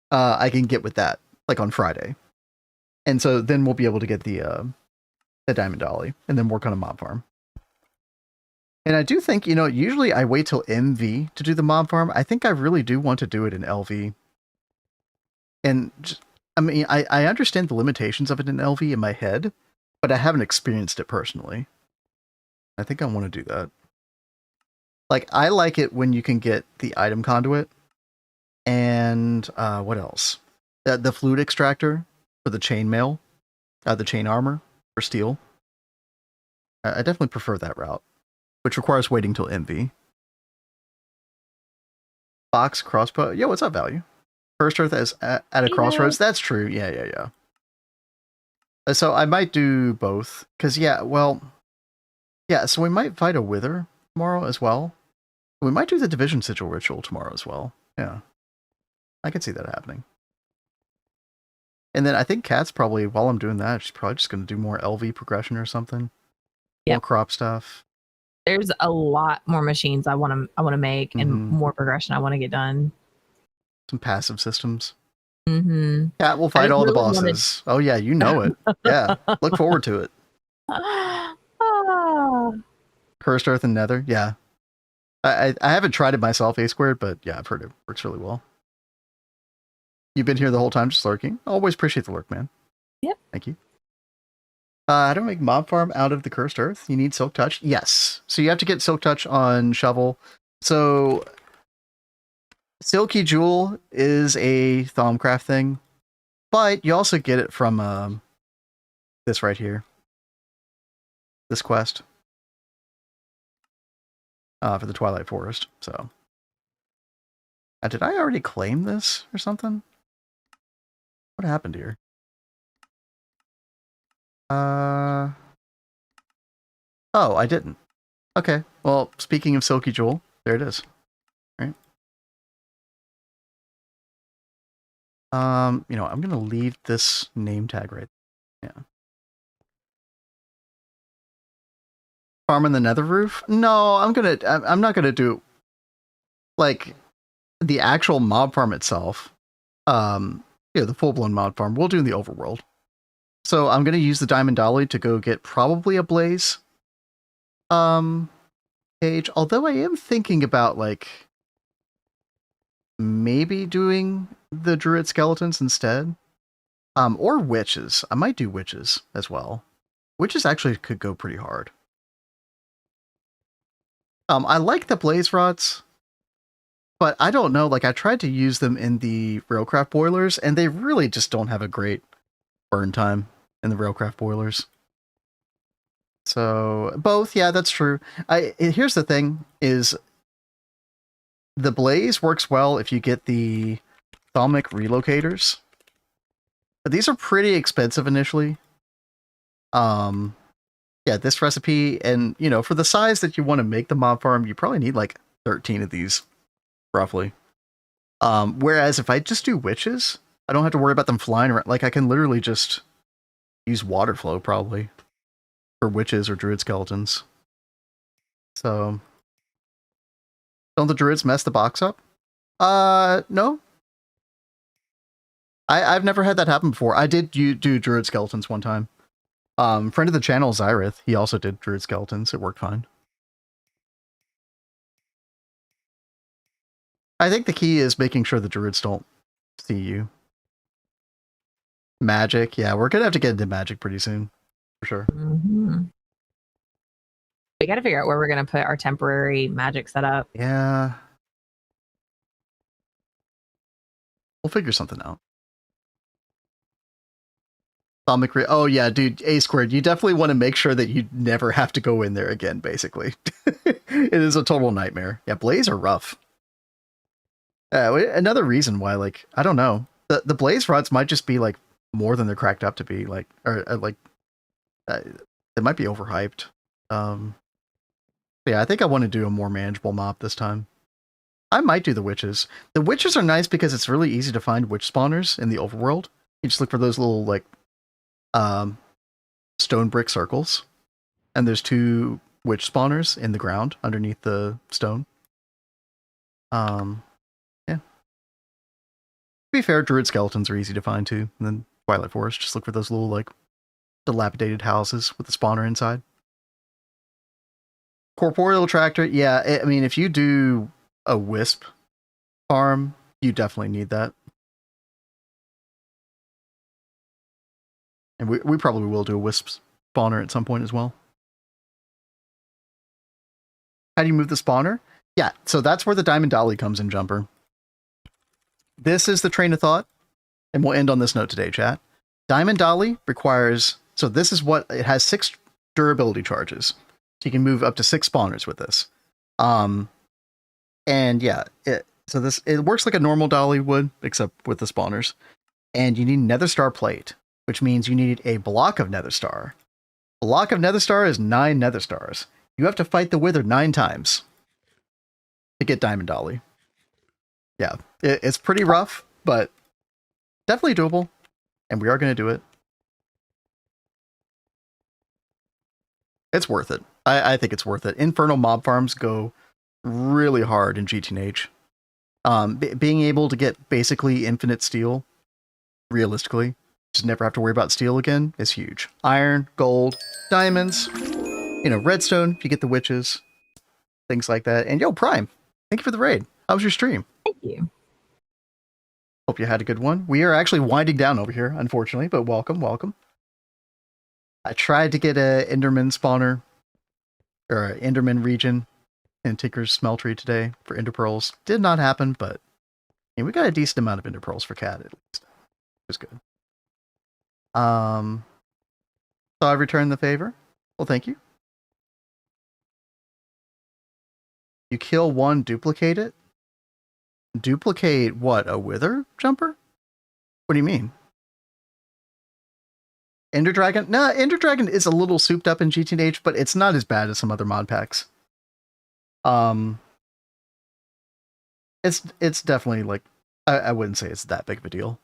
[SPEAKER 1] I can get with that, like on Friday. And so then we'll be able to get the diamond dolly and then work on a mob farm. And I do think, usually I wait till MV to do the mob farm. I think I really do want to do it in LV. And just, I mean, I understand the limitations of it in LV in my head, but I haven't experienced it personally. I think I want to do that. Like, I like it when you can get the item conduit and what else? The fluid extractor for the chainmail, the chain armor for steel. I definitely prefer that route, which requires waiting till MV. Fox crossbow. Yo, what's up, Value? First Earth is at a crossroads. That's true. Yeah. So I might do both. Because, so we might fight a wither tomorrow as well. We might do the division sigil ritual tomorrow as well. Yeah. I could see that happening. And then I think Kat's probably, while I'm doing that, she's probably just going to do more LV progression or something. Yep. More crop stuff.
[SPEAKER 2] There's a lot more machines I want to make and more progression I want to get done.
[SPEAKER 1] Some passive systems.
[SPEAKER 2] Mm-hmm.
[SPEAKER 1] Kat will fight all the bosses. Oh yeah, you know it. Yeah, look forward to it. Cursed Earth and Nether. Yeah, I haven't tried it myself, A squared, but yeah, I've heard it works really well. You've been here the whole time just lurking. Always appreciate the lurk, man.
[SPEAKER 2] Yep.
[SPEAKER 1] Thank you. How do I make mob farm out of the cursed earth? You need silk touch? Yes. So you have to get silk touch on shovel. So Silky Jewel is a Thaumcraft thing, but you also get it from this right here. This quest. For the Twilight Forest, so. Did I already claim this or something? What happened here? Oh, I didn't. Okay, well, speaking of Silky Jewel, there it is. Right. You know, I'm gonna leave this name tag right there. Yeah. Farm in the nether roof? No, I'm not gonna do, like, the actual mob farm itself. Yeah, the full-blown mob farm. We'll do in the overworld. So I'm gonna use the diamond dolly to go get probably a blaze cage. Although I am thinking about, like, maybe doing the druid skeletons instead. Or witches. I might do witches as well. Witches actually could go pretty hard. I like the blaze rods, but I don't know, like, I tried to use them in the Railcraft Boilers, and they really just don't have a great burn time in the Railcraft Boilers. So, both, yeah, that's true. Here's the thing, is the blaze works well if you get the Thaumic relocators. But these are pretty expensive initially. Yeah, this recipe, and, you know, for the size that you want to make the mob farm, you probably need like 13 of these, roughly. Whereas if I just do witches, I don't have to worry about them flying around. Like, I can literally just use water flow, probably, for witches or druid skeletons. So, don't the druids mess the box up? No. I've never had that happen before. I did do druid skeletons one time. Friend of the channel, Zyrith, he also did druid skeletons. It worked fine. I think the key is making sure the druids don't see you. Magic, yeah, we're gonna have to get into magic pretty soon, for sure.
[SPEAKER 2] Mm-hmm. We gotta figure out where we're gonna put our temporary magic setup.
[SPEAKER 1] Yeah. We'll figure something out. Oh yeah, dude, A squared, you definitely want to make sure that you never have to go in there again, basically. It is a total nightmare. Yeah, blaze are rough. Another reason why, like, I don't know, the blaze rods might just be like more than they're cracked up to be, like, or like they might be overhyped. Yeah, I think I want to do a more manageable mob this time. I might do the witches. The witches are nice because it's really easy to find witch spawners in the overworld. You just look for those little, like, stone brick circles, and there's 2 witch spawners in the ground underneath the stone. Yeah. To be fair, druid skeletons are easy to find too. And then Twilight Forest, just look for those little, like, dilapidated houses with the spawner inside. Corporeal tractor, yeah, I mean, if you do a wisp farm, you definitely need that. And we probably will do a wisp spawner at some point as well. How do you move the spawner? Yeah, so that's where the diamond dolly comes in, Jumper. This is the train of thought, and we'll end on this note today, chat. Diamond dolly requires, so this is what, it has 6 durability charges. So you can move up to 6 spawners with this. And yeah, it works like a normal dolly would, except with the spawners. And you need nether star plate, which means you need a block of nether star. Block of nether star is 9 nether stars. You have to fight the wither 9 times to get diamond dolly. Yeah, it's pretty rough, but definitely doable. And we are going to do it. It's worth it. I think it's worth it. Infernal mob farms go really hard in GTNH. Being able to get basically infinite steel, realistically, just never have to worry about steel again, is huge. Iron, gold, diamonds, you know, redstone if you get the witches, things like that. And yo, Prime, thank you for the raid. How was your stream?
[SPEAKER 2] Thank you.
[SPEAKER 1] Hope you had a good one. We are actually winding down over here, unfortunately, but welcome, welcome. I tried to get a Enderman spawner, or an Enderman region in Tinker's Smeltery today for Ender Pearls. Did not happen, but yeah, we got a decent amount of Ender Pearls for Cat, at least. It was good. So I returned the favor. Well, thank you. You kill one, duplicate it? Duplicate what? A Wither Jumper? What do you mean? Ender Dragon? Nah, Ender Dragon is a little souped up in GTNH, but it's not as bad as some other mod packs. It's definitely like, I wouldn't say it's that big of a deal.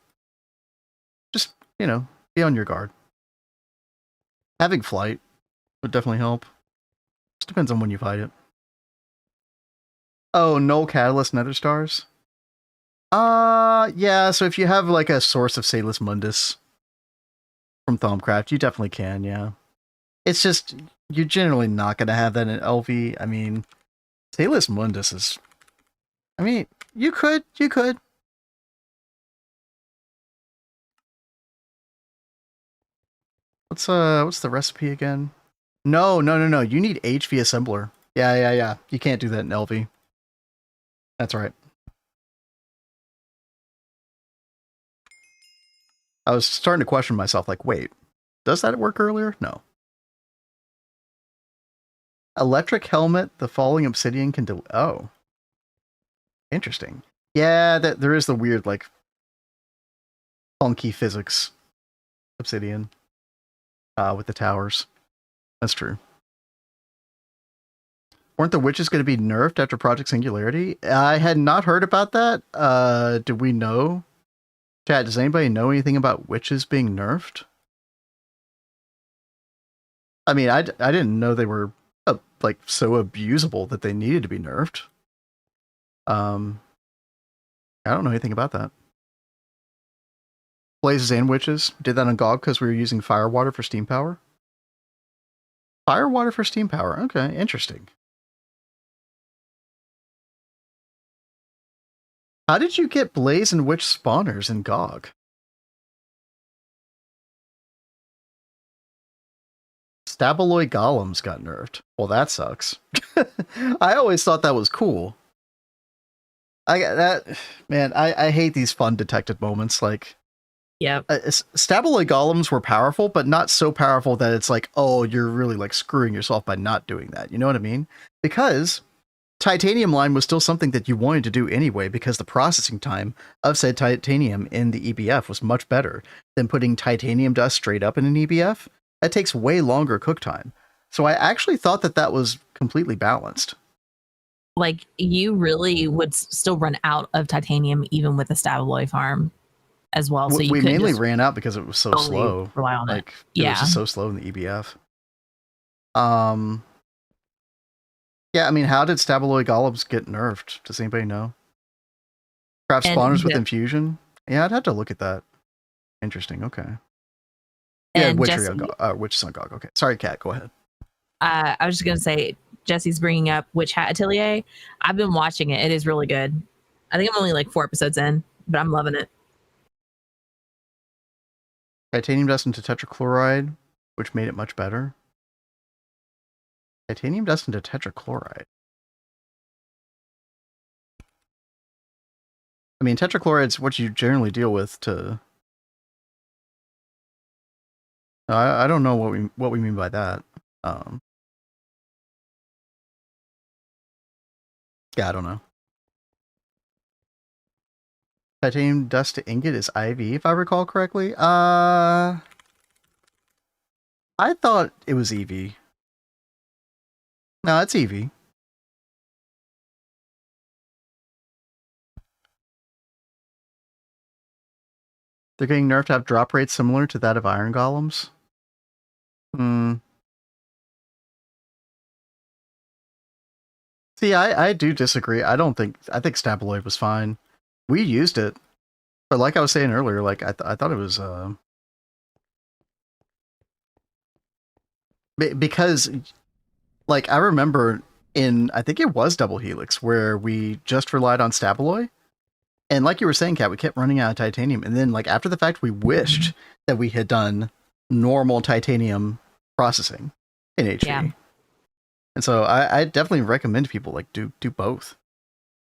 [SPEAKER 1] Just, you know, be on your guard. Having flight would definitely help. Just depends on when you fight it. Oh, no Catalyst Nether Stars? Yeah, so if you have like a source of Salus Mundus from Thaumcraft, you definitely can, yeah. It's just, you're generally not going to have that in LV. I mean, Salus Mundus is... I mean, you could. What's the recipe again? No. You need HV assembler. Yeah. You can't do that in LV. That's right. I was starting to question myself, like, wait, does that work earlier? No. Electric helmet, the falling obsidian can do... Oh. Interesting. Yeah, there is the weird, like, funky physics obsidian with the towers. That's true. Weren't the witches going to be nerfed after Project Singularity? I had not heard about that. Do we know? Chat, does anybody know anything about witches being nerfed? I mean, I didn't know they were like so abusable that they needed to be nerfed. I don't know anything about that. Blazes and witches did that on GOG because we were using firewater for steam power. Firewater for steam power. Okay, interesting. How did you get Blaze and Witch spawners in GOG? Stabaloid golems got nerfed. Well, that sucks. I always thought that was cool. I hate these fun detected moments. Like,
[SPEAKER 2] yeah,
[SPEAKER 1] Stabaloid golems were powerful, but not so powerful that it's like, oh, you're really like screwing yourself by not doing that. You know what I mean? Because titanium line was still something that you wanted to do anyway, because the processing time of said titanium in the EBF was much better than putting titanium dust straight up in an EBF. That takes way longer cook time. So I actually thought that was completely balanced.
[SPEAKER 2] Like, you really would still run out of titanium even with the Stabaloid farm as well. So
[SPEAKER 1] we mainly ran out because it was so slow.
[SPEAKER 2] Rely on
[SPEAKER 1] it was just so slow in the EBF. Yeah, I mean, how did Stabaloid golems get nerfed? Does anybody know? Craft spawners with infusion? Yeah, I'd have to look at that. Interesting, okay. Yeah, witches on GOG. Okay, sorry, Kat, go ahead.
[SPEAKER 2] I was just going to say, Jesse's bringing up Witch Hat Atelier. I've been watching it. It is really good. I think I'm only like 4 episodes in, but I'm loving it.
[SPEAKER 1] Titanium dust into tetrachloride, which made it much better. Titanium dust into tetrachloride. I mean, tetrachloride's what you generally deal with to... I don't know what we mean by that. Yeah, I don't know. Titanium dust to ingot is IV, if I recall correctly. I thought it was EV. No, it's EV. They're getting nerfed to have drop rates similar to that of iron golems. See, I do disagree. I think Stabaloid was fine. We used it, but like I was saying earlier, like I thought it was because like I remember I think it was Double Helix where we just relied on Stabaloid, And like you were saying, Kat, we kept running out of titanium. And then, like, after the fact, we wished that we had done normal titanium processing in HV. Yeah. And so I definitely recommend people, like, do both.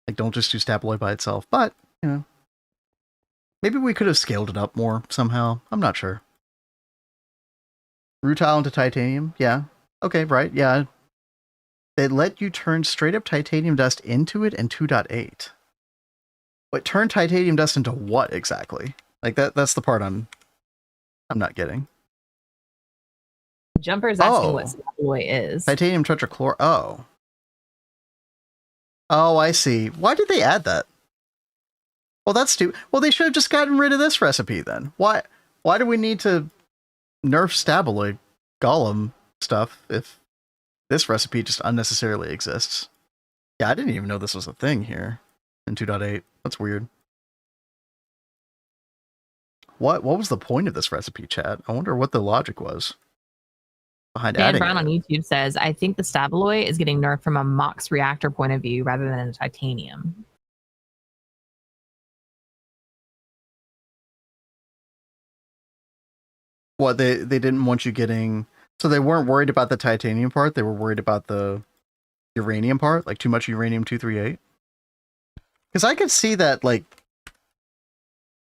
[SPEAKER 1] Like, don't just do stabloy by itself. But, you know, maybe we could have scaled it up more somehow. I'm not sure. Rutile into titanium? Yeah. Okay, right. Yeah. They let you turn straight up titanium dust into it in 2.8. But turn titanium dust into what exactly? Like that's the part I'm not getting.
[SPEAKER 2] Jumper's asking what stabloy is.
[SPEAKER 1] Titanium tetrachlor. Oh, I see. Why did they add that? Well, that's stupid. Well, they should have just gotten rid of this recipe then. Why do we need to nerf stabloy golem stuff if this recipe just unnecessarily exists? Yeah, I didn't even know this was a thing here in 2.8. That's weird. What was the point of this recipe, chat? I wonder what the logic was behind
[SPEAKER 2] Dan
[SPEAKER 1] adding
[SPEAKER 2] Brown
[SPEAKER 1] it.
[SPEAKER 2] On YouTube says, I think the stabloy is getting nerfed from a MOX reactor point of view rather than a titanium.
[SPEAKER 1] What, they didn't want you getting... So they weren't worried about the titanium part, they were worried about the uranium part, like too much uranium-238? Because I could see that, like,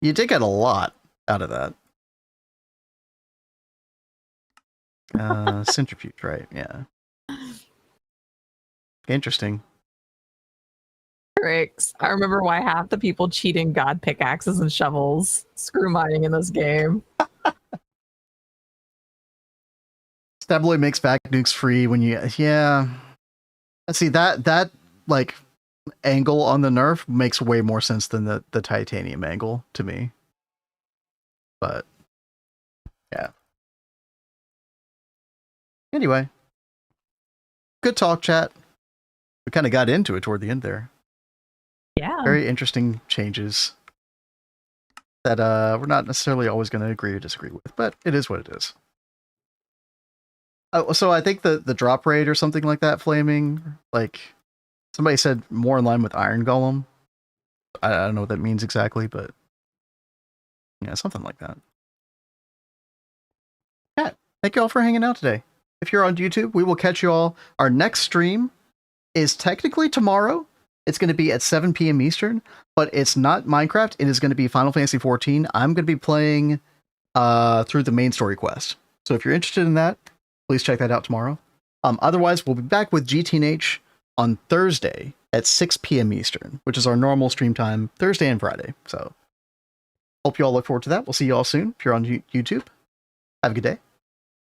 [SPEAKER 1] you did get a lot out of that. Centrifuge, right? Yeah. Interesting.
[SPEAKER 2] Tricks. I remember why half the people cheating god pickaxes and shovels screw mining in this game.
[SPEAKER 1] Stabloy makes back nukes free when you... Yeah. See, that like, angle on the nerf makes way more sense than the titanium angle to me. But, yeah. Anyway. Good talk, chat. We kind of got into it toward the end there.
[SPEAKER 2] Yeah.
[SPEAKER 1] Very interesting changes that we're not necessarily always going to agree or disagree with, but it is what it is. So I think the drop rate or something like that, flaming, like somebody said more in line with Iron Golem. I don't know what that means exactly, but yeah, something like that. Yeah, thank you all for hanging out today. If you're on YouTube, we will catch you all. Our next stream is technically tomorrow. It's going to be at 7 p.m. Eastern, but it's not Minecraft. It is going to be Final Fantasy XIV. I'm going to be playing through the main story quest. So if you're interested in that, please check that out tomorrow. Otherwise, we'll be back with GTNH on Thursday at 6 p.m. Eastern, which is our normal stream time, Thursday and Friday. So hope you all look forward to that. We'll see you all soon if you're on YouTube. Have a good day.